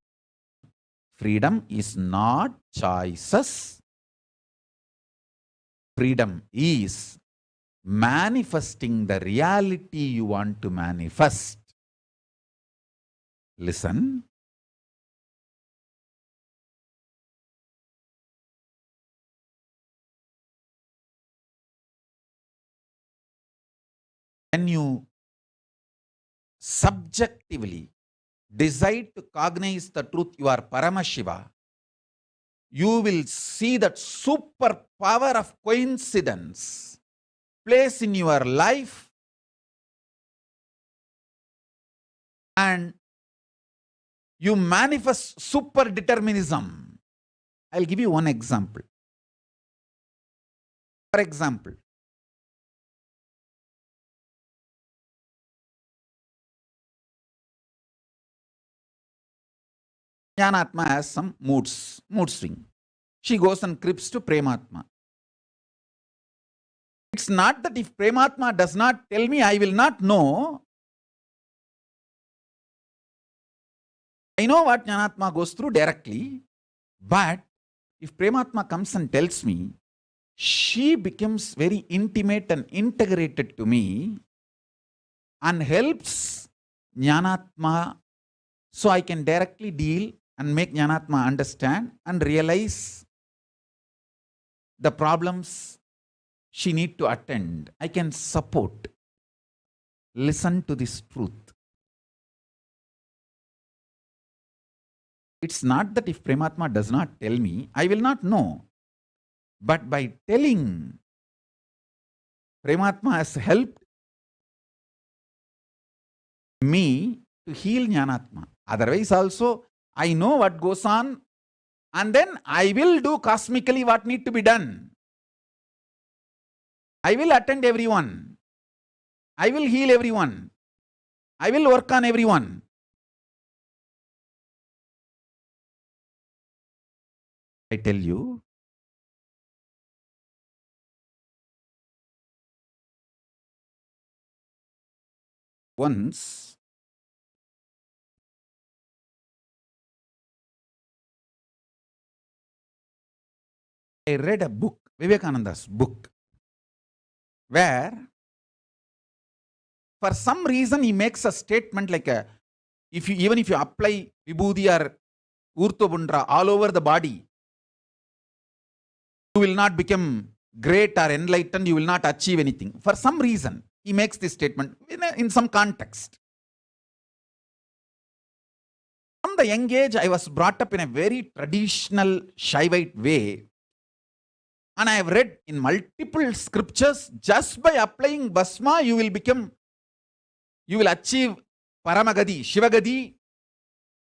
Freedom is not choices. Freedom is manifesting the reality you want to manifest. Listen. When you subjectively decide to cognize the truth, you are Paramashiva, you will see that super power of coincidence place in your life, and you manifest super determinism. I'll give you one example. For example, Jnanatma has some mood swing. She goes and creeps to Prematma. It's not that if Prematma does not tell me, I will not know. I know what Jnanatma goes through directly, but if Prematma comes and tells me, she becomes very intimate and integrated to me and helps Jnanatma, so I can directly deal and make Jnanatma understand and realize the problems she need to attend. I can support. Listen to this truth. It's not that if Prematma does not tell me, I will not know. But by telling, Prematma has helped me to heal Jnanatma. Otherwise also, I know what goes on, and then I will do cosmically what need to be done. I will attend everyone. I will heal everyone. I will work on everyone. I tell you, once I read a book, Vivekananda's book, where for some reason he makes a statement like even if you apply Vibhuti or Urtobundra all over the body, you will not become great or enlightened, you will not achieve anything. For some reason, he makes this statement in some context. From the young age, I was brought up in a very traditional Shaivite way. And I have read in multiple scriptures, just by applying Bhasma, you will achieve Paramagadi, Shivagadi.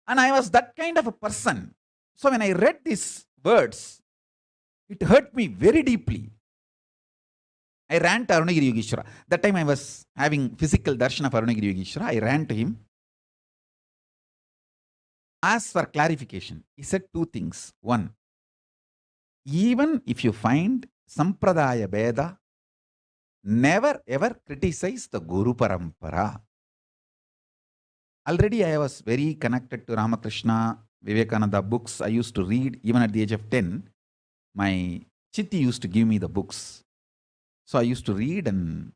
And I was that kind of a person. So when I read these words, it hurt me very deeply. I ran to Arunagiri Yogeshwara. That time I was having physical darshan of Arunagiri Yogeshwara. I ran to him. Asked for clarification. He said two things. One, even if you find Sampradaya Veda, never ever criticize the Guru Parampara. Already I was very connected to Ramakrishna, Vivekananda books. I used to read even at the age of 10. My Chitti used to give me the books. So I used to read, and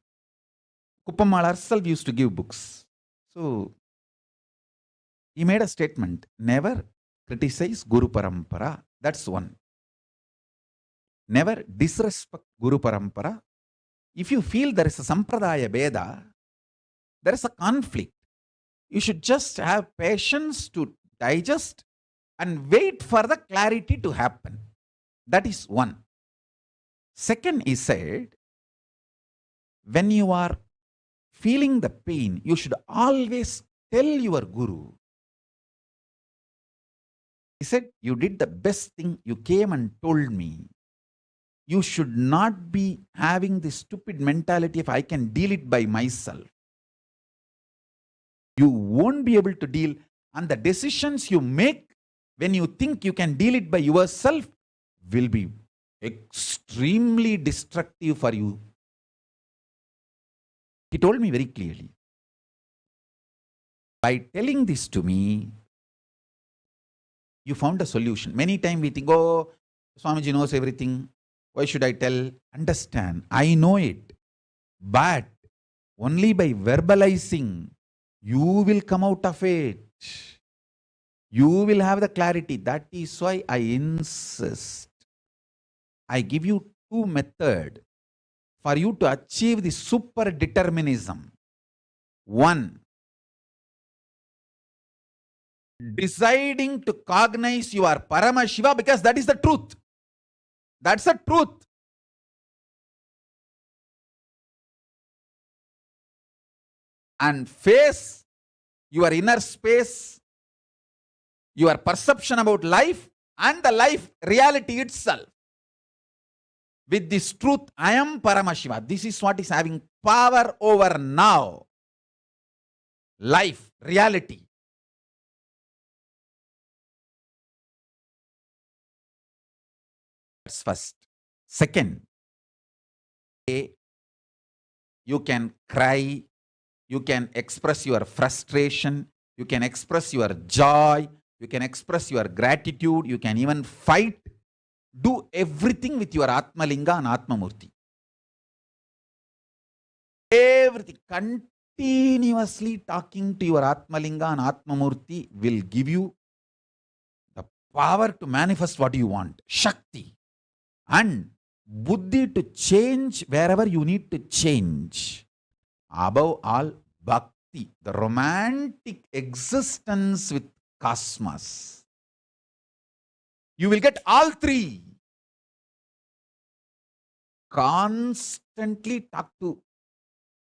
Kuppamal herself used to give books. So he made a statement, never criticize Guru Parampara. That's one. Never disrespect Guru Parampara. If you feel there is a Sampradaya Veda, there is a conflict. You should just have patience to digest and wait for the clarity to happen. That is one. Second, he said, when you are feeling the pain, you should always tell your Guru. He said, you did the best thing. You came and told me. You should not be having this stupid mentality if I can deal it by myself. You won't be able to deal, and the decisions you make when you think you can deal it by yourself will be extremely destructive for you. He told me very clearly. By telling this to me, you found a solution. Many times we think, oh, Swamiji knows everything. Why should I tell? Understand, I know it. But only by verbalizing, you will come out of it. You will have the clarity. That is why I insist. I give you two methods for you to achieve the super determinism. One, deciding to cognize your Paramashiva, because that is the truth. That's the truth. And face your inner space, your perception about life, and the life reality itself. With this truth, I am Paramashiva. This is what is having power over now. Life, reality. That's first. Second, you can cry, you can express your frustration, you can express your joy, you can express your gratitude, you can even fight. Do everything with your Atmalinga and Atmamurti. Everything. Continuously talking to your Atmalinga and Atmamurti will give you the power to manifest what you want. Shakti. And Buddhi to change wherever you need to change. Above all, Bhakti. The romantic existence with cosmos. You will get all three. Constantly talk to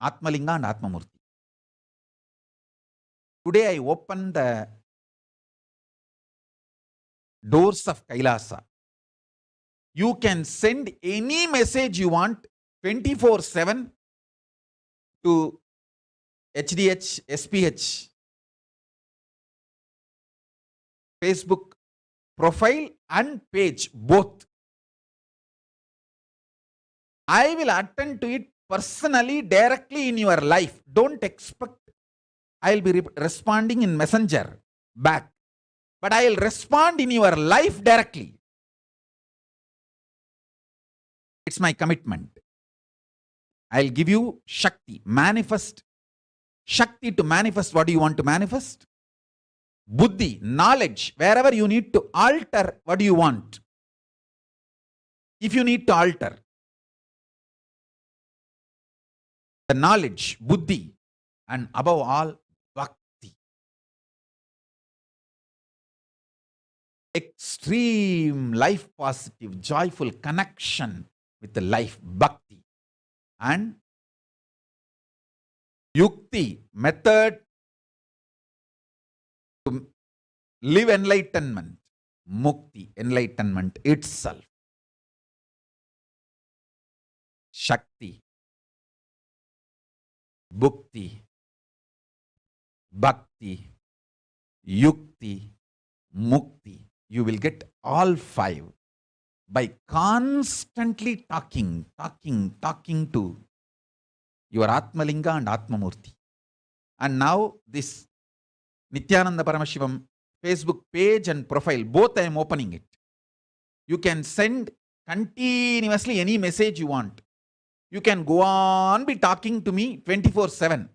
Atmalinga and Atmamurti. Today I open the doors of Kailasa. You can send any message you want 24/7 to HDH, SPH, Facebook profile and page, both. I will attend to it personally, directly in your life. Don't expect I will be responding in messenger back, but I will respond in your life directly. It's my commitment. I'll give you Shakti, manifest. Shakti to manifest what do you want to manifest. Buddhi, knowledge, wherever you need to alter what do you want. If you need to alter the knowledge, Buddhi, and above all, Bhakti. Extreme life positive, joyful connection with the life, Bhakti. And Yukti, method to live enlightenment. Mukti, enlightenment itself. Shakti, Bhukti, Bhakti, Yukti, Mukti. You will get all five by constantly talking to your Atmalinga and Atmamurti. And now this Nityananda Paramashivam Facebook page and profile, both I am opening it. You can send continuously any message you want. You can go on be talking to me 24/7.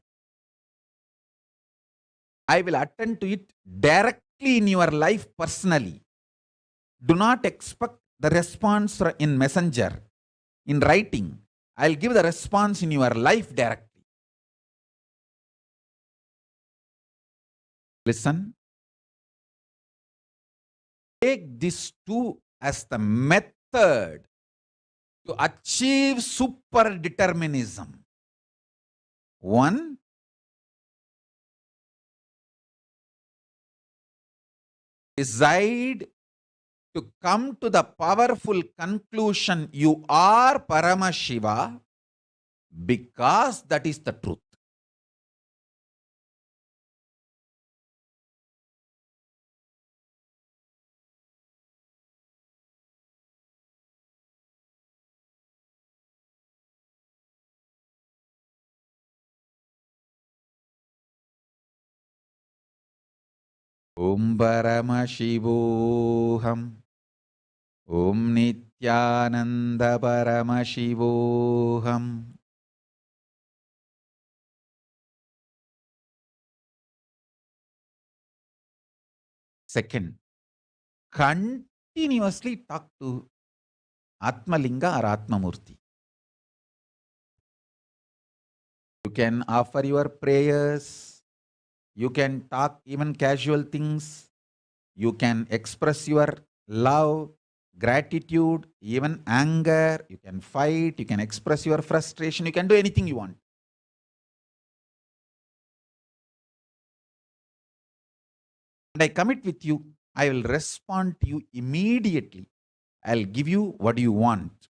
I will attend to it directly in your life personally. Do not expect the response in messenger, in writing. I'll give the response in your life directly. Listen. Take this two as the method to achieve super determinism. One, decide to come to the powerful conclusion you are Paramashiva because that is the truth. Om Paramashivoham. Om Nityananda Paramashivoham. Second, continuously talk to Atmalinga or Atmamurti. You can offer your prayers. You can talk even casual things. You can express your love, gratitude, even anger. You can fight. You can express your frustration. You can do anything you want. And I commit with you, I will respond to you immediately. I'll give you what you want.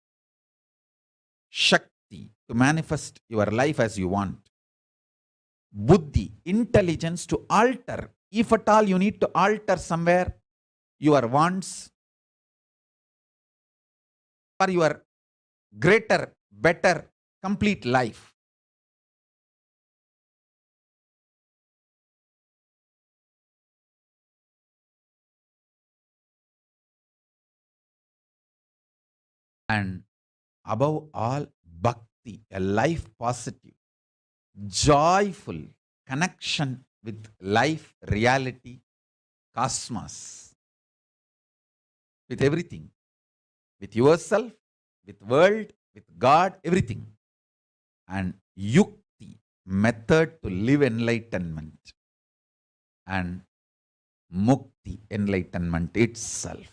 Shakti, to manifest your life as you want. Buddhi, intelligence to alter. If at all you need to alter somewhere your wants for your greater, better, complete life. And above all, bhakti, a life positive, joyful connection with life, reality, cosmos, with everything, with yourself, with world, with God, everything. And yukti, method to live enlightenment. And mukti, enlightenment itself.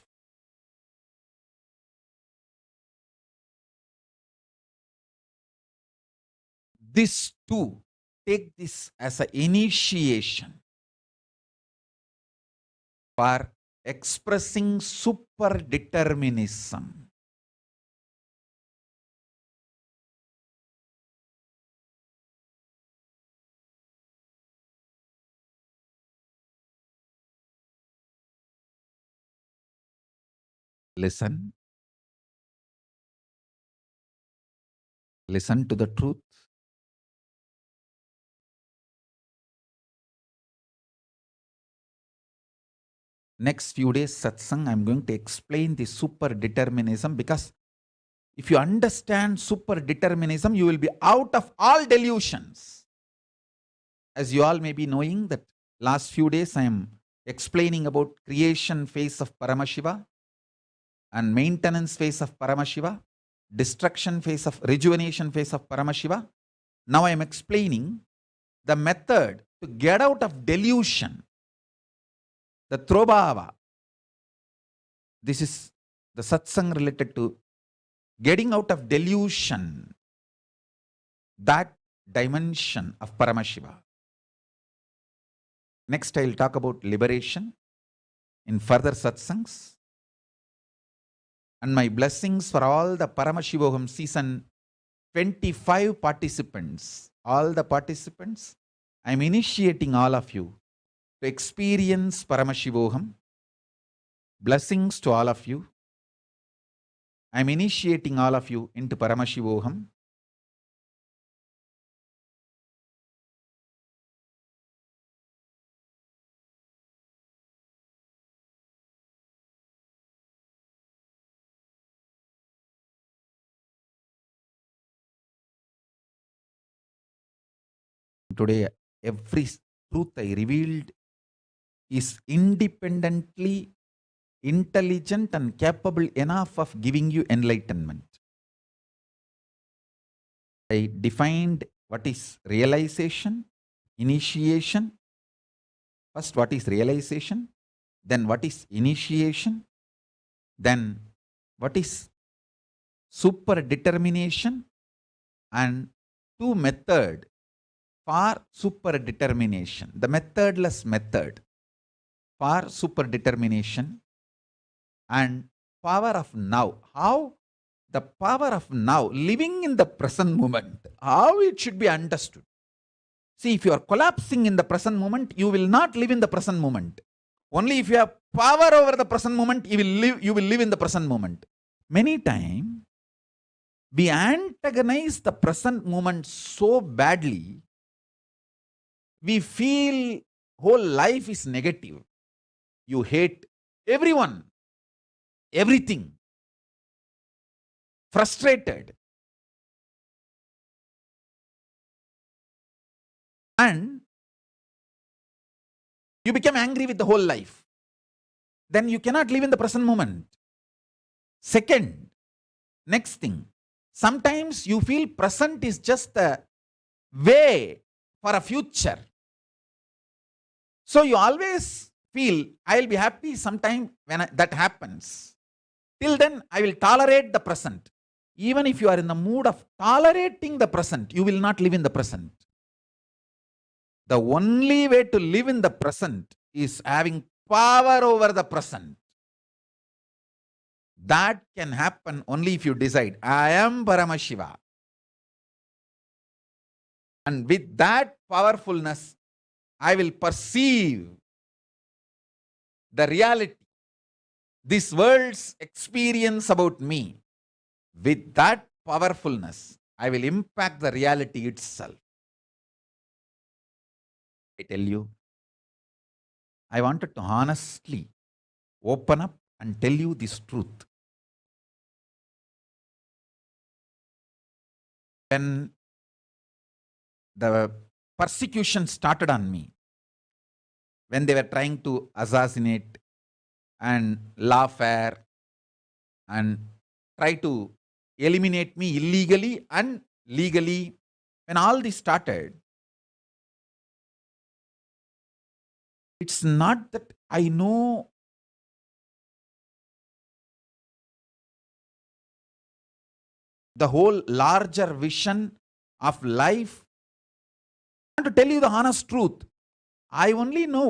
This too, take this as an initiation for expressing super determinism. listen. Listen to the truth. Next few days satsang, I'm going to explain the super determinism, because if you understand super determinism, you will be out of all delusions. As you all may be knowing that last few days I am explaining about creation phase of Paramashiva and maintenance phase of Paramashiva, destruction phase of rejuvenation phase of Paramashiva. Now I am explaining the method to get out of delusion. The Throbhava. This is the satsang related to getting out of delusion, that dimension of Paramashiva. Next, I will talk about liberation in further satsangs. And my blessings for all the Paramashivoham season 25 participants, all the participants. I am initiating all of you to experience Paramashivoham. Blessings to all of you. I am initiating all of you into Paramashivoham. Today, every truth I revealed is independently intelligent and capable enough of giving you enlightenment. I defined what is realization, initiation. First, what is realization? Then what is initiation? Then what is super determination? And two methods for super determination. The methodless method for super determination and power of now. How the power of now, living in the present moment, how it should be understood. See, if you are collapsing in the present moment, you will not live in the present moment. Only if you have power over the present moment, you will live in the present moment. Many times, we antagonize the present moment so badly, we feel whole life is negative. You hate everyone, everything, frustrated. And you become angry with the whole life. Then you cannot live in the present moment. Second, next thing, sometimes you feel present is just a way for a future. So you always feel, I will be happy sometime when that happens. Till then, I will tolerate the present. Even if you are in the mood of tolerating the present, you will not live in the present. The only way to live in the present is having power over the present. That can happen only if you decide, I am Paramashiva. And with that powerfulness, I will perceive the reality, this world's experience about me. With that powerfulness, I will impact the reality itself. I tell you, I wanted to honestly open up and tell you this truth. When the persecution started on me, when they were trying to assassinate and lawfare and try to eliminate me illegally and legally, when all this started, it's not that I know the whole larger vision of life. I want to tell you the honest truth. I only know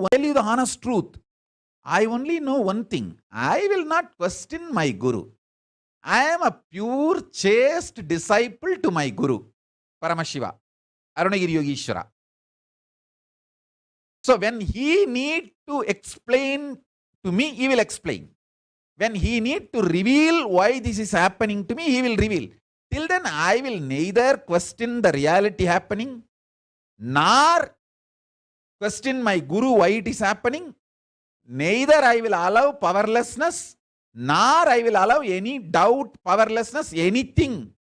one thing. I will not question my Guru. I am a pure, chaste disciple to my Guru, Paramashiva, Arunagiri Yogeshwara. So when he need to explain to me, he will explain. When he need to reveal why this is happening to me, he will reveal. Till then, I will neither question the reality happening, nor question my Guru why it is happening. Neither I will allow powerlessness, nor I will allow any doubt, powerlessness, anything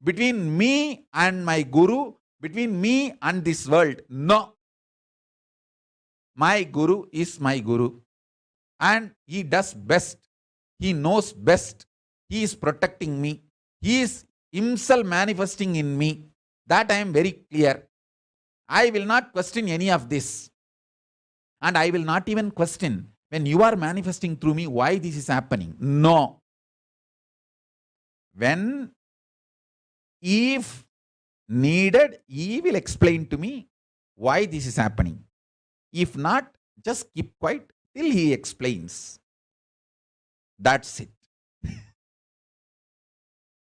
between me and my Guru, between me and this world. No. My Guru is my Guru, and he does best. He knows best. He is protecting me. He is himself manifesting in me. That I am very clear. I will not question any of this. And I will not even question when you are manifesting through me why this is happening. No. When, if needed, he will explain to me why this is happening. If not, just keep quiet till he explains. That's it.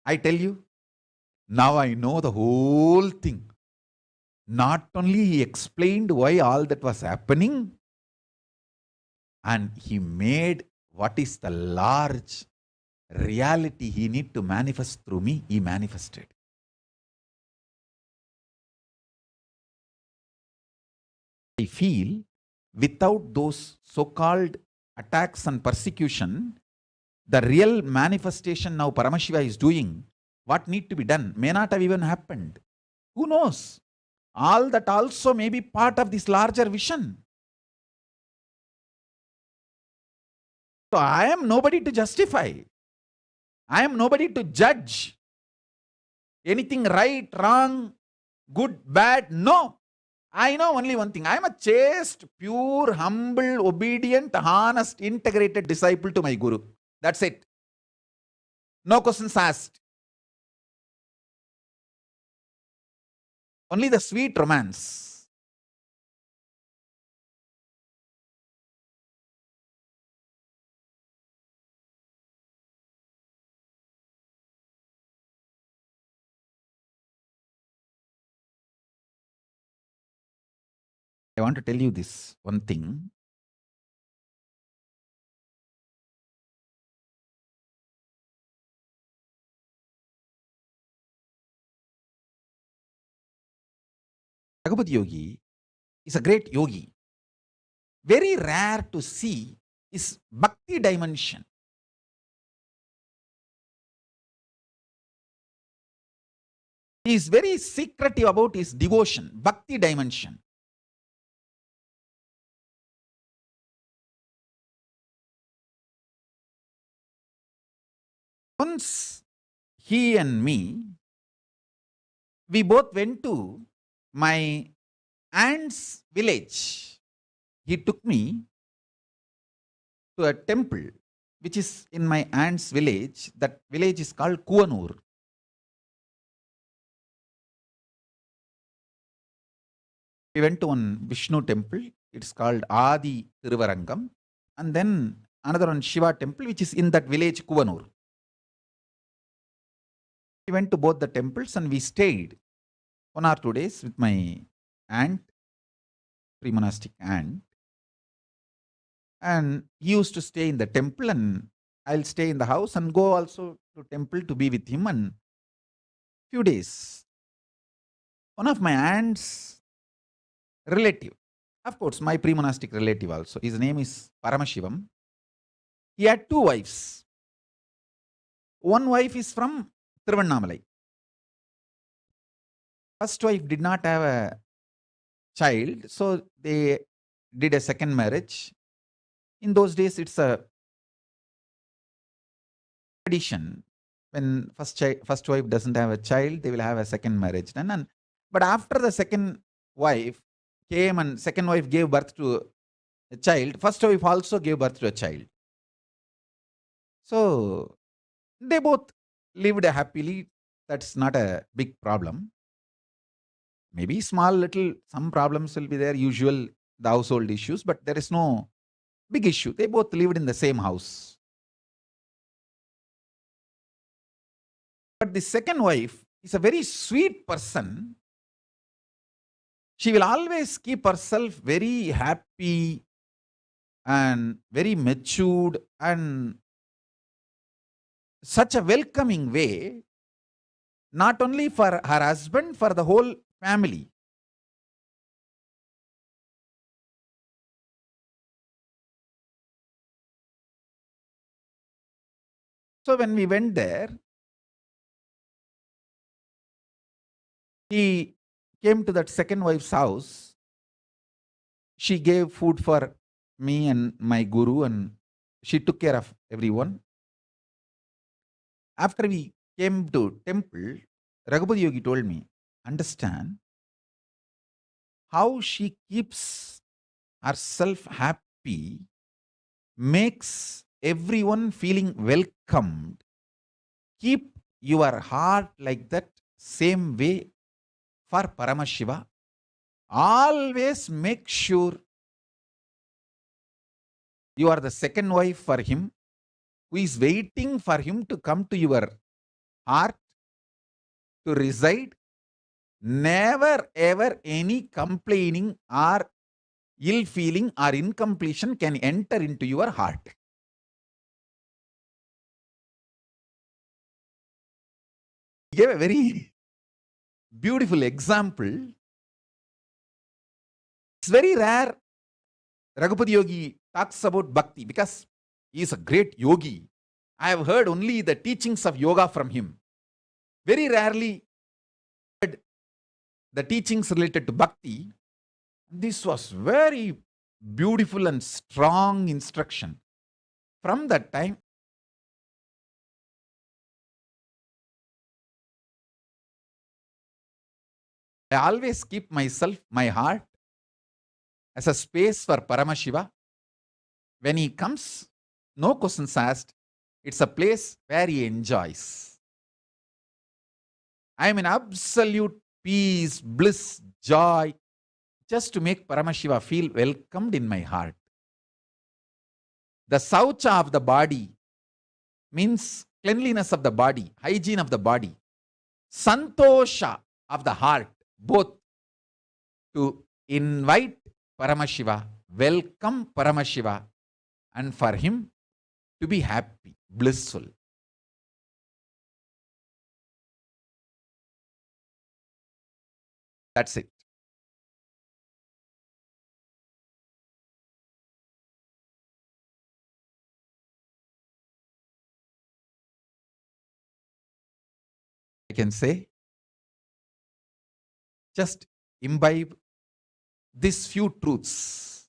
I tell you, now I know the whole thing. Not only he explained why all that was happening, and he made what is the large reality he need to manifest through me, he manifested. I feel without those so-called attacks and persecution, the real manifestation now Paramashiva is doing, what need to be done, may not have even happened. Who knows? All that also may be part of this larger vision. So I am nobody to justify. I am nobody to judge. Anything right, wrong, good, bad, no. I know only one thing. I am a chaste, pure, humble, obedient, honest, integrated disciple to my Guru. That's it. No questions asked. Only the sweet romance. I want to tell you this one thing. Raghupat Yogi is a great yogi. Very rare to see is bhakti dimension. He is very secretive about his devotion, bhakti dimension. Once he and me, we both went to my aunt's village. He took me to a temple which is in my aunt's village. That village is called Kuvanur. We went to one Vishnu temple. It's called Adi Thiruvarangam. And then another one Shiva temple which is in that village Kuvanur. We went to both the temples and we stayed 1 or 2 days with my aunt, pre-monastic aunt. And he used to stay in the temple and I'll stay in the house and go also to temple to be with him. And few days, one of my aunt's relative, of course my pre-monastic relative also, his name is Paramashivam. He had 2 wives. One wife is from Tiruvannamalai. First wife did not have a child, so they did a second marriage. In those days, it's a tradition. When first wife doesn't have a child, they will have a second marriage done. But after the second wife came and second wife gave birth to a child, first wife also gave birth to a child. So they both lived happily. That's not a big problem. Maybe small little, some problems will be there, usual, the household issues, but there is no big issue. They both lived in the same house. But the second wife is a very sweet person. She will always keep herself very happy and very matured and such a welcoming way, not only for her husband, for the whole family. So when we went there, he came to that second wife's house. She gave food for me and my guru, and she took care of everyone. After we came to temple, Raghupati Yogi told me, understand how she keeps herself happy, makes everyone feeling welcomed. Keep your heart like that same way for Paramashiva. Always make sure you are the second wife for him, who is waiting for him to come to your heart to reside. Never ever any complaining or ill feeling or incompletion can enter into your heart. He gave a very beautiful example. It's very rare Raghupati Yogi talks about bhakti because he is a great yogi. I have heard only the teachings of yoga from him. Very rarely heard the teachings related to bhakti. This was very beautiful and strong instruction. From that time, I always keep myself, my heart, as a space for Paramashiva. When he comes, no questions asked. It's a place where he enjoys. I am in absolute peace, bliss, joy, just to make Paramashiva feel welcomed in my heart. The saucha of the body means cleanliness of the body, hygiene of the body. Santosha of the heart, both to invite Paramashiva, welcome Paramashiva, and for him to be happy, blissful. That's it. I can say, just imbibe these few truths.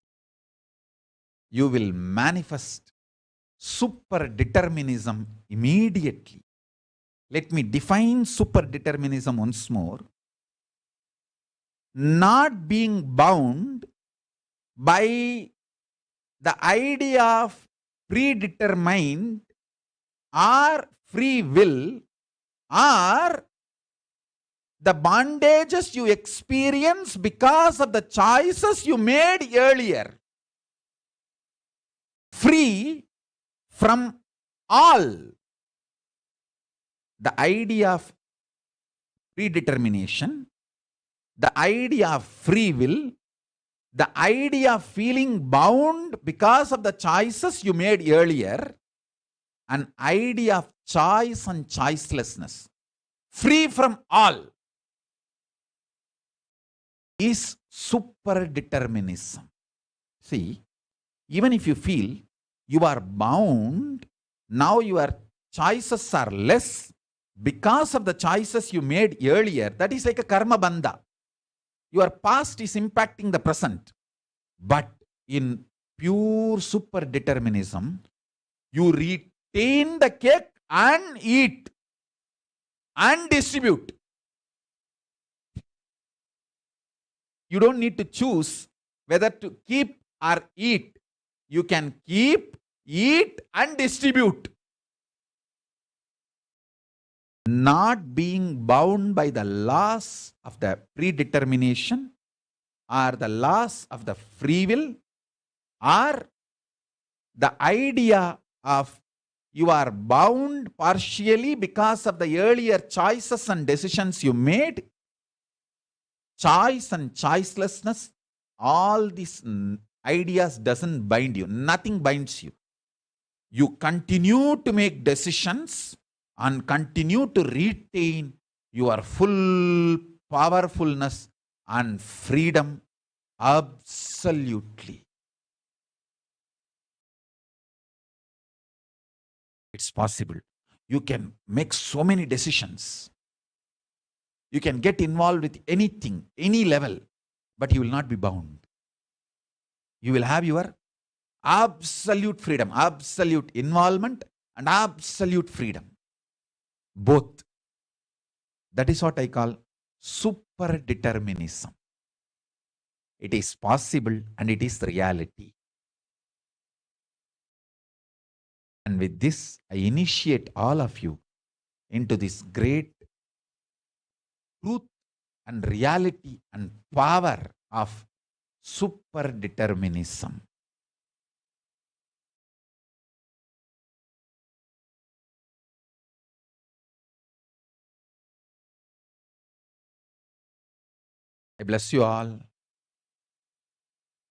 You will manifest super determinism immediately. Let me define super determinism once more. Not being bound by the idea of predetermined or free will, or the bondages you experience because of the choices you made earlier. Free from all. The idea of predetermination, the idea of free will, the idea of feeling bound because of the choices you made earlier, an idea of choice and choicelessness, free from all, is super determinism. See, even if you feel you are bound, now your choices are less because of the choices you made earlier, that is like a karma bandha. Your past is impacting the present. But in pure super determinism, you retain the cake and eat and distribute. You don't need to choose whether to keep or eat. You can keep, eat, and distribute. Not being bound by the laws of the predetermination or the laws of the free will or the idea of you are bound partially because of the earlier choices and decisions you made. Choice and choicelessness, all these ideas doesn't bind you. Nothing binds you. You continue to make decisions and continue to retain your full powerfulness and freedom absolutely. It's possible. You can make so many decisions. You can get involved with anything, any level, but you will not be bound. You will have your absolute freedom, absolute involvement and absolute freedom. Both. That is what I call super determinism. It is possible and it is reality. And with this, I initiate all of you into this great truth and reality and power of super determinism. I bless you all.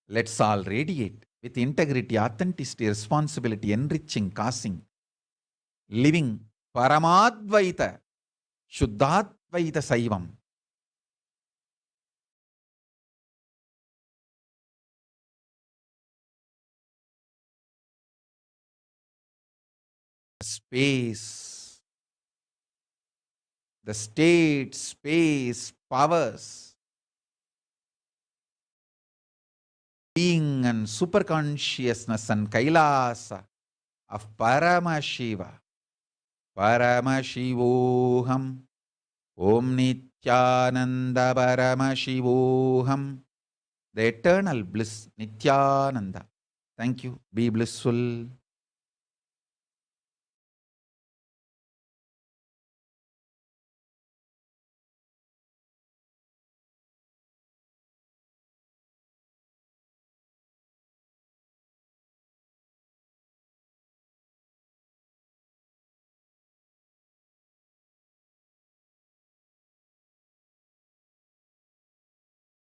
Let's all radiate with integrity, authenticity, responsibility, enriching, causing, living Paramadvaita, Shuddhadvaita Saivam. Space, the state, space, powers, being and superconsciousness and Kailasa of Paramashiva. Paramashivoham. Om Nityananda Paramashivoham. The eternal bliss, Nityananda. Thank you. Be blissful.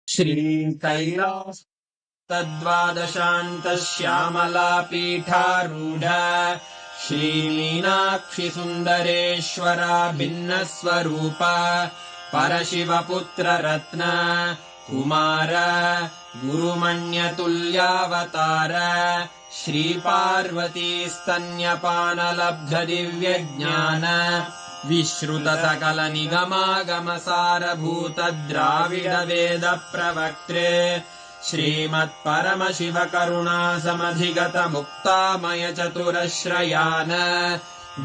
श्रीकैलास तद्वादशान्तश्यामलापीठारूढ श्रीमीनाक्षि सुन्दरेश्वरा भिन्नस्वरूप परशिवपुत्ररत्न Kumar गुरुमण्यतुल्यावतार Shri Parvati स्तन्यपानलब्धदिव्यज्ञान विश्रुतसकलनिगमागमसारभूत Dravid वेद प्रवक्त्रे श्रीमत्परमशिवकरुणासमधिगत मुक्तामय चतुरश्रयान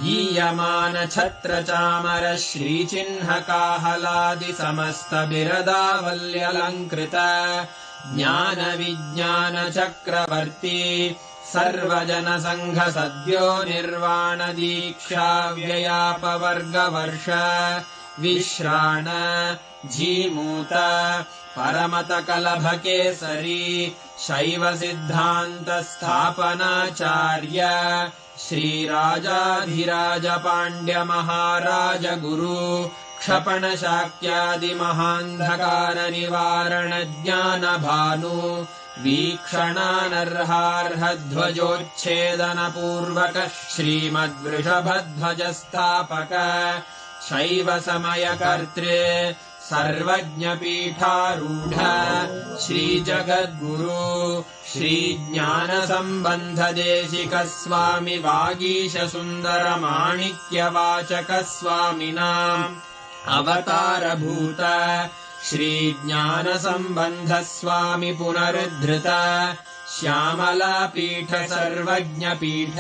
गीयमान छत्रचामर श्रीचिह्नकाहलादि समस्त बिरदावल्यलङ्कृत ज्ञान विज्ञान चक्रवर्ती सर्वजन संघ सद्यो निर्वाण दीक्षा व्ययापवर्गवर्ष विश्राण जीमूत परमत कलभ केसरी शैव सिद्धांत स्थापनाचार्य श्रीराजाधिराज पाण्ड्य महाराज गुरु क्षपण शाक्यादि महान्धकार निवारण ज्ञान भानु वीक्षणानर्हार्हध्वजोच्छेदन पूर्वक श्रीमद्वृषभध्वजस्थापक शैव समय कर्त्रे सर्वज्ञपीठारूढ श्रीजगद्गुरु श्रीज्ञानसम्बन्धदेशिक स्वामि वागीश सुन्दर माणिक्यवाचक स्वामिनाम् अवतारभूत श्रीज्ञानसम्बन्ध स्वामि पुनरुद्धृत श्यामलापीठ सर्वज्ञपीठ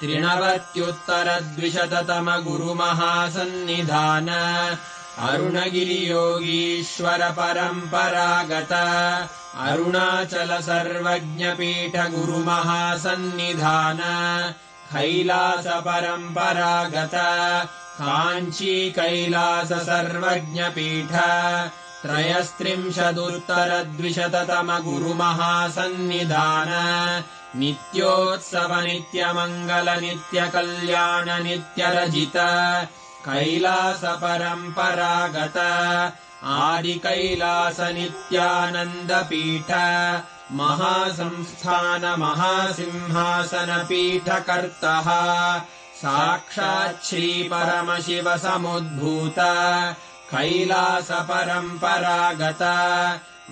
93 गुरुमहासन्निधान अरुणगिरियोगीश्वर परम्परागत अरुणाचल सर्वज्ञपीठ गुरुमहासन्निधान कैलास परम्परागत काञ्ची कैलास सर्वज्ञपीठ 33 गुरुमहासन्निधान नित्योत्सव नित्यमङ्गल नित्यकल्याण नित्यरजित कैलास परम्परागत आदि कैलास नित्यानन्दपीठ महासंस्थान महासिंहासन पीठकर्तः साक्षात् श्रीपरमशिवसमुद्भूत कैलासपरम्परागत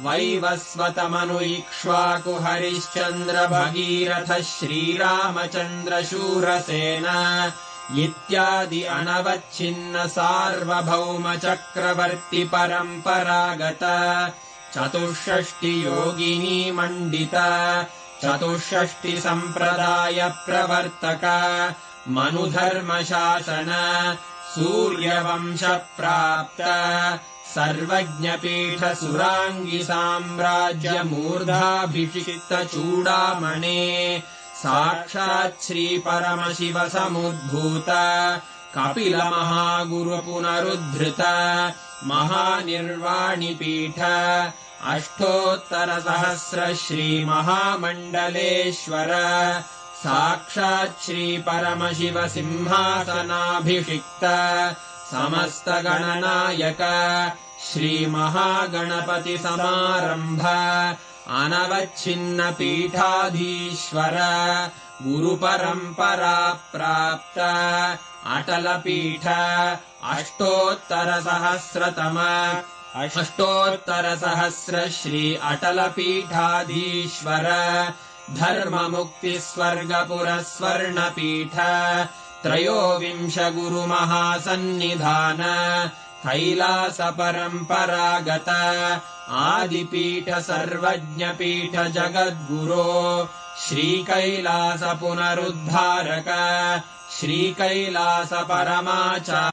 वैवस्वतमनु इक्ष्वाकु हरिश्चन्द्र भगीरथ श्रीरामचन्द्र शूरसेन इत्यादि अनवच्छिन्न सार्वभौम चक्रवर्ति परम्परागत चतुष्षष्टि योगिनी मण्डित चतुष्षष्टि सम्प्रदाय प्रवर्तक मनुधर्मशासन सूर्यवंश प्राप्त सर्वज्ञपीठ सुराङ्गि साम्राज्य मूर्धाभिषिक्त चूडामणे साक्षात् श्रीपरमशिव समुद्भूत कपिल महागुरु पुनरुद्धृत महानिर्वाणिपीठ अष्टोत्तर सहस्र श्रीमहामण्डलेश्वर साक्षात् श्रीपरमशिव सिंहासनाभिषिक्त समस्त गणनायक श्रीमहागणपति समारम्भ अनवच्छिन्न पीठाधीश्वर गुरुपरम्परा प्राप्त अटलपीठ अष्टोत्तर सहस्र श्री अटलपीठाधीश्वर धर्ममुक्ति स्वर्गपुर स्वर्णपीठ त्रयोविंश गुरुमहासन्निधान कैलास परम्परागत आदिपीठ सर्वज्ञपीठ जगद्गुरो श्रीकैलास पुनरुद्धारक श्रीकैलास परमाचार्य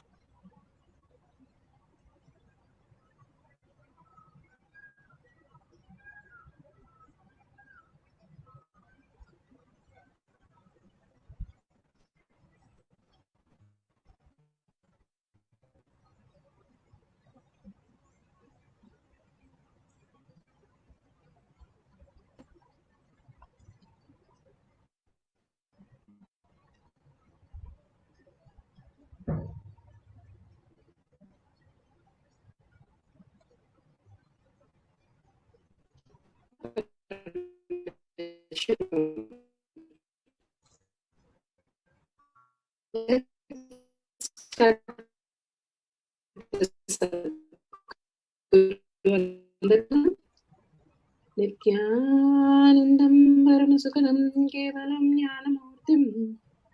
नित्यानन्दं परमसुखदं केवलं ज्ञानमूर्तिं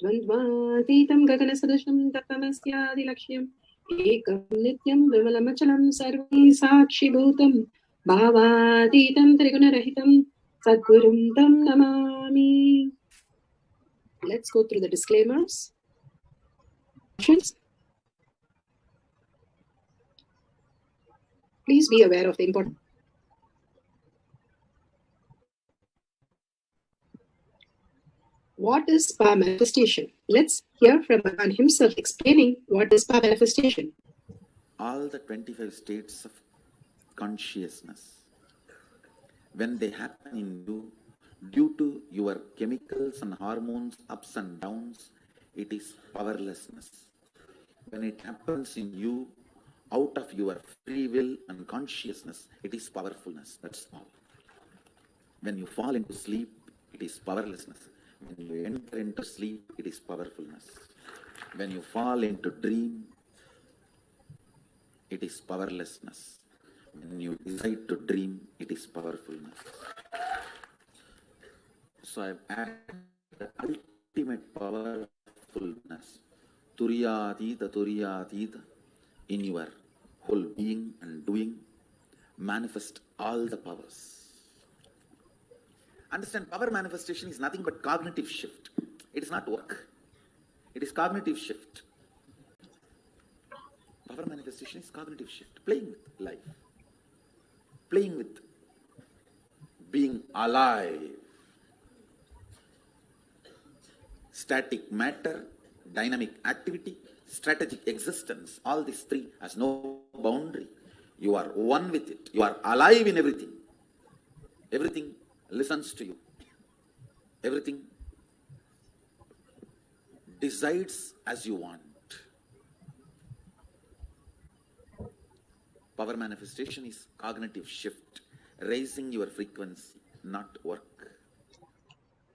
द्वन्द्वातीतं गगनसदृशं तत्त्वमस्यादिलक्ष्यम् एकं नित्यं विमलमचलं सर्वैः साक्षिभूतं भावातीतं त्रिगुणरहितं सद्गुरुं तं Namami. Let's go through the disclaimers. Please be aware of the important. What is power manifestation? Let's hear from Bhagavan himself explaining what is power manifestation. All the 25 states of consciousness, when they happen in you, due to your chemicals and hormones, ups and downs, it is powerlessness. When it happens in you, out of your free will and consciousness, it is powerfulness. That's all. When you fall into sleep, it is powerlessness. When you enter into sleep, it is powerfulness. When you fall into dream, it is powerlessness. When you decide to dream, it is powerfulness. So I've added the ultimate powerfulness, Turiyatita, in your whole being and doing, manifest all the powers. Understand, power manifestation is nothing but cognitive shift. It is not work. It is cognitive shift. Power manifestation is cognitive shift. Playing with life. Playing with being alive. Static matter, dynamic activity, strategic existence. All these three has no boundary. You are one with it. You are alive in everything. Everything listens to you. Everything decides as you want. Power manifestation is cognitive shift, raising your frequency, not work.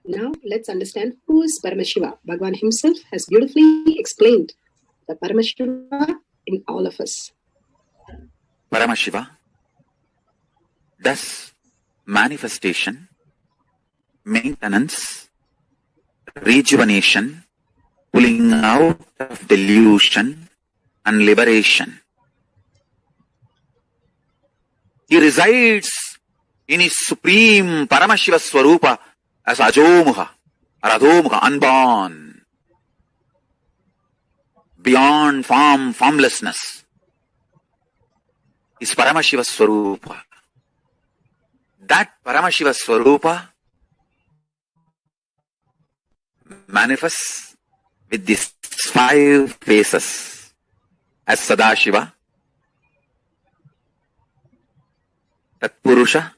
Now let's understand who is Paramashiva. Bhagavan himself has beautifully explained the Paramashiva in all of us. Paramashiva does manifestation, maintenance, rejuvenation, pulling out of delusion and liberation. He resides in his supreme Paramashiva Swarupa as Ajomuha or Adhomuha, unborn, beyond form, formlessness, is Paramashiva Swarupa. That Paramashiva Swarupa manifests with these 5 faces as Sadashiva, Tatpurusha,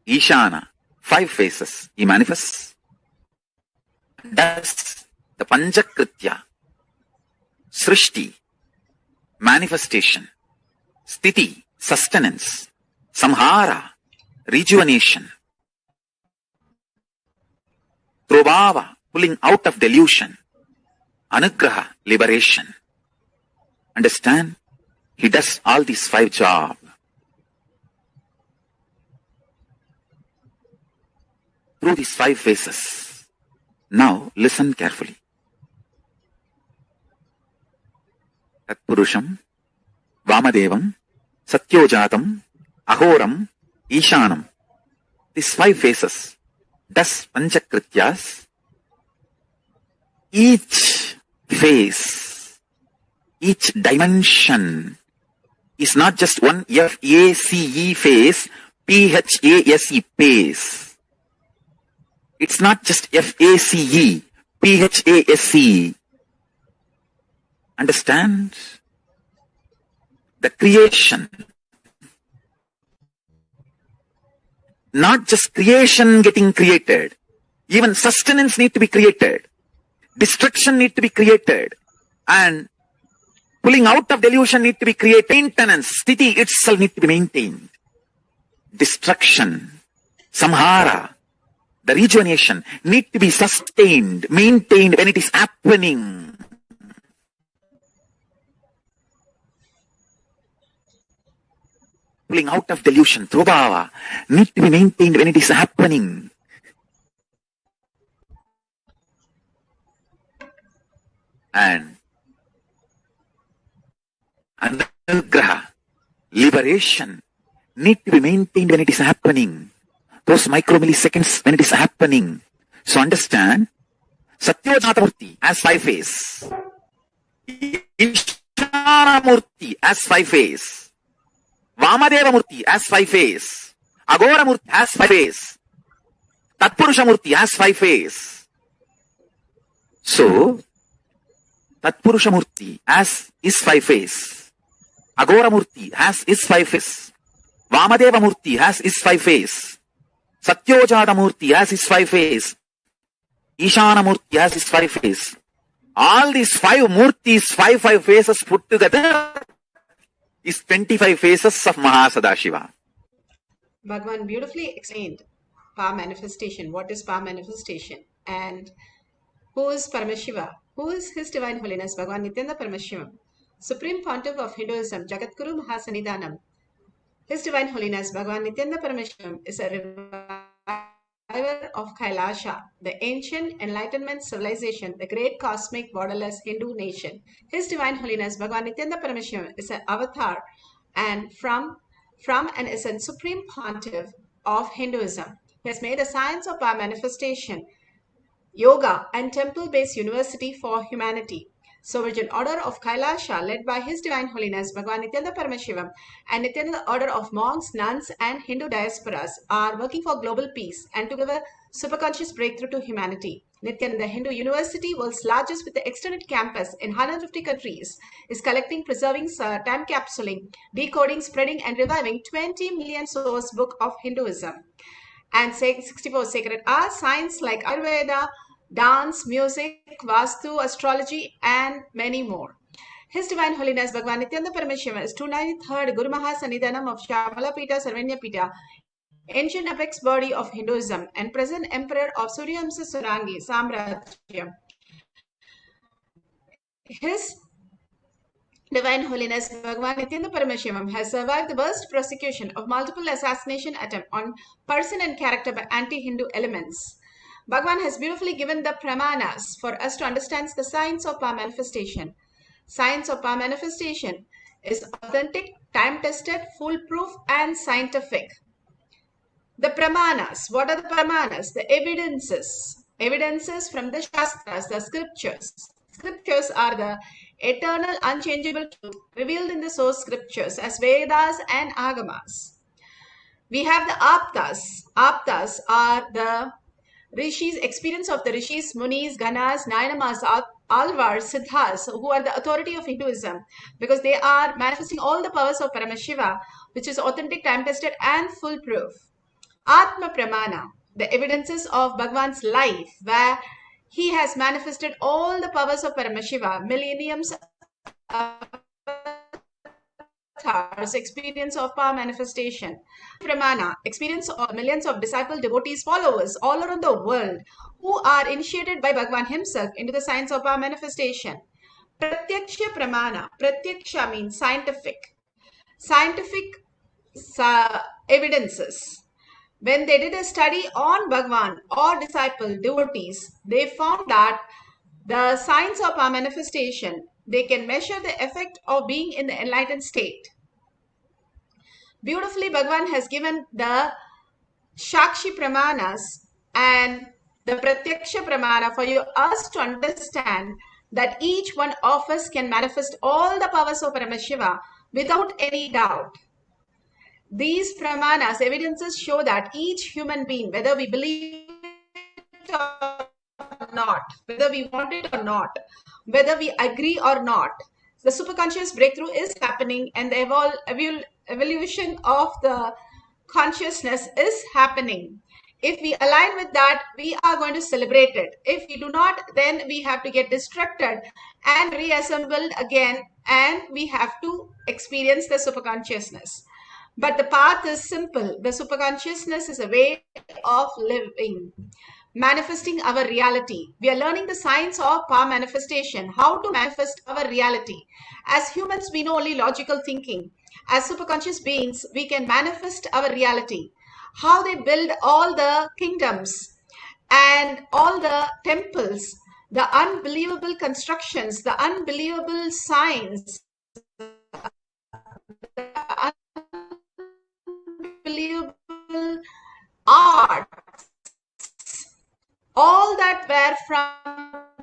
Ishana. 5 faces he manifests. Does the Panchakritya, Srishti, manifestation, Sthiti, sustenance, Samhara, rejuvenation, Prabhava, pulling out of delusion, Anugraha, liberation. Understand? He does all these 5 jobs. Through these 5 phases. Now listen carefully. Tatpurusham, Vamadevam, Satyojatam, Ahoram, Ishanam. These 5 phases does Panchakrityas. Each phase, each dimension is not just one F-A-C-E phase, P-H-A-S-E phase. It's not just F-A-C-E, P-H-A-S-E. Understand? The creation. Not just creation getting created. Even sustenance need to be created. Destruction need to be created. And pulling out of delusion need to be created. Maintenance, sthiti itself need to be maintained. Destruction, samhara, the rejuvenation need to be sustained, maintained when it is happening. Pulling out of delusion, Prabhava, need to be maintained when it is happening. And Anugraha, liberation, need to be maintained when it is happening. Those micromilliseconds when it is happening. So understand, Satyojata as 5 phase, Ishana Murti as 5 phase, Vamadeva Murti as 5 phase, Agora Murti as 5 phase, Tatpurusha Murti as 5 phase. So, Tatpurusha Murti as is 5 phase, Agora Murti has is 5 phase, Vamadeva Murti has is 5 phase, Satyojata Murti has his 5 phase, Ishana Murti has his 5 phase. All these 5 Murtis, 5 phases put together is 25 phases of Mahasadashiva. Bhagavan beautifully explained power manifestation. What is power manifestation? And who is Paramashiva? Who is His Divine Holiness Bhagavan Nityananda Paramashivam, Supreme Pontiff of Hinduism, Jagadguru Mahasannidhanam. His Divine Holiness Bhagavan Nityananda Paramashivam is a reviver of Kailasha, the ancient enlightenment civilization, the great cosmic borderless Hindu nation. His Divine Holiness Bhagavan Nityananda Paramashivam is an avatar and from and is a supreme pontiff of Hinduism. He has made a science of power manifestation, yoga and temple-based university for humanity. So Virgin Order of Kailasha, led by His Divine Holiness Bhagavan Nityananda Paramashivam and Nityananda Order of monks, nuns and Hindu diasporas are working for global peace and to give a superconscious breakthrough to humanity. Nityananda Hindu University, world's largest with the extended campus in 150 countries, is collecting, preserving, time capsuling, decoding, spreading and reviving 20 million source book of Hinduism and 64 sacred arts, science like Ayurveda, dance, music, Vastu, astrology, and many more. His Divine Holiness Bhagavan Nityananda Paramashivam is 293rd Guru Mahasannidhanam of Shamala Pita, Sarvanya Pita, ancient apex body of Hinduism and present emperor of Suryamsa Sarangi Samrajya. His Divine Holiness Bhagavan Nityananda Paramashivam has survived the worst prosecution of multiple assassination attempts on person and character by anti-Hindu elements. Bhagavan has beautifully given the pramanas for us to understand the science of power manifestation. Science of power manifestation is authentic, time-tested, foolproof, and scientific. The pramanas. What are the pramanas? The evidences. Evidences from the Shastras, the scriptures. Scriptures are the eternal, unchangeable truth revealed in the source scriptures as Vedas and Agamas. We have the Aptas. Aptas are the Rishis, experience of the Rishis, Munis, Ganas, Nayanamas, Alvars, Siddhas, who are the authority of Hinduism, because they are manifesting all the powers of Paramashiva, which is authentic, time-tested, and foolproof. Atma Pramana, the evidences of Bhagavan's life, where he has manifested all the powers of Paramashiva, millenniums avatars, experience of power manifestation. Pramana, experience of millions of disciple devotees, followers all around the world who are initiated by Bhagavan himself into the science of power manifestation. Pratyaksha Pramana, Pratyaksha means scientific. Scientific evidences. When they did a study on Bhagavan or disciple devotees, they found that the science of our manifestation, they can measure the effect of being in the enlightened state. Beautifully, Bhagavan has given the Shakshi Pramanas and the Pratyaksha Pramana for us to understand that each one of us can manifest all the powers of Paramashiva without any doubt. These pramanas, evidences show that each human being, whether we believe it or not, whether we want it or not, whether we agree or not, the superconscious breakthrough is happening and the evolution of the consciousness is happening. If we align with that, we are going to celebrate it. If we do not, then we have to get distracted and reassembled again, and we have to experience the superconsciousness. But the path is simple. The superconsciousness is a way of living, manifesting our reality. We are learning the science of power manifestation, how to manifest our reality. As humans, we know only logical thinking. As superconscious beings, we can manifest our reality. How they build all the kingdoms and all the temples, the unbelievable constructions, the unbelievable signs, the unbelievable art, all that were from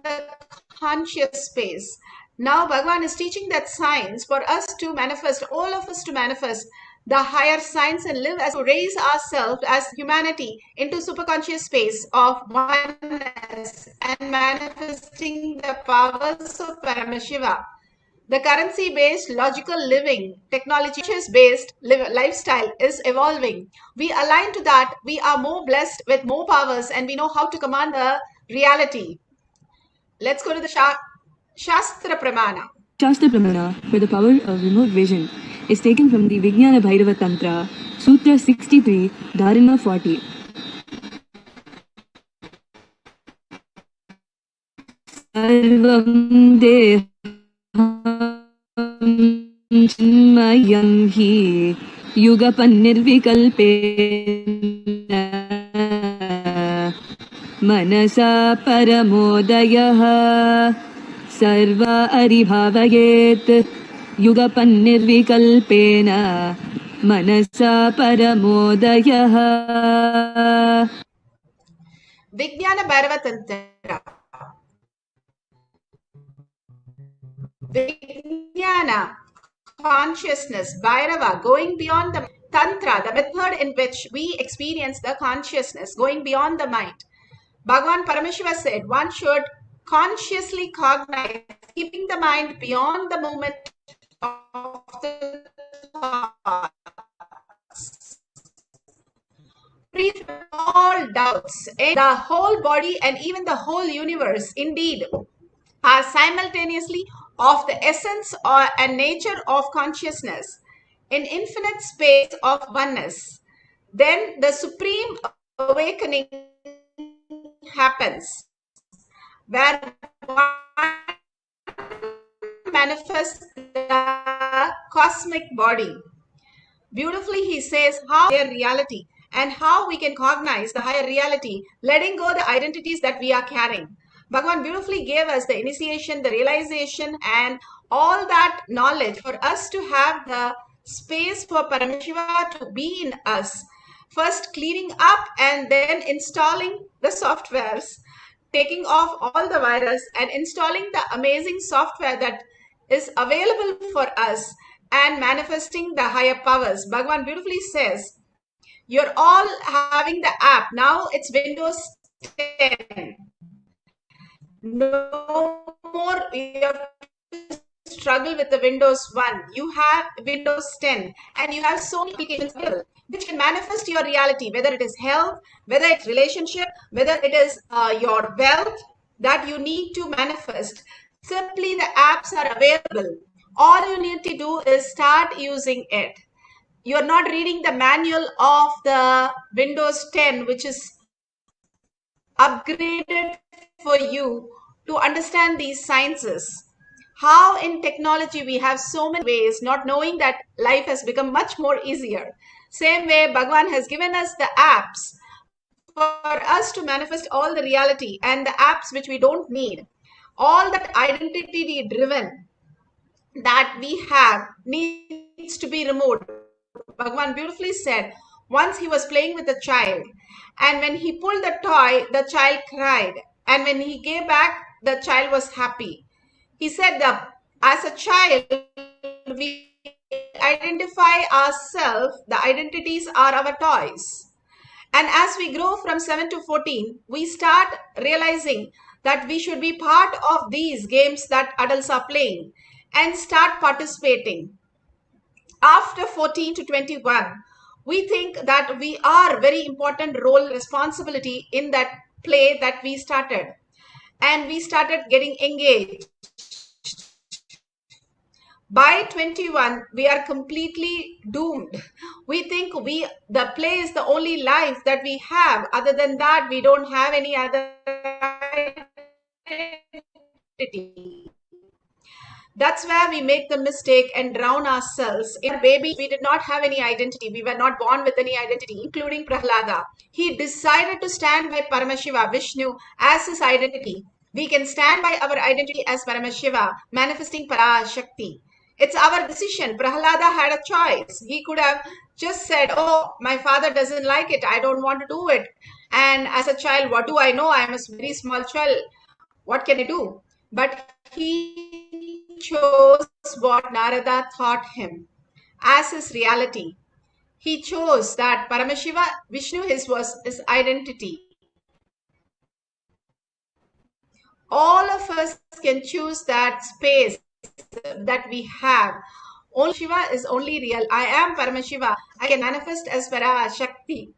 the conscious space. Now Bhagavan is teaching that science for us to manifest, all of us to manifest the higher science and live as to raise ourselves as humanity into superconscious space of oneness and manifesting the powers of Paramashiva. The currency-based logical living, technology-based lifestyle is evolving. We align to that. We are more blessed with more powers and we know how to command the reality. Let's go to the Shastra Pramana. Shastra Pramana for the power of remote vision is taken from the Vijnana Bhairava Tantra, Sutra 63, Dharma 40. Sarvam Chinmayam hi Yugapanirvikalpena Manasa Paramodayah Sarva Aribhavayet Yugapanirvikalpena Manasa Paramodayah. Vijnana Bhairava Tantra. Vijnana, consciousness, Bhairava, going beyond the Tantra, the method in which we experience the consciousness, going beyond the mind. Bhagavan Paramashiva said one should consciously cognize, keeping the mind beyond the movement of the thoughts. Free from all doubts, and the whole body and even the whole universe indeed are simultaneously of the essence and nature of consciousness in infinite space of oneness. then the supreme awakening happens, where one manifests the cosmic body. Beautifully, he says how their reality and how we can cognize the higher reality, letting go the identities that we are carrying. Bhagavan beautifully gave us the initiation, the realization, and all that knowledge for us to have the space for Paramashiva to be in us. First cleaning up and then installing the softwares, taking off all the virus and installing the amazing software that is available for us and manifesting the higher powers. Bhagavan beautifully says, you're all having the app. Now it's Windows 10. No more you have to struggle with the Windows 1. You have Windows 10 and you have so many applications available which can manifest your reality, whether it is health, whether it's relationship, whether it is your wealth that you need to manifest. Simply the apps are available. All you need to do is start using it. You're not reading the manual of the Windows 10, which is upgraded for you to understand these sciences. How in technology we have so many ways, not knowing that life has become much more easier. Same way Bhagavan has given us the apps for us to manifest all the reality, and the apps which we don't need. All that identity driven that we have needs to be removed. Bhagavan beautifully said, once he was playing with a child, and when he pulled the toy, the child cried. And when he gave back, the child was happy. He said that as a child, we identify ourselves, the identities are our toys. And as we grow from 7 to 14, we start realizing that we should be part of these games that adults are playing and start participating. After 14 to 21, we think that we are very important role responsibility in that play that we started. And we started getting engaged. By 21, we are completely doomed. We think the play is the only life that we have. Other than that, we don't have any other identity. That's where we make the mistake and drown ourselves. In baby, we did not have any identity. We were not born with any identity, including Prahlada. He decided to stand by Paramashiva, Vishnu, as his identity. We can stand by our identity as Paramashiva, manifesting Parashakti. It's our decision. Prahlada had a choice. He could have just said, oh, my father doesn't like it. I don't want to do it. And as a child, what do I know? I'm a very small child. What can I do? But he chose what Narada taught him as his reality. He chose that Paramashiva, Vishnu, was his identity. All of us can choose that space that we have. Only Shiva is only real. I am Paramashiva. I can manifest as Parashakti.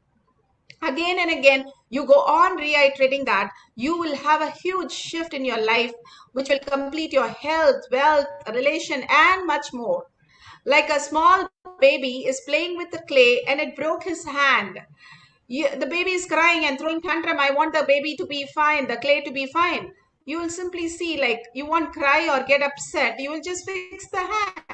Again and again, you go on reiterating that, you will have a huge shift in your life, which will complete your health, wealth, relation, and much more. Like a small baby is playing with the clay and it broke his hand. The baby is crying and throwing tantrum. I want the baby to be fine, the clay to be fine. You will simply see, like, you won't cry or get upset. You will just fix the hand.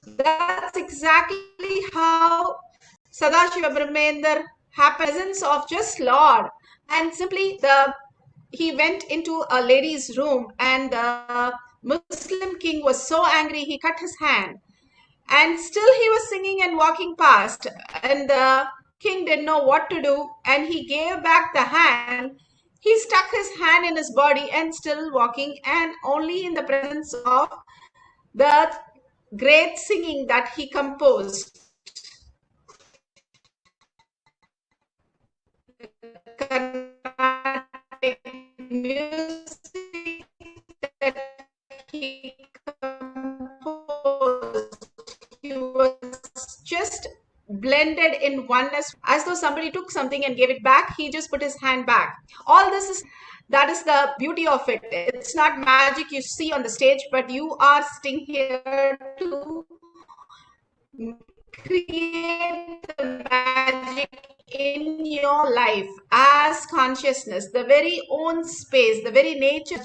That's exactly how Sadashiva Brahmendra happened. Presence of just Lord. And simply he went into a lady's room and the Muslim king was so angry he cut his hand. And still he was singing and walking past. And the king didn't know what to do. And he gave back the hand. He stuck his hand in his body and still walking, and only in the presence of the great singing that he composed. Music that he composed, he was just blended in oneness, as though somebody took something and gave it back. He just put his hand back. All this that is the beauty of it. It's not magic you see on the stage, but you are sitting here to create the magic in your life as consciousness, the very own space, the very nature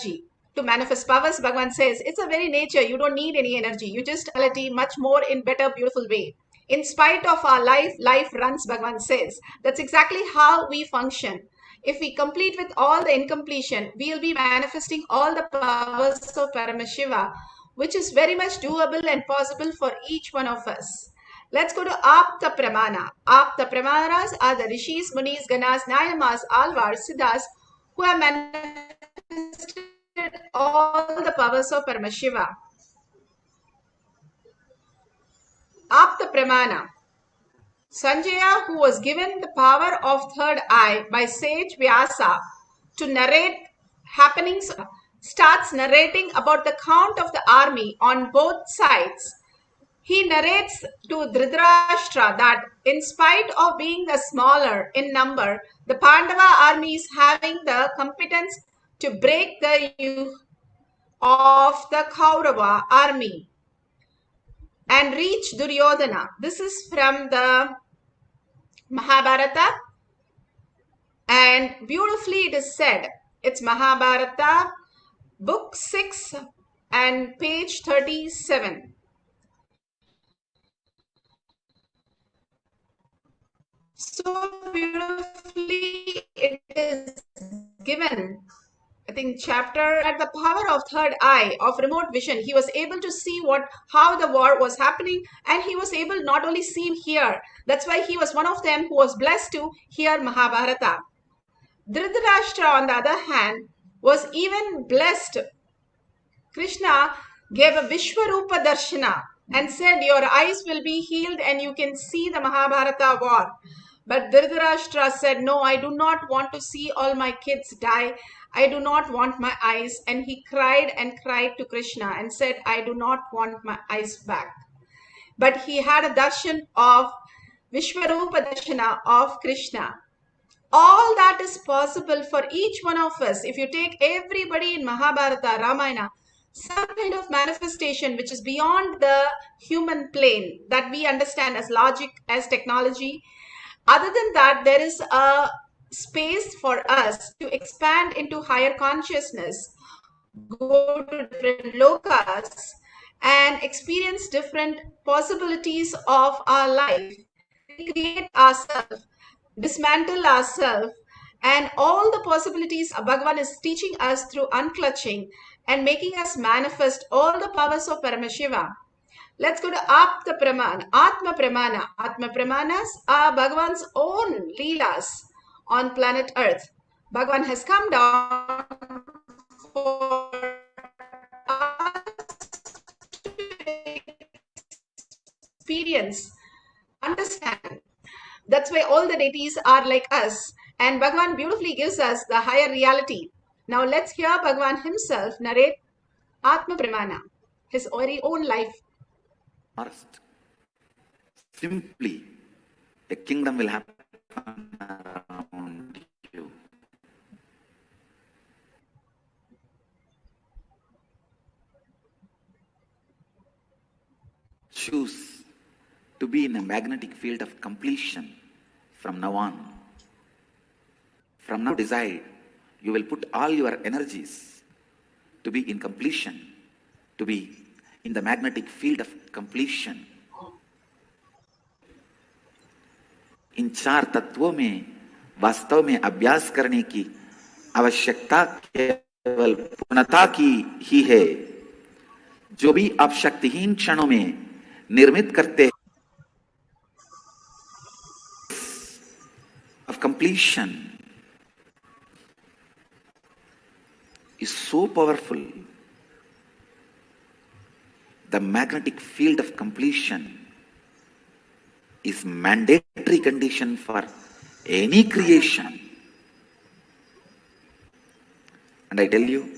to manifest powers. Bhagavan says it's a very nature. You don't need any energy. You just reality much more in better, beautiful way. In spite of our life runs, Bhagavan says. That's exactly how we function. If we complete with all the incompletion, we'll be manifesting all the powers of Paramashiva, which is very much doable and possible for each one of us. Let's go to Apta Pramana. Apta Pramanas are the Rishis, Munis, Ganas, Nayamas, Alvars, Siddhas who have manifested all the powers of Paramashiva. Apta Pramana. Sanjaya, who was given the power of third eye by sage Vyasa to narrate happenings, starts narrating about the count of the army on both sides. He narrates to Dhritarashtra that in spite of being the smaller in number, the Pandava army is having the competence to break the yoke of the Kaurava army and reach Duryodhana. This is from the Mahabharata, and beautifully it is said. It's Mahabharata, book 6 and page 37. So beautifully it is given. I think chapter at the power of third eye of remote vision, he was able to see how the war was happening, and he was able not only see hear. That's why he was one of them who was blessed to hear Mahabharata. Dhritarashtra, on the other hand, was even blessed. Krishna gave a Vishwarupa Darshana and said, your eyes will be healed and you can see the Mahabharata war. But Dhritarashtra said, no, I do not want to see all my kids die. I do not want my eyes. And he cried and cried to Krishna and said, I do not want my eyes back. But he had a darshan of Vishwarupa Darshana of Krishna. All that is possible for each one of us. If you take everybody in Mahabharata, Ramayana, some kind of manifestation which is beyond the human plane that we understand as logic, as technology. Other than that, there is a space for us to expand into higher consciousness, go to different lokas, and experience different possibilities of our life, create ourselves, dismantle ourselves, and all the possibilities Bhagavan is teaching us through unclutching and making us manifest all the powers of Paramashiva. Let's go to Apta Pramana, Atma Pramana. Atma Pramanas are Bhagavan's own Leelas on planet Earth. Bhagavan has come down for us to experience, understand. That's why all the deities are like us. And Bhagavan beautifully gives us the higher reality. Now let's hear Bhagavan himself narrate Atma Pramana, his very own life. First, simply, a kingdom will happen around you. Choose to be in a magnetic field of completion from now on. From now decide, you will put all your energies to be in completion, to be in the magnetic field of completion. इन चार तत्वों में वास्तव में अभ्यास करने की आवश्यकता केवल पूर्णता की ही है। जो भी आप शक्तिहीन क्षणों में निर्मित करते हैं of completion is so powerful. The magnetic field of completion is mandatory condition for any creation. And I tell you,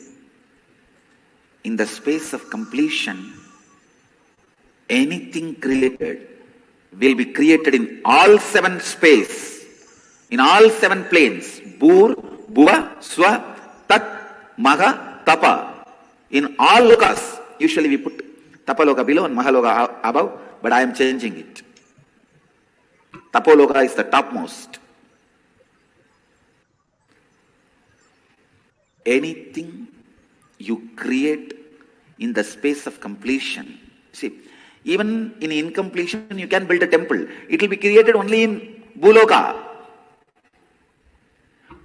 in the space of completion, anything created will be created in all seven space, in all seven planes, Bhur, Bhuva, Swa, Tat, Magha, Tapa. In all lokas, usually we put Tapaloka below and Mahaloka above, but I am changing it. Tapoloka is the topmost. Anything you create in the space of completion. See, even in incompletion, you can build a temple. It will be created only in Bhuloka.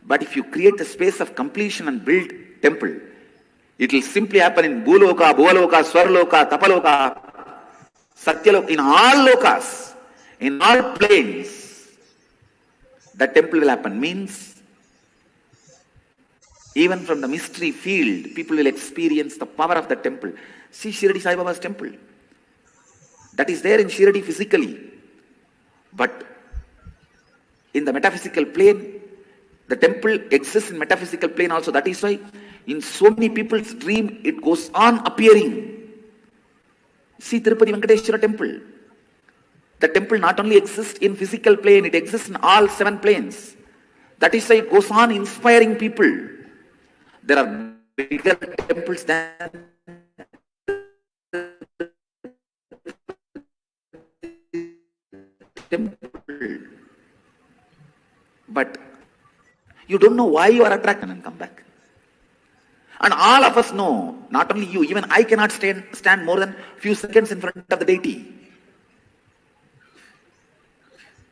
But if you create the space of completion and build temple, it will simply happen in Bhuloka, Bhuvaloka, Swarloka, Tapaloka, Satyaloka, in all lokas, in all planes, the temple will happen. Means, even from the mystery field, people will experience the power of the temple. See Shirdi Sai Baba's temple. That is there in Shirdi physically. But in the metaphysical plane, the temple exists in metaphysical plane also. That is why in so many people's dream, it goes on appearing. See Tirupati Venkateshwara temple. The temple not only exists in physical plane, it exists in all 7 planes. That is why it goes on inspiring people. There are bigger temples than temple. But you don't know why you are attracted and come back. And all of us know, not only you, even I cannot stand more than few seconds in front of the deity.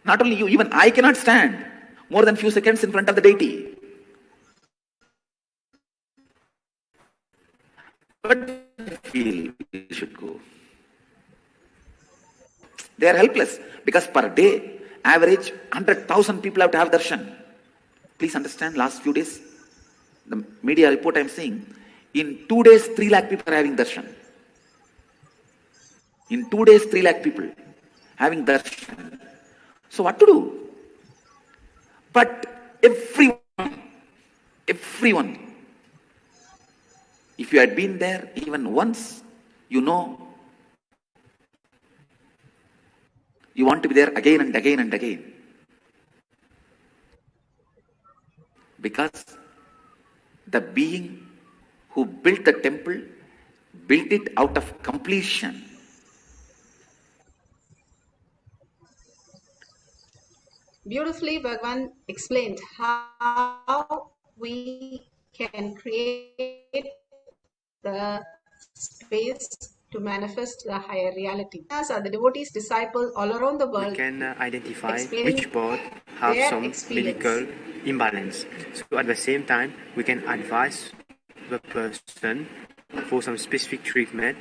Not only you, even I cannot stand more than few seconds in front of the deity. But feel we should go. They are helpless because per day, average 100,000 people have to have darshan. Please understand, last few days, the media report I am seeing, in 2 days, 3 lakh people are having darshan. In 2 days, 3 lakh people having darshan. So what to do? But everyone, if you had been there even once, you know, you want to be there again and again and again. Because the being who built the temple built it out of completion. Beautifully, Bhagavan explained how we can create the space to manifest the higher reality. As are the devotees, disciples all around the world, we can identify explaining which both have their some experience. medical imbalance. So at the same time, we can advise the person for some specific treatment,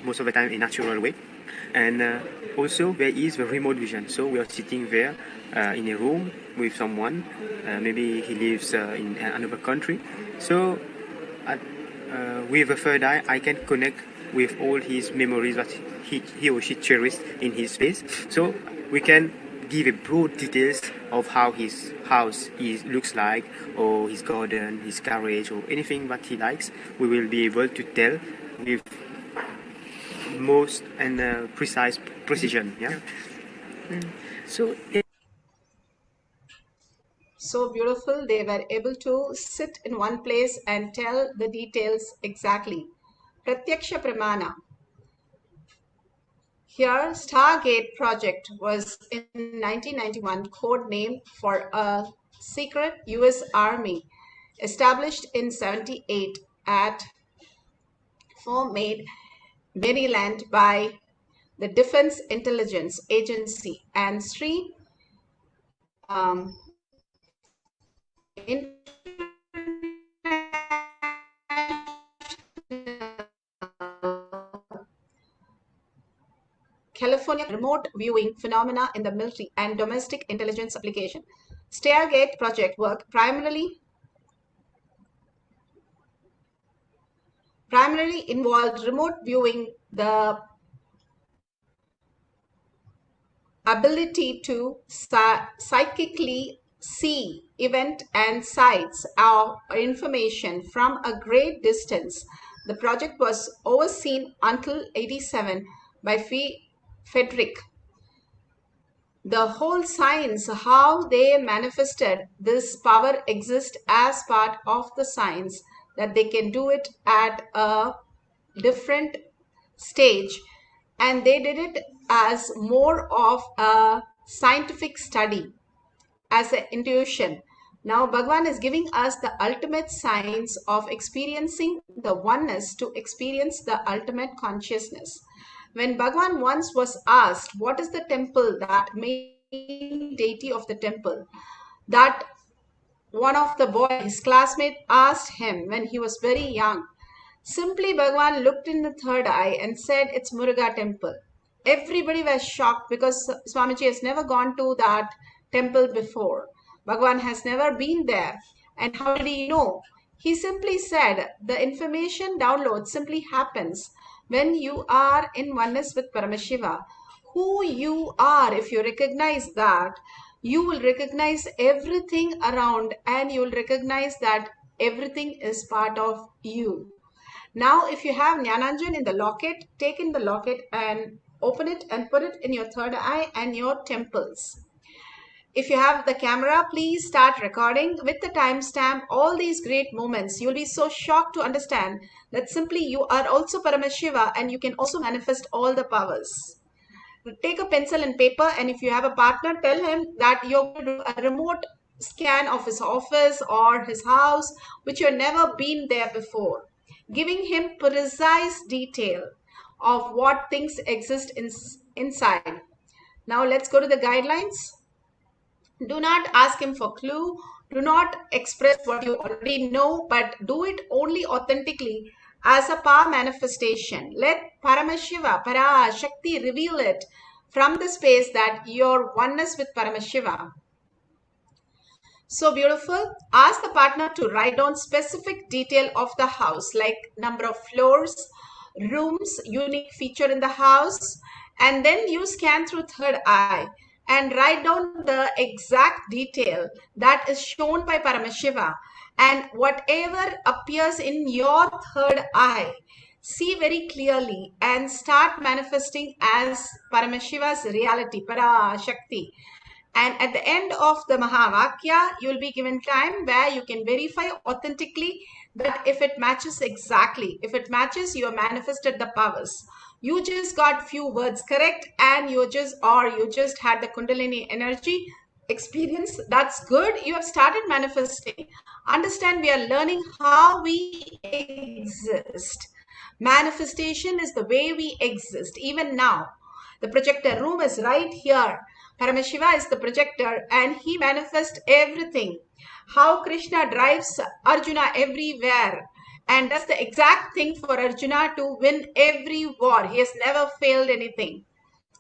most of the time in a natural way. And also there is the remote vision. So we are sitting there in a room with someone, maybe he lives in another country. So with the third eye, I can connect with all his memories that he or she cherished in his space. So we can give a broad details of how his house looks like, or his garden, his garage, or anything that he likes. We will be able to tell with most and precise precision. Yeah. So beautiful, they were able to sit in one place and tell the details exactly. Pratyaksha Pramana. Here, Stargate project was in 1991 code name for a secret US Army established in 78 at Fort Meade, Maryland by the Defense Intelligence Agency and Sri California remote viewing phenomena in the military and domestic intelligence application. Stargate project work primarily involved remote viewing, the ability to psychically see event and sites or information from a great distance. The project was overseen until 87 by Frederick. The whole science, how they manifested this power exists as part of the science, that they can do it at a different stage and they did it as more of a scientific study, as an intuition. Now Bhagavan is giving us the ultimate science of experiencing the oneness to experience the ultimate consciousness. When Bhagavan once was asked, what is the temple, that main deity of the temple, that one of the boys, his classmate, asked him when he was very young. Simply Bhagavan looked in the third eye and said, it's Muruga temple. Everybody was shocked because Swamiji has never gone to that temple before. Bhagavan has never been there. And how did he know? He simply said, the information download simply happens when you are in oneness with Paramashiva. Who you are, if you recognize that, you will recognize everything around, and you will recognize that everything is part of you. Now, if you have Jnananjan in the locket, take in the locket and open it and put it in your third eye and your temples. If you have the camera, please start recording with the timestamp all these great moments. You'll be so shocked to understand that simply you are also Paramashiva and you can also manifest all the powers. Take a pencil and paper, and if you have a partner, tell him that you're going to do a remote scan of his office or his house, which you've never been there before, giving him precise detail of what things exist inside. Now let's go to the guidelines. Do not ask him for clue. Do not express what you already know, but do it only authentically as a power manifestation. Let Paramashiva, Parashakti reveal it from the space that you're oneness with Paramashiva. So beautiful. Ask the partner to write down specific detail of the house, like number of floors, rooms, unique feature in the house, and then you scan through third eye and write down the exact detail that is shown by Paramashiva, and whatever appears in your third eye, see very clearly and start manifesting as Paramashiva's reality, Parashakti. And at the end of the Mahavakya, you will be given time where you can verify authentically that if it matches exactly. If it matches, you have manifested the powers. You just got few words correct, and you just had the Kundalini energy experience. That's good. You have started manifesting. Understand, we are learning how we exist. Manifestation is the way we exist. Even now, the projector room is right here. Paramashiva is the projector, and he manifests everything. How Krishna drives Arjuna everywhere and does the exact thing for Arjuna to win every war. He has never failed anything.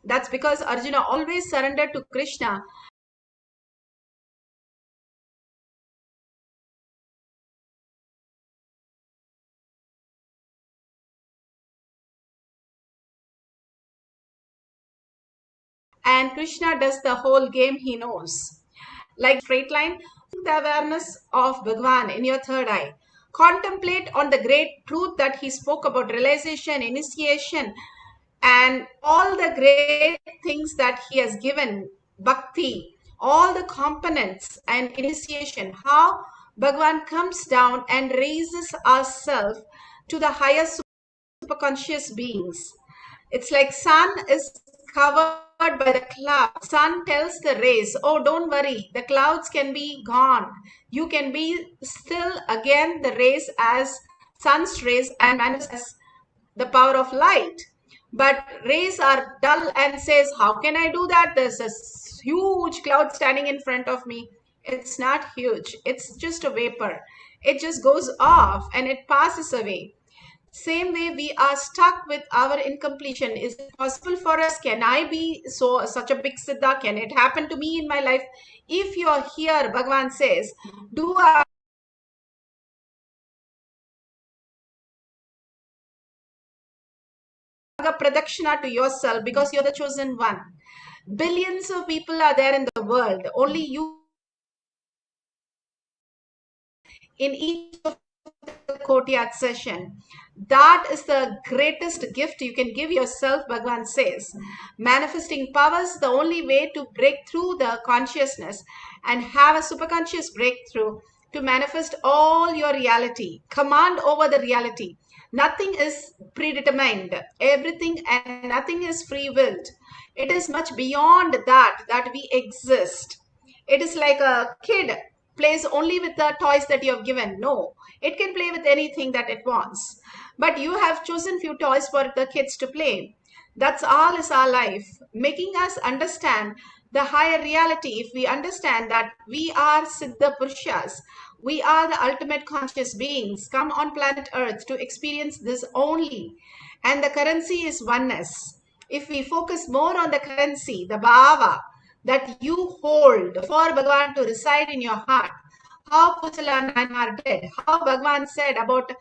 That's because Arjuna always surrendered to Krishna. And Krishna does the whole game he knows. Like straight line, the awareness of Bhagavan in your third eye. Contemplate on the great truth that he spoke about, realization, initiation, and all the great things that he has given, bhakti, all the components and initiation, how Bhagavan comes down and raises ourselves to the higher superconscious beings. It's like sun is covered by the cloud. Sun tells the rays, oh, don't worry, the clouds can be gone. You can be still again the rays as sun's rays and manifest the power of light. But rays are dull and says, how can I do that? There's a huge cloud standing in front of me. It's not huge. It's just a vapor. It just goes off and it passes away. Same way, we are stuck with our incompletion. Is it possible for us? Can I be such a big siddha? Can it happen to me in my life? If you are here, Bhagavan says, do a pradakshina to yourself, because you're the chosen one. Billions of people are there in the world. Only you in each of the Kotiyat session. That is the greatest gift you can give yourself, Bhagavan says. Manifesting powers, the only way to break through the consciousness and have a superconscious breakthrough to manifest all your reality. Command over the reality. Nothing is predetermined. Everything and nothing is free-willed. It is much beyond that we exist. It is like a kid plays only with the toys that you have given. No, it can play with anything that it wants. But you have chosen few toys for the kids to play. That's all is our life, making us understand the higher reality. If we understand that we are Siddha Purushas, we are the ultimate conscious beings come on planet Earth to experience this only. And the currency is oneness. If we focus more on the currency, the bhava that you hold for Bhagavan to reside in your heart, how Pusala Nayanar did, how Bhagavan said about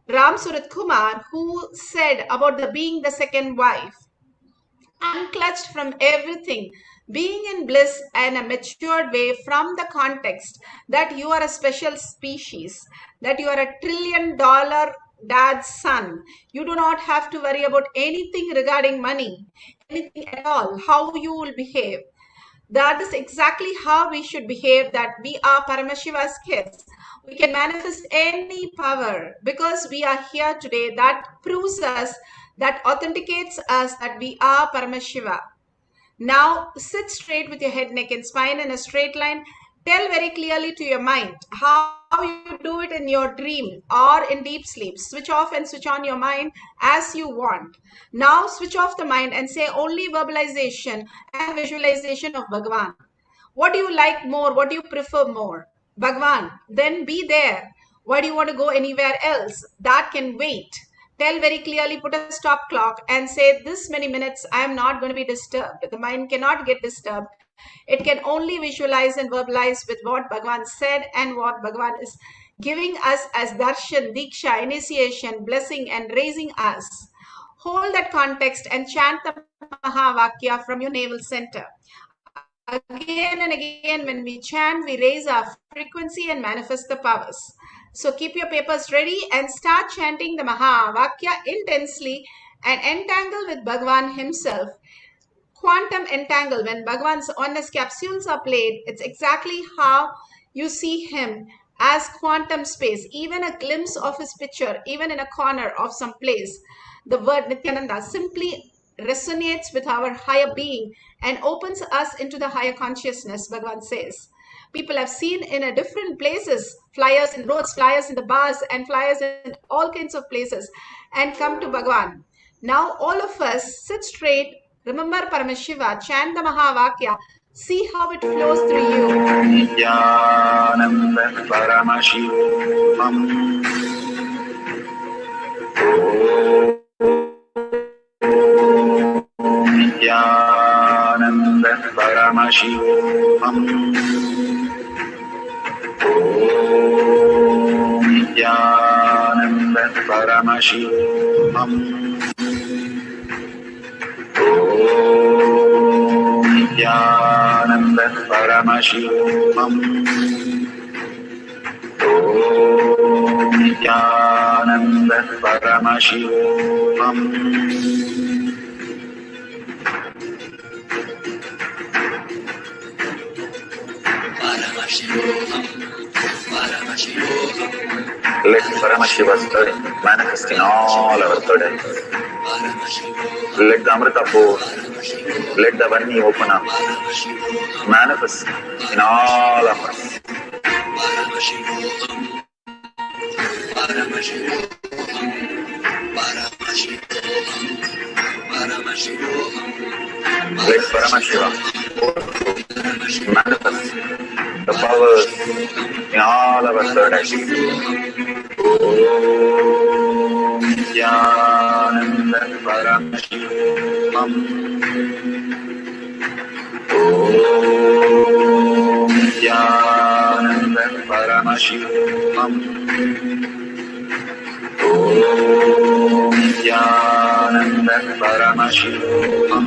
Ram Surat Kumar, who said about the being the second wife, unclutched from everything, being in bliss and a matured way from the context that you are a special species, that you are $1 trillion dad's son. You do not have to worry about anything regarding money, anything at all, how you will behave. That is exactly how we should behave, that we are Paramashiva's kids. We can manifest any power because we are here today. That proves us, that authenticates us that we are Paramashiva. Now sit straight with your head, neck and spine in a straight line. Tell very clearly to your mind how you do it in your dream or in deep sleep. Switch off and switch on your mind as you want. Now switch off the mind and say only verbalization and visualization of Bhagavan. What do you like more? What do you prefer more? Bhagavan. Then be there. Why do you want to go anywhere else? That can wait. Tell very clearly, put a stop clock and say this many minutes I am not going to be disturbed. The mind cannot get disturbed. It can only visualize and verbalize with what Bhagavan said and what Bhagavan is giving us as darshan, diksha, initiation, blessing and raising us. Hold that context and chant the Mahavakya from your navel center. Again and again when we chant, we raise our frequency and manifest the powers. So keep your papers ready and start chanting the Mahavakya intensely and entangle with Bhagavan himself. Quantum entangle, when Bhagavan's oneness capsules are played, it's exactly how you see him as quantum space. Even a glimpse of his picture, even in a corner of some place, the word Nityananda simply resonates with our higher being and opens us into the higher consciousness, Bhagavan says. People have seen in a different places, flyers in roads, flyers in the bars, and flyers in all kinds of places, and come to Bhagavan. Now all of us sit straight, remember Paramashiva, chant the Mahavakya, see how it flows through you. Nityananda Paramashivam. Nityananda Paramashivam. Nityananda Paramashivam. Nityananda Paramashivam. Nityananda Paramashivam. Let Paramashiva's story manifest in all our bodies. Let the Amrita pour, let the Vani open up, manifest in all of us. Let Paramashiva manifest the powers in all our third eye. Nityananda Paramashivam. Nityananda Paramashivam. Nityananda Paramashivam.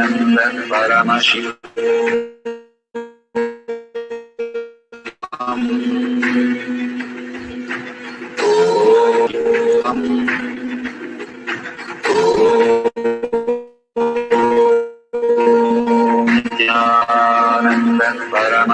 Nityananda Paramashivam. Nityananda Paramashivam.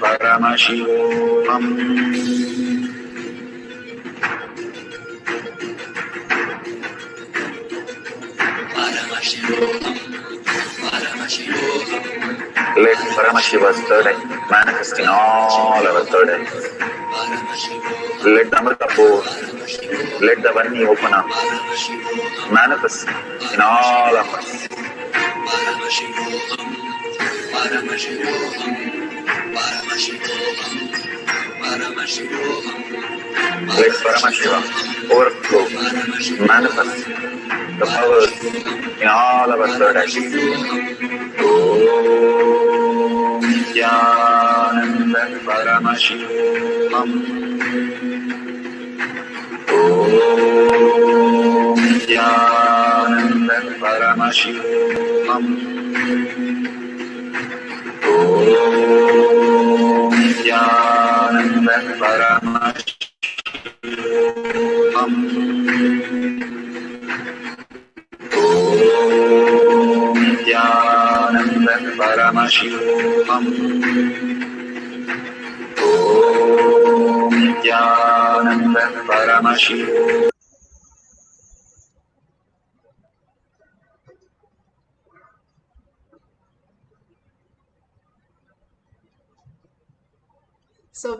परमशिवोऽहम् Let Paramashiva's third eye manifest in all our third eyes. Let the Amrita pour, let the Vani open up, manifest in all of us. Let Paramashiva overflow, manifest the powers in all our third eyes. Om Jnananda Paramashivam. Om Jnananda Paramashivam. Om Jnananda Paramashivam. Om Jnananda Paramashivam. Om Jnananda Paramashivam. So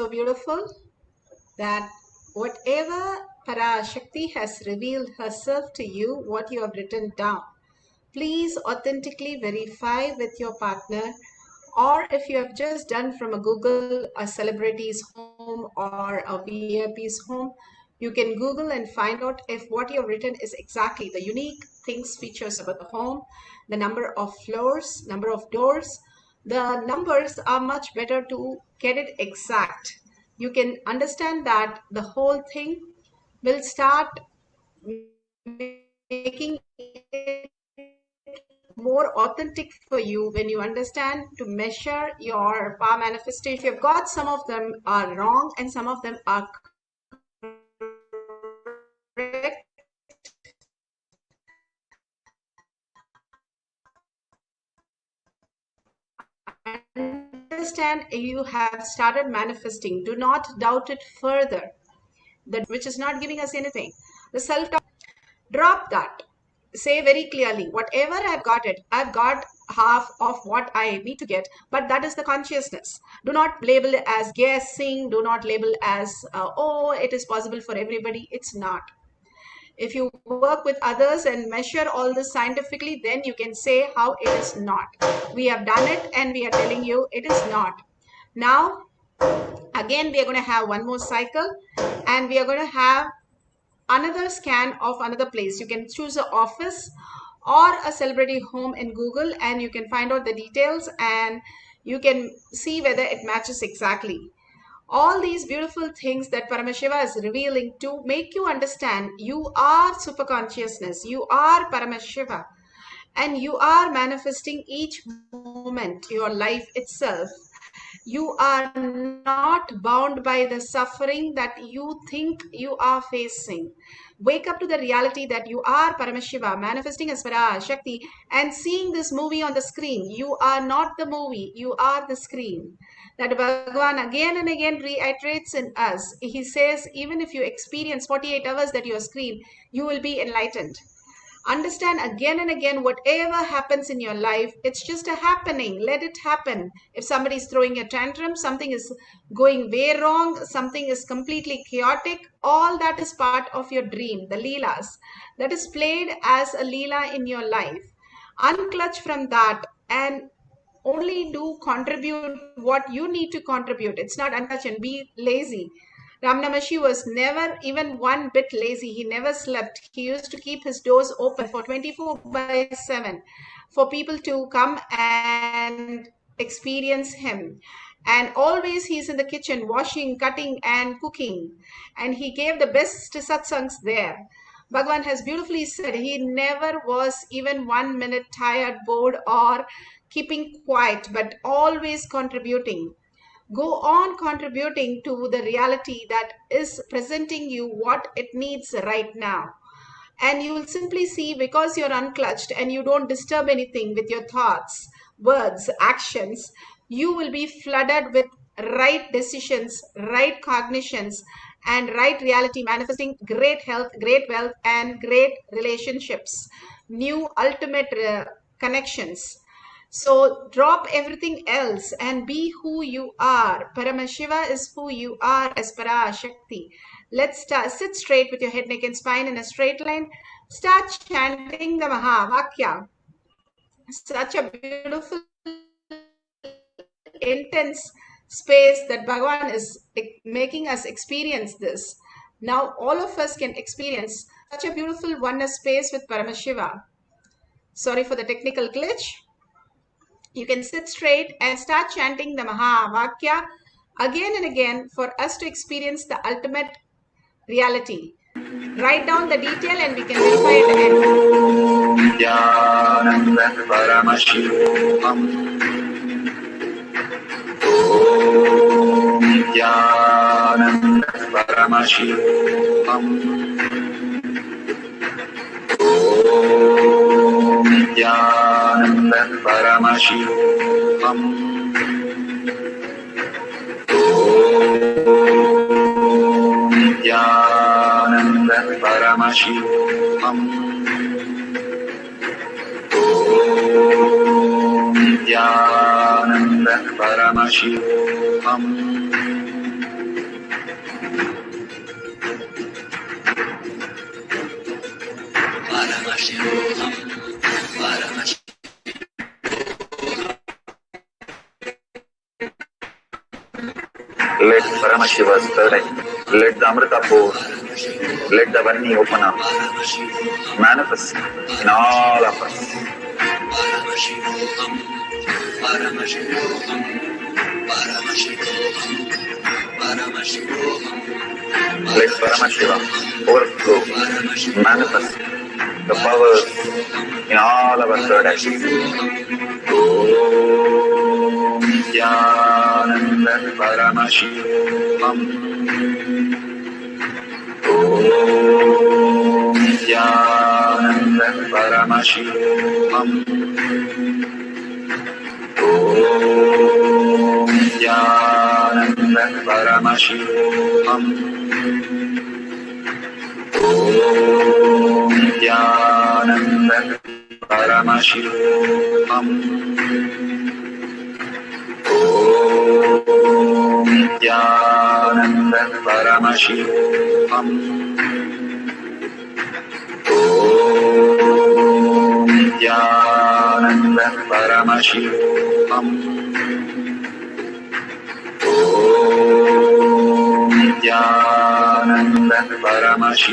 beautiful that whatever Parashakti has revealed herself to you, what you have written down, please authentically verify with your partner, or if you have just done from a Google, a celebrity's home or a VIP's home, you can Google and find out if what you have written is exactly the unique things, features about the home, the number of floors, number of doors. The numbers are much better to get it exact. You can understand that the whole thing will start making it more authentic for you when you understand to measure your power manifestation. If you've got some of them are wrong and some of them are correct, understand you have started manifesting. Do not doubt it further, that which is not giving us anything. The self-talk, drop that. Say very clearly, whatever I've got it, I've got half of what I need to get, but that is the consciousness. Do not label it as guessing. Do not label as, oh, it is possible for everybody. It's not. If you work with others and measure all this scientifically, then you can say how it is not. We have done it and we are telling you it is not. Now, again, we are going to have one more cycle and we are going to have another scan of another place. You can choose an office or a celebrity home in Google and you can find out the details and you can see whether it matches exactly. All these beautiful things that Paramashiva is revealing to make you understand you are super consciousness, you are Paramashiva, and you are manifesting each moment, your life itself. You are not bound by the suffering that you think you are facing. Wake up to the reality that you are Paramashiva, manifesting as Parashakti, and seeing this movie on the screen. You are not the movie, you are the screen. That Bhagavan again and again reiterates in us. He says, even if you experience 48 hours that you are screen, you will be enlightened. Understand again and again, whatever happens in your life, it's just a happening. Let it happen. If somebody is throwing a tantrum, something is going way wrong, something is completely chaotic, all that is part of your dream, the leelas. That is played as a leela in your life. Unclutch from that and only do contribute what you need to contribute. It's not untouch and be lazy. Ramnamashi was never even one bit lazy. He never slept. He used to keep his doors open for 24/7 for people to come and experience him. And always he's in the kitchen washing, cutting and cooking. And he gave the best satsangs there. Bhagavan has beautifully said he never was even 1 minute tired, bored or keeping quiet, but always contributing. Go on contributing to the reality that is presenting you what it needs right now. And you will simply see, because you're unclutched and you don't disturb anything with your thoughts, words, actions, you will be flooded with right decisions, right cognitions, and right reality, manifesting great health, great wealth, and great relationships, new ultimate connections. So drop everything else and be who you are. Paramashiva is who you are as Parashakti. Let's start. Sit straight with your head, neck, and spine in a straight line. Start chanting the Mahavakya. Such a beautiful, intense space that Bhagavan is making us experience this. Now all of us can experience such a beautiful oneness space with Paramashiva. Sorry for the technical glitch. You can sit straight and start chanting the Mahavakya again and again for us to experience the ultimate reality. Write down the detail and we can verify at the end. Let Paramashiva's third eye, let the Amrita pour, let the Varni open up, manifest in all of us. Let Paramashiva overflow, manifest the powers in all our third eyes. Jnananda Paramashivam. Jnananda Paramashivam. Jnananda Paramashivam. Jnananda Paramashivam. Jnananda Paramashivam. Jnananda Paramashivam. Jnananda Paramashivam. Jnananda Paramashivam. Jnananda Paramashivam.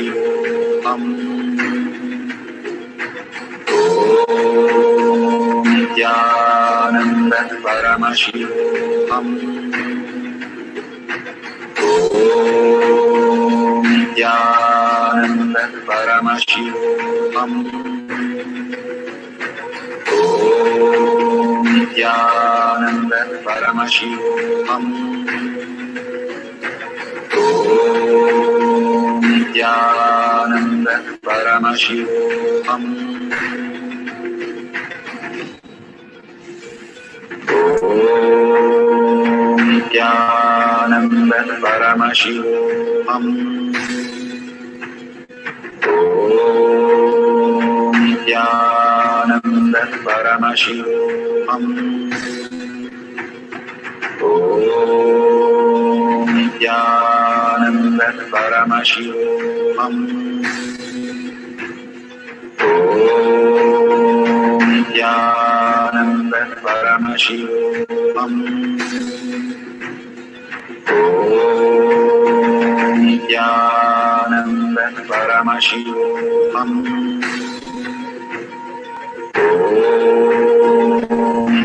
Jnananda Paramashivam. Jnananda Paramashivam. Jnananda Paramashivam. Jnananda Paramashivam. Jnananda Paramashivam. Jnananda Paramashivam. Jnananda Paramashivam.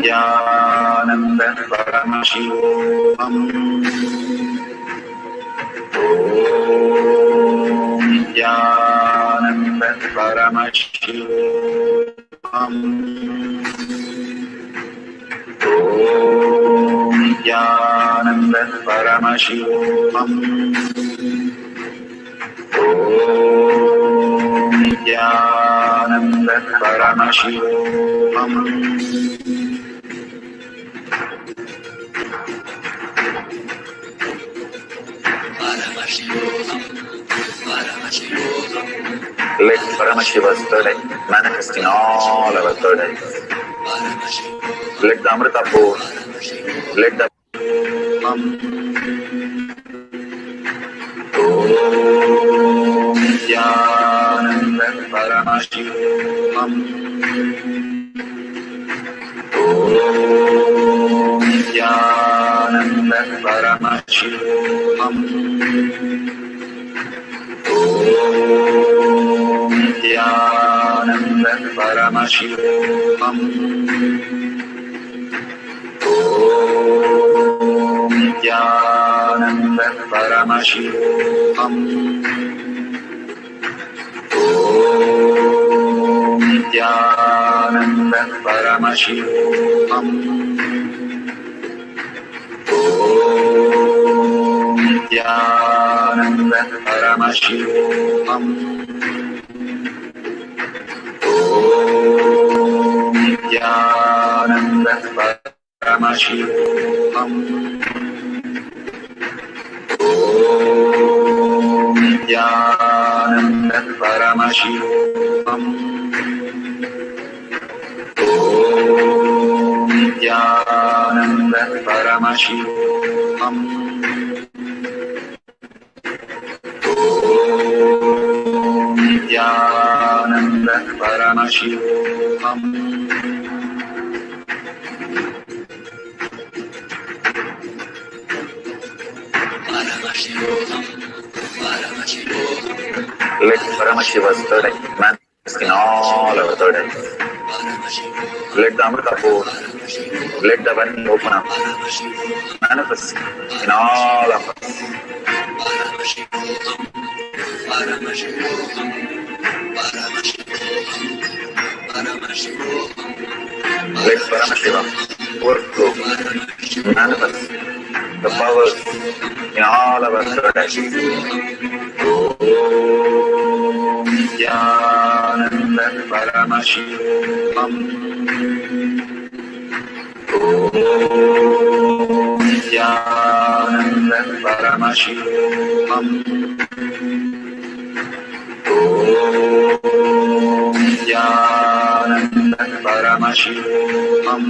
Jnananda Paramashivam. Jnananda Paramashivam. Jnananda Paramashivam. Nityananda Paramashivam. Let Paramashiva's third eye manifest in all our third eyes. Let the Amrita pour. Let the Nityananda Paramashivam. Nityananda Paramashivam. Nityananda Paramashivam. Nityananda Paramashivam. Nityananda Paramashivam. Nityananda Paramashivam. Nityananda Paramashivam. Nityananda Paramashivam. Nityananda Paramashivam. Nityananda Paramashivam. Let Paramashiva's third eye manifest in all our third eyes. Let the Amrita pour. Let the one open up. Manifest in all of us. Let Paramashiva overflow, manifest the powers in all our third eyes. Nityananda Paramashivam. Nityananda Paramashivam. Nityananda Paramashivam.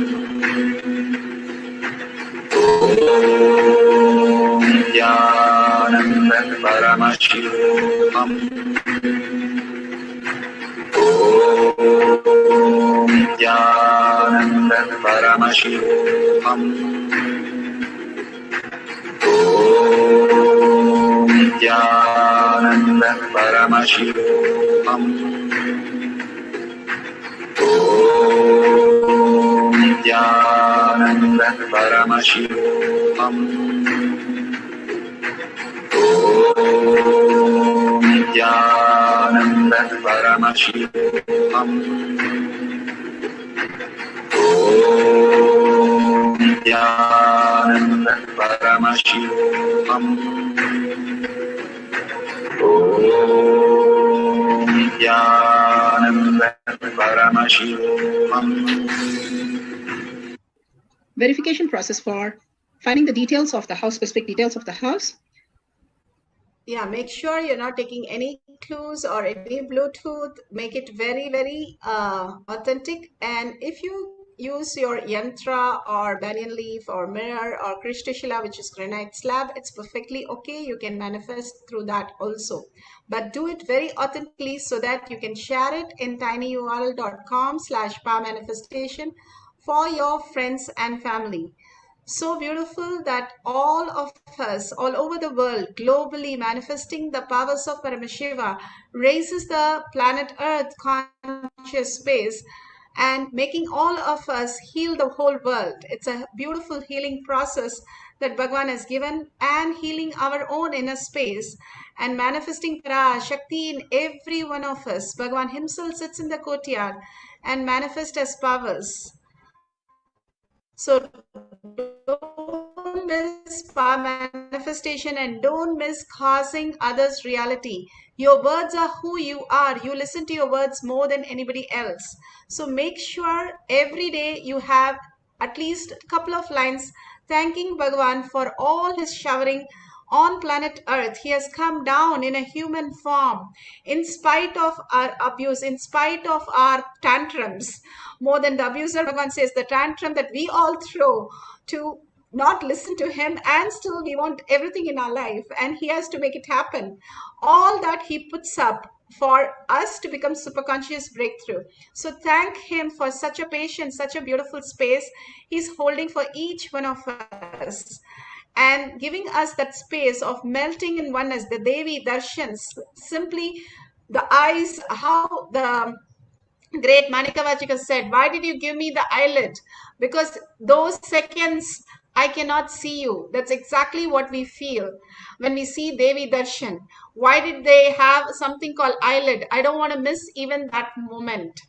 Nityananda Paramashivam. Nityananda Paramashivam. Nityananda Paramashivam. Nityananda Paramashivam. Nityananda Paramashivam. Nityananda Paramashivam. Nityananda Paramashivam. Verification process for finding the details of the house, specific details of the house. Yeah, make sure you're not taking any clues or any Bluetooth. Make it very, very authentic. And if you use your yantra or banyan leaf or mirror or krishtashila, which is granite slab, it's perfectly okay. You can manifest through that also. But do it very authentically so that you can share it in tinyurl.com/powermanifestation for your friends and family. So beautiful that all of us, all over the world, globally manifesting the powers of Paramashiva, raises the planet Earth conscious space and making all of us heal the whole world. It's a beautiful healing process that Bhagavan has given, and healing our own inner space and manifesting Parashakti in every one of us. Bhagavan himself sits in the courtyard and manifests as powers. So don't miss power manifestation and don't miss causing others reality. Your words are who you are. You listen to your words more than anybody else. So make sure every day you have at least a couple of lines thanking Bhagavan for all his showering on planet Earth. He has come down in a human form in spite of our abuse, in spite of our tantrums. More than the abuser, Bhagavan says, the tantrum that we all throw to not listen to him, and still we want everything in our life and he has to make it happen. All that he puts up for us to become super conscious breakthrough. So thank him for such a patience, such a beautiful space he's holding for each one of us, and giving us that space of melting in oneness, the Devi Darshans, simply the eyes, how the great Manikavachika said, why did you give me the eyelid? Because those seconds I cannot see you. That's exactly what we feel when we see Devi Darshan. Why did they have something called eyelid? I don't want to miss even that moment.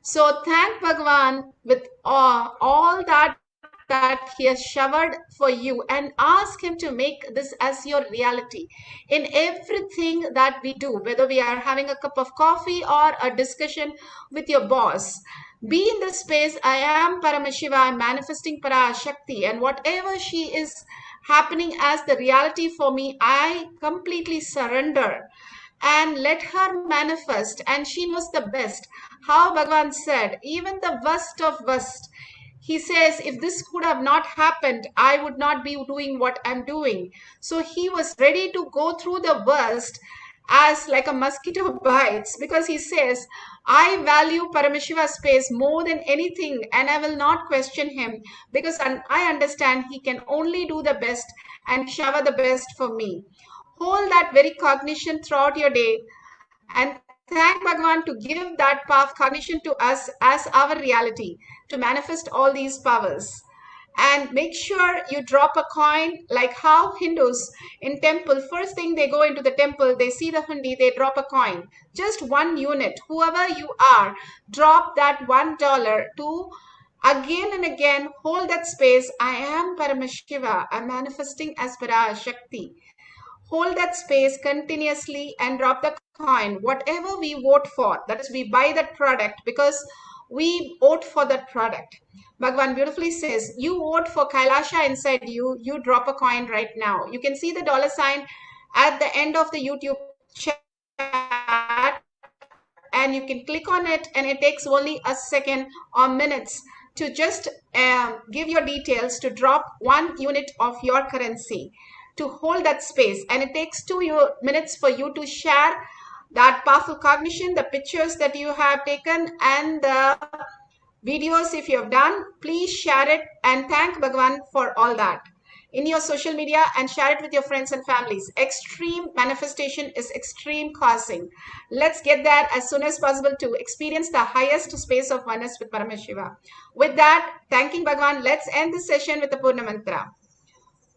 So thank Bhagavan with all that he has showered for you, and ask him to make this as your reality in everything that we do, whether we are having a cup of coffee or a discussion with your boss. Be in the space, I am Paramashiva, I'm manifesting Parashakti, and whatever she is happening as the reality for me, I completely surrender and let her manifest, and she knows the best. How Bhagavan said, even the worst of worst, he says, if this could have not happened, I would not be doing what I'm doing. So he was ready to go through the worst as like a mosquito bites, because he says, I value Paramashiva's space more than anything, and I will not question him, because I understand he can only do the best and shower the best for me. Hold that very cognition throughout your day and thank Bhagavan to give that path cognition to us as our reality to manifest all these powers. And make sure you drop a coin, like how Hindus in temple, first thing they go into the temple, they see the hundi, they drop a coin, just 1 unit. Whoever you are, drop that $1 to again and again hold that space. I am Paramashiva, I'm manifesting as Parashakti. Hold that space continuously and drop the coin. Whatever we vote for, that is, we buy that product because we vote for that product. Bhagavan beautifully says, you vote for Kailasha inside you, you drop a coin right now. You can see the $ at the end of the YouTube chat, and you can click on it, and it takes only a second or minutes to just give your details to drop 1 unit of your currency, to hold that space. And it takes 2 minutes for you to share that powerful cognition, the pictures that you have taken and the videos if you have done. Please share it and thank Bhagavan for all that in your social media, and share it with your friends and families. Extreme manifestation is extreme causing. Let's get there as soon as possible to experience the highest space of oneness with Paramashiva. With that, thanking Bhagavan, let's end this session with the Purna Mantra.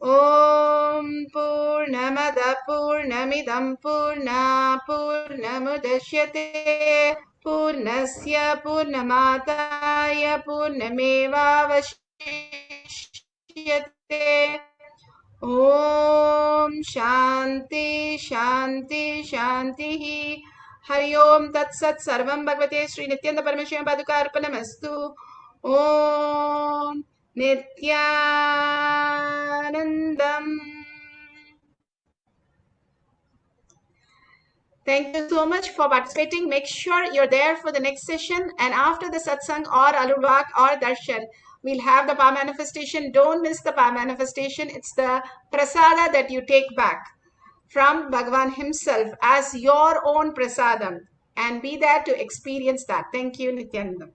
Om Purnamada Purnamidam Purna Purnamudashyate Purnasya Purnamataya Purnameva Vashishyate. Om Shanti Shanti Shanti. Hari Om Tat Sat Sarvam Bhagavate Sri Nityananda Parameshiva Paduka Arpanamastu. Om Nityanandam. Thank you so much for participating. Make sure you're there for the next session. And after the satsang or alurvak or darshan, we'll have the power manifestation. Don't miss the power manifestation. It's the prasada that you take back from Bhagavan himself as your own prasadam. And be there to experience that. Thank you, Nityanandam.